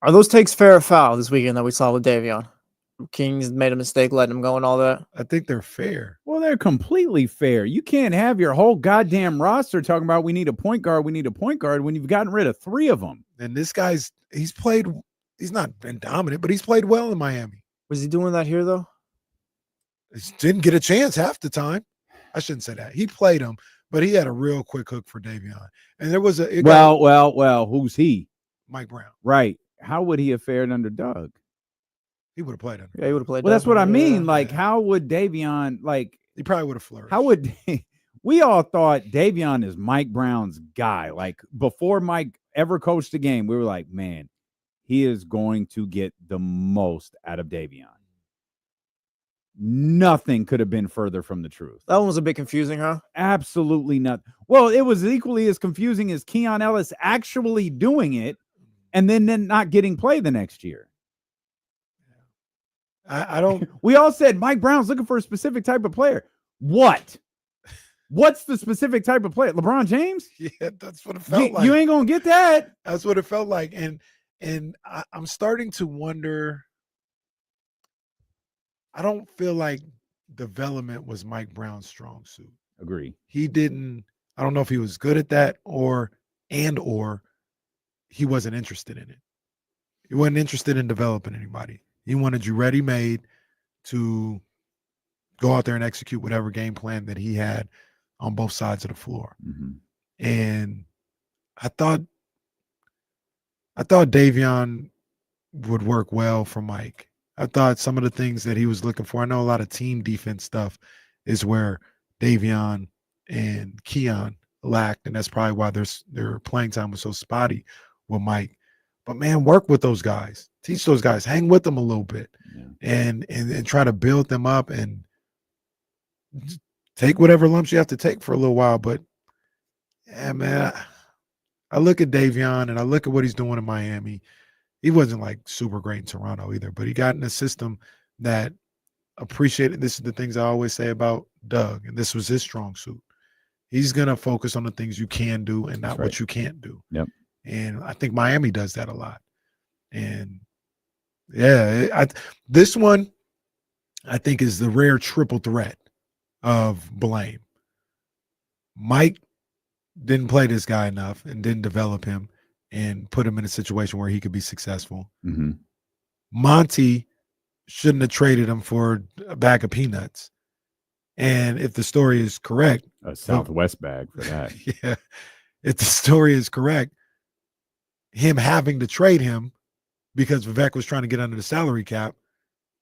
Are those takes fair or foul this weekend that we saw with Davion? Kings made a mistake letting him go and all that. I think they're fair. Well, they're completely fair. You can't have your whole goddamn roster talking about we need a point guard when you've gotten rid of 3 of them. And this guy's he's not been dominant, but he's played well in Miami. Was he doing that here though? He didn't get a chance half the time. I shouldn't say that. He played him, but he had a real quick hook for Davion. And there was well, who's he? Mike Brown. Right. How would he have fared under Doug? He would have played under. Yeah, he would have played. Well, that's what I mean. Like, how would Davion, like, he probably would have flourished. How would we all thought Davion is Mike Brown's guy? Like, before Mike ever coached a game, we were like, man, he is going to get the most out of Davion. Nothing could have been further from the truth. That one was a bit confusing, huh? Absolutely not. Well, it was equally as confusing as Keon Ellis actually doing it and then not getting play the next year. I don't. We all said Mike Brown's looking for a specific type of player. What? What's the specific type of player? LeBron James? Yeah, that's what it felt like. You ain't gonna get that. That's what it felt like, and I'm starting to wonder. I don't feel like development was Mike Brown's strong suit. Agree. He didn't. I don't know if he was good at that, or he wasn't interested in it. He wasn't interested in developing anybody. He wanted you ready-made to go out there and execute whatever game plan that he had on both sides of the floor. Mm-hmm. And I thought Davion would work well for Mike. I thought some of the things that he was looking for, I know a lot of team defense stuff is where Davion and Keon lacked, and that's probably why their playing time was so spotty with Mike. But man, work with those guys. Teach those guys. Hang with them a little bit, and try to build them up and take whatever lumps you have to take for a little while. But yeah, man, I look at Davion and I look at what he's doing in Miami. He wasn't like super great in Toronto either, but he got in a system that appreciated. This is the things I always say about Doug, and this was his strong suit. He's gonna focus on the things you can do and not what you can't do. Yep. And I think Miami does that a lot. And yeah, this one, I think, is the rare triple threat of blame. Mike didn't play this guy enough and didn't develop him and put him in a situation where he could be successful. Mm-hmm. Monty shouldn't have traded him for a bag of peanuts. And if the story is correct, A Southwest bag for that. yeah, if the story is correct, him having to trade him because Vivek was trying to get under the salary cap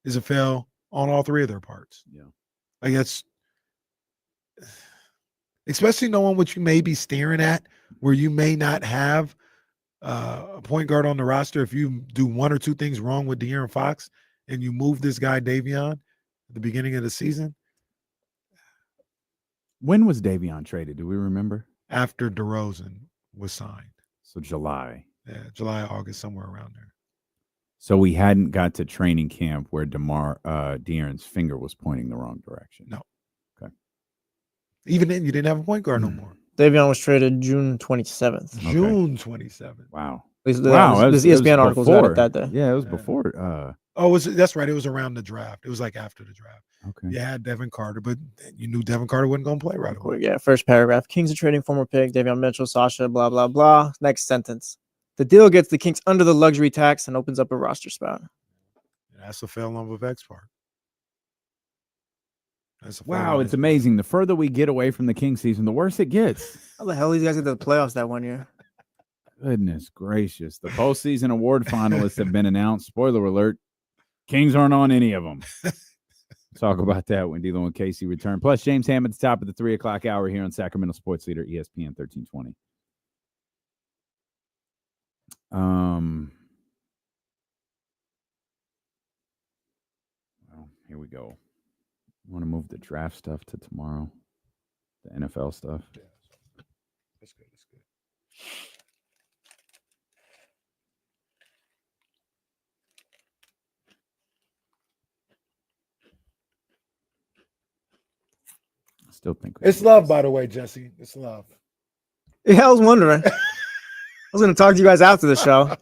is a fail on all three of their parts. Yeah. Like that's especially knowing what you may be staring at, where you may not have a point guard on the roster. If you do one or two things wrong with De'Aaron Fox and you move this guy Davion at the beginning of the season. When was Davion traded? Do we remember? After DeRozan was signed. So July. Yeah, July, August, somewhere around there. So we hadn't got to training camp where De'Aaron's finger was pointing the wrong direction. No. Okay. Even then, you didn't have a point guard no more. Davion was traded June 27th. Okay. June 27th. Wow. Wow. This ESPN article was out that day. Yeah, it was before. That's right. It was around the draft. It was like after the draft. Okay. You had Devin Carter, but you knew Devin Carter wasn't going to play right away. Yeah, first paragraph. Kings are trading former pick, Davion Mitchell, Sasha, blah, blah, blah. Next sentence. The deal gets the Kings under the luxury tax and opens up a roster spot. That's a fail on Vivek's part. Wow, it's amazing. The further we get away from the Kings season, the worse it gets. How the hell these guys get to the playoffs that one year? Goodness gracious. The postseason award finalists have been announced. Spoiler alert. Kings aren't on any of them. Talk about that when D'Lo and Casey return. Plus, James Ham at the top of the 3 o'clock hour here on Sacramento Sports Leader, ESPN 1320. Well, here we go. I want to move the draft stuff to tomorrow. The NFL stuff. Yeah, that's good. That's good. I still think It's love, by the way, Jesse. It's love. Yeah, I was wondering. I was going to talk to you guys after the show.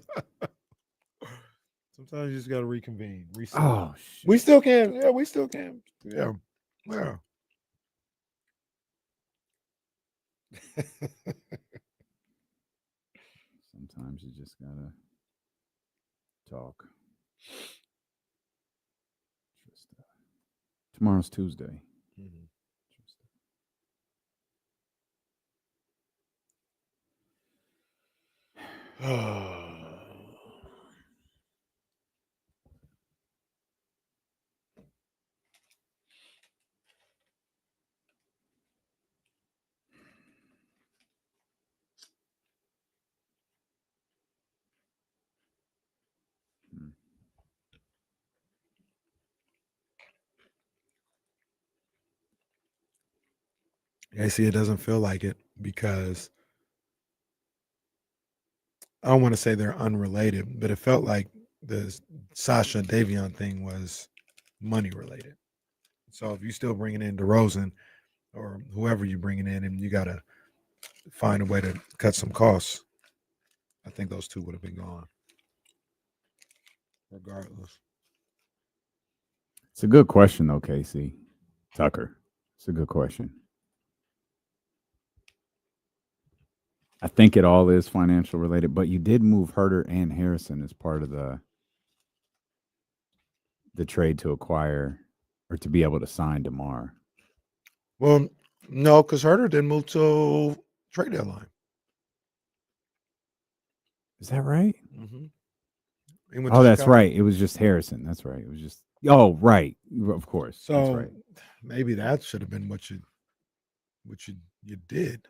Sometimes you just got to reconvene. Reset. Oh, shit. We still can. Yeah, we still can. Yeah. Yeah. Sometimes you just got to talk. Tomorrow's Tuesday. I see it doesn't feel like it because I don't want to say they're unrelated, but it felt like the Sasha Davion thing was money related. So if you still bringing in DeRozan or whoever you're bringing in, and you got to find a way to cut some costs, I think those two would have been gone regardless. It's a good question, though, Casey. Tucker. It's a good question. I think it all is financial related, but you did move Herter and Harrison as part of the trade to acquire or to be able to sign DeMar. Well, no, because Herter didn't move till trade deadline. Is that right? Mm-hmm. Oh, that's right. It was just Harrison. That's right. It was just. Oh, right. Of course. So that's right. Maybe that should have been what you did.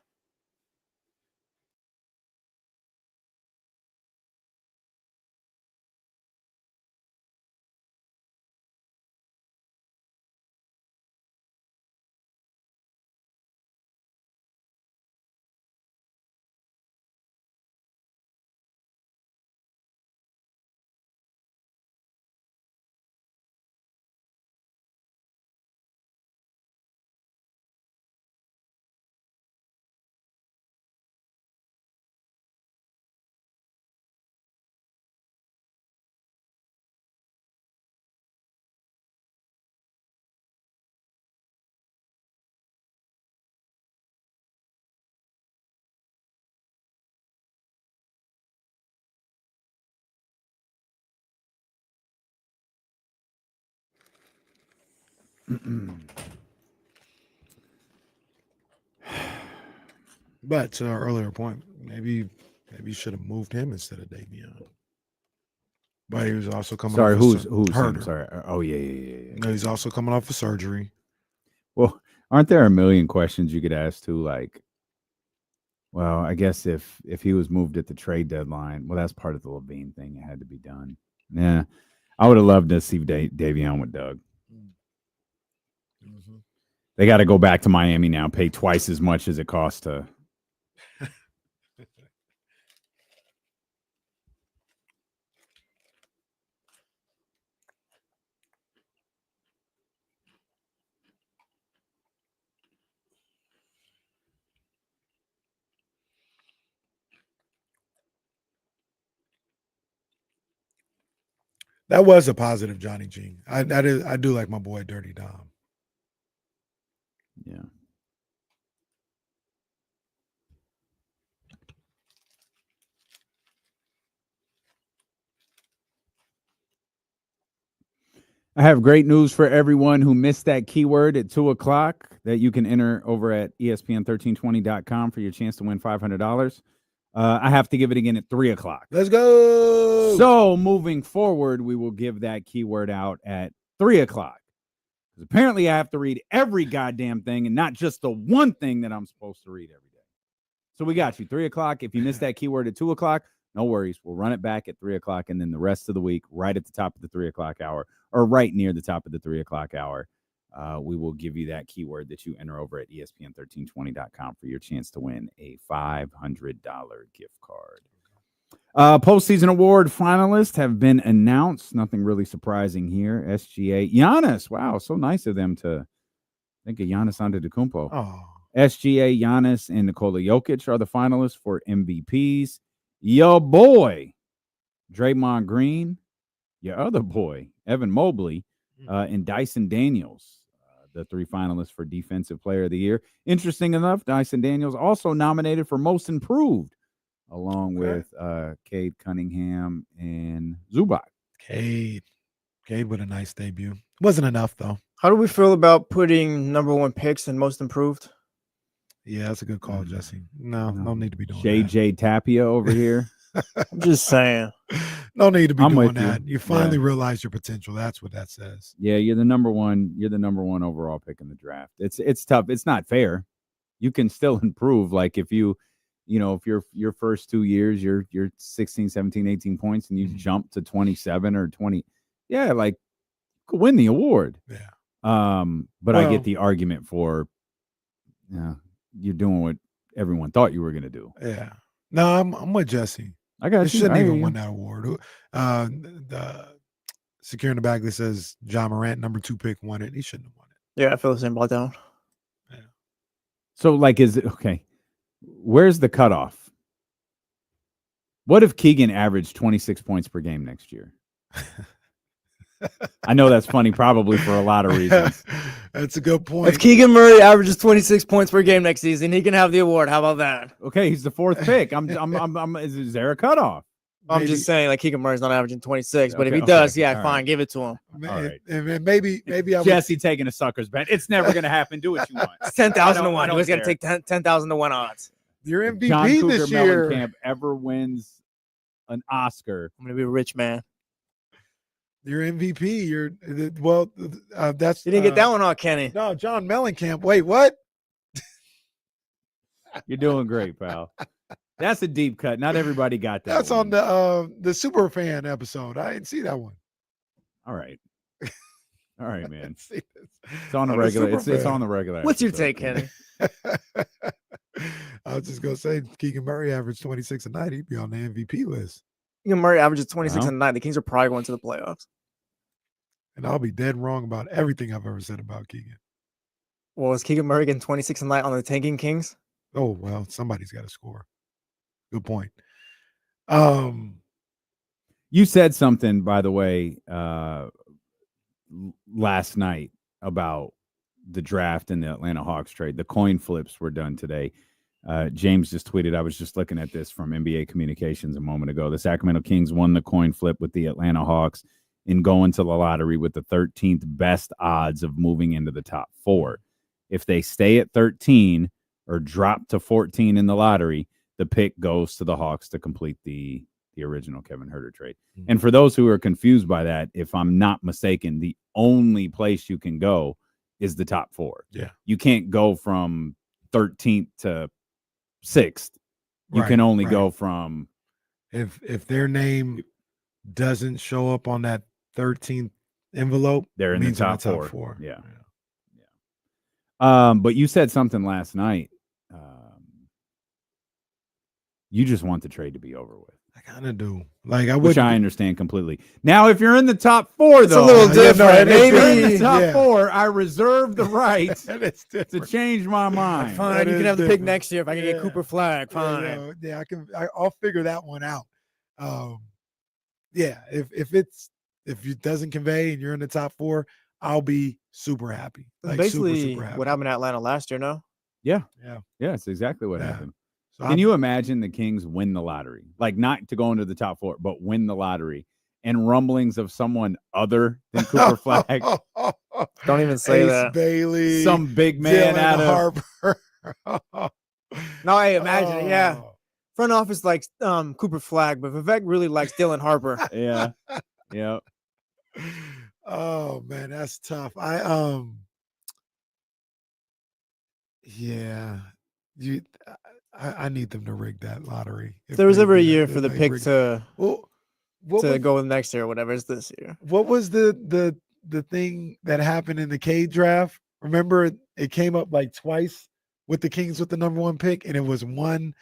But to our earlier point, maybe you should have moved him instead of Davion. But he was also coming Sorry, off who's Herder. him? Sorry. Oh, yeah. No, he's also coming off of surgery. Well, aren't there a million questions you could ask too? Like, well, I guess if he was moved at the trade deadline, well, that's part of the Levine thing. It had to be done. Yeah, I would have loved to see Davion with Doug. Mm-hmm. They got to go back to Miami now, pay twice as much as it costs to. That was a positive Johnny G. I do like my boy Dirty Dom. Yeah. I have great news for everyone who missed that keyword at 2:00 that you can enter over at ESPN1320.com for your chance to win $500. I have to give it again at 3:00. Let's go. So moving forward, we will give that keyword out at 3:00. Because apparently I have to read every goddamn thing and not just the one thing that I'm supposed to read every day. So we got you 3:00. If you missed that keyword at 2:00, no worries. We'll run it back at 3:00, and then the rest of the week, right at the top of the 3:00 hour, or right near the top of the 3:00 hour, we will give you that keyword that you enter over at ESPN1320.com for your chance to win a $500 gift card. Postseason award finalists have been announced. Nothing really surprising here. SGA, Giannis. Wow, so nice of them to think of Giannis Antetokounmpo. Oh. SGA, Giannis, and Nikola Jokic are the finalists for MVPs. Your boy, Draymond Green, your other boy, Evan Mobley, and Dyson Daniels, the three finalists for Defensive Player of the Year. Interesting enough, Dyson Daniels also nominated for Most Improved, along with Cade Cunningham and Zubac. Cade with a nice debut. Wasn't enough, though. How do we feel about putting number one picks in Most Improved? Yeah, that's a good call, Jesse. No need to be doing JJ Tapia over here. I'm just saying. No need to be doing with that. You finally realize your potential. That's what that says. Yeah, you're the number one. You're the number one overall pick in the draft. It's tough. It's not fair. You can still improve. Like if if your first 2 years you're 16, 17, 18 points and you jump to 27 or 20, like could win the award. Yeah. But I get the argument for you're doing what everyone thought you were going to do. Yeah. No, I'm with Jesse. I got you. Shouldn't even win that award. The secure in the back that says John Morant, number 2 pick, won it. He shouldn't have won it. Yeah, I feel the same about that one. Yeah. So, like, is it okay? Where's the cutoff? What if Keegan averaged 26 points per game next year? I know that's funny, probably for a lot of reasons. That's a good point. If Keegan Murray averages 26 points per game next season, he can have the award. How about that? Okay, he's the 4th pick. Is there a cutoff? I'm just saying, like, Keegan Murray's not averaging 26, but if he Okay, does, all fine, right. give it to him. All right. And maybe I Jesse taking a sucker's bet. It's never going to happen. Do what you want. It's 10,000 to I 1. don't He's going to care. take 10,000 to 1 odds. Your MVP John Cougar this year. Mellencamp ever wins an Oscar. I'm going to be a rich man. Your MVP. That's You didn't get that one on, Kenny. No, John Mellencamp. Wait, what? You're doing great, pal. That's a deep cut. Not everybody got that. That's one. on the super fan episode. I didn't see that one. All right. All right, man. See this. It's on the On the regular. It's Superfan. on the regular. What's your episode. take, Kenny? I was just gonna say Keegan Murray averaged 26 a night. He'd be on the MVP list. Keegan Murray averages 26 Well. a night. The Kings are probably going to the playoffs. And I'll be dead wrong about everything I've ever said about Keegan. Well, is Keegan Murray getting 26 a night on the tanking Kings? Oh, well, somebody's got to score. Good point. You said something, by the way, last night about the draft and the Atlanta Hawks trade. The coin flips were done today. James just tweeted, I was just looking at this from NBA Communications a moment ago. The Sacramento Kings won the coin flip with the Atlanta Hawks in going to the lottery with the 13th best odds of moving into the top 4. If they stay at 13 or drop to 14 in the lottery, the pick goes to the Hawks to complete the original Kevin Huerter trade. Mm-hmm. And for those who are confused by that, if I'm not mistaken, the only place you can go is the top 4. Yeah. You can't go from 13th to 6th. You can only go from if their name doesn't show up on that 13th envelope, they're in the means top, they're in 4. Yeah. But you said something last night. You just want the trade to be over with. I kind of do. Like which I understand completely. Now, if you're in the top 4, It's though, a little different. if you're in the Maybe. top 4, I reserve the right to to change my mind. Fine, you can have the pick next year if I can get Cooper Flagg. Fine. Yeah, I'll figure that one out. Yeah, if it doesn't convey and you're in the top 4, I'll be super happy. Like Basically, super happy. what happened in Atlanta last year, no? Yeah. Yeah. Yeah, it's exactly what Yeah. happened. So Can you imagine the Kings win the lottery? Like, not to go into the top 4, but win the lottery, and rumblings of someone other than Cooper Flagg. Don't even say Ace that. Bailey, Some big man Dylan out of Harper. No, hey, imagine it. Yeah. Oh. Front office likes Cooper Flagg, but Vivek really likes Dylan Harper. Yeah. Yeah. Oh man, that's tough. I need them to rig that lottery. If there was they ever a do that, year then, for the like, pick rig- to Well, what was, go with next year or whatever, it's this year. what was the thing that happened in the K draft? Remember, it came up like twice with the Kings with the number 1 pick, and it was one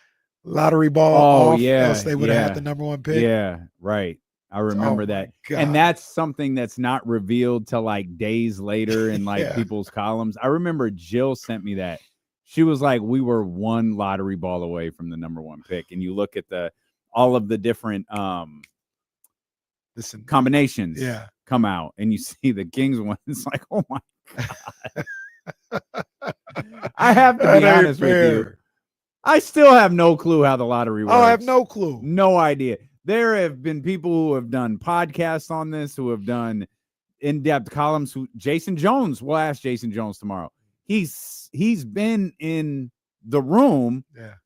lottery ball off, else they would have had the number 1 pick. Yeah, right. I remember Oh, that. my And God. that's something that's not revealed till like days later in like Yeah. people's columns. I remember Jill sent me that. She was like, we were one lottery ball away from the number 1 pick. And you look at all of the different Listen, combinations yeah. come out, and you see the Kings one. It's like, oh my God. I have to That be ain't honest with you. fair. I still have no clue how the lottery works. Oh, I have no clue. No idea. There have been people who have done podcasts on this, who have done in-depth columns. Jason Jones, we'll ask Jason Jones tomorrow. He's been in the room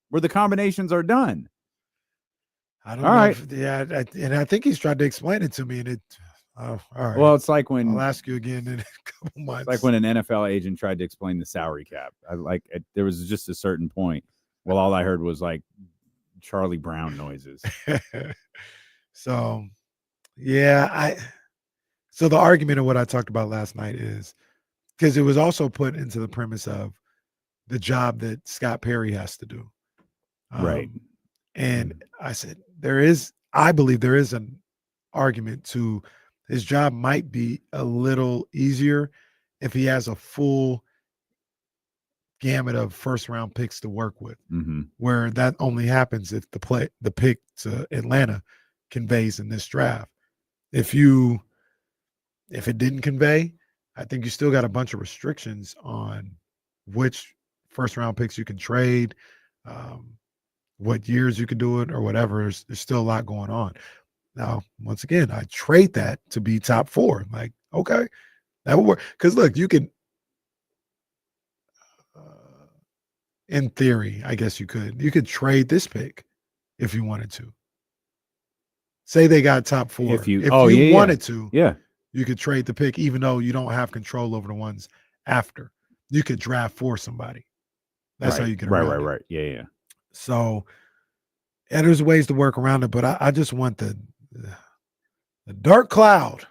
where the combinations are done. I don't All know. right. And I think he's tried to explain it to me, and it. Oh, all right. Well, it's like when I'll ask you again in a couple months. it's like when an NFL agent tried to explain the salary cap. There was just a certain point. Well, all I heard was like Charlie Brown noises. So, yeah, so the argument of what I talked about last night is because it was also put into the premise of the job that Scott Perry has to do. Right. And I said, I believe there is an argument to his job might be a little easier if he has a full gamut of first-round picks to work with, where that only happens if the pick to Atlanta conveys in this draft. If it didn't convey, I think you still got a bunch of restrictions on which first-round picks you can trade, what years you can do it, or whatever. There's still a lot going on. Now, once again, I trade that to be top 4. Like, okay, that would work. Because look, you could, in theory, I guess you could trade this pick if you wanted to. Say they got top 4. If you wanted to, yeah, you could trade the pick, even though you don't have control over the ones after. You could draft for somebody. That's how you get around it. Right. Yeah. So, and there's ways to work around it, but I just want the dark cloud.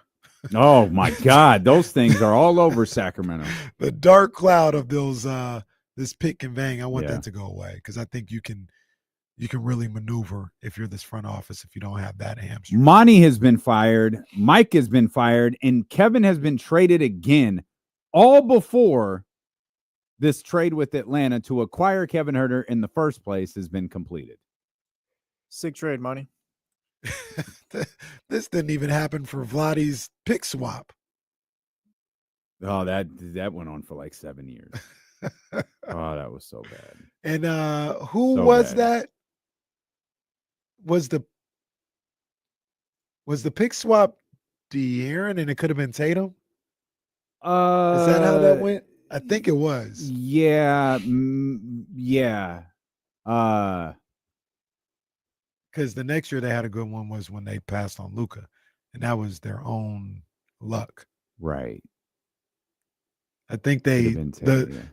Oh my God, those things are all over Sacramento. The dark cloud of those this pick conveying. I want that to go away because I think you can really maneuver if you're this front office if you don't have that hamstring. Monty has been fired, Mike has been fired, and Kevin has been traded again, all before this trade with Atlanta to acquire Kevin Huerter in the first place has been completed. Sick trade, Monty. This didn't even happen for Vladdy's pick swap. Oh, that went on for like 7 years. Oh, that was so bad. And who So was bad. that? Was the pick swap De'Aaron, and it could have been Tatum. Is that how that went? I think it was. Yeah. Yeah. Because the next year they had a good one was when they passed on Luka, and that was their own luck. Right. I think they Well,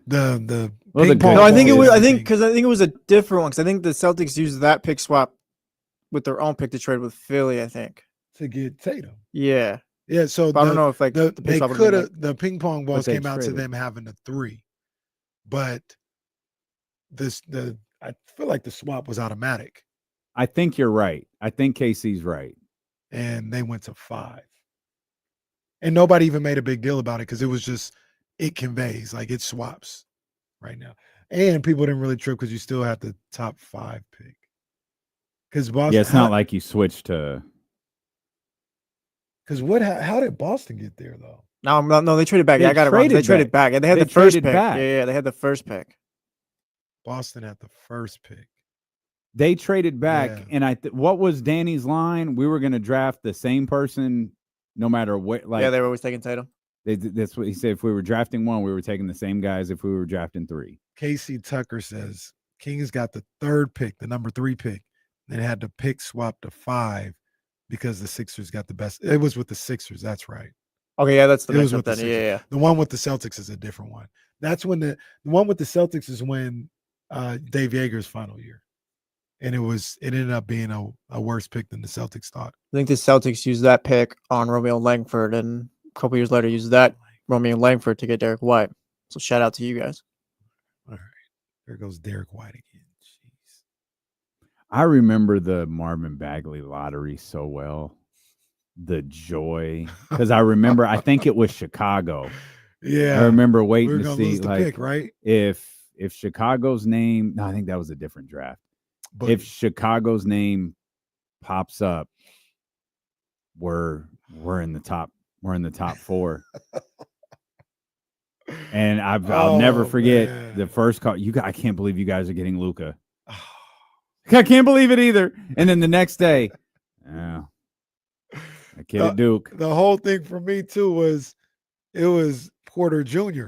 the ping pong No, I think it ball was. and I think everything. it was a different one. Because I think the Celtics used that pick swap with their own pick to trade with Philly. I think to get Tatum. Yeah. Yeah. So But I don't know if like they pick swap would've could been, have the ping pong balls they came out to traded. them having a 3, but I feel like the swap was automatic, I think you're right. I think KC's right. and they went to 5, and nobody even made a big deal about it because it was just it conveys like it swaps right now, and people didn't really trip because you still had the top 5 pick. Because Boston, Yeah, it's not like you switched to. Because how did Boston get there though? No, they traded back. They Yeah, I got it wrong. They traded traded back. Yeah, they had They the first traded pick. back. Yeah, they had the first pick. Boston had the first pick. They traded back, Yeah. and what was Danny's line? We were going to draft the same person, no matter what. Like, Yeah, they were always taking Tatum. that's what he said. If we were drafting 1, we were taking the same guys. If we were drafting 3, Casey Tucker says Kings got the 3rd pick, the number 3 pick, then had the pick swap to 5 because the Sixers got the best. It was with the Sixers. That's right. Okay, yeah, that's the It was mix up with the then. Sixers. Yeah. The one with the Celtics is a different one. That's when the one with the Celtics is when Dave Yeager's final year. And it ended up being a worse pick than the Celtics thought. I think the Celtics used that pick on Romeo Langford, and a couple years later used that Romeo Langford to get Derek White. So shout out to you guys. All right. There goes Derek White again. Jeez. I remember the Marvin Bagley lottery so well. The joy, because I remember. I think it was Chicago. Yeah. I remember We waiting were to gonna see lose the like pick, right? if Chicago's name. No, I think that was a different draft. But If Chicago's name pops up, we're in the top. We're in the top 4. And I'll never forget man. the first call. I can't believe you guys are getting Luka. I can't believe it either. And then the next day, that kid at Duke. The whole thing for me too was it was Porter Jr.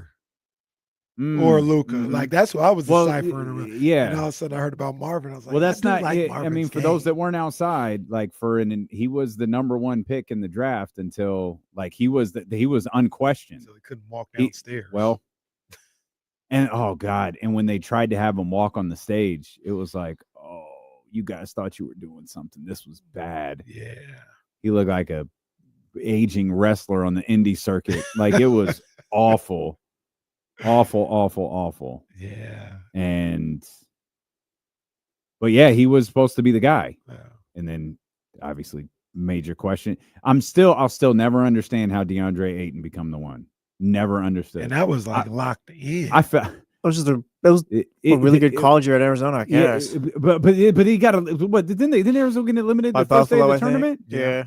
or Luka. Like that's what I was deciphering around. Yeah. And all of a sudden I heard about Marvin. I was like, Well, that's I do not. like I Marvin's mean, for those game. that weren't outside, like he was the number 1 pick in the draft until like he was unquestioned. So he couldn't walk He- downstairs. Well, and oh god, and when they tried to have him walk on the stage, it was like, oh, you guys thought you were doing something. This was bad. yeah. He looked like a aging wrestler on the indie circuit. Like it was awful, awful. Yeah. But yeah, he was supposed to be the guy. Yeah. And then obviously major question. I'll still never understand how DeAndre Ayton become the one. Never understood. And that was like locked in. I felt It was a really good college year at Arizona, I guess. Yeah, but he got didn't Arizona get eliminated By the first day of Buffalo, the I think. tournament? Yeah.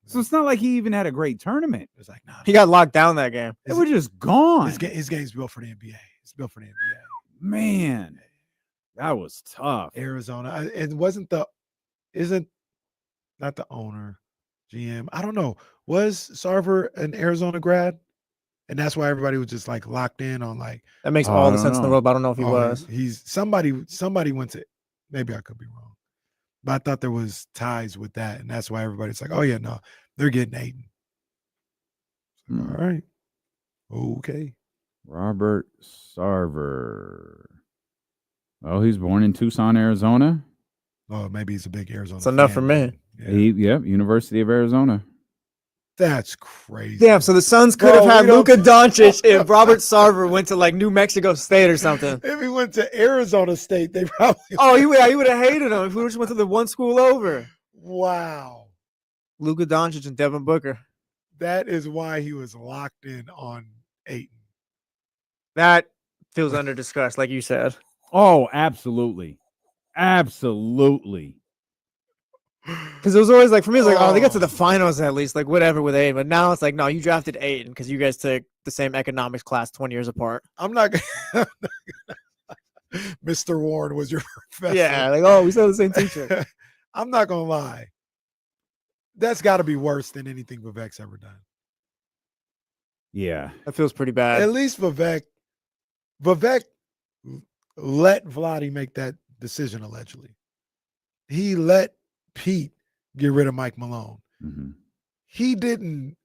So it's not like he even had a great tournament. It was like, nah, He got locked down that game. They were just gone. his game's built for the NBA. It's built for the NBA. Man, that was tough. Arizona. It isn't not the owner, GM. I don't know. Was Sarver an Arizona grad? And that's why everybody was just like locked in on like That makes Oh, all I the don't sense in the know. world, but I don't know if he was. He's somebody went to, maybe I could be wrong. But I thought there was ties with that. And that's why everybody's like, oh yeah, no, they're getting Aiden. Hmm. All right. Okay. Robert Sarver. Oh, he's born in Tucson, Arizona. Oh, maybe he's a big Arizona. It's enough fan, for me. man. Yeah. University of Arizona. That's crazy. Damn, so the Suns could Bro, have had we don't- Luka Doncic if Robert Sarver went to like New Mexico State or something. If he went to Arizona State, they probably. Oh, he would have hated him if we just went to the one school over. Wow. Luka Doncic and Devin Booker. That is why he was locked in on Ayton. That feels under discussed, like you said. Oh, absolutely. Absolutely. Because it was always like, for me, it's like, oh, they got to the finals at least, like whatever with Aiden. But now it's like, no, you drafted Aiden because you guys took the same economics class 20 years apart. I'm not gonna Mr. Warren was your professor. Yeah, like, oh, we still have the same teacher. I'm not gonna lie. That's got to be worse than anything Vivek's ever done. Yeah. That feels pretty bad. At least Vivek let Vlade make that decision, allegedly. He let Pete get rid of Mike Malone. Mm-hmm. He didn't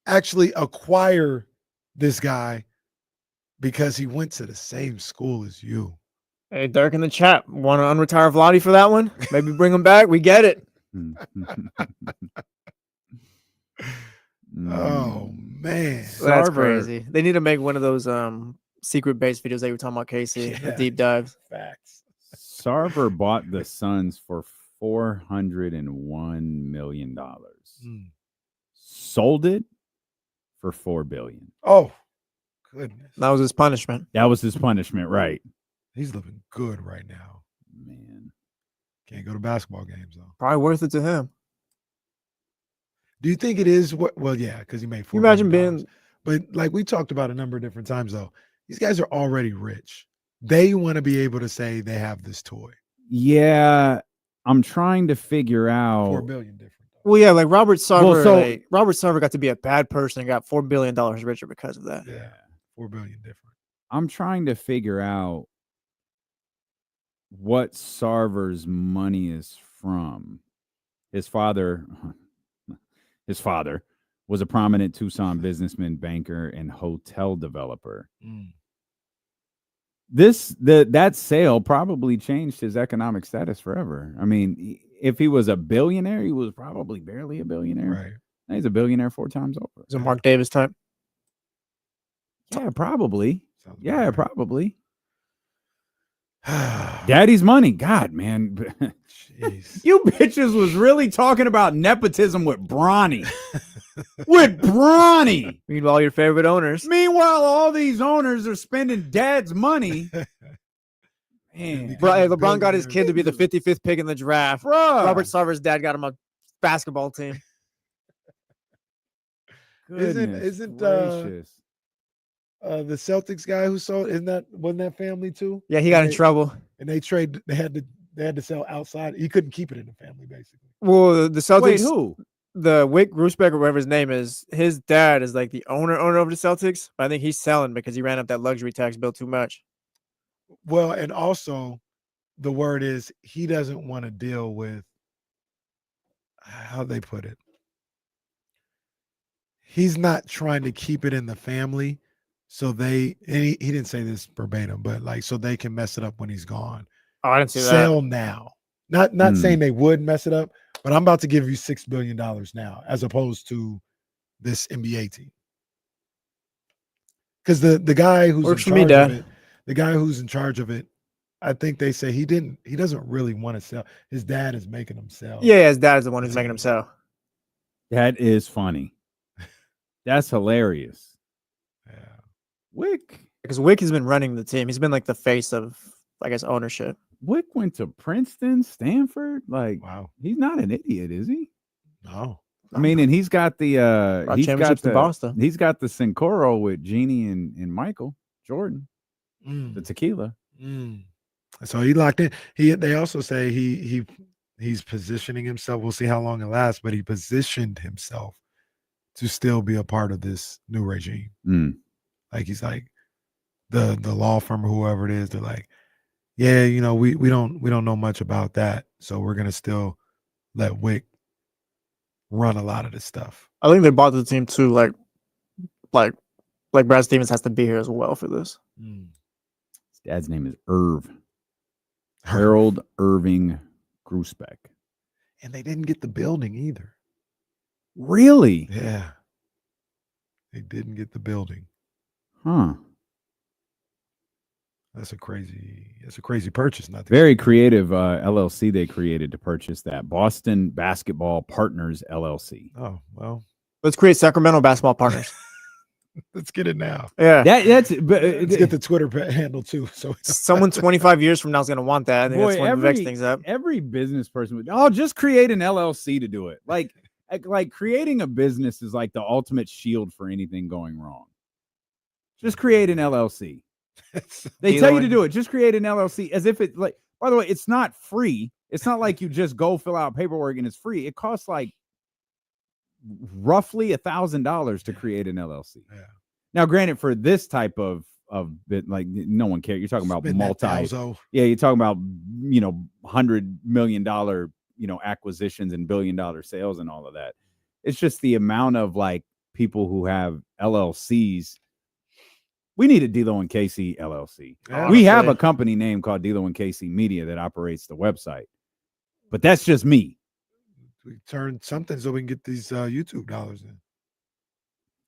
actually acquire this guy because he went to the same school as you. Hey, Dirk in the chat. Want to unretire Vlade for that one? Maybe bring him back. We get it. Oh, man. That's crazy. They need to make one of those secret base videos that you were talking about, Casey. The deep dives. Facts. Sarver bought the Suns for $401 million. Sold it for $4 billion. Oh, goodness. That was his punishment. That was his punishment, right? He's looking good right now. Man. Can't go to basketball games, though. Probably worth it to him. Do you think it is? Well, yeah, because he made $4 Can you imagine million. being... But like we talked about a number of different times, though, these guys are already rich. They want to be able to say they have this toy. Yeah, I'm trying to figure out. $4 billion different. Well, yeah, like Robert Sarver. Well, Robert Sarver got to be a bad person and got $4 billion richer because of that. Yeah, $4 billion different. I'm trying to figure out what Sarver's money is from. His father was a prominent Tucson businessman, banker, and hotel developer. That sale probably changed his economic status forever. I mean, if he was a billionaire, he was probably barely a billionaire. Right. Now he's a billionaire 4 times over. Is it Mark Davis type? Yeah, probably. Sounds Yeah, right. probably. Daddy's money. God, man. Jeez. You bitches was really talking about nepotism with Bronny. With Bronny. Meanwhile, your favorite owners. Meanwhile, all these owners are spending dad's money. Man. LeBron got his kid to be the 55th pick in the draft. Bruh. Robert Sarver's dad got him a basketball team. Isn't gracious. The Celtics guy who sold, wasn't that family too? Yeah, he got in trouble. And they had to sell outside. He couldn't keep it in the family, basically. Well, the Celtics. Wait, who? The Wick Grousbeck or whatever his name is, his dad is like the owner of the Celtics. But I think he's selling because he ran up that luxury tax bill too much. Well, and also the word is he doesn't want to deal with how they put it. He's not trying to keep it in the family. So he didn't say this verbatim, but like, so they can mess it up when he's gone. Oh, I didn't see that. Sell now. Not saying they would mess it up, but I'm about to give you $6 billion now, as opposed to this NBA team. Because the guy who's Works in for me, charge of Dad. it, the guy who's in charge of it, I think they say he doesn't really want to sell. His dad is making him sell. Yeah, his dad's the one who's making him sell. That is funny. That's hilarious. Yeah. Wick. Because Wick has been running the team. He's been like the face of, I guess, ownership. Wick went to Princeton, Stanford. Like, Wow. he's not an idiot, is he? No. I mean, and he's got the championships to Boston. He's got the Sincoro with Jeannie and Michael Jordan, the tequila. So he locked in. They also say he's positioning himself. We'll see how long it lasts, but he positioned himself to still be a part of this new regime. Like he's like the law firm or whoever it is. They're like, yeah, we don't know much about that, so we're gonna still let Wick run a lot of this stuff. I think they bought the team too. Like Brad Stevens has to be here as well for this. His dad's name is Harold Irving Grousbeck. And they didn't get the building either. Really? Yeah. They didn't get the building. Huh. That's a crazy purchase. Not Very creative LLC they created to purchase that. Boston Basketball Partners LLC. Oh, well. Let's create Sacramento basketball partners. Let's get it now. Yeah. Let's get the Twitter handle too. So someone 25 years from now is going to want that. I think Boy, that's when Vivek things up. Every business person would, just create an LLC to do it. Like creating a business is like the ultimate shield for anything going wrong. Just create an LLC. They tell you to do it. Just create an LLC as if it like, by the way, it's not free. It's not like you just go fill out paperwork and it's free. It costs like roughly $1,000 to create an LLC. Yeah. Now, granted, for this type of bit, like no one cares. You're talking about you're talking about $100 million acquisitions and $1 billion sales and all of that. It's just the amount of like people who have LLCs. We need a D'Lo and Casey LLC. Honestly. We have a company name called D'Lo and Casey Media that operates the website, but that's just me. We turn something so we can get these YouTube dollars in.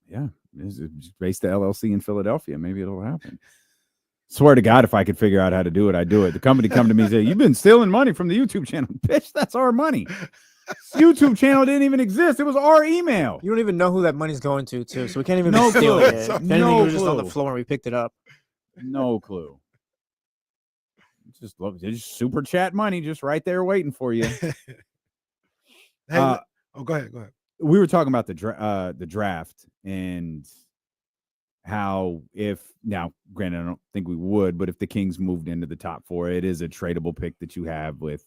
Yeah, just base the LLC in Philadelphia. Maybe it'll happen. Swear to God, if I could figure out how to do it, I'd do it. The company come to me and say, "You've been stealing money from the YouTube channel." Bitch, that's our money. This YouTube channel didn't even exist. It was our email. You don't even know who that money's going to, too. So we can't even No be stealing clue. it. If anything, No it was just on the clue. floor and we picked it up. No clue. Just super chat money just right there waiting for you. Hey, go ahead. We were talking about the draft and how now granted I don't think we would, but if the Kings moved into the top 4, it is a tradable pick that you have with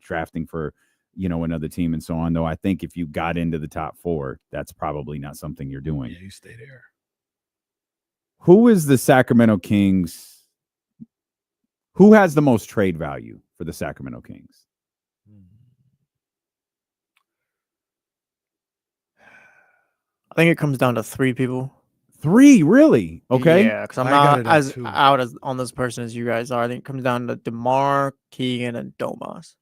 drafting for another team and so on. Though I think if you got into the top 4, that's probably not something you're doing. Yeah, you stay there. Who is the Sacramento Kings? Who has the most trade value for the Sacramento Kings? I think it comes down to 3 people. 3, really? Okay. Yeah, because I'm I got not it at as 2. out as on this person as you guys are. I think it comes down to DeMar, Keegan, and Domas.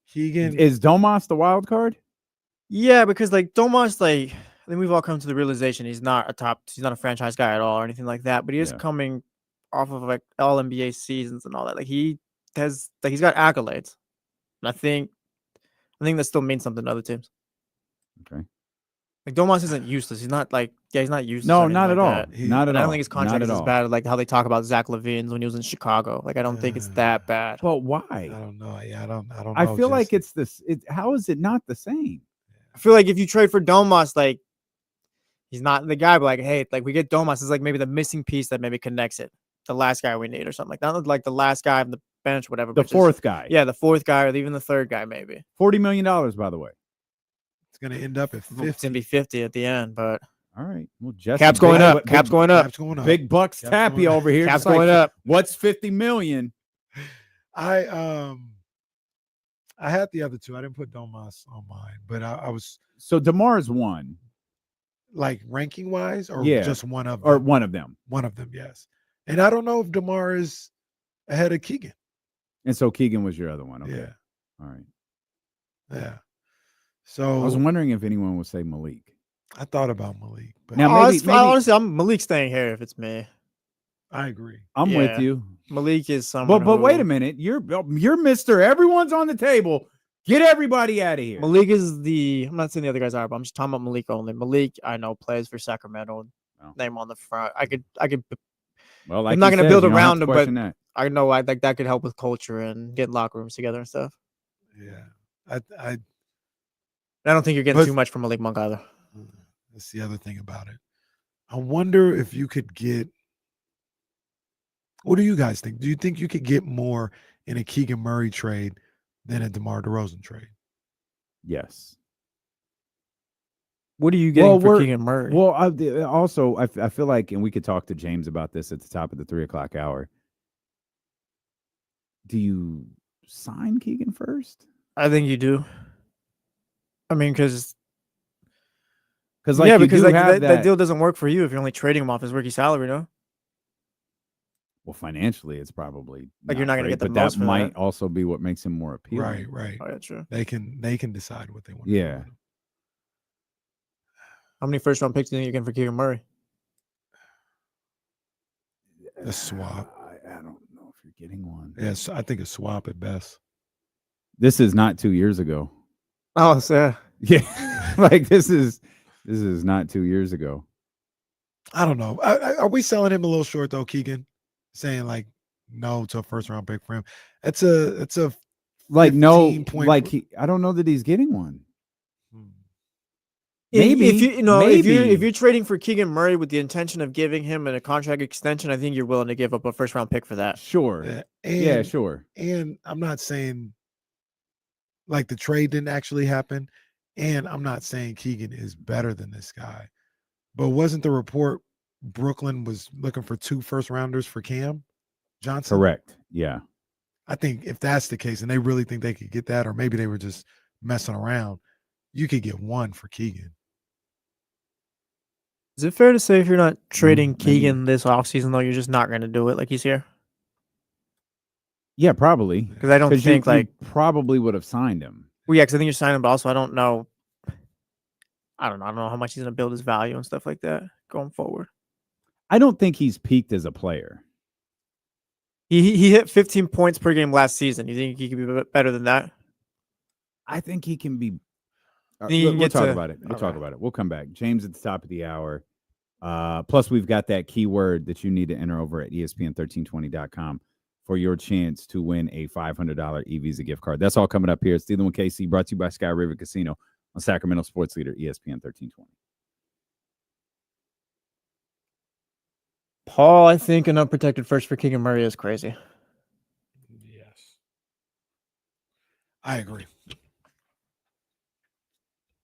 Keegan Is Domas the wild card? Yeah, because like Domas, like I think we've all come to the realization he's not a franchise guy at all or anything like that. But he is coming off of like all NBA seasons and all that. Like he's got accolades, and I think that still means something to other teams. Okay. Like Domas isn't useless. He's not like he's not useless. No, or not anything at like all. that. Not at I all. don't think his contract is as bad like how they talk about Zach LaVine's when he was in Chicago. Like I don't think it's that bad. But I why? don't know. Yeah, I don't know. I feel like Jesse. it's this. How is it not the same? I feel like if you trade for Domas, like he's not the guy, but like, hey, like we get Domas is like maybe the missing piece that maybe connects it. The last guy we need or something like that. Not like the last guy on the bench, whatever. The but just- 4th guy. Yeah, the 4th guy or even the 3rd guy, maybe. $40 million, by the way. It's gonna end up at It's 50. gonna be 50 at the end, but All right. Well, Jesse, Cap's going up. Cap's going up. Cap's going up. Big bucks Cap's tappy going up. over here. Cap's just like, going up. What's 50 million? I had the other 2. I didn't put Domas on mine, but I was So DeMar's 1. like ranking wise, or Yeah. just one of them? Or one of them. One of them, yes. And I don't know if DeMar is ahead of Keegan. And so Keegan was your other one. Okay. Yeah, All right. yeah. I was So wondering if anyone would say Malik. I thought about Malik, but Now, maybe- honestly, I'm Malik staying here if it's me. I agree. I'm with Yeah. you. Malik is someone. But wait who- a minute. You're Mr. Everyone's on the table. Get everybody out of here. Malik is the. I'm not saying the other guys are, but I'm just talking about Malik only. Malik, I know, plays for Sacramento. Oh. Name on the front. I could. Well, like I'm not you gonna said, build you don't have around to him, but question that. I know I like that could help with culture and getting locker rooms together and stuff. Yeah, I don't think you're getting But- too much from Malik Monk either. that's the other thing about it. I wonder if you could get. What do you guys think? Do you think you could get more in a Keegan Murray trade than a DeMar DeRozan trade? Yes. What are you getting Well, for we're- Keegan Murray? Well, I feel like, and we could talk to James about this at the top of the 3:00 hour. Do you sign Keegan first? I think you do. I mean, because Because yeah, you because do like have that deal doesn't work for you if you're only trading him off his rookie salary, no? Well, financially, it's probably Like, you're not gonna great, get the but most that for might that. also be what makes him more appealing. Right. Oh, yeah, true. They can decide what they want. Yeah. To do with him. How many first round picks do you think you're getting for Keegan Murray? A swap. I don't know if you're getting one. Yes, I think a swap at best. This is not 2 years ago. Oh, so Yeah, like this is not 2 years ago. I don't know. Are we selling him a little short though, Keegan? Saying like no to a first round pick for him. It's a Like no, 15 point like I don't know that he's getting one. if Maybe, if you're trading for Keegan Murray with the intention of giving him a contract extension, I think you're willing to give up a first round pick for that. Sure. and, sure. And I'm not saying like the trade didn't actually happen. And I'm not saying Keegan is better than this guy, but wasn't the report Brooklyn was looking for 2 first-rounders for Cam Johnson? Correct. Yeah. I think if that's the case, and they really think they could get that, or maybe they were just messing around, you could get 1 for Keegan. Is it fair to say if you're not trading maybe. Keegan this offseason, though, you're just not going to do it like he's here? Yeah, probably. Because I don't think, you probably would have signed him. Well, yeah, because I think you're signing him, but also I don't know. I don't know how much he's going to build his value and stuff like that going forward. I don't think he's peaked as a player. He hit 15 points per game last season. You think he could be better than that? I think he can be. We'll talk about it. We'll talk about it. We'll come back. James at the top of the hour. Plus, we've got that keyword that you need to enter over at ESPN1320.com for your chance to win a $500 e-Visa gift card. That's all coming up here. It's Dealing with KC, brought to you by Sky River Casino on Sacramento Sports Leader, ESPN 1320. Paul, I think an unprotected first for Keegan Murray is crazy. Yes. I agree.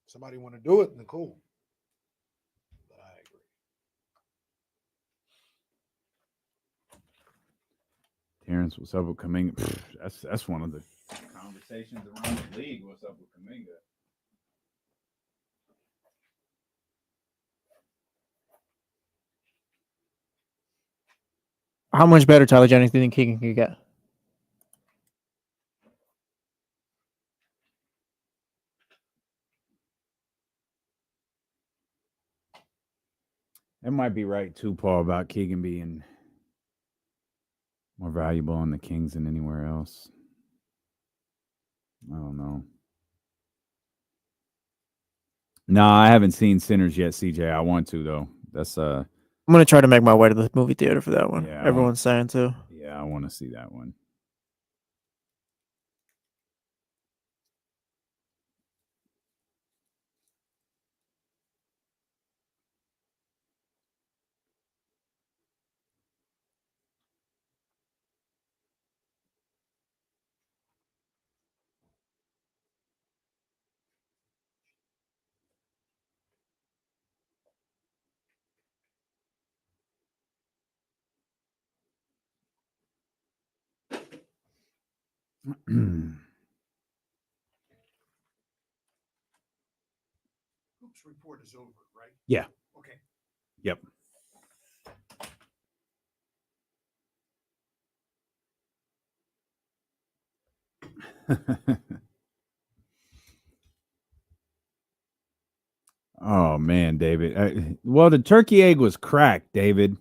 Somebody want to do it, then cool. But I agree. Terrence, what's up with Kuminga? That's one of the conversations around the league. What's up with Kuminga? How much better, Tyler Jennings, do you think Keegan could get? It might be right, too, Paul, about Keegan being more valuable on the Kings than anywhere else. I don't know. No, I haven't seen Sinners yet, CJ. I want to, though. That's I'm going to try to make my way to the movie theater for that one. Yeah, Everyone's saying, too. Yeah, I want to see that one. Hoops report is over, right? Yeah. Okay. Yep. Oh, man, David. Well, the turkey egg was cracked, David.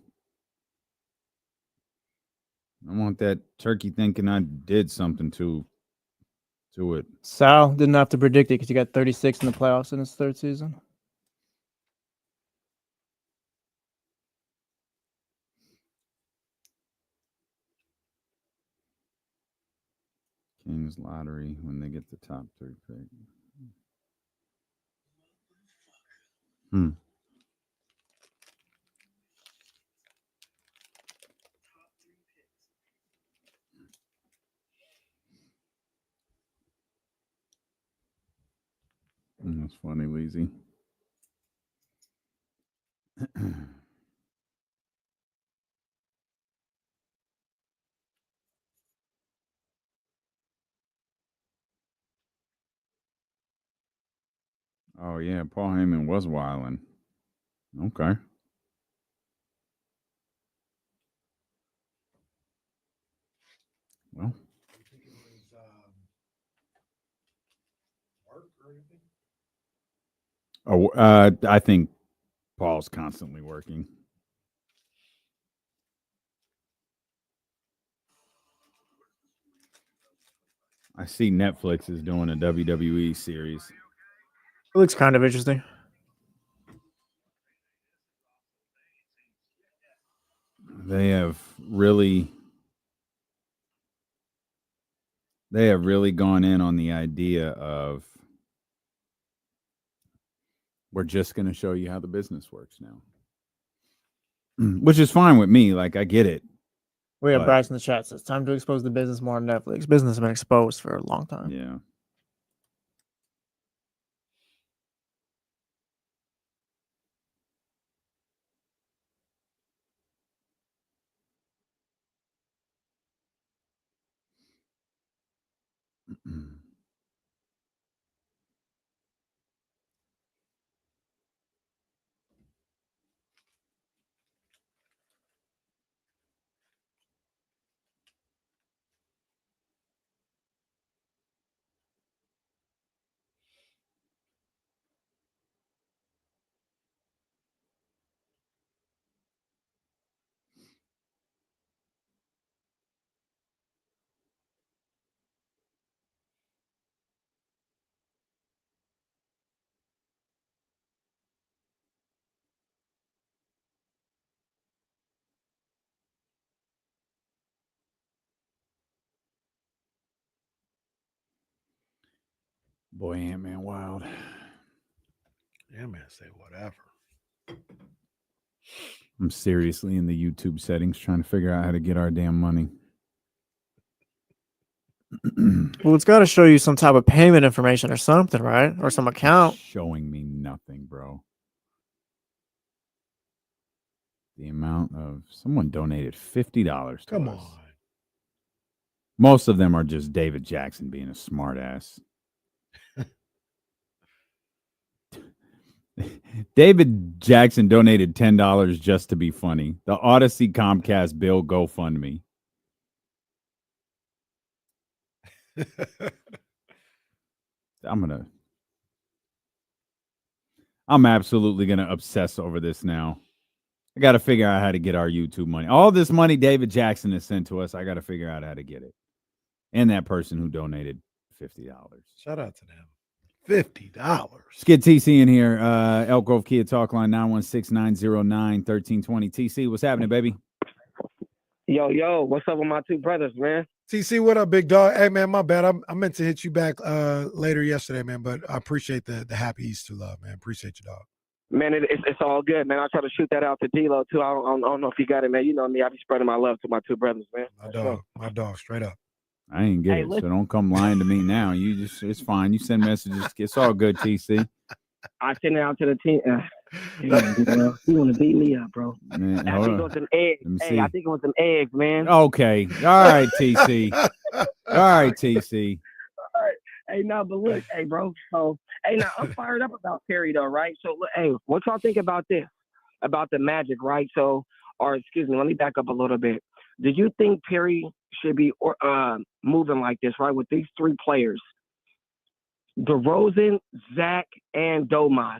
I want that turkey thinking I did something to it. Sal didn't have to predict it because he got 36 in the playoffs in his third season. Kings lottery when they get the top 3 pick. That's funny, Leezy. Oh, yeah, Paul Heyman was wilding. Okay. Well. Oh, I think Paul's constantly working. I see Netflix is doing a WWE series. It looks kind of interesting. They have really gone in on the idea of we're just going to show you how the business works now. Which is fine with me. Like, I get it. We have Bryce in the chat says, time to expose the business more on Netflix. Business has been exposed for a long time. Yeah. Boy, Ant-Man wild. Yeah, man, say whatever. I'm seriously in the YouTube settings trying to figure out how to get our damn money. Well, it's got to show you some type of payment information or something, right? Or some account. It's showing me nothing, bro. The amount of someone donated $50. Come us. on. Most of them are just David Jackson being a smart ass. David Jackson donated $10 just to be funny. The Odyssey Comcast bill GoFundMe. I'm absolutely gonna obsess over this now. I got to figure out how to get our YouTube money. All this money David Jackson has sent to us, I got to figure out how to get it. And that person who donated $50. Shout out to them. $50. Let's get TC in here. Elk Grove Kia Talk Line 916-909-1320. TC, what's happening, baby? Yo, what's up with my two brothers, man? TC, what up, big dog? Hey, man, my bad. I meant to hit you back later yesterday, man, but I appreciate the happy Easter love, man. Appreciate you, dog. Man, it's all good, man. I'll try to shoot that out to D-Lo, too. I don't know if you got it, man. You know me. I be spreading my love to my two brothers, man. My dog, straight up. I ain't get it, so don't come lying to me now. It's fine. You send messages. It's all good, TC. I send it out to the team. You want to beat me up, bro. Man, I think it was some eggs. Hey, I think it was some eggs, man. Okay. All right, TC. All right, TC. All right. Hey, no, but look, hey, bro. So, hey, now I'm fired up about Perry, though, right? So, look, hey, what y'all think about this? About the Magic, right? So, or excuse me, let me back up a little bit. Do you think Perry should be moving like this, right? With these three players, DeRozan, Zach, and Domas.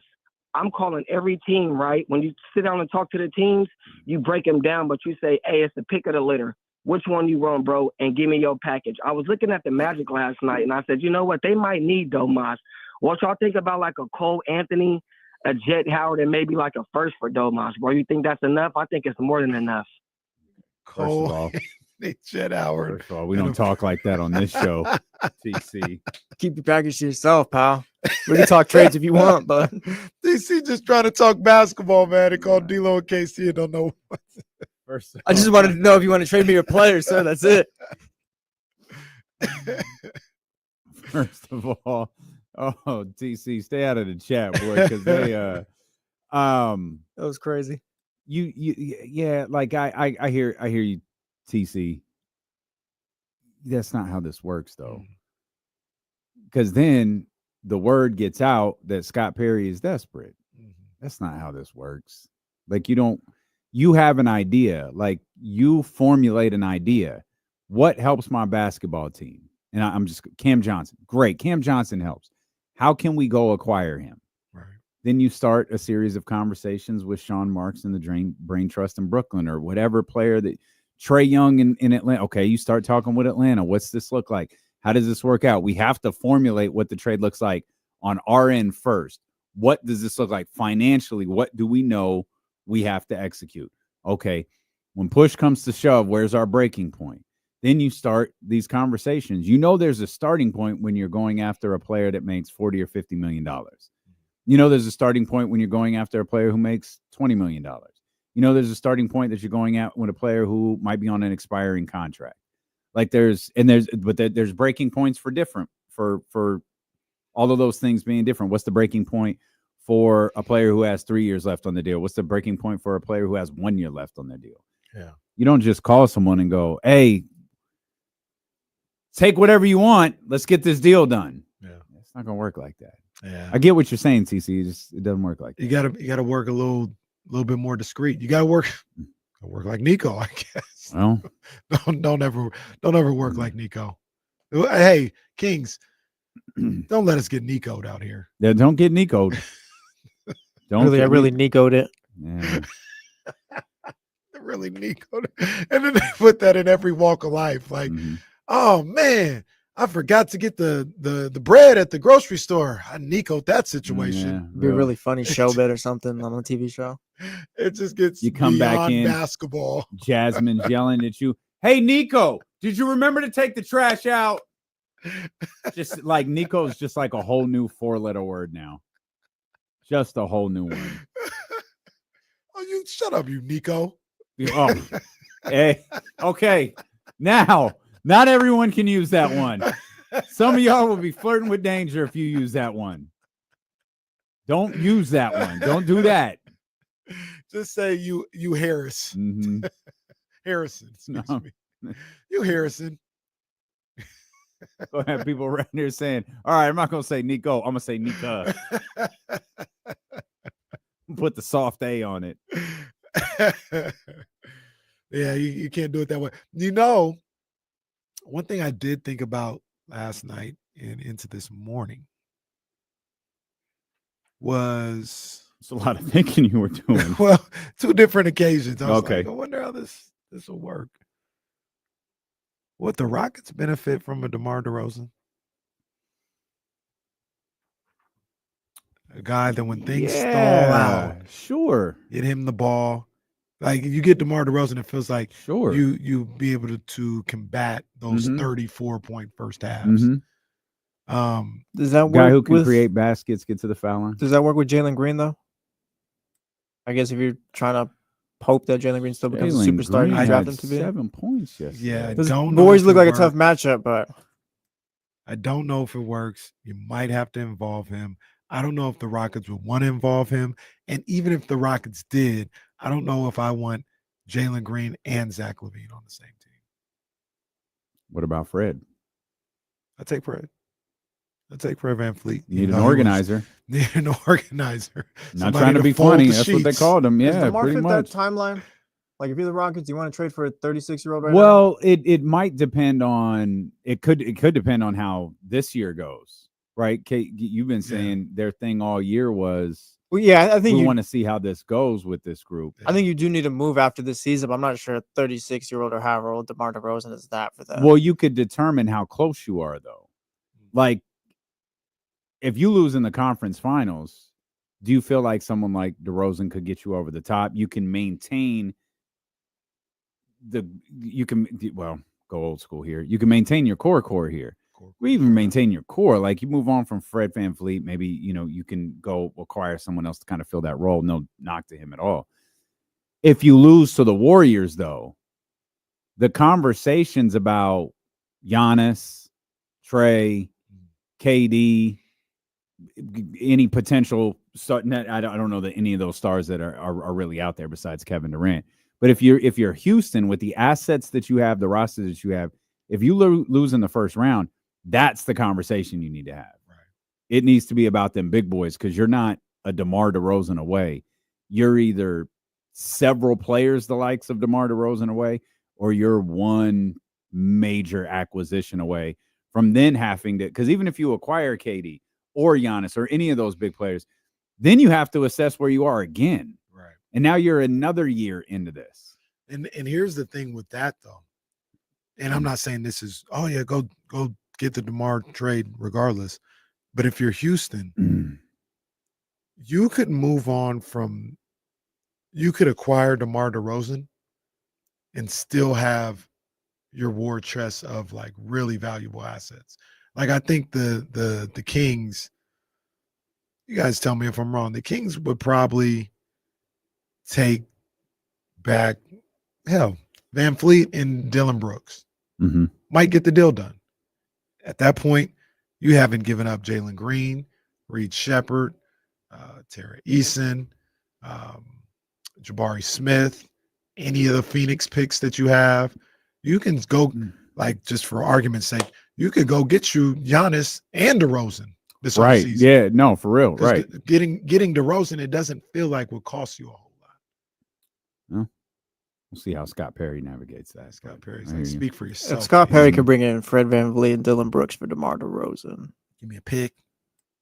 I'm calling every team, right? When you sit down and talk to the teams, you break them down, but you say, hey, it's the pick of the litter. Which one you want, bro? And give me your package. I was looking at the Magic last night, and I said, you know what? They might need Domas. What y'all think about like a Cole Anthony, a Jet Howard, and maybe like a first for Domas, bro? You think that's enough? I think it's more than enough. First of all, Jet Howard. First of all, we don't talk like that on this show, TC. Keep your package to yourself, pal. We can talk trades if you want, but DC just trying to talk basketball, man. They called D-Lo and KC and don't know what. First I just wanted to know if you want to trade me your players, sir. That's it. First of all, TC, stay out of the chat, boy, because they that was crazy. Yeah, like I hear you, TC. That's not how this works, though. Because then the word gets out that Scott Perry is desperate. That's not how this works. Like you have an idea, like you formulate an idea. What helps my basketball team? And I'm just Cam Johnson. Great. Cam Johnson helps. How can we go acquire him? Right. Then you start a series of conversations with Sean Marks and the Brain Trust in Brooklyn or whatever player that Trae Young in Atlanta. Okay, you start talking with Atlanta. What's this look like? How does this work out? We have to formulate what the trade looks like on our end first. What does this look like financially? What do we know we have to execute? Okay, when push comes to shove, where's our breaking point? Then you start these conversations. You know there's a starting point when you're going after a player that makes $40 or $50 million. You know there's a starting point when you're going after a player who makes $20 million. You know there's a starting point that you're going at with a player who might be on an expiring contract. Like there's breaking points for all of those things being different. What's the breaking point for a player who has 3 years left on the deal? What's the breaking point for a player who has 1 year left on their deal? Yeah. You don't just call someone and go, hey, take whatever you want. Let's get this deal done. Yeah. It's not going to work like that. Yeah. I get what you're saying, TC. It doesn't work like that. You gotta work a little bit more discreet. You gotta work like Nico, I guess. Well, don't ever work like Nico. Hey, Kings, don't let us get Nico'd out here. Yeah, don't get Nico'd. I really Nico'd it. Yeah. Really Nico'd it. And then they put that in every walk of life. Like, oh man, I forgot to get the bread at the grocery store. I Nico'd that situation. Yeah, Be a really funny show bit or something on a TV show. It just gets you come back in basketball. Jasmine's yelling at you. Hey, Nico, did you remember to take the trash out? Just like Nico's just like a whole new 4-letter word now. Just a whole new one. Oh, you shut up, you Nico. Oh, hey, okay. Now, not everyone can use that one. Some of y'all will be flirting with danger if you use that one. Don't use that one. Don't do that. Just say you Harris. Mm-hmm. Harrison. Excuse No. me. You Harrison. Go have people right there saying, all right, I'm not going to say Nico. I'm going to say Nika. Put the soft A on it. Yeah, you can't do it that way. You know, one thing I did think about last night and into this morning was It's a lot of thinking you were doing. well, 2 different occasions. I was Okay. like, I wonder how this will work. Would the Rockets benefit from a DeMar DeRozan? A guy that when things stall out, sure. get him the ball. Like you get DeMar DeRozan, it feels like Sure. you be able to combat those 34-point first halves. Does that work? Guy who can create baskets, get to the foul line. Does that work with Jalen Green though? I guess if you're trying to hope that Jalen Green still becomes a superstar, you draft him to be 7 points. Yes. Yeah, I Those don't know boys if look it like a works. tough matchup, but I don't know if it works. You might have to involve him. I don't know if the Rockets would want to involve him. And even if the Rockets did, I don't know if I want Jalen Green and Zach LaVine on the same team. What about Fred? I take Fred. I take Fred VanVleet. You need an organizer. Need an organizer. Not trying to be funny. That's what they called him. Yeah, pretty much. That timeline. Like if you're the Rockets, you want to trade for a 36-year-old right now? Well, it might depend on it could depend on how this year goes, right? Kate, you've been saying their thing all year was Well, yeah, I think we you want to see how this goes with this group. I think you do need to move after this season, but I'm not sure a 36-year-old or however old DeMar DeRozan is that for them. Well, you could determine how close you are, though. Like, if you lose in the conference finals, do you feel like someone like DeRozan could get you over the top? You can maintain go old school here. You can maintain your core here. We even maintain your core. Like you move on from Fred VanVleet, maybe, you can go acquire someone else to kind of fill that role. No knock to him at all. If you lose to the Warriors, though, the conversations about Giannis, Trey, KD, any potential I don't know that any of those stars that are really out there besides Kevin Durant. But if you're Houston with the assets that you have, the roster that you have, if you lose in the first round, that's the conversation you need to have. Right. It needs to be about them big boys because you're not a DeMar DeRozan away. You're either several players the likes of DeMar DeRozan away, or you're one major acquisition away from then having to, because even if you acquire KD or Giannis or any of those big players, then you have to assess where you are again. Right. And now you're another year into this. And here's the thing with that, though. And I'm not saying this is, oh, yeah, go get the DeMar trade regardless. But if you're Houston, you could move on from – you could acquire DeMar DeRozan and still have your war chest of, like, really valuable assets. Like, I think the Kings – you guys tell me if I'm wrong. The Kings would probably take back – hell, VanVleet and Dillon Brooks. Mm-hmm. Might get the deal done. At that point, you haven't given up Jalen Green, Reed Shepherd, Tara Eason, Jabari Smith, any of the Phoenix picks that you have. You can go, like, just for argument's sake, you could go get you Giannis and DeRozan this right. offseason. Yeah, no, for real. Right. Getting DeRozan, it doesn't feel like would cost you a whole lot. No. We'll see how Scott Perry navigates that. Scott Perry's like, speak for yourself. If Scott Perry could bring in Fred VanVleet and Dillon Brooks for DeMar DeRozan. Give me a pick.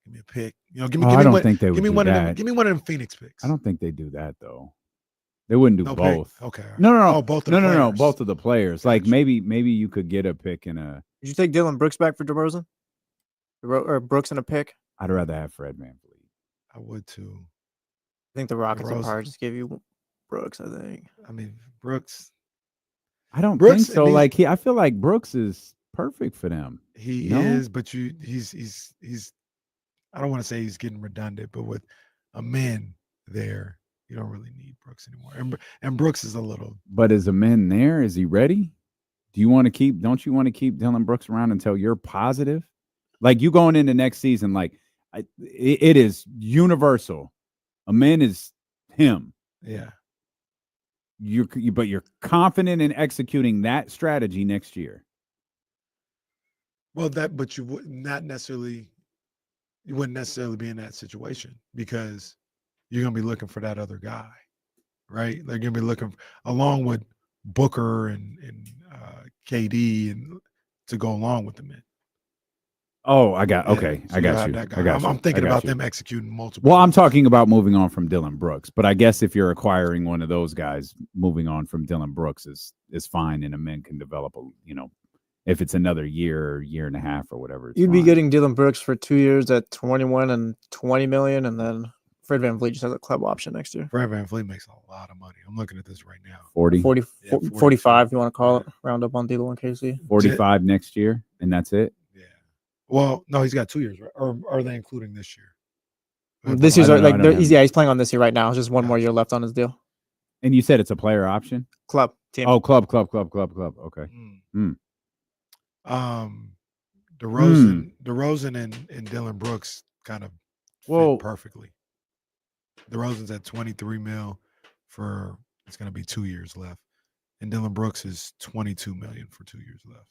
Give me a pick. I don't think they would do that. Give me one of them Phoenix picks. I don't think they do that though. They wouldn't do both. Pick. Okay. No. Oh, both of the players. No. Both of the players. Like maybe you could get a pick in a. Did you take Dillon Brooks back for DeRozan? Or Brooks in a pick? I'd rather have Fred VanVleet. I would too. I think the Rockets would probably just give you Brooks. I mean, Brooks. I don't think so. I feel like Brooks is perfect for them. He No? is, but he's I don't want to say he's getting redundant, but with a man there, you don't really need Brooks anymore. And Brooks is a little. But is a man there? Is he ready? Don't you want to keep Dillon Brooks around until you're positive? Like you going into next season, like it is universal. A man is him. Yeah. But you're confident in executing that strategy next year. Well, but you wouldn't necessarily be in that situation because you're gonna be looking for that other guy, right? They're gonna be looking along with Booker and KD and to go along with the men. Oh, I got you. I'm thinking about them executing multiple. Well, I'm talking about moving on from Dillon Brooks, but I guess if you're acquiring one of those guys, moving on from Dillon Brooks is fine, and a man can develop if it's another year and a half or whatever. You'd be getting Dillon Brooks for 2 years at 21 and 20 million, and then Fred VanVleet just has a club option next year. Fred VanVleet makes a lot of money. I'm looking at this right now. 40, 45, if you want to call it. Round up on D'Lo and KC. 45 next year, and that's it. Yeah. Well, no, he's got 2 years, right? Or are they including this year? This year's he's playing on this year right now. It's just one more year left on his deal. And you said it's a player option? Club team. Oh, club. Okay. DeRozan and Dillon Brooks kind of fit perfectly. DeRozan's at 23 mil for it's going to be 2 years left, and Dillon Brooks is 22 million for 2 years left.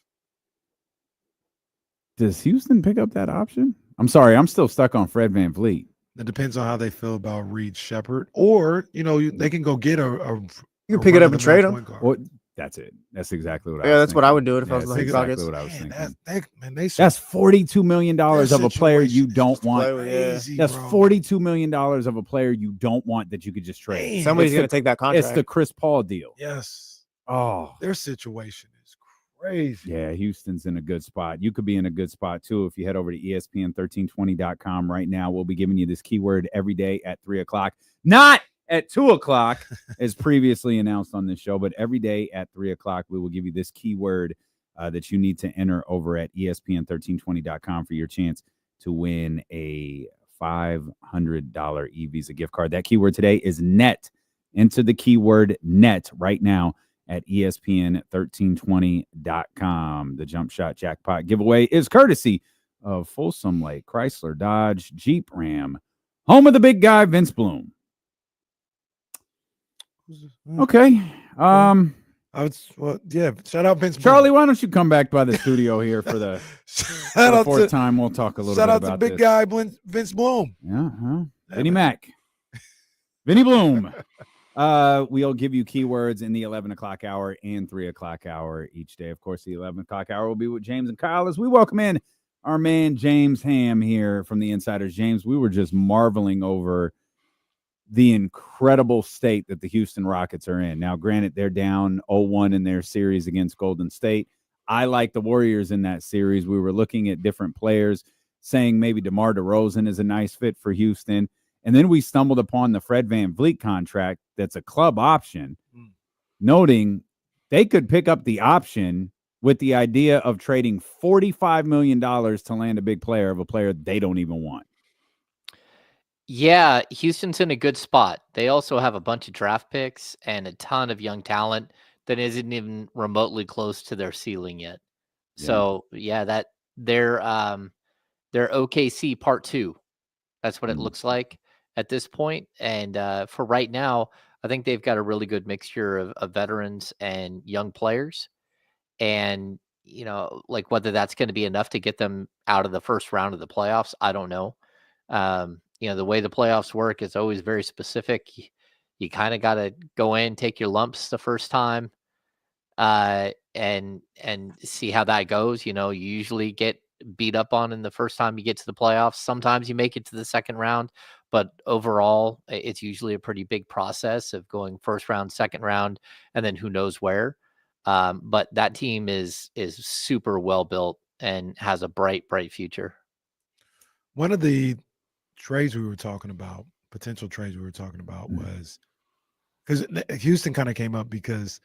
Does Houston pick up that option? I'm sorry, I'm still stuck on Fred VanVleet. It depends on how they feel about Reed Shepherd, or they can go get a you can pick it up and trade him. Well, that's it. That's exactly what. That's what I would do if I was the Rockets. What I was thinking. That's $42 million of a player you don't want. Crazy, that's $42 million of a player you don't want that you could just trade. Man, somebody's going to take that contract. It's the Chris Paul deal. Yes. Oh, their situation is crazy. Yeah, Houston's in a good spot. You could be in a good spot too if you head over to ESPN1320.com right now. We'll be giving you this keyword every day at 3:00. Not at 2:00, as previously announced on this show, but every day at 3:00, we will give you this keyword that you need to enter over at ESPN1320.com for your chance to win a $500 e-Visa gift card. That keyword today is net. Enter the keyword net right now at ESPN1320.com. The Jump Shot Jackpot giveaway is courtesy of Folsom Lake Chrysler Dodge Jeep Ram, home of the big guy, Vince Bloom. Okay. Shout out Vince. Charlie, why don't you come back by the studio here for the fourth time? We'll talk a little bit about this. Shout out to big guy Vince Bloom. Yeah, Vinny Mac. Vinny Bloom. We'll give you keywords in the 11:00 hour and 3:00 hour each day. Of course, the 11:00 hour will be with James and Kyle as we welcome in our man James Ham here from the Insiders. James, we were just marveling over the incredible state that the Houston Rockets are in. Now, granted, they're down 0-1 in their series against Golden State. I like the Warriors in that series. We were looking at different players, saying maybe DeMar DeRozan is a nice fit for Houston. And then we stumbled upon the Fred VanVleet contract that's a club option, noting they could pick up the option with the idea of trading $45 million to land a big player of a player they don't even want. Yeah, Houston's in a good spot. They also have a bunch of draft picks and a ton of young talent that isn't even remotely close to their ceiling yet. Yeah. So yeah, they're OKC part 2. That's what it looks like at this point. And for right now, I think they've got a really good mixture of veterans and young players. And, like whether that's going to be enough to get them out of the first round of the playoffs, I don't know. The way the playoffs work is always very specific. You kind of got to go in, take your lumps the first time, and see how that goes. You usually get beat up on in the first time you get to the playoffs. Sometimes you make it to the second round, but overall, it's usually a pretty big process of going first round, second round, and then who knows where. But that team is super well built and has a bright future. One of the trades we were talking about, potential trades we were talking about was because Houston kind of came up because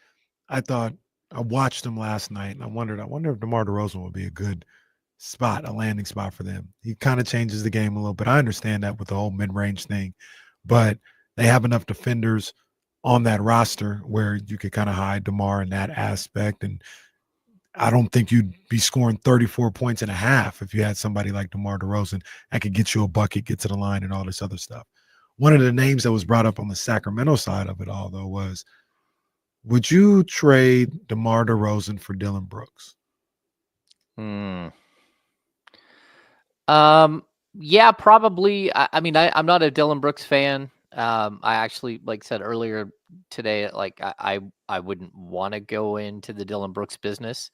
I thought I watched them last night, and I wonder if DeMar DeRozan would be a good spot, a landing spot for them. He kind of changes the game a little bit. I understand that with the whole mid-range thing, but they have enough defenders on that roster where you could kind of hide DeMar in that aspect. And I don't think you'd be scoring 34 points and a half if you had somebody like DeMar DeRozan that could get you a bucket, get to the line, and all this other stuff. One of the names that was brought up on the Sacramento side of it all, though, was, would you trade DeMar DeRozan for Dillon Brooks? Yeah, probably. I mean, I'm not a Dillon Brooks fan. I actually, like said earlier today, like I wouldn't want to go into the Dillon Brooks business.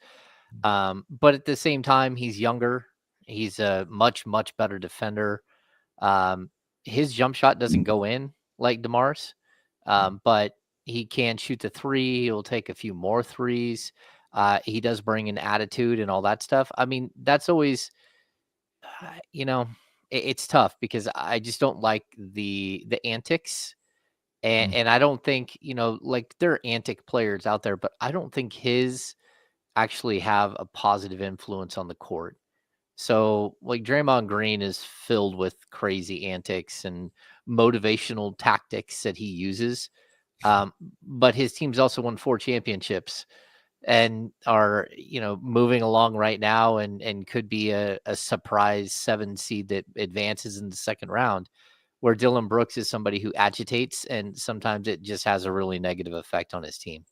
But at the same time, he's younger. He's a much, much better defender. His jump shot doesn't go in like DeMar's, but he can shoot the three. He'll take a few more threes. He does bring an attitude and all that stuff. I mean, that's always, it's tough because I just don't like the antics. And I don't think, like there are antic players out there, but I don't think his actually have a positive influence on the court. So like Draymond Green is filled with crazy antics and motivational tactics that he uses. But his team's also won 4 championships and are, moving along right now and could be a surprise 7 seed that advances in the second round, where Dillon Brooks is somebody who agitates, and sometimes it just has a really negative effect on his team.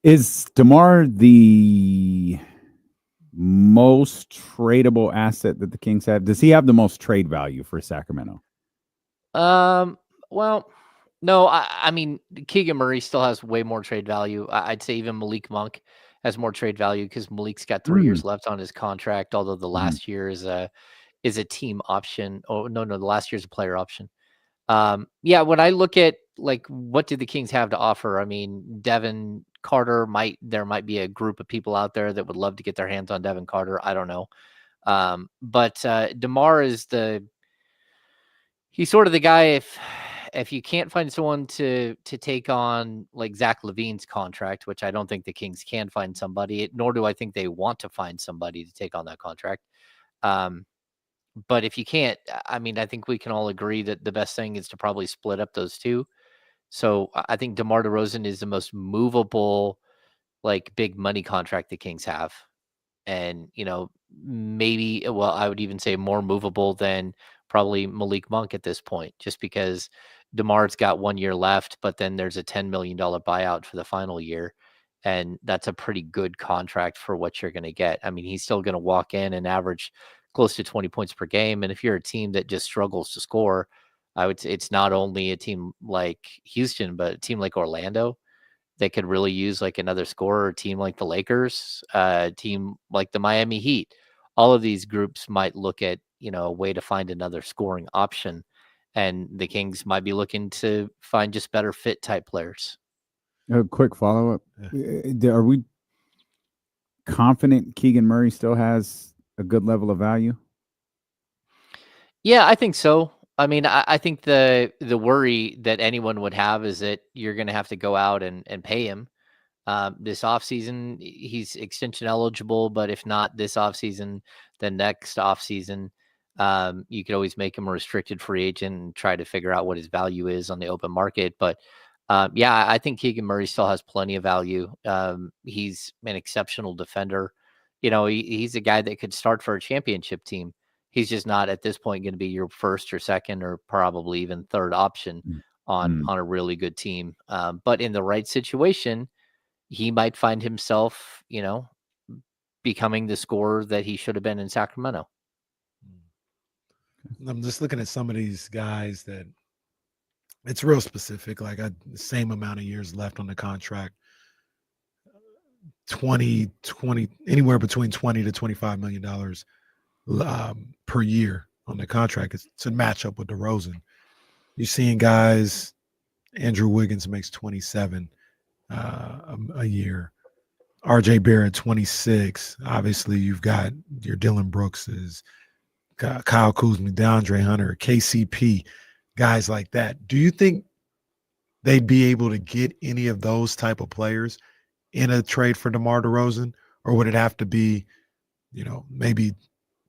Is DeMar the most tradable asset that the Kings have? Does he have the most trade value for Sacramento? Well, no, I mean, Keegan Murray still has way more trade value. I'd say even Malik Monk has more trade value because Malik's got 3 years left on his contract, although the last year is a team option. Oh, no, the last year's a player option. Yeah, when I look at like what do the Kings have to offer, I mean, Devin Carter there might be a group of people out there that would love to get their hands on Devin Carter. I don't know. But DeMar is he's sort of the guy if you can't find someone to take on like Zach LaVine's contract, which I don't think the Kings can find somebody, nor do I think they want to find somebody to take on that contract. But if you can't, I mean, I think we can all agree that the best thing is to probably split up those two. So I think DeMar DeRozan is the most movable, like big money contract the Kings have. And, maybe, well, I would even say more movable than probably Malik Monk at this point, just because DeMar's got 1 year left, but then there's a $10 million buyout for the final year. And that's a pretty good contract for what you're going to get. I mean, he's still going to walk in and average close to 20 points per game. And if you're a team that just struggles to score, I would say it's not only a team like Houston, but a team like Orlando that could really use like another scorer, a team like the Lakers, a team like the Miami Heat. All of these groups might look at, a way to find another scoring option. And the Kings might be looking to find just better fit type players. A quick follow-up. Are we confident Keegan Murray still has a good level of value? Yeah, I think so. I mean, I think the worry that anyone would have is that you're going to have to go out and pay him this offseason. He's extension eligible, but if not this offseason, then next offseason, you could always make him a restricted free agent and try to figure out what his value is on the open market. But yeah, I think Keegan Murray still has plenty of value. He's an exceptional defender. He's a guy that could start for a championship team. He's just not at this point going to be your first or second or probably even third option on a really good team. But in the right situation, he might find himself, becoming the scorer that he should have been in Sacramento. I'm just looking at some of these guys that it's real specific. Like the same amount of years left on the contract, 20, anywhere between $20 to $25 million per year on the contract. It's a matchup with DeRozan. You're seeing guys, Andrew Wiggins makes 27 a year. RJ Barrett, 26. Obviously, you've got your Dillon Brookses, Kyle Kuzma, DeAndre Hunter, KCP, guys like that. Do you think they'd be able to get any of those type of players in a trade for DeMar DeRozan, or would it have to be, maybe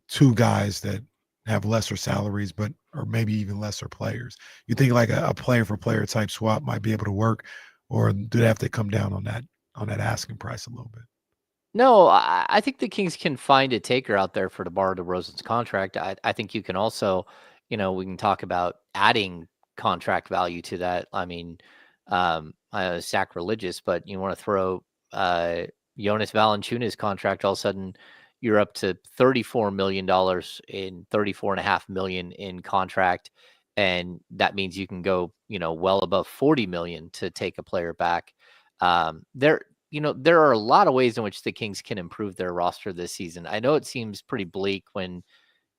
two guys that have lesser salaries, or maybe even lesser players? You think like a player for player type swap might be able to work, or do they have to come down on that asking price a little bit? No, I think the Kings can find a taker out there for DeMar DeRozan's contract. I think you can also, we can talk about adding contract value to that. I mean, sacrilegious, but you want to throw Jonas Valanciunas' contract, all of a sudden you're up to $34 million in $34.5 million in contract. And that means you can go, well above 40 million to take a player back. There are a lot of ways in which the Kings can improve their roster this season. I know it seems pretty bleak when,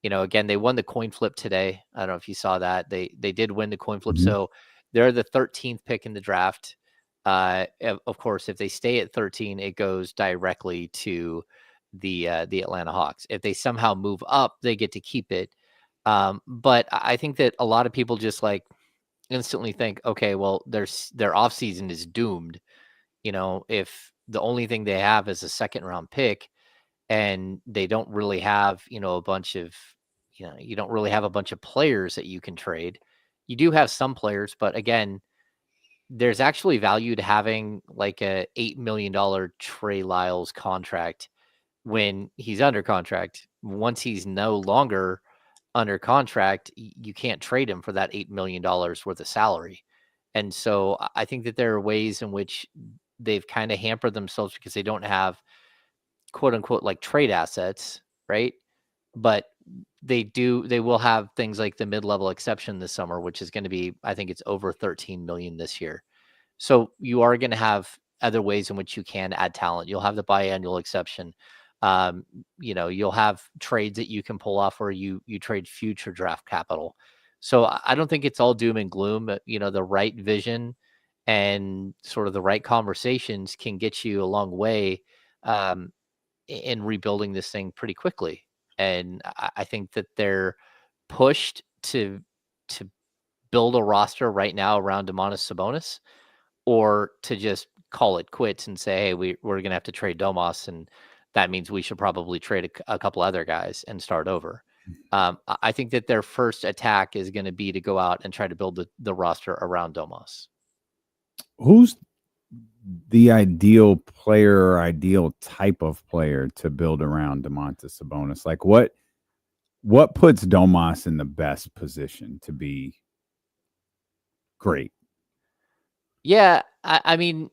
again, they won the coin flip today. I don't know if you saw that. They did win the coin flip. Mhm. So they're the 13th pick in the draft. Of course, if they stay at 13, it goes directly to the Atlanta Hawks. If they somehow move up, they get to keep it. But I think that a lot of people just like instantly think, okay, well, their offseason is doomed. If the only thing they have is a second round pick and they don't really have, you don't really have a bunch of players that you can trade. You do have some players, but again, there's actually value to having like a $8 million Trey Lyles contract when he's under contract. Once he's no longer under contract, you can't trade him for that $8 million worth of salary. And so I think that there are ways in which they've kind of hampered themselves because they don't have quote unquote like trade assets, right? But they will have things like the mid-level exception this summer, which is going to be, I think it's over 13 million this year. So you are going to have other ways in which you can add talent. You'll have the biannual exception. You'll have trades that you can pull off where you trade future draft capital. So I don't think it's all doom and gloom. The right vision and sort of the right conversations can get you a long way in rebuilding this thing pretty quickly. And I think that they're pushed to build a roster right now around Domantas Sabonis, or to just call it quits and say, hey, we're going to have to trade Domas, and that means we should probably trade a couple other guys and start over. I think that their first attack is going to be to go out and try to build the roster around Domas. Who's the ideal player or ideal type of player to build around Domantas Sabonis? Like what puts Domas in the best position to be great? Yeah, I mean,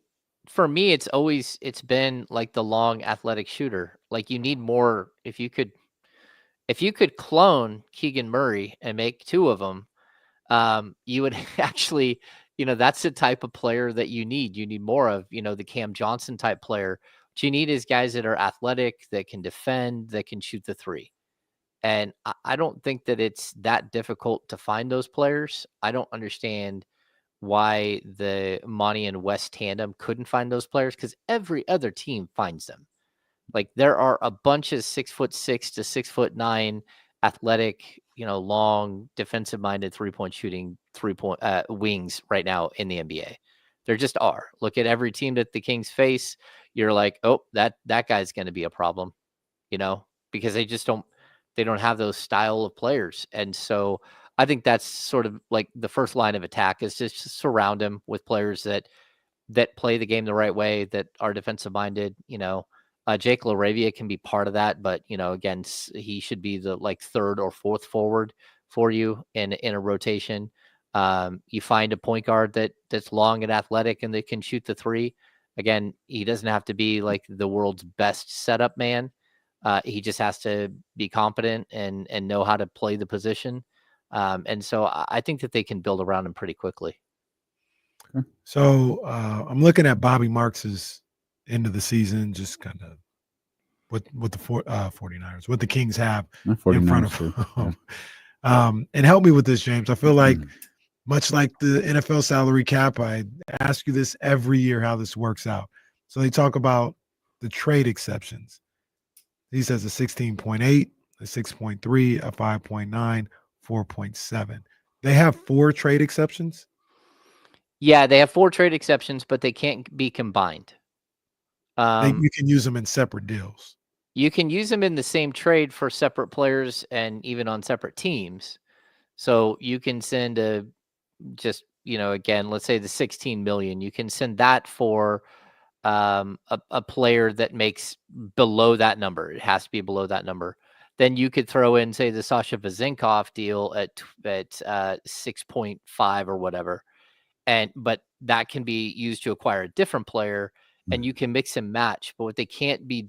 for me, it's been like the long athletic shooter. Like you need more. If you could clone Keegan Murray and make two of them, you would actually, that's the type of player that you need. You need more of, the Cam Johnson type player. What you need is guys that are athletic, that can defend, that can shoot the three. And I don't think that it's that difficult to find those players. I don't understand why the Monty and West tandem couldn't find those players, because every other team finds them. Like there are a bunch of 6'6" to 6'9" athletic, long defensive minded 3-point shooting wings right now in the NBA. There just are. Look at every team that the Kings face. You're like, oh, that guy's going to be a problem, because they don't have those style of players. And so I think that's sort of like the first line of attack is just to surround him with players that play the game the right way, that are defensive minded. Jake LaRavia can be part of that, but again, he should be the like third or fourth forward for you in a rotation. You find a point guard that's long and athletic and that can shoot the three. Again, he doesn't have to be like the world's best setup man. He just has to be competent and know how to play the position. And so I think that they can build around him pretty quickly. So I'm looking at Bobby Marks's end of the season, just kind of what the 49ers, what the Kings have in front of them. Yeah. And help me with this, James. I feel like much like the NFL salary cap, I ask you this every year how this works out. So they talk about the trade exceptions. He says a 16.8, a 6.3, a 5.9, 4.7. They have 4 trade exceptions. Yeah, they have 4 trade exceptions, but they can't be combined. You can use them in separate deals. You can use them in the same trade for separate players and even on separate teams. So you can send again, let's say the 16 million. You can send that for a player that makes below that number. It has to be below that number. Then you could throw in, say, the Sasha Vezenkov deal at 6.5 or whatever. But that can be used to acquire a different player, and you can mix and match. But what it can't be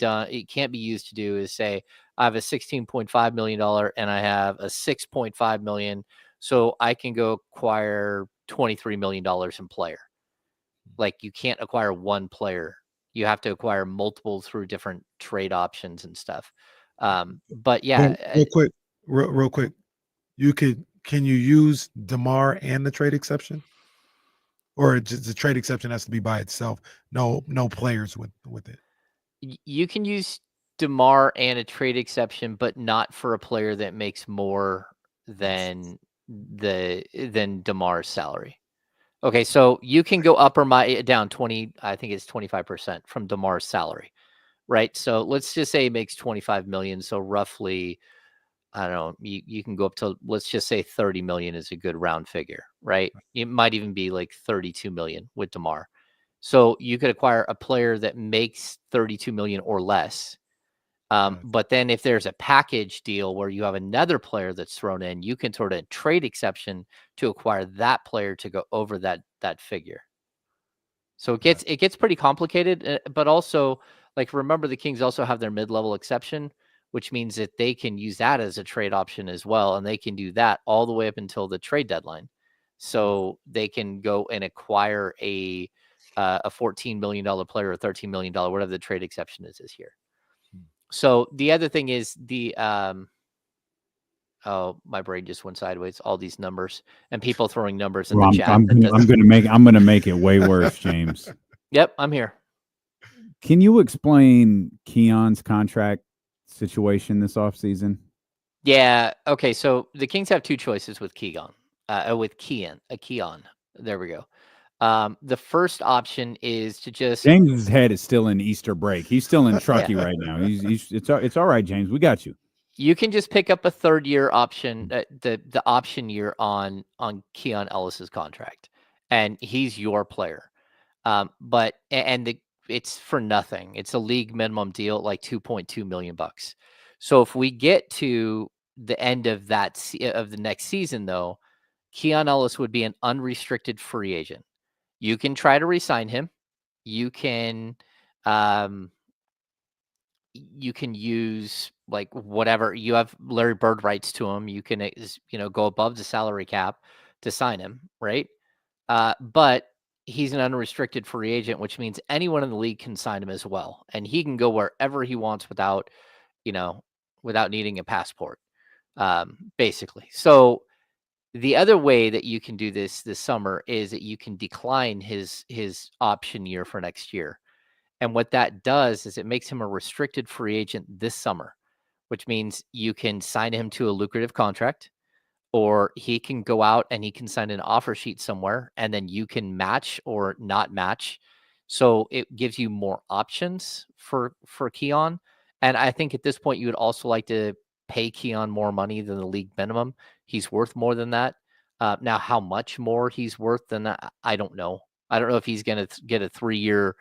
used to do is say, I have a $16.5 million and I have a $6.5 million, so I can go acquire $23 million in player. Like, you can't acquire one player. You have to acquire multiple through different trade options and stuff. But yeah, real quick, can you use DeMar and the trade exception? Or just the trade exception has to be by itself. No players with it. You can use DeMar and a trade exception, but not for a player that makes more than DeMar's salary. Okay, so you can go up or down 20. I think it's 25% from DeMar's salary, right? So let's just say he makes 25 million. So roughly, I don't know, you can go up to, let's just say 30 million is a good round figure, right? It might even be like 32 million with DeMar. So you could acquire a player that makes 32 million or less. But then if there's a package deal where you have another player that's thrown in, you can sort of trade exception to acquire that player to go over that figure. So it gets pretty complicated, but also, like, remember, the Kings also have their mid-level exception, which means that they can use that as a trade option as well. And they can do that all the way up until the trade deadline. So they can go and acquire a $14 million player or $13 million, whatever the trade exception is this year. So the other thing is my brain just went sideways. All these numbers and people throwing numbers in the chat. I'm gonna make it way worse, James. Yep, I'm here. Can you explain Keon's contract situation this offseason? Yeah. Okay. So the Kings have 2 choices with Keon. Keon. There we go. The first option is to just, James's head is still in Easter break. He's still in Truckee right now. It's all right, James. We got you. You can just pick up a 3rd-year option, the option year on Keon Ellis's contract, and he's your player. It's for nothing. It's a league minimum deal, like $2.2 million. So if we get to the end of the next season, though, Keon Ellis would be an unrestricted free agent. You can try to re-sign him. You can use, like, whatever. You have Larry Bird rights to him. You can go above the salary cap to sign him, right? But he's an unrestricted free agent, which means anyone in the league can sign him as well, and he can go wherever he wants without needing a passport, basically. So the other way that you can do this summer is that you can decline his option year for next year. And what that does is it makes him a restricted free agent this summer, which means you can sign him to a lucrative contract, or he can go out and he can sign an offer sheet somewhere, and then you can match or not match. So it gives you more options for Keon. And I think at this point, you would also like to pay Keon more money than the league minimum. He's worth more than that. Now, how much more he's worth than that, I don't know. I don't know if he's going to get a 3-year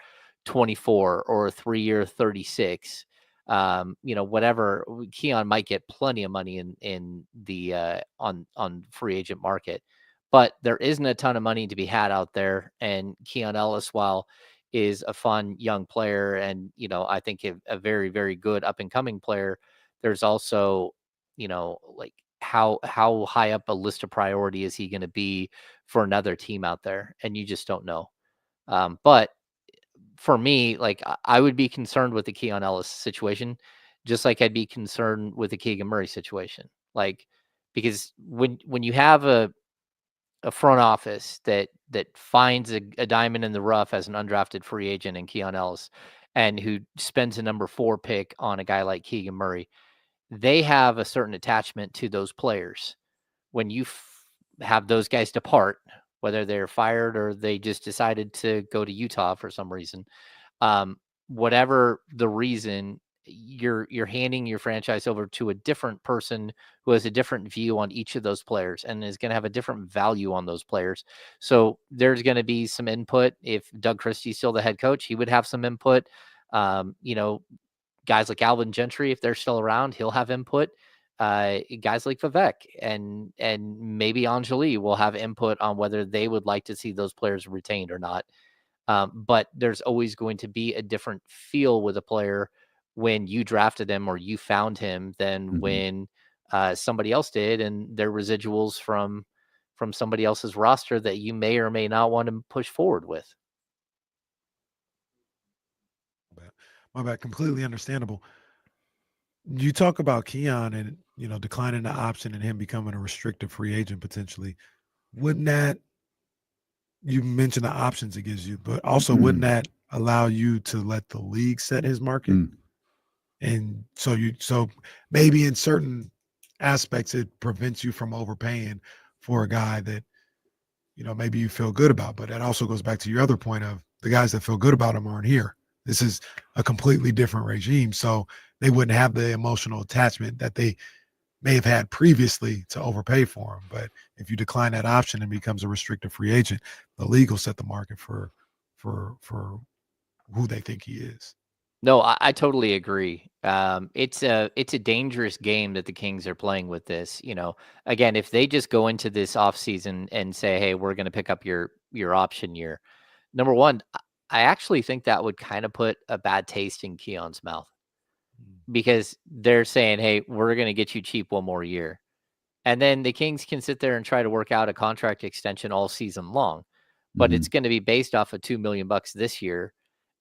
24 or a 3-year 36. Whatever. Keon might get plenty of money in the on free agent market, but there isn't a ton of money to be had out there. And Keon Ellis, while is a fun young player, and I think a very, very good up and coming player, there's also like how high up a list of priority is he going to be for another team out there, and you just don't know. But for me, like, I would be concerned with the Keon Ellis situation, just like I'd be concerned with the Keegan Murray situation. Like, because when you have a front office that finds a diamond in the rough as an undrafted free agent in Keon Ellis, and who spends a number 4 pick on a guy like Keegan Murray, they have a certain attachment to those players. When you have those guys depart, whether they're fired or they just decided to go to Utah for some reason. Whatever the reason, you're handing your franchise over to a different person who has a different view on each of those players and is going to have a different value on those players. So there's going to be some input. If Doug Christie's still the head coach, he would have some input. Guys like Alvin Gentry, if they're still around, he'll have input. Guys like Vivek and maybe Angeli will have input on whether they would like to see those players retained or not. But there's always going to be a different feel with a player when you drafted him or you found him than when somebody else did, and their residuals from somebody else's roster that you may or may not want to push forward with. My bad. Completely understandable. You talk about Keon and, declining the option and him becoming a restricted free agent potentially. Wouldn't that, you mentioned the options it gives you, but also wouldn't that allow you to let the league set his market? And so maybe in certain aspects, it prevents you from overpaying for a guy that, maybe you feel good about. But that also goes back to your other point of the guys that feel good about him aren't here. This is a completely different regime. So they wouldn't have the emotional attachment that they may have had previously to overpay for him. But if you decline that option and becomes a restricted free agent, the league will set the market for who they think he is. No, I totally agree. It's a dangerous game that the Kings are playing with this. Again, if they just go into this offseason and say, hey, we're going to pick up your option year, number one, I actually think that would kind of put a bad taste in Keon's mouth, because they're saying, hey, we're going to get you cheap one more year. And then the Kings can sit there and try to work out a contract extension all season long, but it's going to be based off of $2 million this year,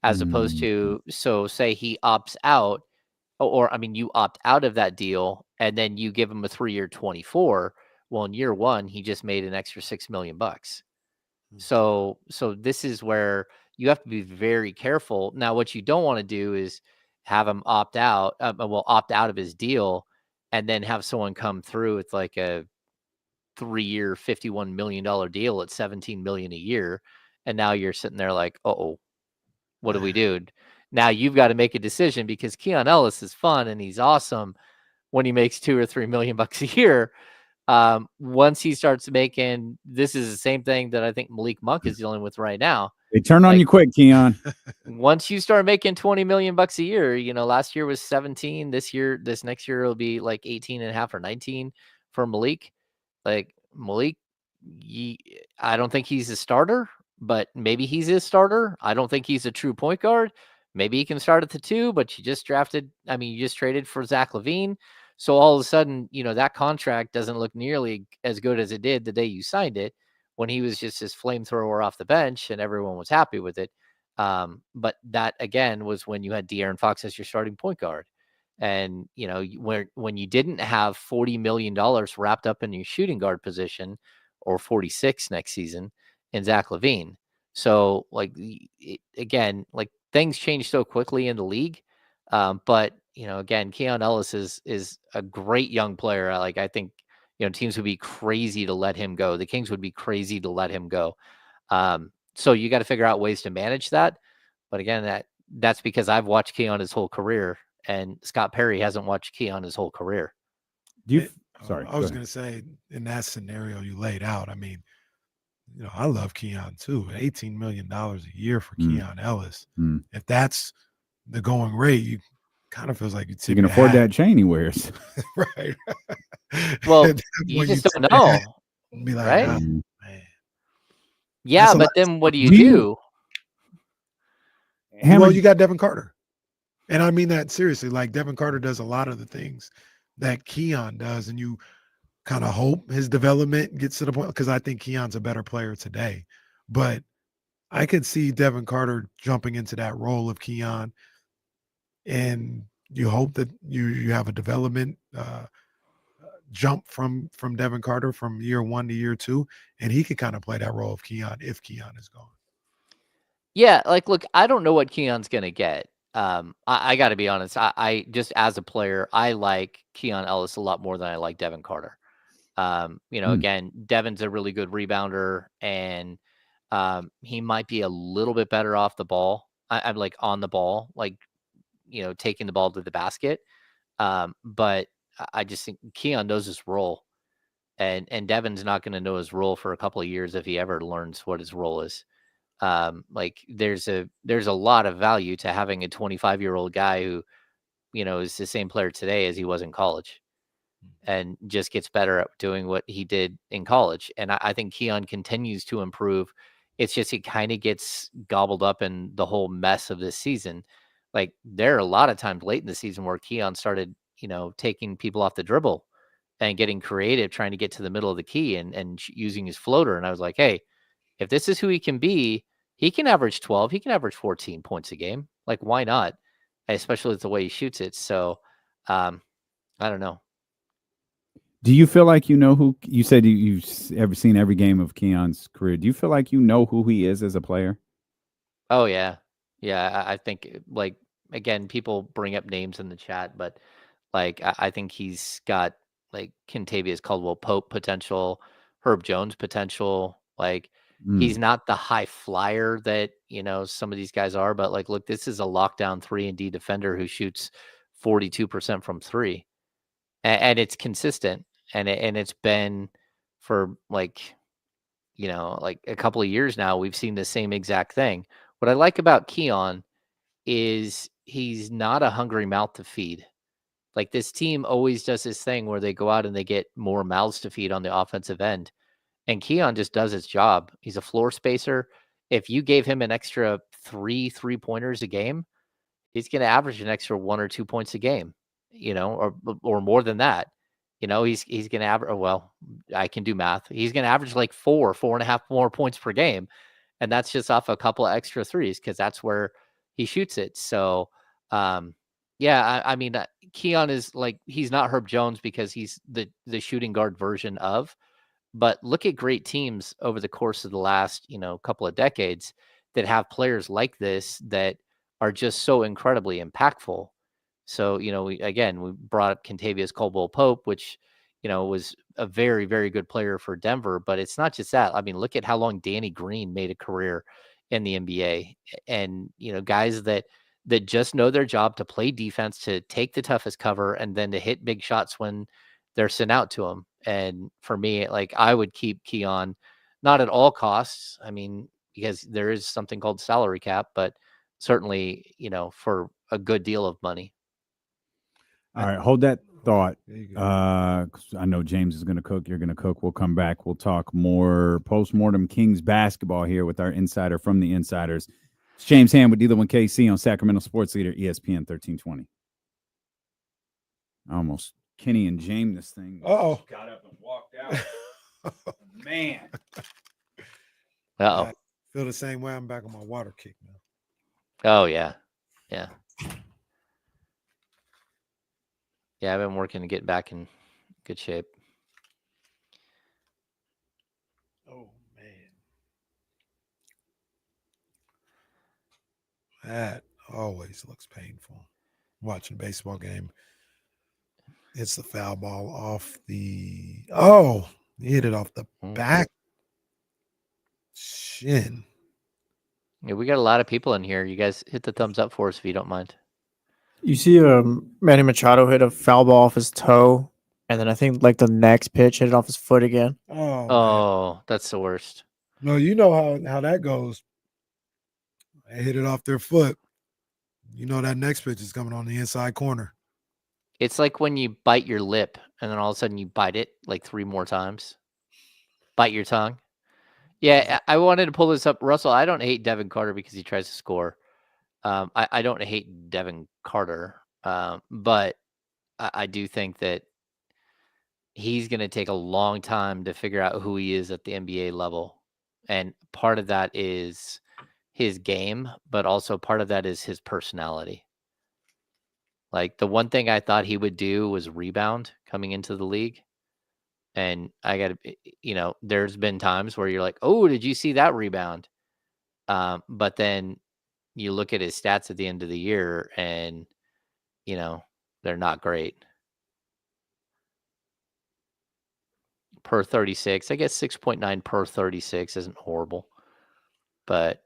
as opposed to, so say he opts out, you opt out of that deal and then you give him a 3-year 24. Well, in year one, he just made an extra $6 million. So this is where you have to be very careful. Now, what you don't want to do is have him opt out of his deal and then have someone come through with like a 3-year, $51 million deal at $17 million a year. And now you're sitting there like, uh-oh, what do we do? Now you've got to make a decision, because Keon Ellis is fun and he's awesome when he makes $2 or $3 million a year. Once he starts making, this is the same thing that I think Malik Monk is dealing with right now. They turn on you quick, Keon. Once you start making $20 million a year, last year was 17. This next year it'll be like 18 and a half or 19 for Malik. Like Malik, I don't think he's a starter, but maybe he's a starter. I don't think he's a true point guard. Maybe he can start at the 2, but you just traded for Zach LaVine. So all of a sudden, that contract doesn't look nearly as good as it did the day you signed it, when he was just this flamethrower off the bench and everyone was happy with it. But that, again, was when you had De'Aaron Fox as your starting point guard. And, when you didn't have $40 million wrapped up in your shooting guard position, or 46 next season, in Zach LaVine. So, things change so quickly in the league. But, again, Keon Ellis is a great young player. I think, teams would be crazy to let him go. The Kings would be crazy to let him go. So you got to figure out ways to manage that. But again, that's because I've watched Keon his whole career, and Scott Perry hasn't watched Keon his whole career. I was going to say, in that scenario you laid out, I love Keon too. $18 million a year for Keon Ellis. If that's the going rate, you kind of feels like you can afford that chain he wears. Right. Well, you just don't know. Be like, right? Oh, man. Yeah, but then what do you do? Well, you got Devin Carter. And I mean that seriously. Like, Devin Carter does a lot of the things that Keon does, and you kind of hope his development gets to the point, because I think Keon's a better player today. But I could see Devin Carter jumping into that role of Keon, and you hope that you have a development jump from Devin Carter from year 1 to year 2, and he could kind of play that role of Keon if Keon is gone. Yeah, look, I don't know what Keon's gonna get. I got to be honest. I just, as a player, I like Keon Ellis a lot more than I like Devin Carter. Again, Devin's a really good rebounder, and he might be a little bit better off the ball. I'm like on the ball, like, taking the ball to the basket. But I just think Keon knows his role, and Devin's not going to know his role for a couple of years if he ever learns what his role is. Like there's a lot of value to having a 25-year-old guy who, is the same player today as he was in college, and just gets better at doing what he did in college. And I think Keon continues to improve. It's just he kind of gets gobbled up in the whole mess of this season. Like there are a lot of times late in the season where Keon started, taking people off the dribble and getting creative, trying to get to the middle of the key and using his floater. And I was like, hey, if this is who he can be, he can average 12, he can average 14 points a game. Like, why not? Especially with the way he shoots it. So, I don't know. Do you feel like who you said you've ever seen every game of Keon's career? Do you feel like who he is as a player? Oh yeah. Yeah. I think like, again, people bring up names in the chat, but like, I think he's got like Kentavious Caldwell-Pope potential, Herb Jones potential. Like he's not the high flyer that, some of these guys are, but like, look, this is a lockdown 3-and-D defender who shoots 42% from three, and it's consistent. And it's been for like a couple of years now. We've seen the same exact thing. What I like about Keon is he's not a hungry mouth to feed. Like this team always does this thing where they go out and they get more mouths to feed on the offensive end. And Keon just does his job. He's a floor spacer. If you gave him an extra 3-3-pointers a game, he's going to average an extra 1 or 2 points a game, or more than that. He's going to average, well, I can do math. He's going to average like 4.5 more points per game. And that's just off a couple of extra threes because that's where he shoots it. So, yeah, I mean, Keon is like, he's not Herb Jones because he's the shooting guard version of, but look at great teams over the course of the last, couple of decades that have players like this that are just so incredibly impactful. So, we brought up Kentavious Caldwell-Pope, which, was a very, very good player for Denver. But it's not just that. I mean, look at how long Danny Green made a career in the NBA, and, guys that just know their job to play defense, to take the toughest cover, and then to hit big shots when they're sent out to them. And for me, like, I would keep Keon, not at all costs. I mean, because there is something called salary cap, but certainly, for a good deal of money. All right, hold that thought. I know James is going to cook. You're going to cook. We'll come back. We'll talk more postmortem Kings basketball here with our insider from the Insiders. It's James Ham with Dealer 1KC on Sacramento Sports Leader ESPN 1320. Almost Kenny and James this thing. Uh-oh. Got up and walked out. Man. Uh-oh. I feel the same way. I'm back on my water kick now. Oh, yeah. Yeah. Yeah, I've been working to get back in good shape. Oh, man. That always looks painful. Watching a baseball game. It's the foul ball off the... Oh, he hit it off the back shin. Yeah, we got a lot of people in here. You guys hit the thumbs up for us if you don't mind. You see Manny Machado hit a foul ball off his toe, and then I think like the next pitch hit it off his foot again. Oh, that's the worst. No, you know how that goes. They hit it off their foot. You know that next pitch is coming on the inside corner. It's like when you bite your lip and then all of a sudden you bite it like 3 more times. Bite your tongue. Yeah, I wanted to pull this up. Russell, I don't hate Devin Carter because he tries to score. I don't hate Devin Carter, but I do think that he's going to take a long time to figure out who he is at the NBA level. And part of that is his game, but also part of that is his personality. Like the one thing I thought he would do was rebound coming into the league. And I got to, there's been times where you're like, oh, did you see that rebound? But then you look at his stats at the end of the year and, they're not great. per 36. I guess 6.9 per 36 isn't horrible. But,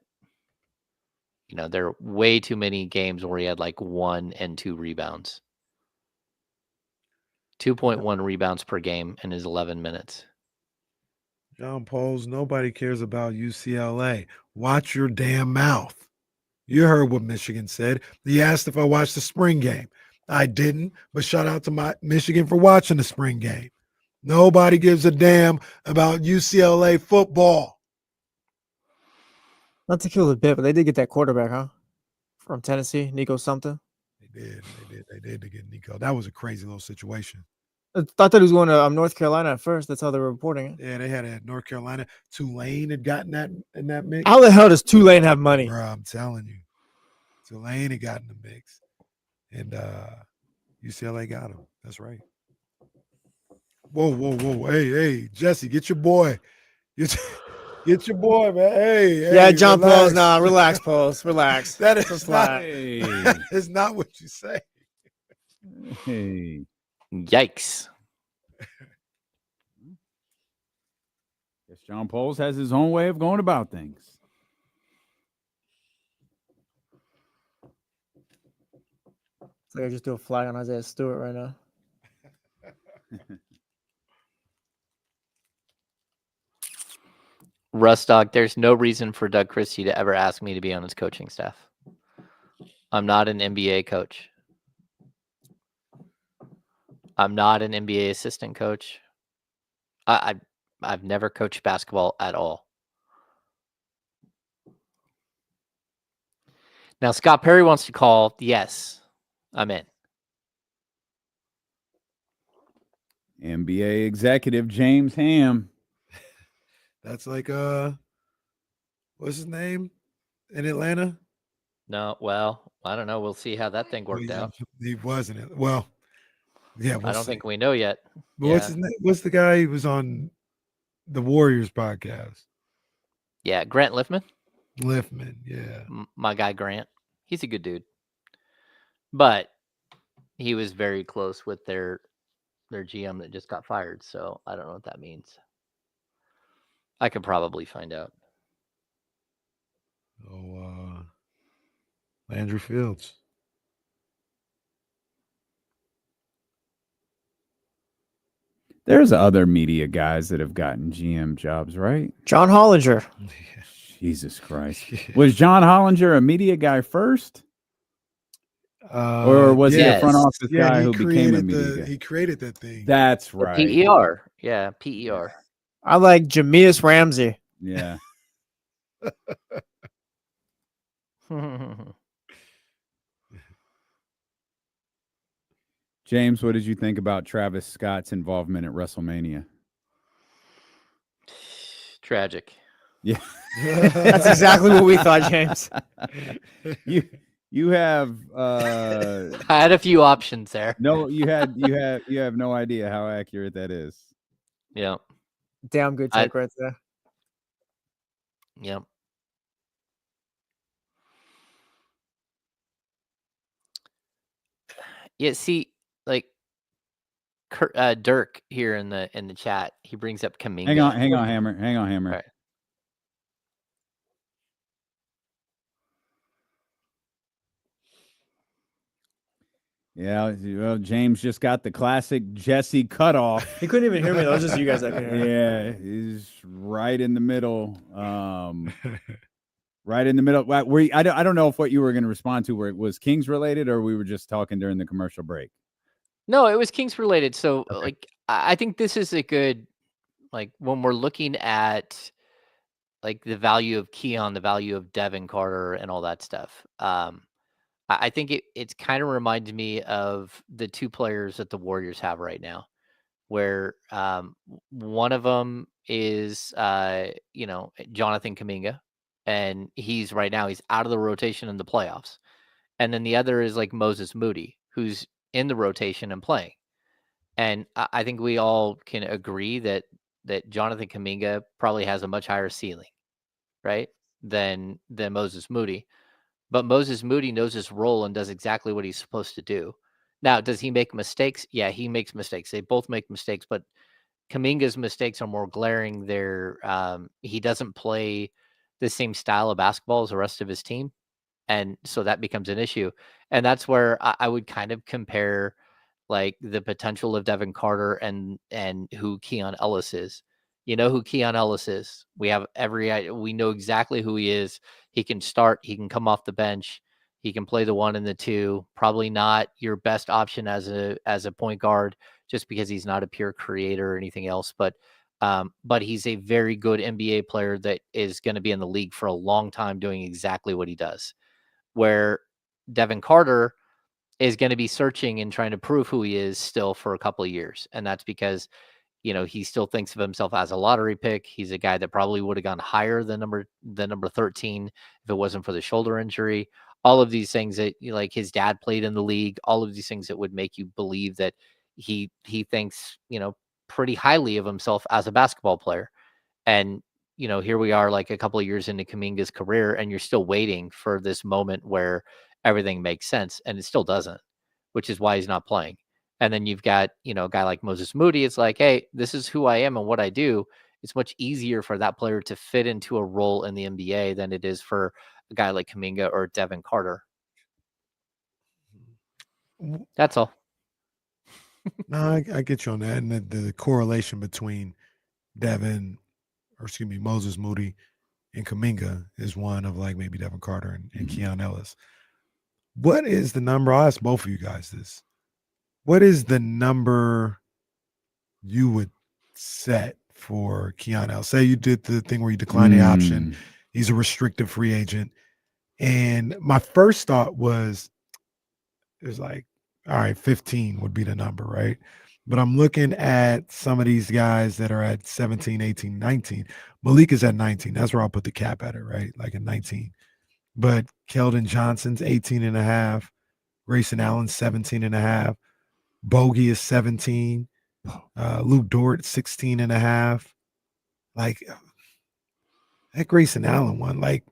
there are way too many games where he had like 1 and 2 rebounds. 2.1 rebounds per game in his 11 minutes. John Pauls, nobody cares about UCLA. Watch your damn mouth. You heard what Michigan said. He asked if I watched the spring game. I didn't, but shout out to my Michigan for watching the spring game. Nobody gives a damn about UCLA football. Not to kill the bit, but they did get that quarterback, huh? From Tennessee, Nico something. They did to get Nico. That was a crazy little situation. I thought he was going to North Carolina at first. That's how they were reporting it. Yeah, they had it at North Carolina. Tulane had gotten that in that mix. How the hell does Tulane have money? Bro, I'm telling you. Tulane had gotten the mix. And UCLA got him. That's right. Whoa. Hey, Jesse, get your boy. Get your boy, man. Hey, yeah, John relax. Pauls. Nah, relax, Pauls. Relax. That is not what you say. Hey. Yikes. Guess John Pauls has his own way of going about things. It's like I just do a flag on Isaiah Stewart right now. Rustock, there's no reason for Doug Christie to ever ask me to be on his coaching staff. I'm not an NBA coach. I'm not an NBA assistant coach. I've never coached basketball at all. Now, Scott Perry wants to call. Yes, I'm in. NBA executive James Ham. That's like what's his name in Atlanta? No, well, I don't know. We'll see how that thing worked out. He wasn't. Well, yeah, I don't think we know yet. But what's his name? What's the guy who was on the Warriors podcast? Yeah, Grant Liffman. Liffman, yeah. My guy Grant. He's a good dude. But he was very close with their GM that just got fired, so I don't know what that means. I could probably find out. Oh, Landry Fields. There's other media guys that have gotten GM jobs, right? John Hollinger. Jesus Christ. Was John Hollinger a media guy first? Or was he a front office guy who became a media guy? He created that thing. That's right. PER. Yeah, PER. I like Jameis Ramsey. Yeah. James, what did you think about Travis Scott's involvement at WrestleMania? Tragic. Yeah. That's exactly what we thought, James. You have I had a few options there. No, you have no idea how accurate that is. Yeah. Damn good take right there. Yep. Yeah, see, like Dirk here in the chat, he brings up Kuminga. Hang on, Hammer. Right. Yeah, well, James just got the classic Jesse cutoff. He couldn't even hear me. That was just you guys that could hear me. Yeah, he's right in the middle. Right in the middle. I don't know if what you were going to respond to was Kings related or we were just talking during the commercial break. No, it was Kings related. So like, I think this is a good, like when we're looking at like the value of Keon, the value of Devin Carter and all that stuff. I think it's kind of reminds me of the two players that the Warriors have right now, where one of them is, Jonathan Kuminga, and he's out of the rotation in the playoffs. And then the other is like Moses Moody, who's in the rotation and playing. And I think we all can agree that Jonathan Kuminga probably has a much higher ceiling, right, than Moses Moody. But Moses Moody knows his role and does exactly what he's supposed to do. Now, does he make mistakes? Yeah, he makes mistakes. They both make mistakes, but Kuminga's mistakes are more glaring. He doesn't play the same style of basketball as the rest of his team. And so that becomes an issue. And that's where I would kind of compare like the potential of Devin Carter and who Keon Ellis is. You know who Keon Ellis is. We know exactly who he is. He can start, he can come off the bench, he can play the 1 and the 2. Probably not your best option as a point guard, just because he's not a pure creator or anything else. But he's a very good NBA player that is going to be in the league for a long time doing exactly what he does. Where Devin Carter is going to be searching and trying to prove who he is still for a couple of years. And that's because, he still thinks of himself as a lottery pick. He's a guy that probably would have gone higher than number 13 if it wasn't for the shoulder injury. All of these things that like his dad played in the league, all of these things that would make you believe that he thinks, pretty highly of himself as a basketball player. And, here we are like a couple of years into Kuminga's career, and you're still waiting for this moment where everything makes sense, and it still doesn't, which is why he's not playing. And then you've got, a guy like Moses Moody. It's like, hey, this is who I am and what I do. It's much easier for that player to fit into a role in the NBA than it is for a guy like Kuminga or Devin Carter. That's all. No, I get you on that. And the correlation between Moses Moody and Kuminga is one of like maybe Devin Carter and Keon Ellis. What is the number? I'll ask both of you guys this. What is the number you would set for Keon Ellis? Say you did the thing where you decline the option. He's a restricted free agent. And my first thought was, it was like, all right, 15 would be the number, right? But I'm looking at some of these guys that are at 17, 18, 19. Malik is at 19. That's where I'll put the cap at it, right? Like at 19. But Keldon Johnson's 18 and a half. Grayson Allen's 17 and a half. Bogey is 17. Luke Dort, 16 and a half. Like, that Grayson Allen one, like,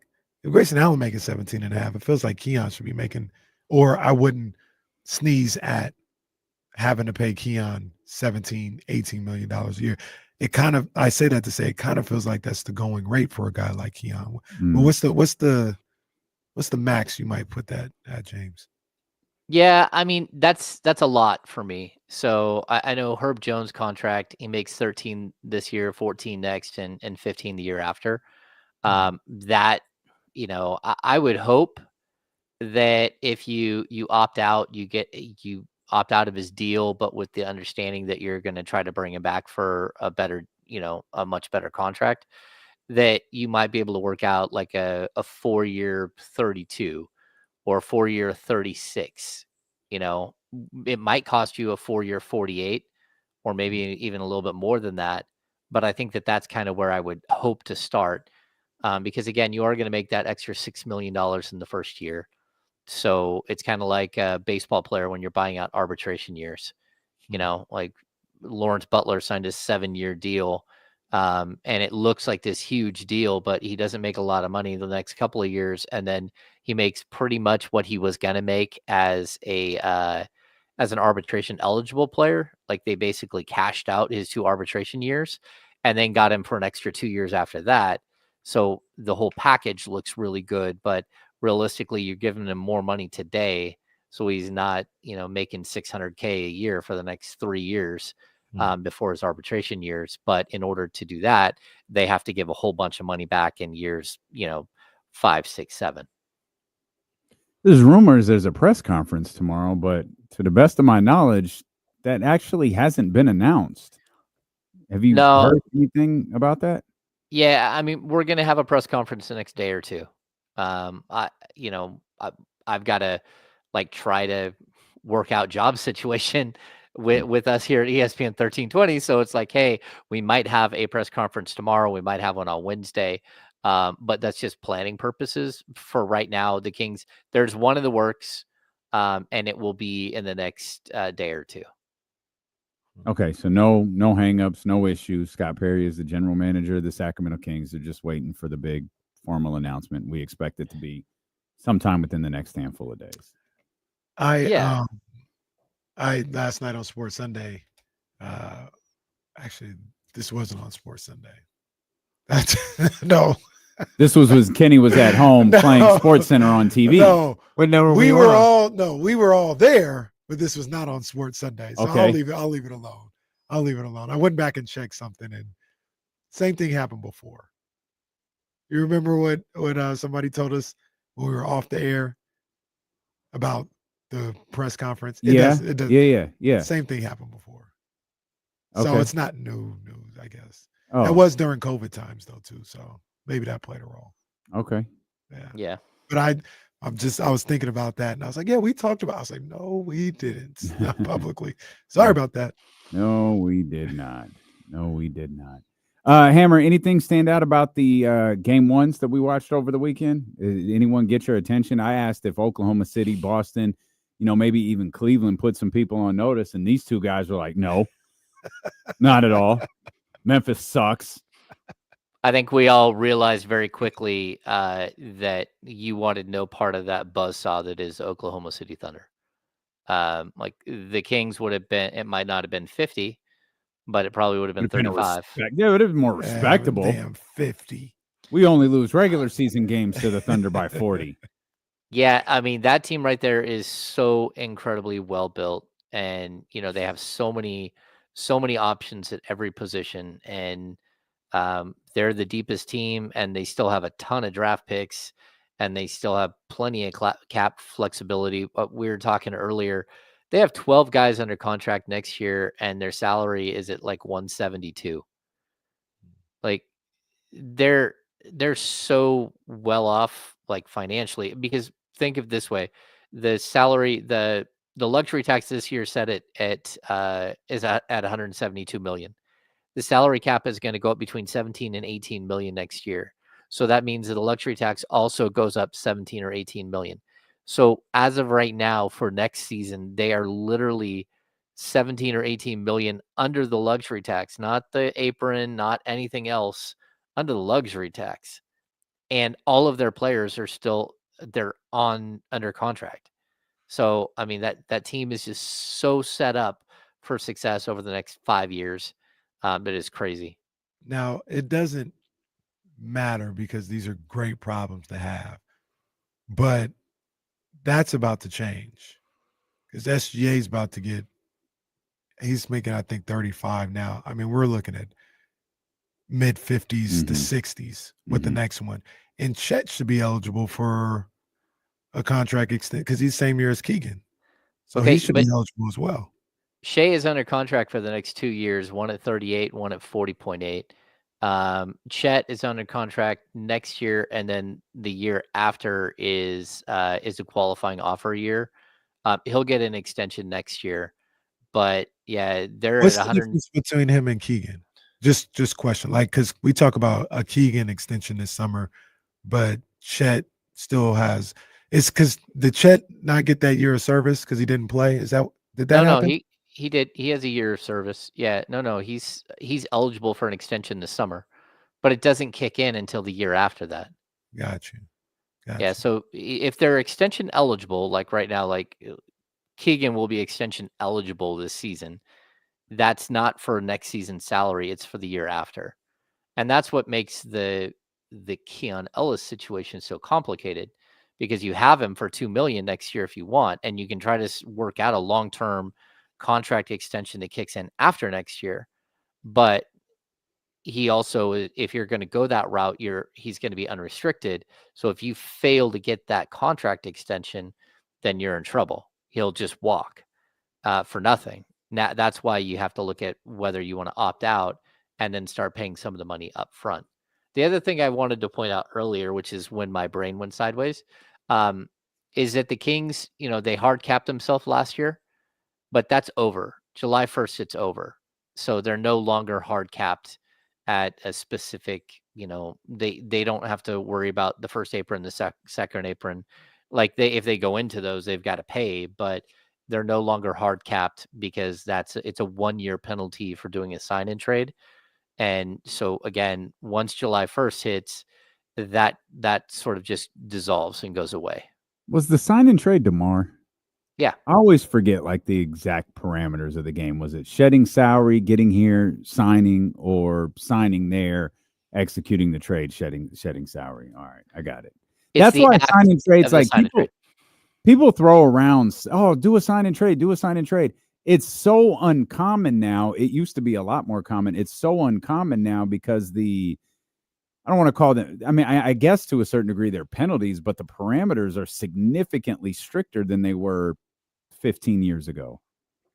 if Grayson Allen making 17 and a half, it feels like Keon should be making, or I wouldn't sneeze at having to pay Keon $17, $18 million a year. It kind of, I say that to say, it kind of feels like that's the going rate for a guy like Keon. But what's the max you might put that at, James? Yeah, I mean, that's a lot for me. So I know Herb Jones' contract, he makes 13 this year, 14 next, and 15 the year after. That, I would hope that if you opt out, you opt out of his deal, but with the understanding that you're going to try to bring him back for a better, a much better contract, that you might be able to work out like a 4-year 32 or a 4-year 36. It might cost you a 4-year 48 or maybe even a little bit more than that. But I think that that's kind of where I would hope to start. Because again, you are going to make that extra $6 million in the first year. So it's kind of like a baseball player when you're buying out arbitration years, like Lawrence Butler signed a 7-year deal. And it looks like this huge deal, but he doesn't make a lot of money the next couple of years. And then he makes pretty much what he was going to make as an arbitration eligible player. Like they basically cashed out his 2 arbitration years and then got him for an extra 2 years after that. So the whole package looks really good, but realistically, you're giving him more money today. So he's not, making $600K a year for the next 3 years before his arbitration years. But in order to do that, they have to give a whole bunch of money back in years, 5, 6, 7. There's rumors there's a press conference tomorrow, but to the best of my knowledge, that actually hasn't been announced. Have you heard anything about that? Yeah, I mean, we're going to have a press conference the next day or two. I've got to try to work out job situation with us here at ESPN 1320. So it's like, hey, we might have a press conference tomorrow. We might have one on Wednesday. But that's just planning purposes for right now. The Kings, there's one in the works, and it will be in the next day or two. Okay, so no hangups, no issues. Scott Perry is the general manager of the Sacramento Kings. They're just waiting for the big formal announcement. We expect it to be sometime within the next handful of days. I last night on Sports Sunday, Actually, this wasn't on Sports Sunday. That's no. This was Kenny was at home playing Sports Center on TV. No, we were all there, but this was not on Sports Sunday. So Okay. I'll leave it alone. I went back and checked something, and same thing happened before. You remember what somebody told us when we were off the air about the press conference? Yeah. Same thing happened before. Okay. So it's not new news, I guess. Oh, That was during COVID times though too, so maybe that played a role. okay. Yeah. But I was thinking about that, and I was like, yeah, we talked about. I was like, no, we didn't, not publicly. Sorry about that. No, we did not. Hammer, anything stand out about the game ones that we watched over the weekend? Anyone get your attention? I asked if Oklahoma City, Boston, maybe even Cleveland put some people on notice, and these two guys were like, no, not at all. Memphis sucks. I think we all realized very quickly that you wanted no part of that buzzsaw that is Oklahoma City Thunder. Like the Kings would have been, it might not have been 50, but it probably would have been 35. Yeah, it would have been more respectable. Damn 50. We only lose regular season games to the Thunder by 40. Yeah, I mean, that team right there is so incredibly well built, and they have so many options at every position, and they're the deepest team, and they still have a ton of draft picks, and they still have plenty of cap flexibility. What we were talking earlier, they have 12 guys under contract next year, and their salary is at like 172. Like they're so well off, like financially, because think of it this way: the salary, the luxury tax this year set is at 172 million. The salary cap is going to go up between 17 and 18 million next year. So that means that the luxury tax also goes up 17 or 18 million. So as of right now for next season, they are literally 17 or 18 million under the luxury tax, not the apron, not anything else, under the luxury tax. And all of their players are still, they're under contract. So, I mean, that team is just so set up for success over the next 5 years. It is crazy. Now, it doesn't matter because these are great problems to have, but that's about to change because SGA is about to he's making, I think, 35 now. I mean, we're looking at mid 50s to 60s with the next one. And Chet should be eligible for a contract extension because he's same year as Keegan. So he should be eligible as well. Shea is under contract for the next 2 years, one at 38, one at 40.8. Chet is under contract next year, and then the year after is a qualifying offer year. He'll get an extension next year, but yeah, they're What's at the 100 difference between him and Keegan? Just question, like, because we talk about a Keegan extension this summer, but Chet still has. It's because did Chet not get that year of service because he didn't play? Did that happen? No, he did. He has a year of service. Yeah, no, he's eligible for an extension this summer, but it doesn't kick in until the year after that. Got you. Yeah, so if they're extension eligible, like right now, like Keegan will be extension eligible this season. That's not for next season's salary; it's for the year after, and that's what makes the Keon Ellis situation so complicated, because you have him for $2 million next year if you want, and you can try to work out a long-term contract extension that kicks in after next year. But he also, if you're going to go that route, he's going to be unrestricted. So if you fail to get that contract extension, then you're in trouble. He'll just walk for nothing. Now that's why you have to look at whether you want to opt out and then start paying some of the money up front. The other thing I wanted to point out earlier, which is when my brain went sideways, is that the Kings, they hard capped themselves last year, but that's over. July 1st, it's over. So they're no longer hard capped at a specific, they don't have to worry about the first apron, the second apron. Like if they go into those, they've got to pay, but they're no longer hard capped because it's a 1-year penalty for doing a sign-in trade. And so again, once July 1st hits, that sort of just dissolves and goes away. Was the sign and trade DeMar? Yeah. I always forget like the exact parameters of the game. Was it shedding salary, getting here, signing, or signing there, executing the trade, shedding salary? All right, I got it. It's That's the why act signing trades of the like sign and trade. people throw around, oh, do a sign and trade, do a sign and trade. It's so uncommon now. It used to be a lot more common. It's so uncommon now because I don't want to call them. I mean, I guess to a certain degree they're penalties, but the parameters are significantly stricter than they were 15 years ago.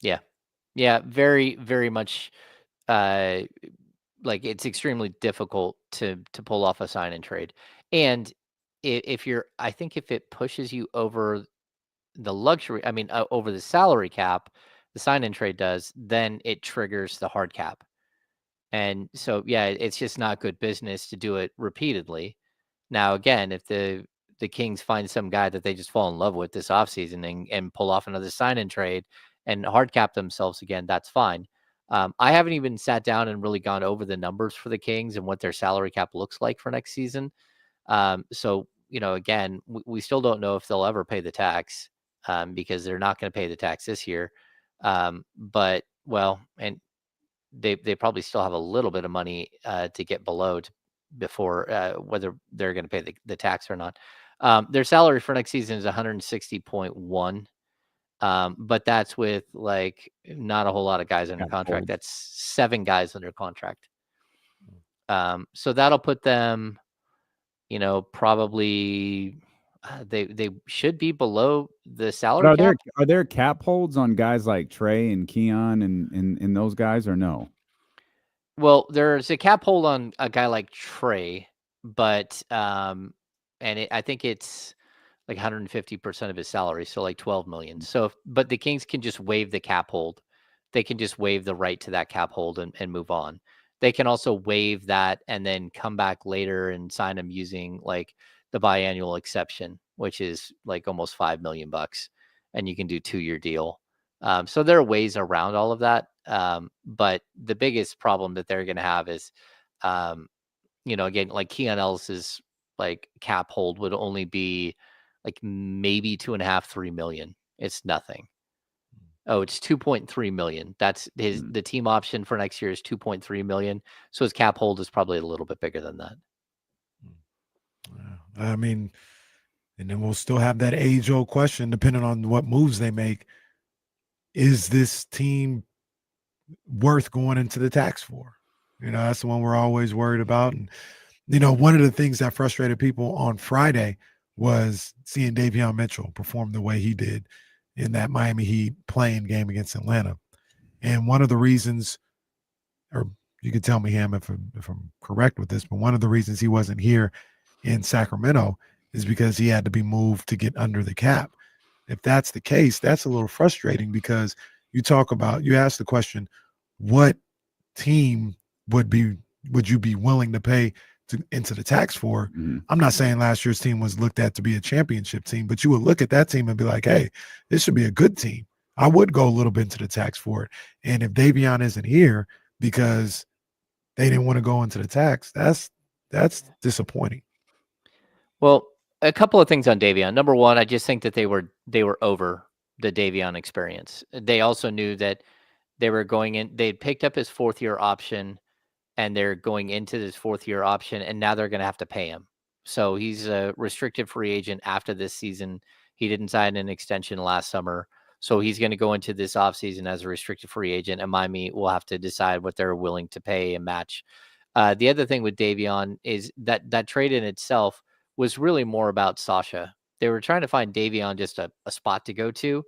Yeah. Yeah. Very, very much. Like it's extremely difficult to pull off a sign and trade. And I think if it pushes you over the luxury, over the salary cap, the sign and trade does, then it triggers the hard cap. And so, yeah, it's just not good business to do it repeatedly. Now, again, if the Kings find some guy that they just fall in love with this offseason and pull off another sign and trade and hard cap themselves again, that's fine. I haven't even sat down and really gone over the numbers for the Kings and what their salary cap looks like for next season. So, again, we still don't know if they'll ever pay the tax because they're not going to pay the tax this year. But, well, and they probably still have a little bit of money to get below before whether they're going to pay the tax or not. Their salary for next season is 160.1. But that's with like not a whole lot of guys under contract. That's 7 guys under contract. So that'll put them, probably they should be below the salary cap. Are there cap holds on guys like Trey and Keon and those guys or no? Well, there's a cap hold on a guy like Trey, but I think it's like 150% of his salary, so like 12 million. So, but the Kings can just waive the cap hold. They can just waive the right to that cap hold and move on. They can also waive that and then come back later and sign him using like the biannual exception, which is like almost $5 million, and you can do 2-year deal. So there are ways around all of that. But the biggest problem that they're going to have is, again, like Keon Ellis's like cap hold would only be like maybe 2.5-3 million. It's nothing. Oh, it's 2.3 million. That's the team option for next year is 2.3 million. So his cap hold is probably a little bit bigger than that. I mean, and then we'll still have that age-old question, depending on what moves they make. Is this team worth going into the tax for? That's the one we're always worried about. And, one of the things that frustrated people on Friday was seeing Davion Mitchell perform the way he did in that Miami Heat playing game against Atlanta. And one of the reasons, or you could tell me, Ham, if I'm correct with this, but one of the reasons he wasn't here in Sacramento is because he had to be moved to get under the cap. If that's the case, that's a little frustrating because you ask the question, what team would you be willing to pay into the tax for? Mm-hmm. I'm not saying last year's team was looked at to be a championship team, but you would look at that team and be like, hey, this should be a good team. I would go a little bit into the tax for it. And if Davion isn't here because they didn't want to go into the tax, that's disappointing. Well, a couple of things on Davion. Number one, I just think that they were over the Davion experience. They also knew that they were going in. They'd picked up his 4th-year option, and they're going into this 4th-year option, and now they're going to have to pay him. So he's a restricted free agent after this season. He didn't sign an extension last summer, so he's going to go into this offseason as a restricted free agent, and Miami will have to decide what they're willing to pay and match. The other thing with Davion is that trade in itself was really more about Sasha. They were trying to find Davion just a spot to go to,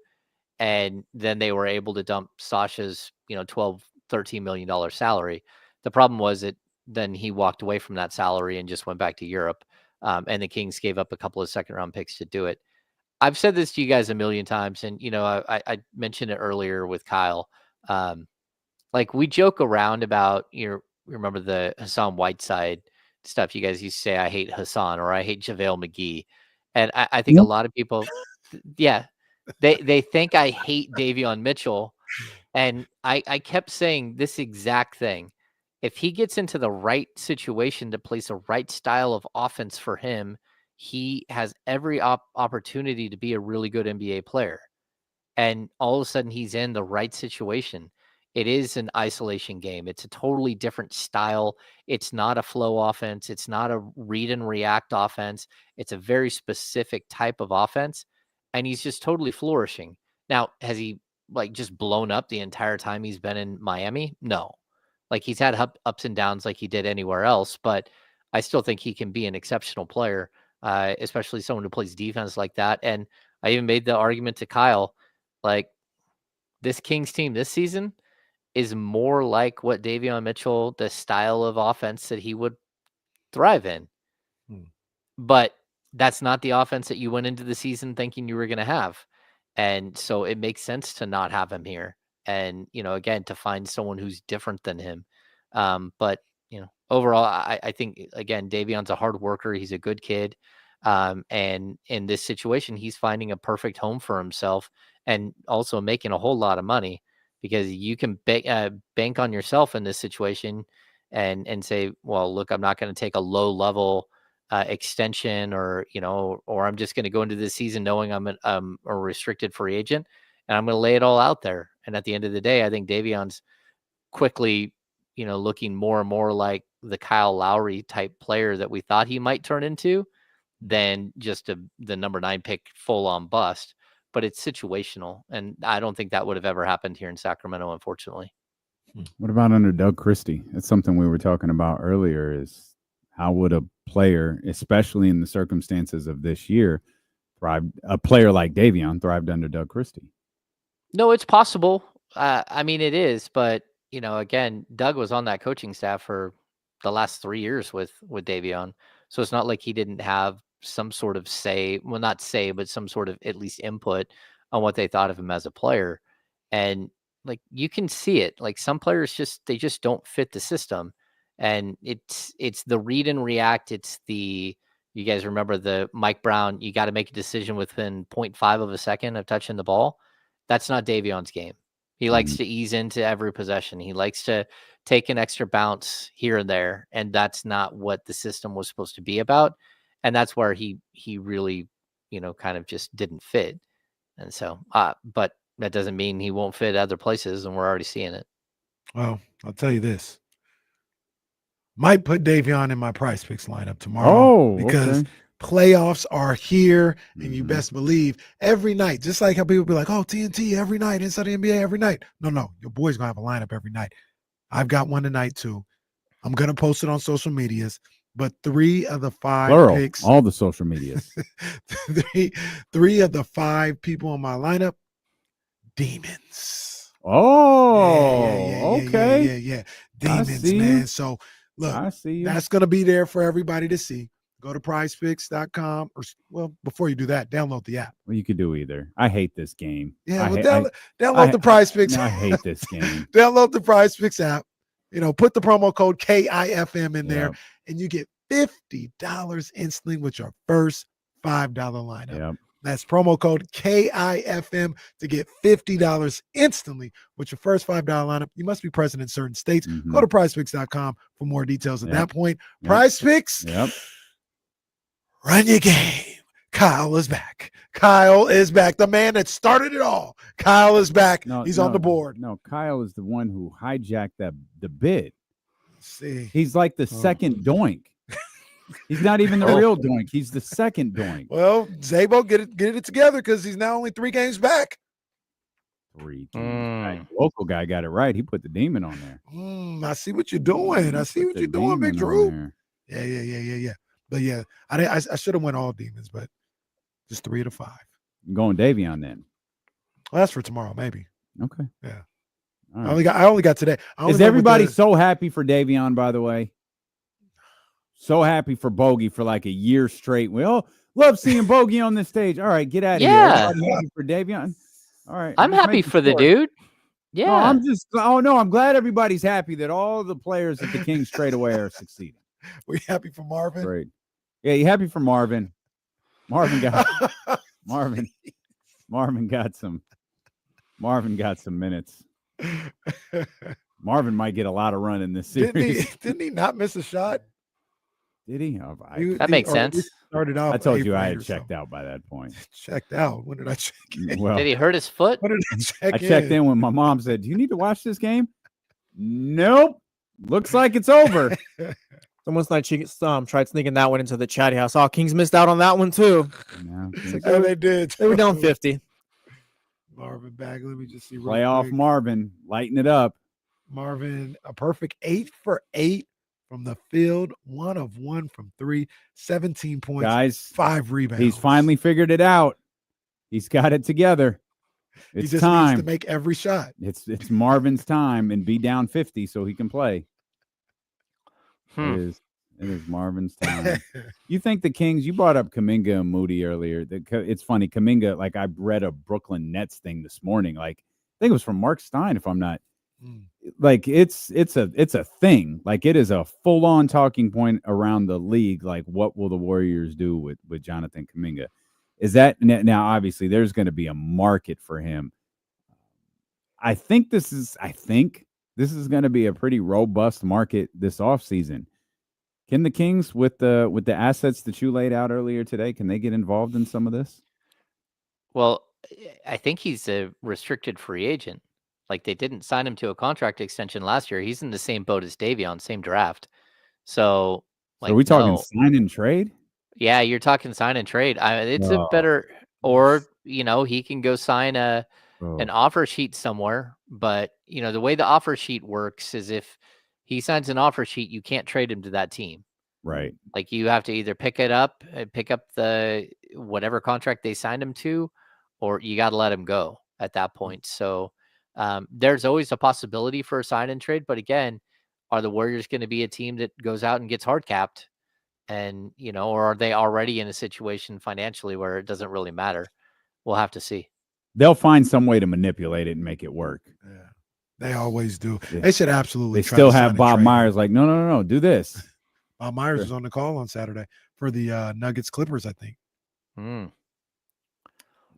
and then they were able to dump Sasha's, $12-13 million salary. The problem was that then he walked away from that salary and just went back to Europe, and the Kings gave up a couple of second-round picks to do it. I've said this to you guys a million times, and I mentioned it earlier with Kyle. Like we joke around about remember the Hassan Whiteside stuff. You guys used to say, I hate Hassan or I hate JaVale McGee. And I think a lot of people, they think I hate Davion Mitchell. And I kept saying this exact thing. If he gets into the right situation to place a right style of offense for him, he has every opportunity to be a really good NBA player. and all of a sudden he's in the right situation. It is an isolation game. It's a totally different style. It's not a flow offense. It's not a read and react offense. It's a very specific type of offense, and he's just totally flourishing. Now, has he like just blown up the entire time he's been in Miami? No. Like he's had ups and downs like he did anywhere else, but I still think he can be an exceptional player, especially someone who plays defense like that. And I even made the argument to Kyle, like this Kings team this season is more like what Davion Mitchell, the style of offense that he would thrive in. But that's not the offense that you went into the season thinking you were going to have. And so it makes sense to not have him here. And, again, to find someone who's different than him. But, overall, I think, again, Davion's a hard worker. He's a good kid. And in this situation, he's finding a perfect home for himself and also making a whole lot of money, because you can bank on yourself in this situation and say, well, look, I'm not going to take a low level extension or I'm just going to go into this season knowing I'm a restricted free agent, and I'm going to lay it all out there. And at the end of the day, I think Davion's quickly, looking more and more like the Kyle Lowry type player that we thought he might turn into than just the number 9 pick full on bust. But it's situational, and I don't think that would have ever happened here in Sacramento, unfortunately. What about under Doug Christie? That's something we were talking about earlier, is how would a player, especially in the circumstances of this year, thrive? A player like Davion thrived under Doug Christie. No, it's possible. I mean, it is, but again, Doug was on that coaching staff for the last 3 years with Davion. So it's not like he didn't have some sort of say, well, not say, but some sort of at least input on what they thought of him as a player. And like, you can see it, like some players they just don't fit the system. And it's the read and react. It's you guys remember the Mike Brown, you got to make a decision within 0.5 of a second of touching the ball. That's not Davion's game. He likes to ease into every possession. He likes to take an extra bounce here and there. And that's not what the system was supposed to be about. And that's where he really, kind of just didn't fit. And so, but that doesn't mean he won't fit other places, and we're already seeing it. Well, I'll tell you this. Might put Davion in my Prize Picks lineup tomorrow because playoffs are here, and you best believe every night, just like how people be like, oh, TNT every night, inside the NBA every night. No, your boy's going to have a lineup every night. I've got one tonight too. I'm going to post it on social medias, but 3 of the 5 Plural, picks. All the social medias. 3 of the 5 people in my lineup, demons. Okay. Yeah. Demons, man. So look, I see you. That's going to be there for everybody to see. Go to prizepicks.com, or, well, before you do that, download the app. Well, you could do either. I hate this game. Yeah, download the Prize Picks. I hate this game. Download the Prize Picks app. Put the promo code KIFM in there, and you get $50 instantly with your first $5 lineup. Yep. That's promo code KIFM to get $50 instantly with your first $5 lineup. You must be present in certain states. Go to prizepicks.com for more details. At that point, Prize Picks, run your game. Kyle is back. The man that started it all. Kyle is back. He's on the board. No, Kyle is the one who hijacked the bid. See, he's like the second doink. He's not even the real doink. He's the second doink. Well, Zabo, get it together, because he's now only 3 games back. 3 games. Local guy got it right. He put the demon on there. I see what you're doing. I see what you're doing, Big Drew. Yeah. But yeah, I should have went all demons, but just 3 of the 5. I'm going Davion then. Well, that's for tomorrow, maybe. Okay. Yeah. Right. I only got today. Is everybody so happy for Davion, by the way? So happy for Bogey for like a year straight. We all love seeing Bogey on this stage. All right, get out of here. Everybody happy for Davion. All right. I'm happy for the dude. Yeah. No, I'm glad everybody's happy that all the players at the Kings straight away are succeeding. We happy for Marvin? Great. Yeah, you happy for Marvin? Marvin got some minutes. Marvin might get a lot of run in this series. Didn't he not miss a shot? Did he? Oh, That makes sense. Started off. I told you I eighth had grade or checked something. out by that point. Checked out. When did I check in? Well, Did he hurt his foot? When did I check I checked in when my mom said, "Do you need to watch this game?" Nope. Looks like it's over. Someone's like tried sneaking that one into the chat house. Oh, Kings missed out on that one too. No, Oh, they did. They were down 50. Marvin back. Let me just see. real playoff quick. Marvin, lighten it up. Marvin, a perfect 8 for 8 from the field, 1 of 1 from 3, 17 points, Guys, 5 rebounds. he's finally figured it out. He's got it together. He It's just time. needs to make every shot. It's Marvin's time and be down 50 so he can play. It is Marvin's time. You think the Kings, you brought up Kuminga and Moody earlier. It's funny. Kuminga, like I read a Brooklyn Nets thing this morning. Like I think it was from Mark Stein, if I'm not. Like it's a thing. Like it is a full-on talking point around the league. Like what will the Warriors do with Jonathan Kuminga? Is that now obviously there's going to be a market for him. I think this is going to be a pretty robust market this offseason. Can the Kings, with the assets that you laid out earlier today, can they get involved in some of this? Well, I think he's a restricted free agent. Like they didn't sign him to a contract extension last year. He's in the same boat as Davion, same draft. So, like, are we talking sign and trade? Yeah, you're talking sign and trade. It's a better, or he can go sign an offer sheet somewhere. But the way the offer sheet works is if he signs an offer sheet, you can't trade him to that team. Right. Like you have to either pick up the whatever contract they signed him to, or you got to let him go at that point. So there's always a possibility for a sign and trade. But again, are the Warriors going to be a team that goes out and gets hard capped? And, or are they already in a situation financially where it doesn't really matter? We'll have to see. They'll find some way to manipulate it and make it work. Yeah, they always do. They should absolutely. They still have Bob Myers like, no, do this. Bob Myers was on the call on Saturday for the Nuggets Clippers, I think.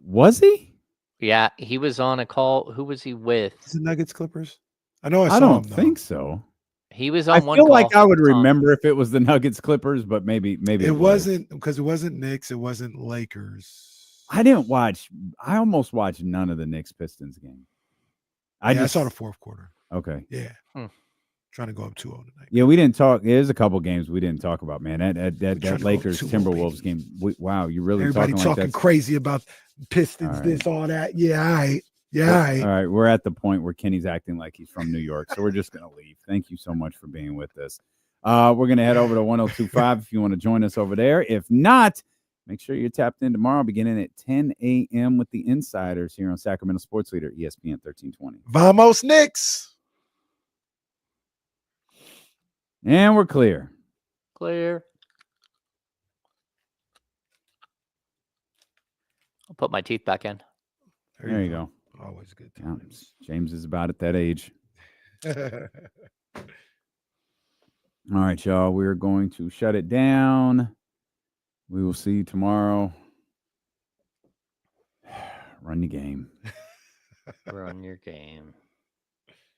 Was he? Yeah, he was on a call. Who was he with? Is it Nuggets Clippers? I know I don't think so. He was on one call. I feel call. like I would remember if it was the Nuggets Clippers, but maybe it wasn't, because it wasn't Knicks, it wasn't Lakers. I didn't watch. I almost watched none of the Knicks Pistons game. I saw the fourth quarter. Okay. Yeah. Trying to go up 2-0 tonight. Yeah, we didn't talk. There's a couple games we didn't talk about, man. That Lakers Timberwolves game. Wow, you really everybody talking crazy about Pistons, this, all that. Yeah, all right. Yeah, all right. All right, we're at the point where Kenny's acting like he's from New York, so we're just gonna leave. Thank you so much for being with us. We're gonna head over to 102.5 if you want to join us over there. If not, make sure you're tapped in tomorrow, beginning at 10 a.m. with the Insiders here on Sacramento Sports Leader ESPN 1320. Vamos Knicks. And we're clear. Clear. I'll put my teeth back in. There you go. Always good times. James is about at that age. All right, y'all. We're going to shut it down. We will see you tomorrow. Run your game. Run your game.